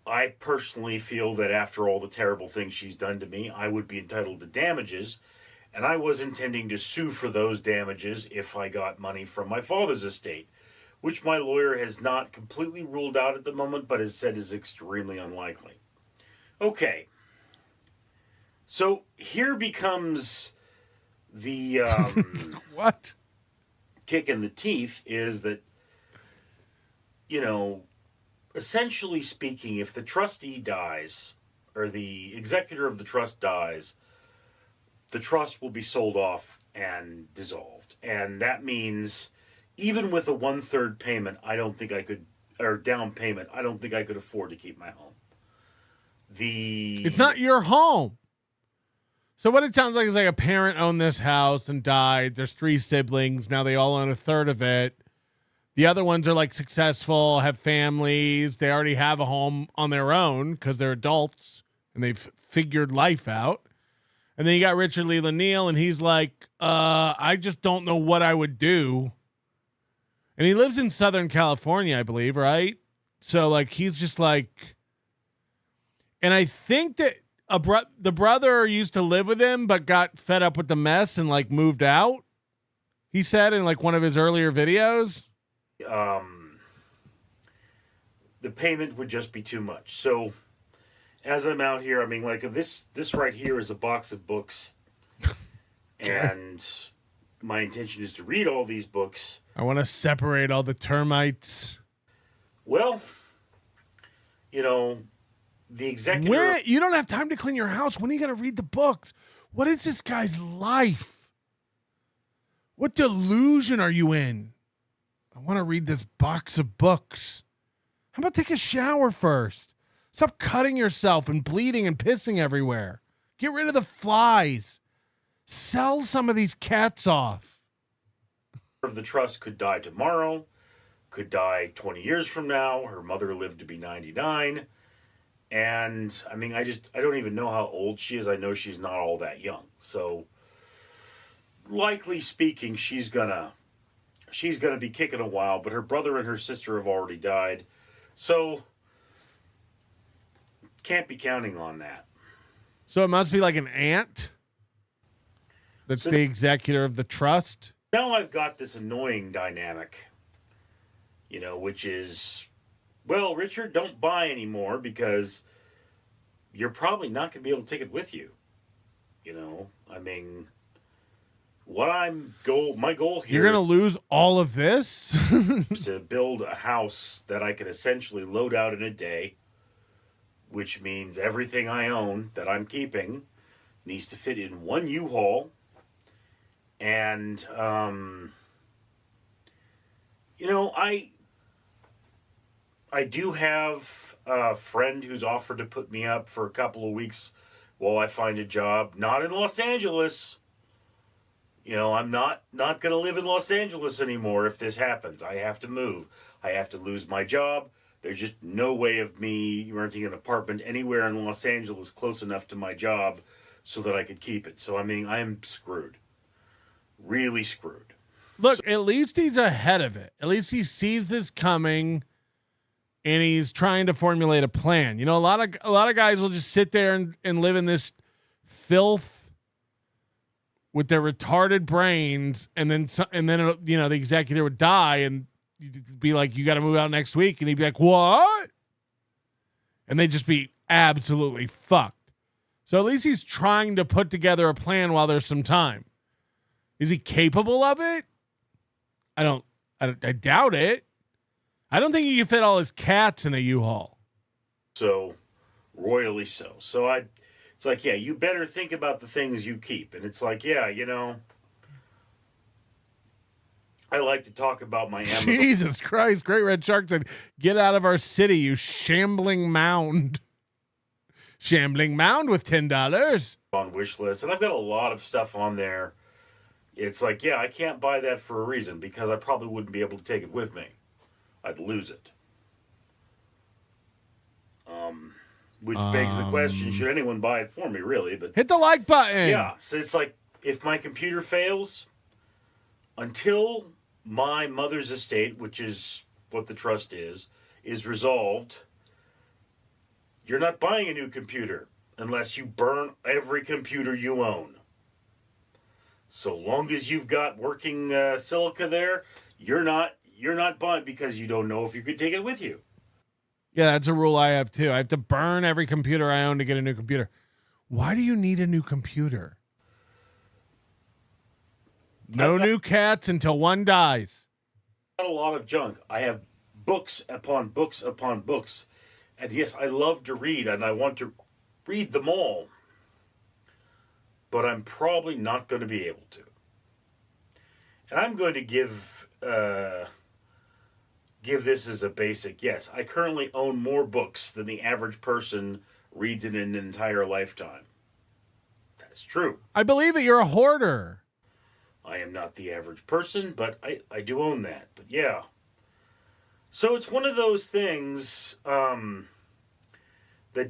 I personally feel that after all the terrible things she's done to me, I would be entitled to damages. And I was intending to sue for those damages if I got money from my father's estate, which my lawyer has not completely ruled out at the moment, but has said is extremely unlikely. Okay. So here becomes the what? Kick in the teeth is that, you know, essentially speaking, if the trustee dies or the executor of the trust dies, the trust will be sold off and dissolved. And that means even with a 1/3 payment, I don't think I could, or down payment, I don't think I could afford to keep my home. It's not your home. So what it sounds like is like a parent owned this house and died. There's 3 siblings. Now they all own 1/3 of it. The other ones are like successful, have families. They already have a home on their own because they're adults and they've figured life out. And then you got Richard Leland Neal, and he's like, I just don't know what I would do. And he lives in Southern California, I believe, right? So like he's just like, and I think that the brother used to live with him, but got fed up with the mess and like moved out. He said in like one of his earlier videos. The payment would just be too much. So as I'm out here, I mean, like this right here is a box of books, and my intention is to read all these books. I want to separate all the termites. Well, you know, the executor. You don't have time to clean your house. When are you going to read the books? What is this guy's life? What delusion are you in? I want to read this box of books. How about take a shower first? Stop cutting yourself and bleeding and pissing everywhere. Get rid of the flies. Sell some of these cats off. Of the trust could die tomorrow, could die 20 years from now. Her mother lived to be 99. And I mean, I don't even know how old she is. I know she's not all that young. So likely speaking, she's gonna be kicking a while, but her brother and her sister have already died. So can't be counting on that. So it must be like an aunt that's the executor of the trust. Now I've got this annoying dynamic, you know, which is, well, Richard, don't buy anymore because you're probably not going to be able to take it with you. You know, I mean, my goal here. You're going to lose all of this? Is to build a house that I could essentially load out in a day, which means everything I own that I'm keeping needs to fit in one U-Haul. And, you know, I do have a friend who's offered to put me up for a couple of weeks while I find a job. Not in Los Angeles. You know, I'm not going to live in Los Angeles anymore if this happens. I have to move. I have to lose my job. There's just no way of me renting an apartment anywhere in Los Angeles close enough to my job so that I could keep it. So, I mean, I'm screwed. Really screwed. Look, at least he's ahead of it. At least he sees this coming and he's trying to formulate a plan. You know, a lot of guys will just sit there and live in this filth with their retarded brains, and then you know, the executor would die and you'd be like, you got to move out next week, and he'd be like, what? And they'd just be absolutely fucked. So at least he's trying to put together a plan while there's some time. Is he capable of it? I doubt it. I don't think he can fit all his cats in a U-Haul. So, royally so. So it's like, yeah, you better think about the things you keep. And it's like, yeah, you know, I like to talk about my Amazon. Jesus Christ, Great Red Shark said, get out of our city, you shambling mound. Shambling mound with $10. On wish list. And I've got a lot of stuff on there It's like, yeah, I can't buy that for a reason because I probably wouldn't be able to take it with me. I'd lose it. Which begs the question, should anyone buy it for me, really? But hit the like button. Yeah, so it's like, if my computer fails, until my mother's estate, which is what the trust is resolved, you're not buying a new computer unless you burn every computer you own. So long as you've got working silica there, you're not buying because you don't know if you could take it with you. Yeah, that's a rule I have too. I have to burn every computer I own to get a new computer. Why do you need a new computer? No new cats until one dies. Got a lot of junk. I have books upon books upon books. And yes, I love to read and I want to read them all. But I'm probably not going to be able to. And I'm going to give this as a basic yes. I currently own more books than the average person reads in an entire lifetime. That's true. I believe it. You're a hoarder. I am not the average person, but I do own that. But yeah. So it's one of those things that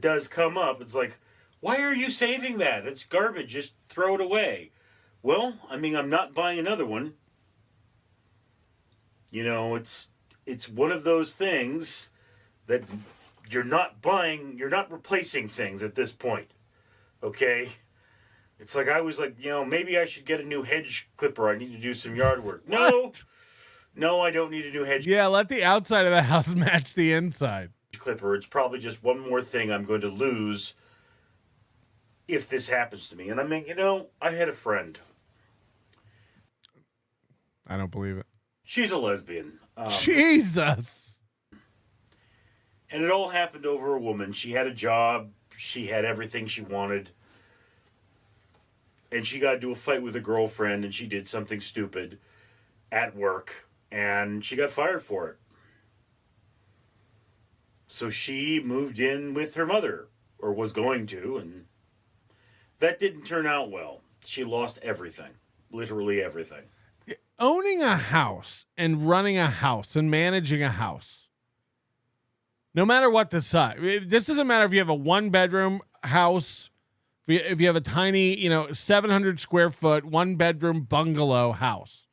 does come up. It's like, why are you saving that? That's garbage. Just throw it away. Well, I mean, I'm not buying another one. You know, it's one of those things that you're not buying, you're not replacing things at this point. Okay? It's like I was like, you know, maybe I should get a new hedge clipper. I need to do some yard work. No, I don't need a new hedge. Yeah, let the outside of the house match the inside. Clipper. It's probably just one more thing I'm going to lose if this happens to me. And I mean, you know, I had a friend. I don't believe it. She's a lesbian. Jesus. And it all happened over a woman. She had a job. She had everything she wanted. And she got into a fight with a girlfriend and she did something stupid at work. And she got fired for it. So she moved in with her mother, or was going to, and that didn't turn out well. She lost everything. Literally everything. Owning a house and running a house and managing a house, no matter what the size, this doesn't matter if you have a one-bedroom house, if you have a tiny, 700 square foot, one-bedroom bungalow house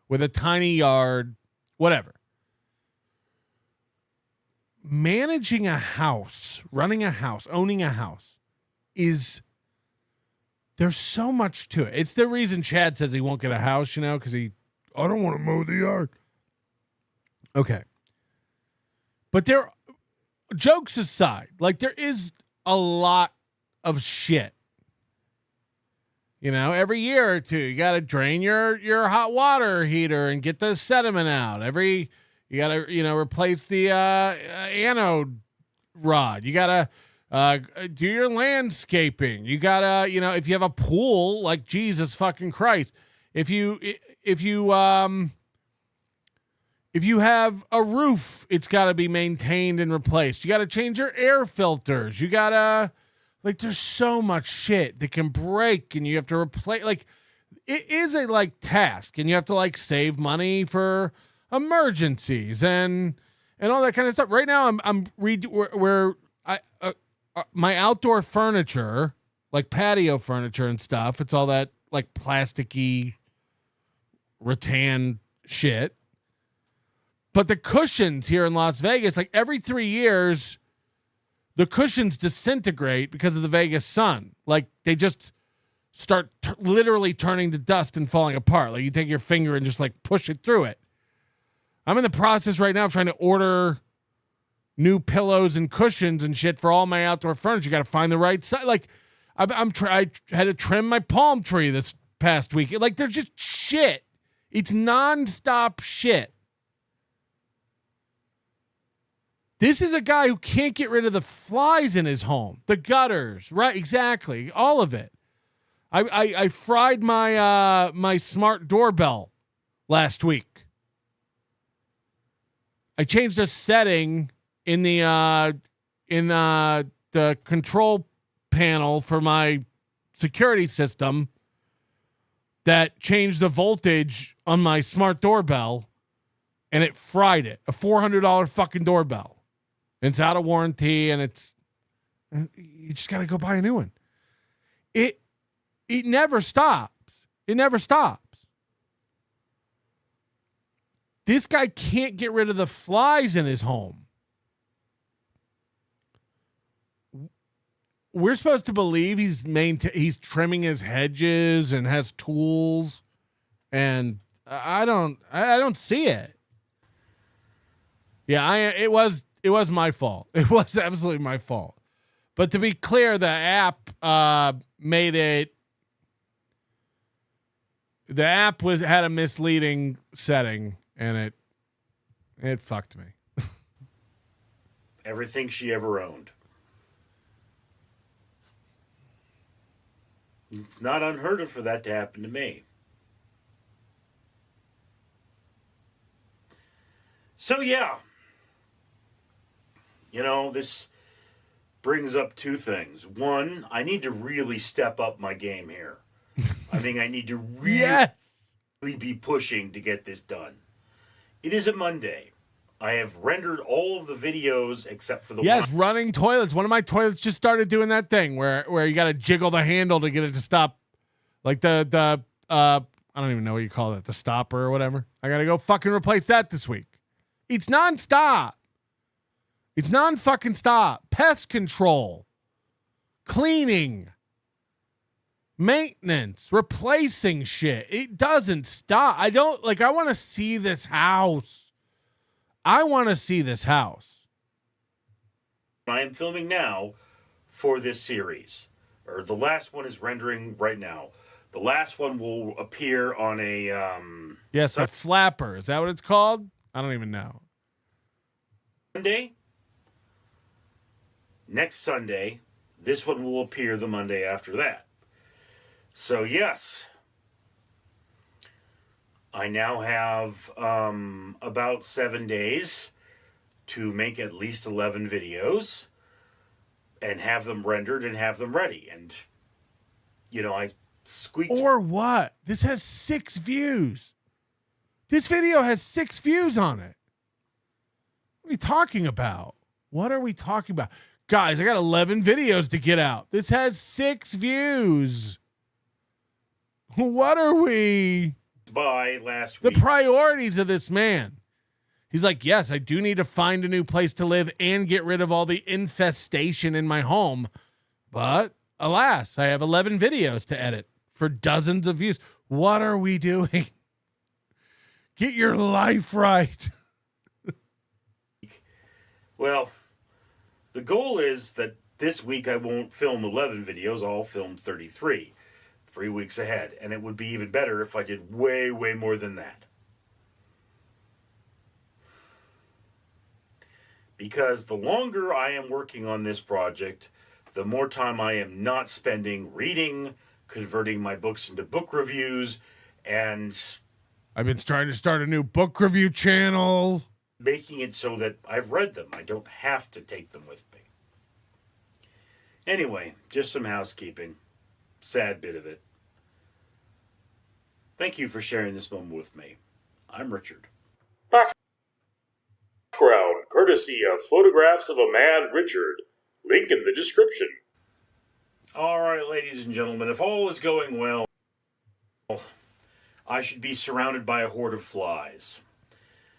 with a tiny yard, whatever. Managing a house, running a house, owning a house there's so much to it. It's the reason Chad says he won't get a house, because I don't want to mow the yard. Okay. But jokes aside, there is a lot of shit. Every year or two, you got to drain your hot water heater and get the sediment out. You got to, replace the anode rod. You got to do your landscaping. You got to, if you have a pool, like Jesus fucking Christ, if you have a roof, it's got to be maintained and replaced. You got to change your air filters. You got to, there's so much shit that can break and you have to replace. It is a task, and you have to save money for emergencies and all that kind of stuff. Right now, my outdoor furniture, patio furniture and stuff. It's all that plasticky rattan shit. But the cushions here in Las Vegas, every 3 years, the cushions disintegrate because of the Vegas sun. They just start literally turning to dust and falling apart. You take your finger and just push it through it. I'm in the process right now of trying to order new pillows and cushions and shit for all my outdoor furniture. You got to find the right size. I had to trim my palm tree this past week. There's just shit. It's nonstop shit. This is a guy who can't get rid of the flies in his home, the gutters, right? Exactly, all of it. I fried my my smart doorbell last week. I changed a setting in the control panel for my security system that changed the voltage on my smart doorbell and it fried it. A $400 fucking doorbell. And it's out of warranty and you just got to go buy a new one. It never stops. It never stops. This guy can't get rid of the flies in his home. We're supposed to believe he's trimming his hedges and has tools, and I don't see it. Yeah, it was my fault. It was absolutely my fault. But to be clear, the app made it. The app had a misleading setting, and it fucked me. Everything she ever owned. It's not unheard of for that to happen to me. So yeah, this brings up two things. One, I need to really step up my game here. I think I need to really be pushing to get this done. It is a Monday. I have rendered all of the videos except for the one. Running toilets. One of my toilets just started doing that thing where you got to jiggle the handle to get it to stop. Like the I don't even know what you call it, the stopper or whatever. I got to go fucking replace that this week. It's nonstop. It's non-fucking stop. Pest control. Cleaning. Maintenance. Replacing shit. It doesn't stop. I want to see this house. I want to see this house. I am filming now for this series. Or the last one is rendering right now. The last one will appear on a... Yes, a flapper. Is that what it's called? I don't even know. Monday. Next Sunday. This one will appear the Monday after that. So, yes. I now have about 7 days to make at least 11 videos and have them rendered and have them ready. And, I squeaked. Or what? This has 6 views. This video has 6 views on it. What are we talking about? What are we talking about? Guys, I got 11 videos to get out. This has 6 views. What are we... By last week. The priorities of this man. He's like, yes, I do need to find a new place to live and get rid of all the infestation in my home. But alas, I have 11 videos to edit for dozens of views. What are we doing? Get your life right. Well, the goal is that this week I won't film 11 videos. I'll film 33. 3 weeks ahead, and it would be even better if I did way, way more than that. Because the longer I am working on this project, the more time I am not spending reading, converting my books into book reviews, and... I've been trying to start a new book review channel. Making it so that I've read them. I don't have to take them with me. Anyway, just some housekeeping. Sad bit of it. Thank you for sharing this moment with me. I'm Richard. Background courtesy of Photographs of a Mad Richard. Link in the description. All right, ladies and gentlemen, if all is going well, I should be surrounded by a horde of flies.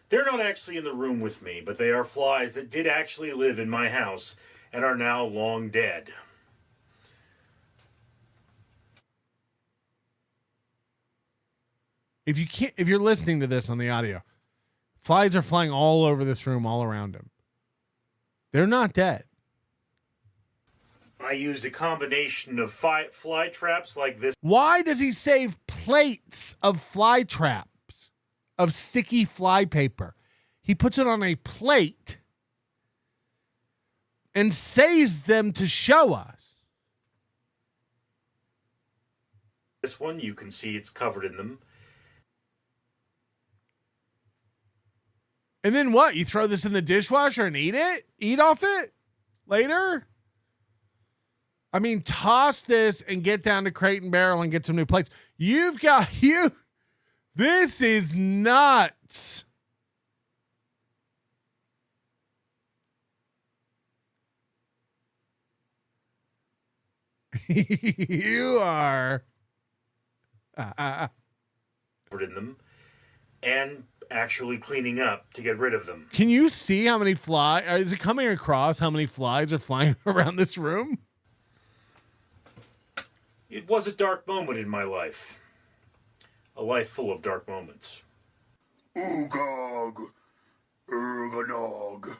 They're not actually in the room with me, but they are flies that did actually live in my house and are now long dead. If you're listening to this on the audio, flies are flying all over this room, all around him. They're not dead. I used a combination of fly traps like this. Why does he save plates of fly traps, of sticky fly paper? He puts it on a plate and saves them to show us. This one, you can see it's covered in them. And then what? You throw this in the dishwasher and eat it? Eat off it later? I mean, toss this and get down to Crate and Barrel and get some new plates. This is nuts. You are. In them and actually cleaning up to get rid of them. Can you see how many flies? Is it coming across how many flies are flying around this room? It was a dark moment in my life. A life full of dark moments. Oogog, ergonog.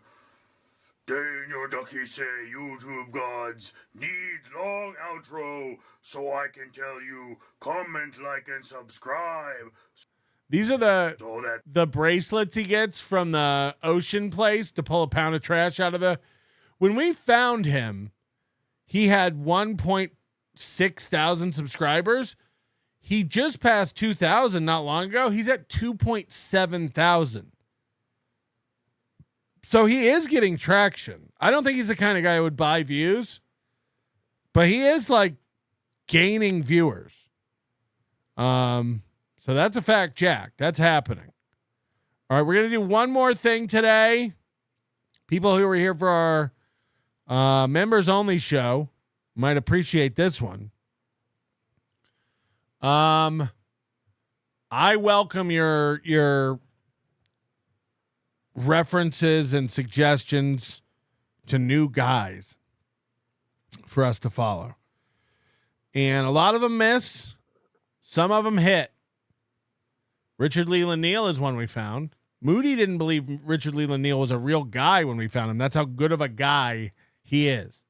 Daniel Ducky say YouTube gods need long outro so I can tell you comment, like, and subscribe. These are the bracelets he gets from the ocean place to pull a pound of trash out of the. When we found him, he had 1.6 thousand subscribers. He just passed 2,000 not long ago. He's at 2.7 thousand. So he is getting traction. I don't think he's the kind of guy who would buy views, but he is like gaining viewers. So that's a fact, Jack. That's happening. All right, we're going to do one more thing today. People who are here for our members only show might appreciate this one. I welcome your references and suggestions to new guys for us to follow. And a lot of them miss. Some of them hit. Richard Leland Neal is one we found. Moody didn't believe Richard Leland Neal was a real guy when we found him. That's how good of a guy he is.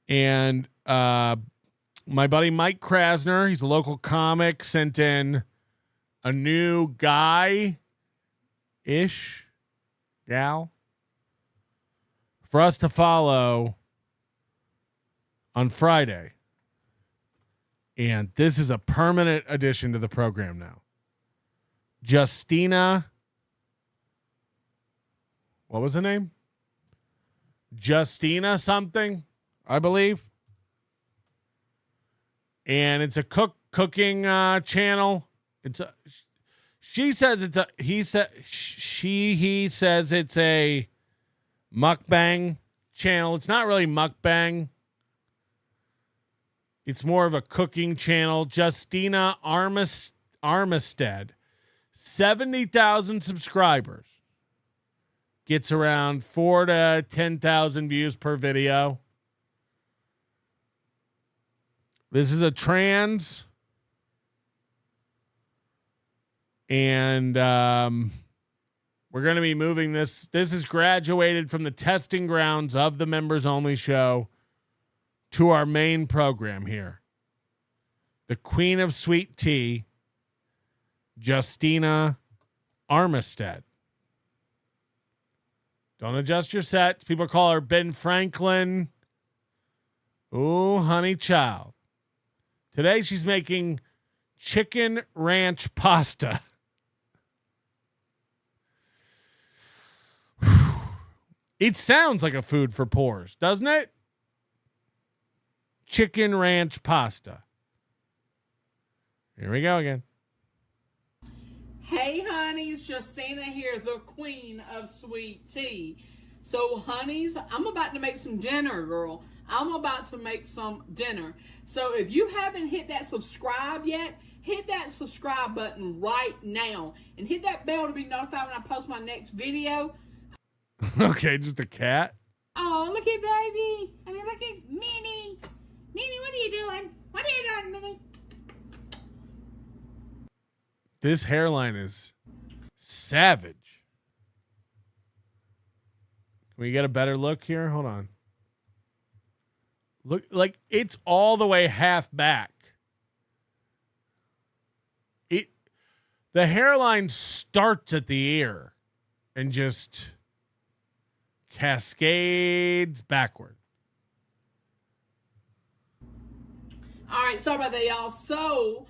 And my buddy Mike Krasner, he's a local comic, sent in a new guy-ish gal for us to follow on Friday. And this is a permanent addition to the program now. Justina. What was the name? Justina something, I believe. And it's a cooking channel. He says it's a mukbang channel. It's not really mukbang. It's more of a cooking channel. Justina Armistead, 70,000 subscribers. Gets around 4,000 to 10,000 views per video. This is a trans. And we're going to be moving this. This is graduated from the testing grounds of the members only show to our main program here. The Queen of Sweet Tea, Justina Armistead. Don't adjust your sets. People call her Ben Franklin. Ooh, honey child. Today she's making chicken ranch pasta. It sounds like a food for pores, doesn't it? Chicken ranch pasta. Here we go again. Hey, honeys, Justina here, the Queen of Sweet Tea. So, honeys, I'm about to make some dinner, girl. I'm about to make some dinner. So, if you haven't hit that subscribe yet, hit that subscribe button right now. And hit that bell to be notified when I post my next video. Okay, just a cat. Oh, look at baby. I mean, look at Minnie. Minnie, what are you doing? What are you doing, Minnie? This hairline is savage. Can we get a better look here? Hold on. Look, like it's all the way half back. The hairline starts at the ear and just cascades backward. All right, sorry about that, y'all. So,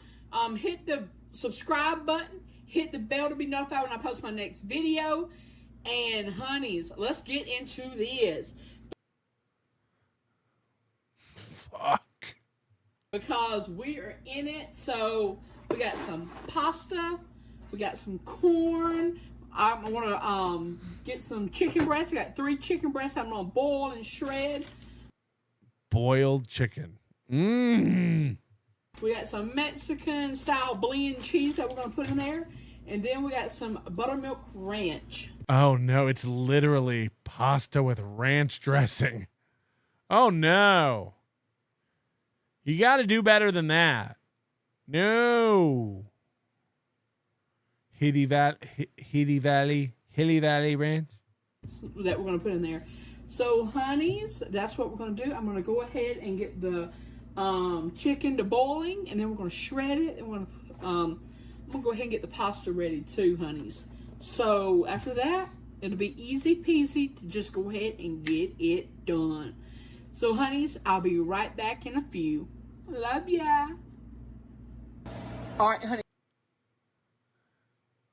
hit the subscribe button, hit the bell to be notified when I post my next video, and honeys, let's get into this. fuck? Because we are in it. So we got some pasta, we got some corn. I want to get some chicken breasts. I got 3 chicken breasts I'm going to boil and shred. Boiled chicken. Mmm. We got some Mexican style blend cheese that we're going to put in there. And then we got some buttermilk ranch. Oh no, it's literally pasta with ranch dressing. Oh no. You got to do better than that. No. Hilly Valley Ranch. That we're going to put in there. So, honeys, that's what we're going to do. I'm going to go ahead and get the chicken to boiling, and then we're going to shred it. And we're going to, I'm going to go ahead and get the pasta ready too, honeys. So, after that, it'll be easy peasy to just go ahead and get it done. So, honeys, I'll be right back in a few. Love ya. All right, honey.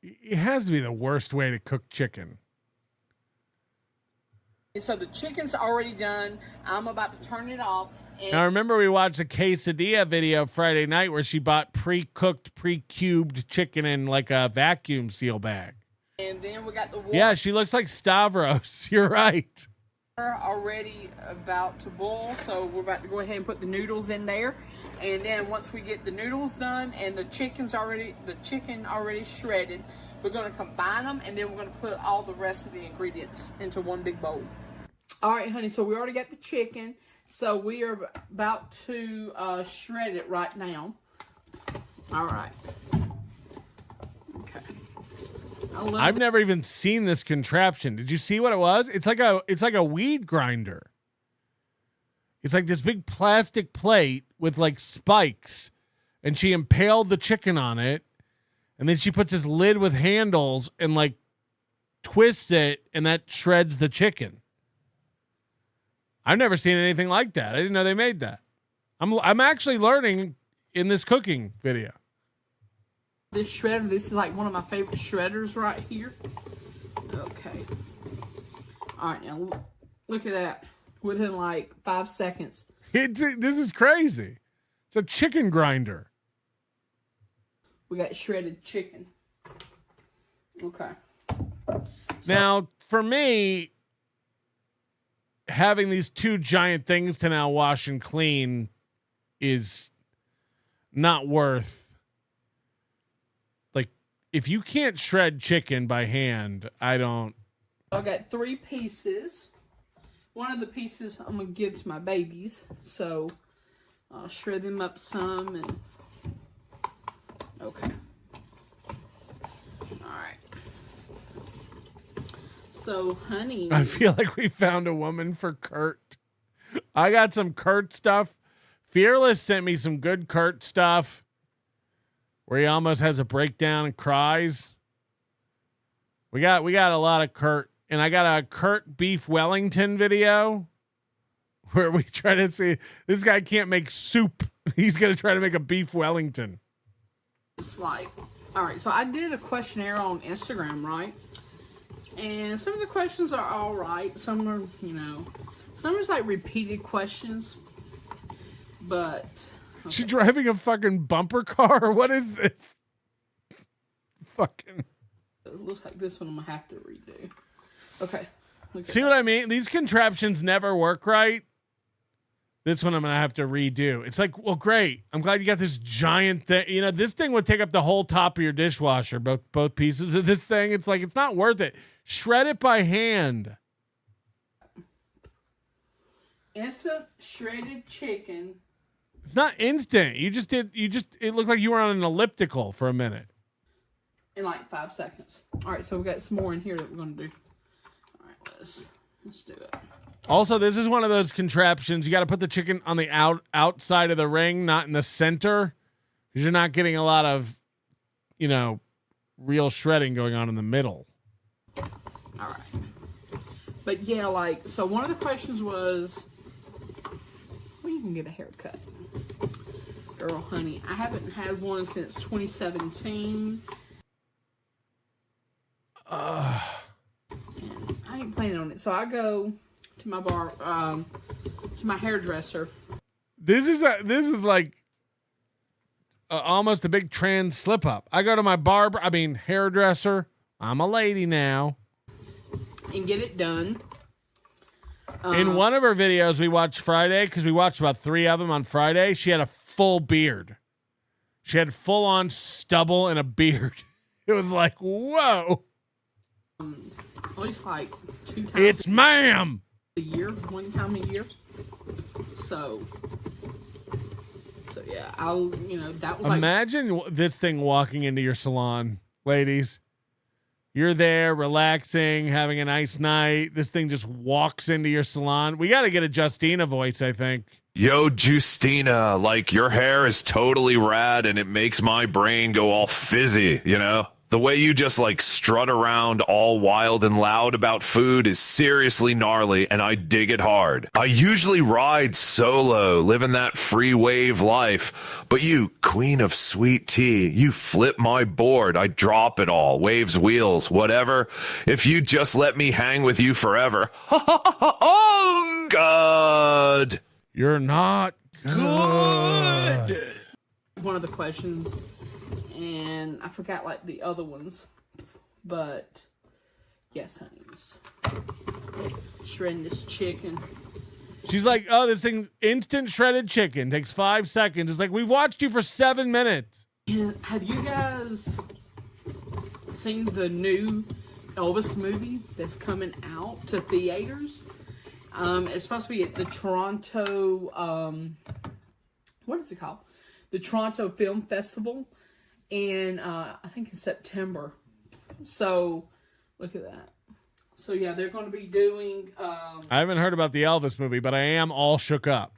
It has to be the worst way to cook chicken. So the chicken's already done. I'm about to turn it off. And Now, remember we watched a quesadilla video Friday night where she bought pre-cooked, pre-cubed chicken in like a vacuum seal bag. And then we got the water. Yeah, she looks like Stavros. You're right. Already about to boil, so we're about to go ahead and put the noodles in there. And then once we get the noodles done and the chicken already shredded, we're going to combine them, and then we're going to put all the rest of the ingredients into one big bowl. All right, honey, so we already got the chicken, so we are about to shred it right now. All right. Okay. I've never even seen this contraption. Did you see what it was? It's like a weed grinder. It's like this big plastic plate with like spikes, and she impaled the chicken on it, and then she puts this lid with handles and like twists it, and that shreds the chicken. I've never seen anything like that. I didn't know they made that. I'm actually learning in this cooking video. This shredder, this is like one of my favorite shredders right here. Okay. All right, now look at that. Within like 5 seconds. This is crazy. It's a chicken grinder. We got shredded chicken. Okay. Now, for me, having these 2 giant things to now wash and clean is not worth. Like, if you can't shred chicken by hand, I got 3 pieces. One of the pieces I'm going to give to my babies. So, I'll shred them up some and... Okay. Alright. So, honey... I feel like we found a woman for Kurt. I got some Kurt stuff. Fearless sent me some good Kurt stuff where he almost has a breakdown and cries. We got a lot of Kurt. And I got a Kurt Beef Wellington video where we try to see this guy can't make soup. He's going to try to make a beef Wellington. It's like, all right, so I did a questionnaire on Instagram, right? And some of the questions are all right. Some are, some are like repeated questions. But. Okay. She driving a fucking bumper car? What is this? Fucking. It looks like this one I'm going to have to redo. Okay. See what I mean? These contraptions never work right. This one I'm going to have to redo. It's like, well, great. I'm glad you got this giant thing. This thing would take up the whole top of your dishwasher, both pieces of this thing. It's like, it's not worth it. Shred it by hand. Instant shredded chicken. It's not instant. It looked like you were on an elliptical for a minute. In like 5 seconds. All right, so we got some more in here that we're going to do. All right, let's do it. Also, this is one of those contraptions. You got to put the chicken on the outside of the ring, not in the center, because you're not getting a lot of, real shredding going on in the middle. All right. But yeah, so one of the questions was, when you can get a haircut? Girl, honey, I haven't had one since 2017. And I ain't planning on it. So I go to my to my hairdresser. This is like almost a big trans slip up. I go to my hairdresser. I'm a lady now. And get it done. In one of her videos we watched Friday, because we watched about 3 of them on Friday, she had a full beard. She had full on stubble and a beard. It was like, whoa. At least like 2 times. It's ma'am. A year, 1 time a year. So yeah, that was Imagine this thing walking into your salon, ladies. You're there relaxing, having a nice night. This thing just walks into your salon. We got to get a Justina voice, I think. Yo, Justina, like your hair is totally rad and it makes my brain go all fizzy, you know? The way you just like strut around all wild and loud about food is seriously gnarly and I dig it hard. I usually ride solo, living that free wave life, but you, queen of sweet tea, you flip my board. I drop it all, waves, wheels, whatever. If you just let me hang with you forever. Oh, God. You're not good. one of the questions, and I forgot like the other ones, but yes, honeys. Shredding this chicken. She's like, oh, this thing, instant shredded chicken, takes 5 seconds. It's like, we've watched you for 7 minutes. Have you guys seen the new Elvis movie that's coming out to theaters? It's supposed to be at the Toronto, what is it called? The Toronto Film Festival in, I think in September. So, look at that. So, yeah, they're going to be doing... I haven't heard about the Elvis movie, but I am all shook up.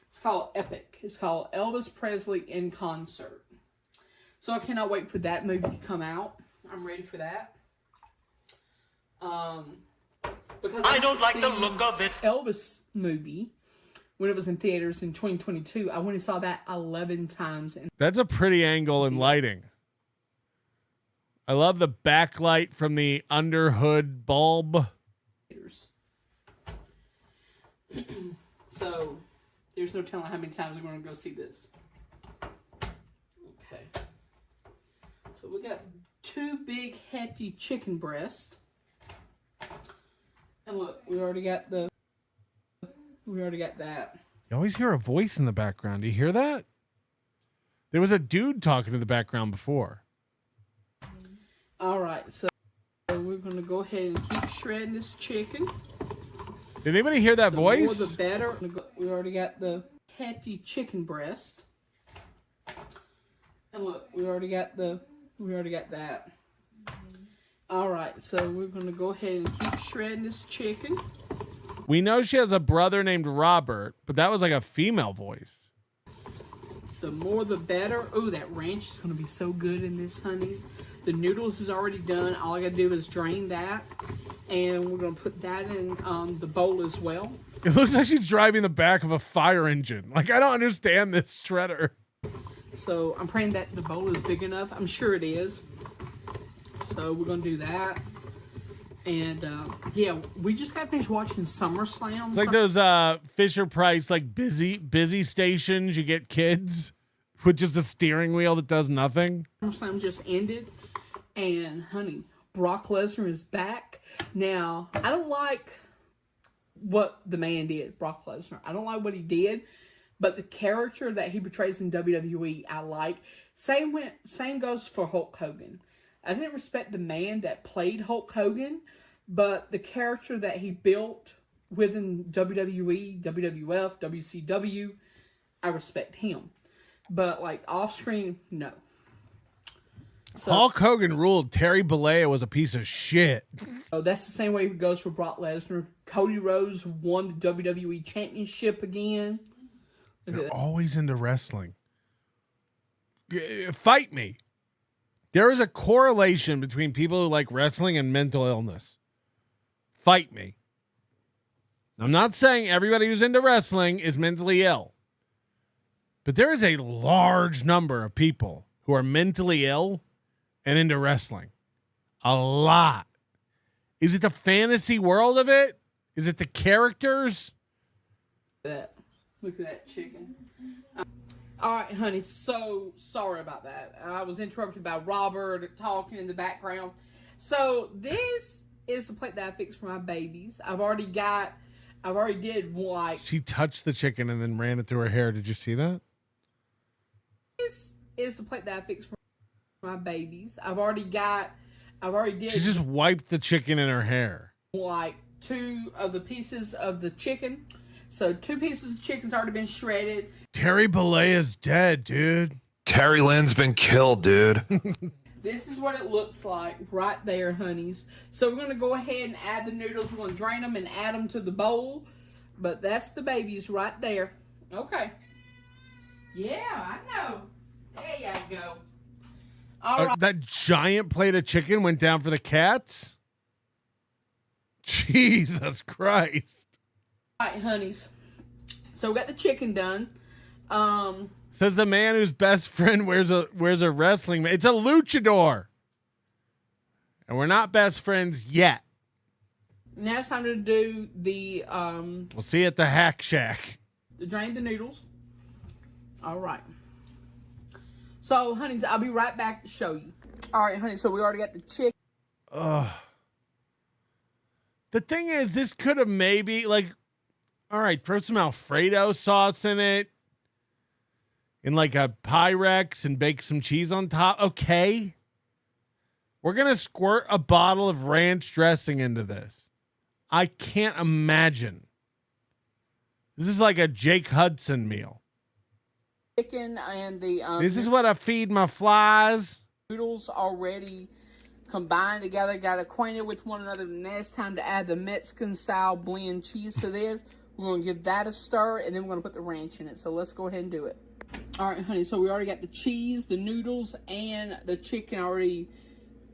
It's called Epic. It's called Elvis Presley in Concert. So, I cannot wait for that movie to come out. I'm ready for that. Because I don't like the look of it. Elvis movie, when it was in theaters in 2022, I went and saw that 11 times. That's a pretty angle and lighting. I love the backlight from the underhood bulb. So, there's no telling how many times we're going to go see this. Okay. So, we got 2 big, hefty chicken breasts. And look, we already got that. You always hear a voice in the background. Do you hear that? There was a dude talking in the background before. All right, so we're going to go ahead and keep shredding this chicken. Did anybody hear that voice? The more the better. We already got the hefty chicken breast. And look, we already got that. All right, so we're going to go ahead and keep shredding this chicken. We know she has a brother named Robert, but that was like a female voice. The more the better. Oh, that ranch is going to be so good in this, honeys. The noodles is already done. All I got to do is drain that. And we're going to put that in the bowl as well. It looks like she's driving the back of a fire engine. Like, I don't understand this shredder. So I'm praying that the bowl is big enough. I'm sure it is. So we're going to do that. And, yeah, we just got finished watching SummerSlam. It's like those Fisher Price, like, busy stations. You get kids with just a steering wheel that does nothing. SummerSlam just ended. And, honey, Brock Lesnar is back. Now, I don't like what the man did, Brock Lesnar. I don't like what he did. But the character that he portrays in WWE, I like. Same goes for Hulk Hogan. I didn't respect the man that played Hulk Hogan, but the character that he built within WWE, WWF, WCW, I respect him. But, like, off-screen, no. So, Hulk Hogan ruled. Terry Bollea was a piece of shit. Oh, that's the same way it goes for Brock Lesnar. Cody Rhodes won the WWE Championship again. They're always into wrestling. Fight me. There is a correlation between people who like wrestling and mental illness. Fight me. I'm not saying everybody who's into wrestling is mentally ill. But there is a large number of people who are mentally ill and into wrestling. A lot. Is it the fantasy world of it? Is it the characters? That. Look at that chicken. All right, honey, so sorry about that. I was interrupted by Robert talking in the background. So this is the plate that I fixed for my babies. I've already did like... She touched the chicken and then ran it through her hair. Did you see that? This is the plate that I fixed for my babies. I've already did... She just wiped the chicken in her hair. Like 2 of the pieces of the chicken. So 2 pieces of chicken's already been shredded. Terry Bollea is dead, dude. Terry Lynn's been killed, dude. This is what it looks like right there, honeys. So we're going to go ahead and add the noodles. We're going to drain them and add them to the bowl. But that's the babies right there. Okay. Yeah, I know. There you go. All right. That giant plate of chicken went down for the cats? Jesus Christ. All right, honeys. So we got the chicken done. Says the man whose best friend wears a wrestling man. It's a luchador. And we're not best friends yet. Now it's time to do the We'll see you at the Hack Shack. to drain the noodles. All right. So, honeys, I'll be right back to show you. All right, honey, so we already got the chicken. Ugh. The thing is, this could have maybe, like, all right, throw some Alfredo sauce in it. In like a Pyrex and bake some cheese on top. Okay. We're going to squirt a bottle of ranch dressing into this. I can't imagine. This is like a Jake Hudson meal. Chicken and the this is what I feed my flies. Noodles already combined together, got acquainted with one another. Now it's time to add the Mexican style blend cheese to this. We're going to give that a stir, and then we're going to put the ranch in it. So let's go ahead and do it. All right, honey, so we already got the cheese, the noodles, and the chicken already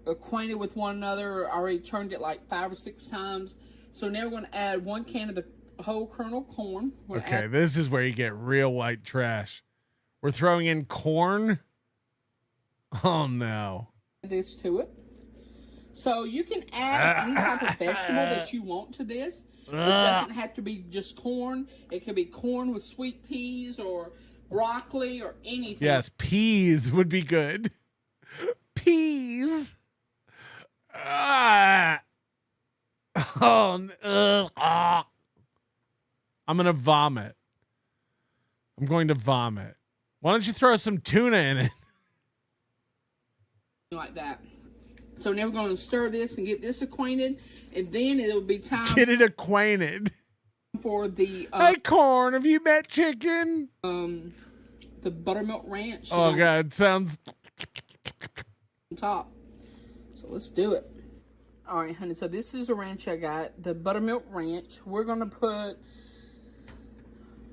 acquainted with one another. Already turned it like 5 or 6 times. So now we're going to add 1 can of the whole kernel corn. Okay, this is where you get real white trash. We're throwing in corn. Oh, no. This to it. So you can add any type of vegetable that you want to this. It doesn't have to be just corn. It could be corn with sweet peas or broccoli or anything. Yes, peas would be good. Peas. I'm going to vomit. I'm going to vomit. Why don't you throw some tuna in it? Like that. So now we're going to stir this and get this acquainted, and then it'll be time. Get it acquainted. For the hey, corn, have you met chicken? The buttermilk ranch. Oh God, it sounds on top. So let's do it. All right, honey. So this is the ranch I got, the buttermilk ranch. We're gonna put.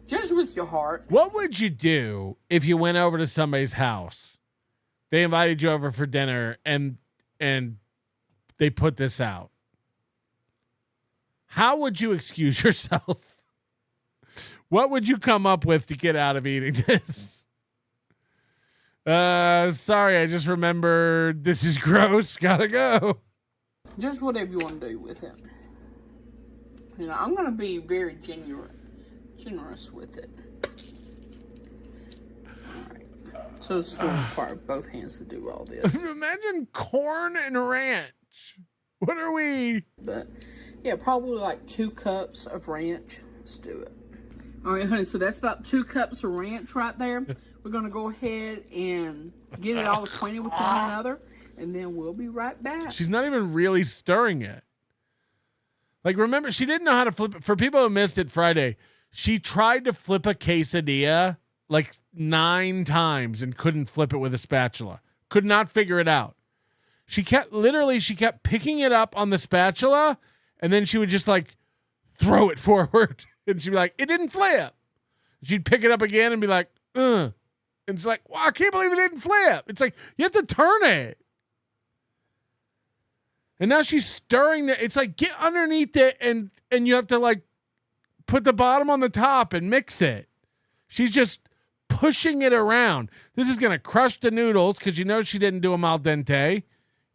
Judge with your heart. What would you do if you went over to somebody's house? They invited you over for dinner, and they put this out. How would you excuse yourself? What would you come up with to get out of eating this? Sorry, I just remembered this is gross. Gotta go. Just whatever you want to do with it. You know, I'm going to be very generous with it. All right. So it's going to require both hands to do all this. Imagine corn and ranch. What are we? But yeah, probably like 2 cups of ranch. Let's do it. All right, honey, so that's about 2 cups of ranch right there. We're going to go ahead and get it all acquainted with one another, and then we'll be right back. She's not even really stirring it. Like, remember, she didn't know how to flip it. For people who missed it Friday, she tried to flip a quesadilla like 9 times and couldn't flip it with a spatula. Could not figure it out. She kept picking it up on the spatula, and then she would just like throw it forward. And she'd be like, it didn't flip. She'd pick it up again and be like, And it's like, wow, I can't believe it didn't flip. It's like, you have to turn it. And now she's stirring it. It's like, get underneath it and you have to like put the bottom on the top and mix it. She's just pushing it around. This is going to crush the noodles because you know she didn't do them al dente.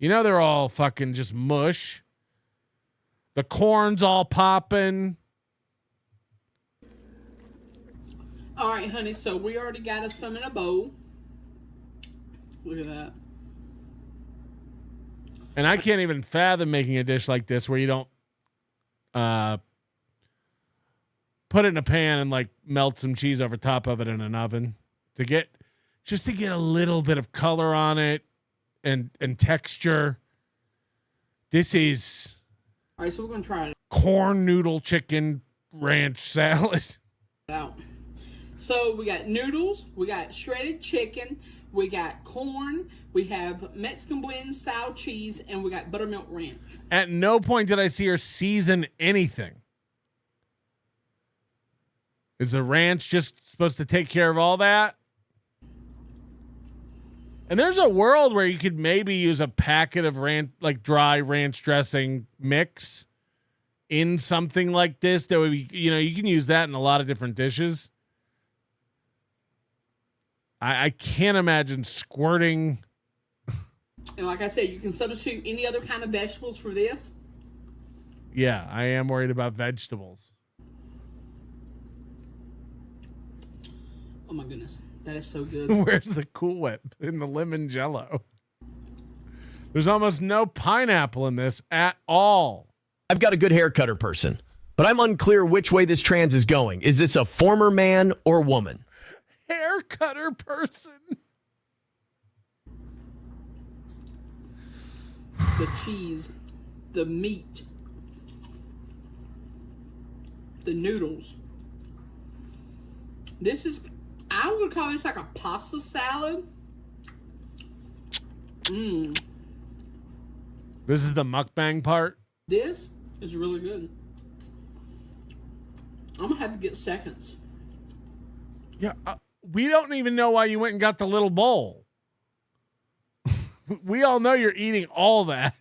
You know they're all fucking just mush. The corn's all popping. All right, honey, so we already got us some in a bowl. Look at that. And I can't even fathom making a dish like this where you don't put it in a pan and like melt some cheese over top of it in an oven to get a little bit of color on it and texture. This is all right, so we're gonna try it corn noodle chicken ranch salad. out. So we got noodles, we got shredded chicken, we got corn, we have Mexican blend style cheese, and we got buttermilk ranch. At no point did I see her season anything. Is the ranch just supposed to take care of all that? And there's a world where you could maybe use a packet of ranch, like dry ranch dressing mix in something like this. That would be, you can use that in a lot of different dishes. I can't imagine squirting. And like I said, you can substitute any other kind of vegetables for this. Yeah, I am worried about vegetables. Oh my goodness, that is so good. Where's the Cool Whip in the lemon jello? There's almost no pineapple in this at all. I've got a good hair cutter person, but I'm unclear which way this trans is going. Is this a former man or woman? Hair cutter person. The cheese, the meat, the noodles. This is, I would call this like a pasta salad. Mmm. This is the mukbang part. This is really good. I'm gonna have to get seconds. Yeah, we don't even know why you went and got the little bowl. We all know you're eating all that.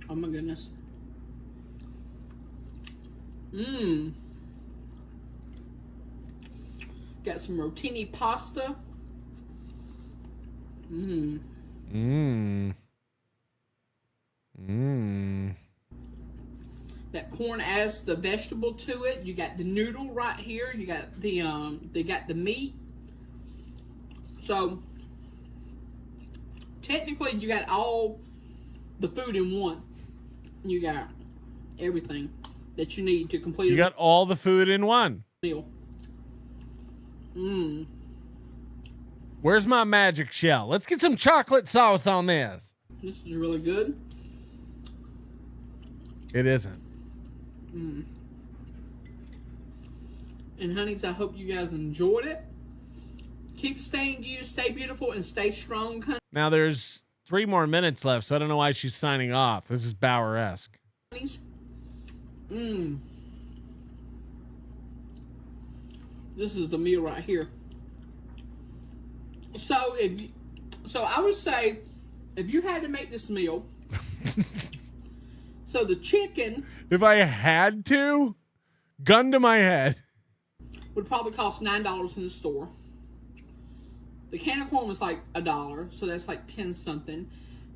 Oh my goodness. Mmm. Got some rotini pasta. Mmm. Mmm. Mmm. That corn adds the vegetable to it. You got the noodle right here. You got the they got the meat. So technically you got all the food in one. You got everything that you need to complete. You got all the food in one meal. Mmm. Where's my magic shell? Let's get some chocolate sauce on this. This is really good. It isn't. Mm. And honeys, I hope you guys enjoyed it. Keep staying you, stay beautiful, and stay strong, honey. Now there's 3 more minutes left, so I don't know why she's signing off. This is Bauer-esque. Mmm. This is the meal right here. So I would say if you had to make this meal, so the chicken, if I had to, gun to my head, would probably cost $9 in the store. The can of corn was like $1, so that's like 10 something.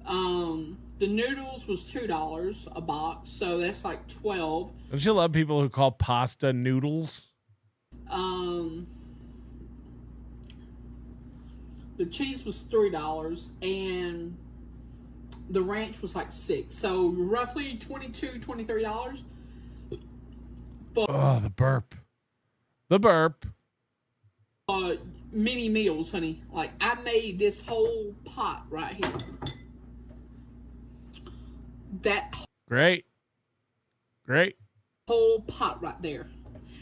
The noodles was $2 a box, so that's like 12. Don't you love people who call pasta noodles? The cheese was $3 and the ranch was like $6, so roughly $22, $23. Oh, the burp. The burp. Mini meals, honey. Like I made this whole pot right here. That great whole pot right there.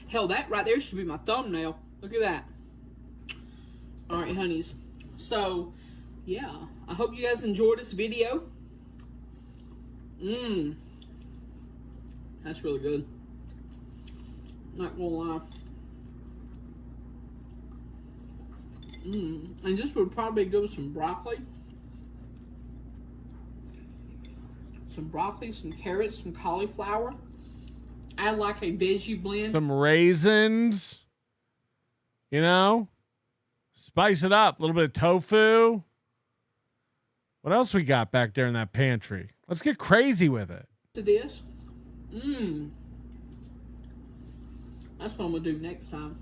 Hell, that right there should be my thumbnail. Look at that. All right, honeys. So, yeah, I hope you guys enjoyed this video. That's really good. Not gonna lie. And this would probably go with some broccoli. Some broccoli, some carrots, some cauliflower. Add like a veggie blend. Some raisins. You know? Spice it up. A little bit of tofu. What else we got back there in that pantry? Let's get crazy with it. To this. That's what I'm gonna do next time.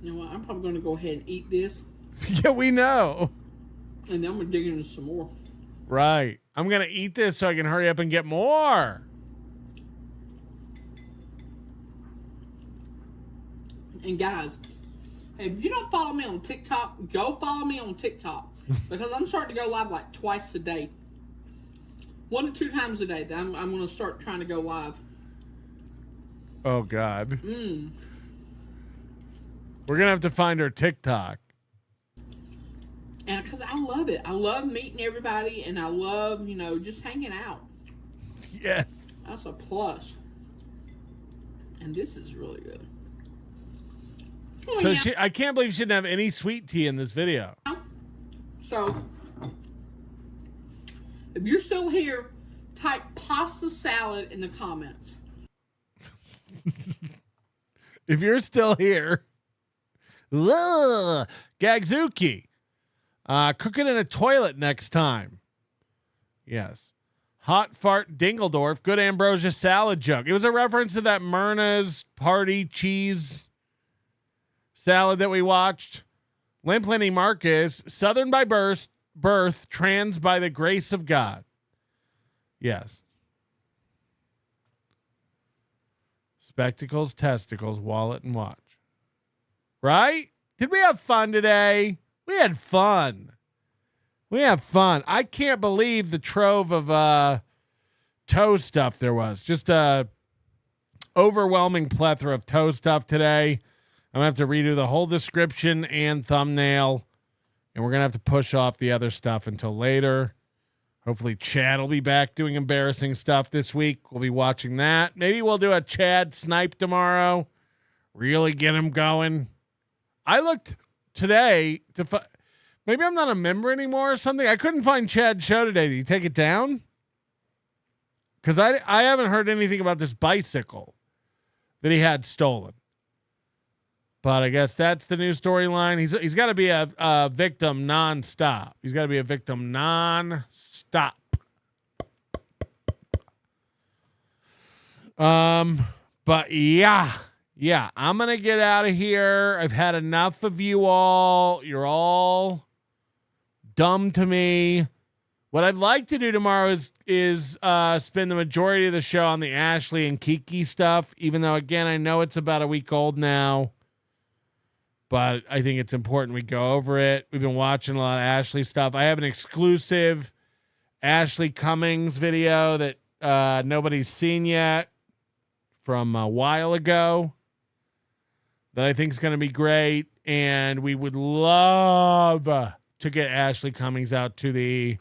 You know what? I'm probably gonna go ahead and eat this. Yeah, we know. And then I'm gonna dig into some more. Right. I'm gonna eat this so I can hurry up and get more. And guys, if you don't follow me on TikTok, go follow me on TikTok. Because I'm starting to go live like twice a day. 1 to 2 times a day. I'm going to start trying to go live. Oh, God. We're going to have to find her TikTok. And because I love it. I love meeting everybody. And I love, just hanging out. Yes. That's a plus. And this is really good. Oh, So yeah. I can't believe she didn't have any sweet tea in this video. So, if you're still here, type pasta salad in the comments. If you're still here, Gagzuki, cook it in a toilet next time. Yes. Hot fart Dingeldorf, good ambrosia salad joke. It was a reference to that Myrna's party cheese salad that we watched. Limp Lenny Marcus, Southern by birth, trans by the grace of God. Yes. Spectacles, testicles, wallet, and watch. Right? Did we have fun today? We had fun. We have fun. I can't believe the trove of toe stuff there was. Just a overwhelming plethora of toe stuff today. I'm going to have to redo the whole description and thumbnail, and we're going to have to push off the other stuff until later. Hopefully Chad will be back doing embarrassing stuff this week. We'll be watching that. Maybe we'll do a Chad snipe tomorrow. Really get him going. I looked today to maybe I'm not a member anymore or something. I couldn't find Chad's show today. Did he take it down? Because I haven't heard anything about this bicycle that he had stolen. But I guess that's the new storyline. He's got to be a victim nonstop. He's got to be a victim nonstop. But yeah, I'm going to get out of here. I've had enough of you all. You're all dumb to me. What I'd like to do tomorrow is spend the majority of the show on the Ashley and Kiki stuff, even though, again, I know it's about a week old now. But I think it's important we go over it. We've been watching a lot of Ashley stuff. I have an exclusive Ashley Cummings video that nobody's seen yet from a while ago that I think is going to be great. And we would love to get Ashley Cummings out to the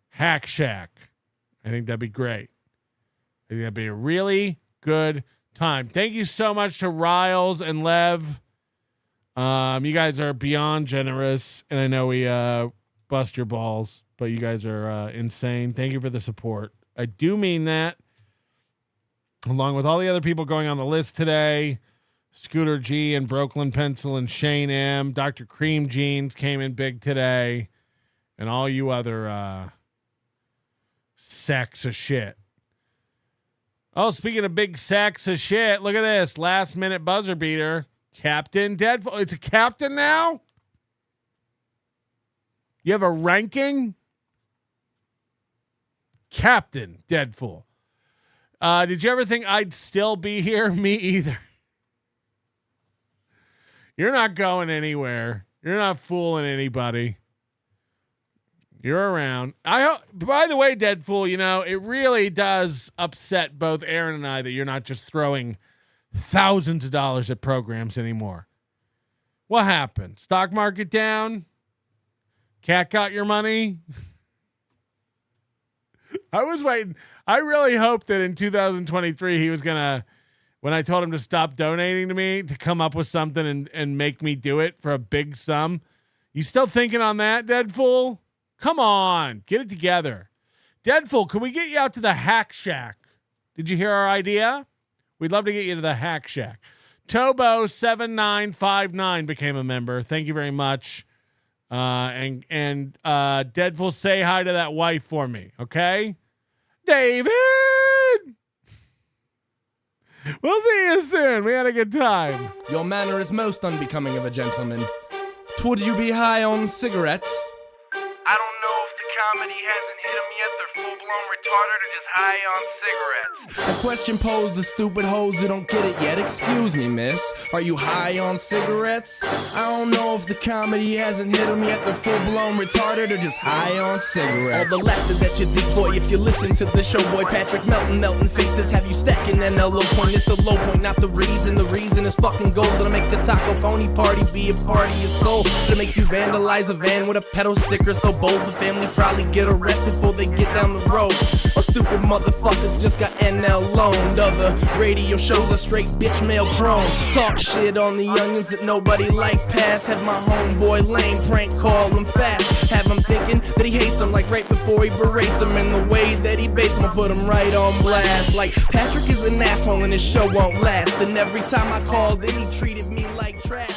Hack Shack. I think that'd be great. I think that'd be a really good time. Thank you so much to Riles and Lev. You guys are beyond generous, and I know we bust your balls, but you guys are insane. Thank you for the support. I do mean that. Along with all the other people going on the list today, Scooter G and Brooklyn Pencil and Shane M, Dr. Cream Jeans came in big today, and all you other sacks of shit. Oh, speaking of big sacks of shit, look at this. Last minute buzzer beater. Captain Deadful. It's a captain now? You have a ranking? Captain Deadful. Did you ever think I'd still be here? Me either. You're not going anywhere. You're not fooling anybody. You're around. By the way, Deadful, it really does upset both Aaron and I that you're not just throwing thousands of dollars at programs anymore. What happened? Stock market down? Cat got your money? I was waiting. I really hoped that in 2023 he was going to, when I told him to stop donating to me, to come up with something and make me do it for a big sum. You still thinking on that, Deadful? Come on. Get it together. Deadful, can we get you out to the Hack Shack? Did you hear our idea? We'd love to get you to the Hack Shack. Tobo7959 became a member. Thank you very much. And Deadful, say hi to that wife for me, okay? David. We'll see you soon. We had a good time. Your manner is most unbecoming of a gentleman. Would you be high on cigarettes? I don't know if the comedy hasn't hit them yet. They're full-blown retarded or just high on cigarettes. A question posed to stupid hoes who don't get it yet. Excuse me, miss. Are you high on cigarettes? I don't know if the comedy hasn't hit them yet. They're full-blown retarded or just high on cigarettes. All the laughter that you dig, boy, if you listen to the show, boy. Patrick Melton, melting faces have you stacking an low point. It's the low point, not the reason. The reason is fucking gold. Gonna make the taco pony party be a party of soul. Gonna make you vandalize a van with a pedal sticker so bold the family probably get arrested before they get down the road. Or stupid motherfuckers just got NL loaned. Other radio shows are straight bitch mail prone. Talk shit on the youngins that nobody like past. Have my homeboy lame prank call him fast. Have him thinking that he hates him like right before he berates him. And the way that he baits him, put him right on blast. Like Patrick is an asshole and his show won't last. And every time I called in he treated me like trash.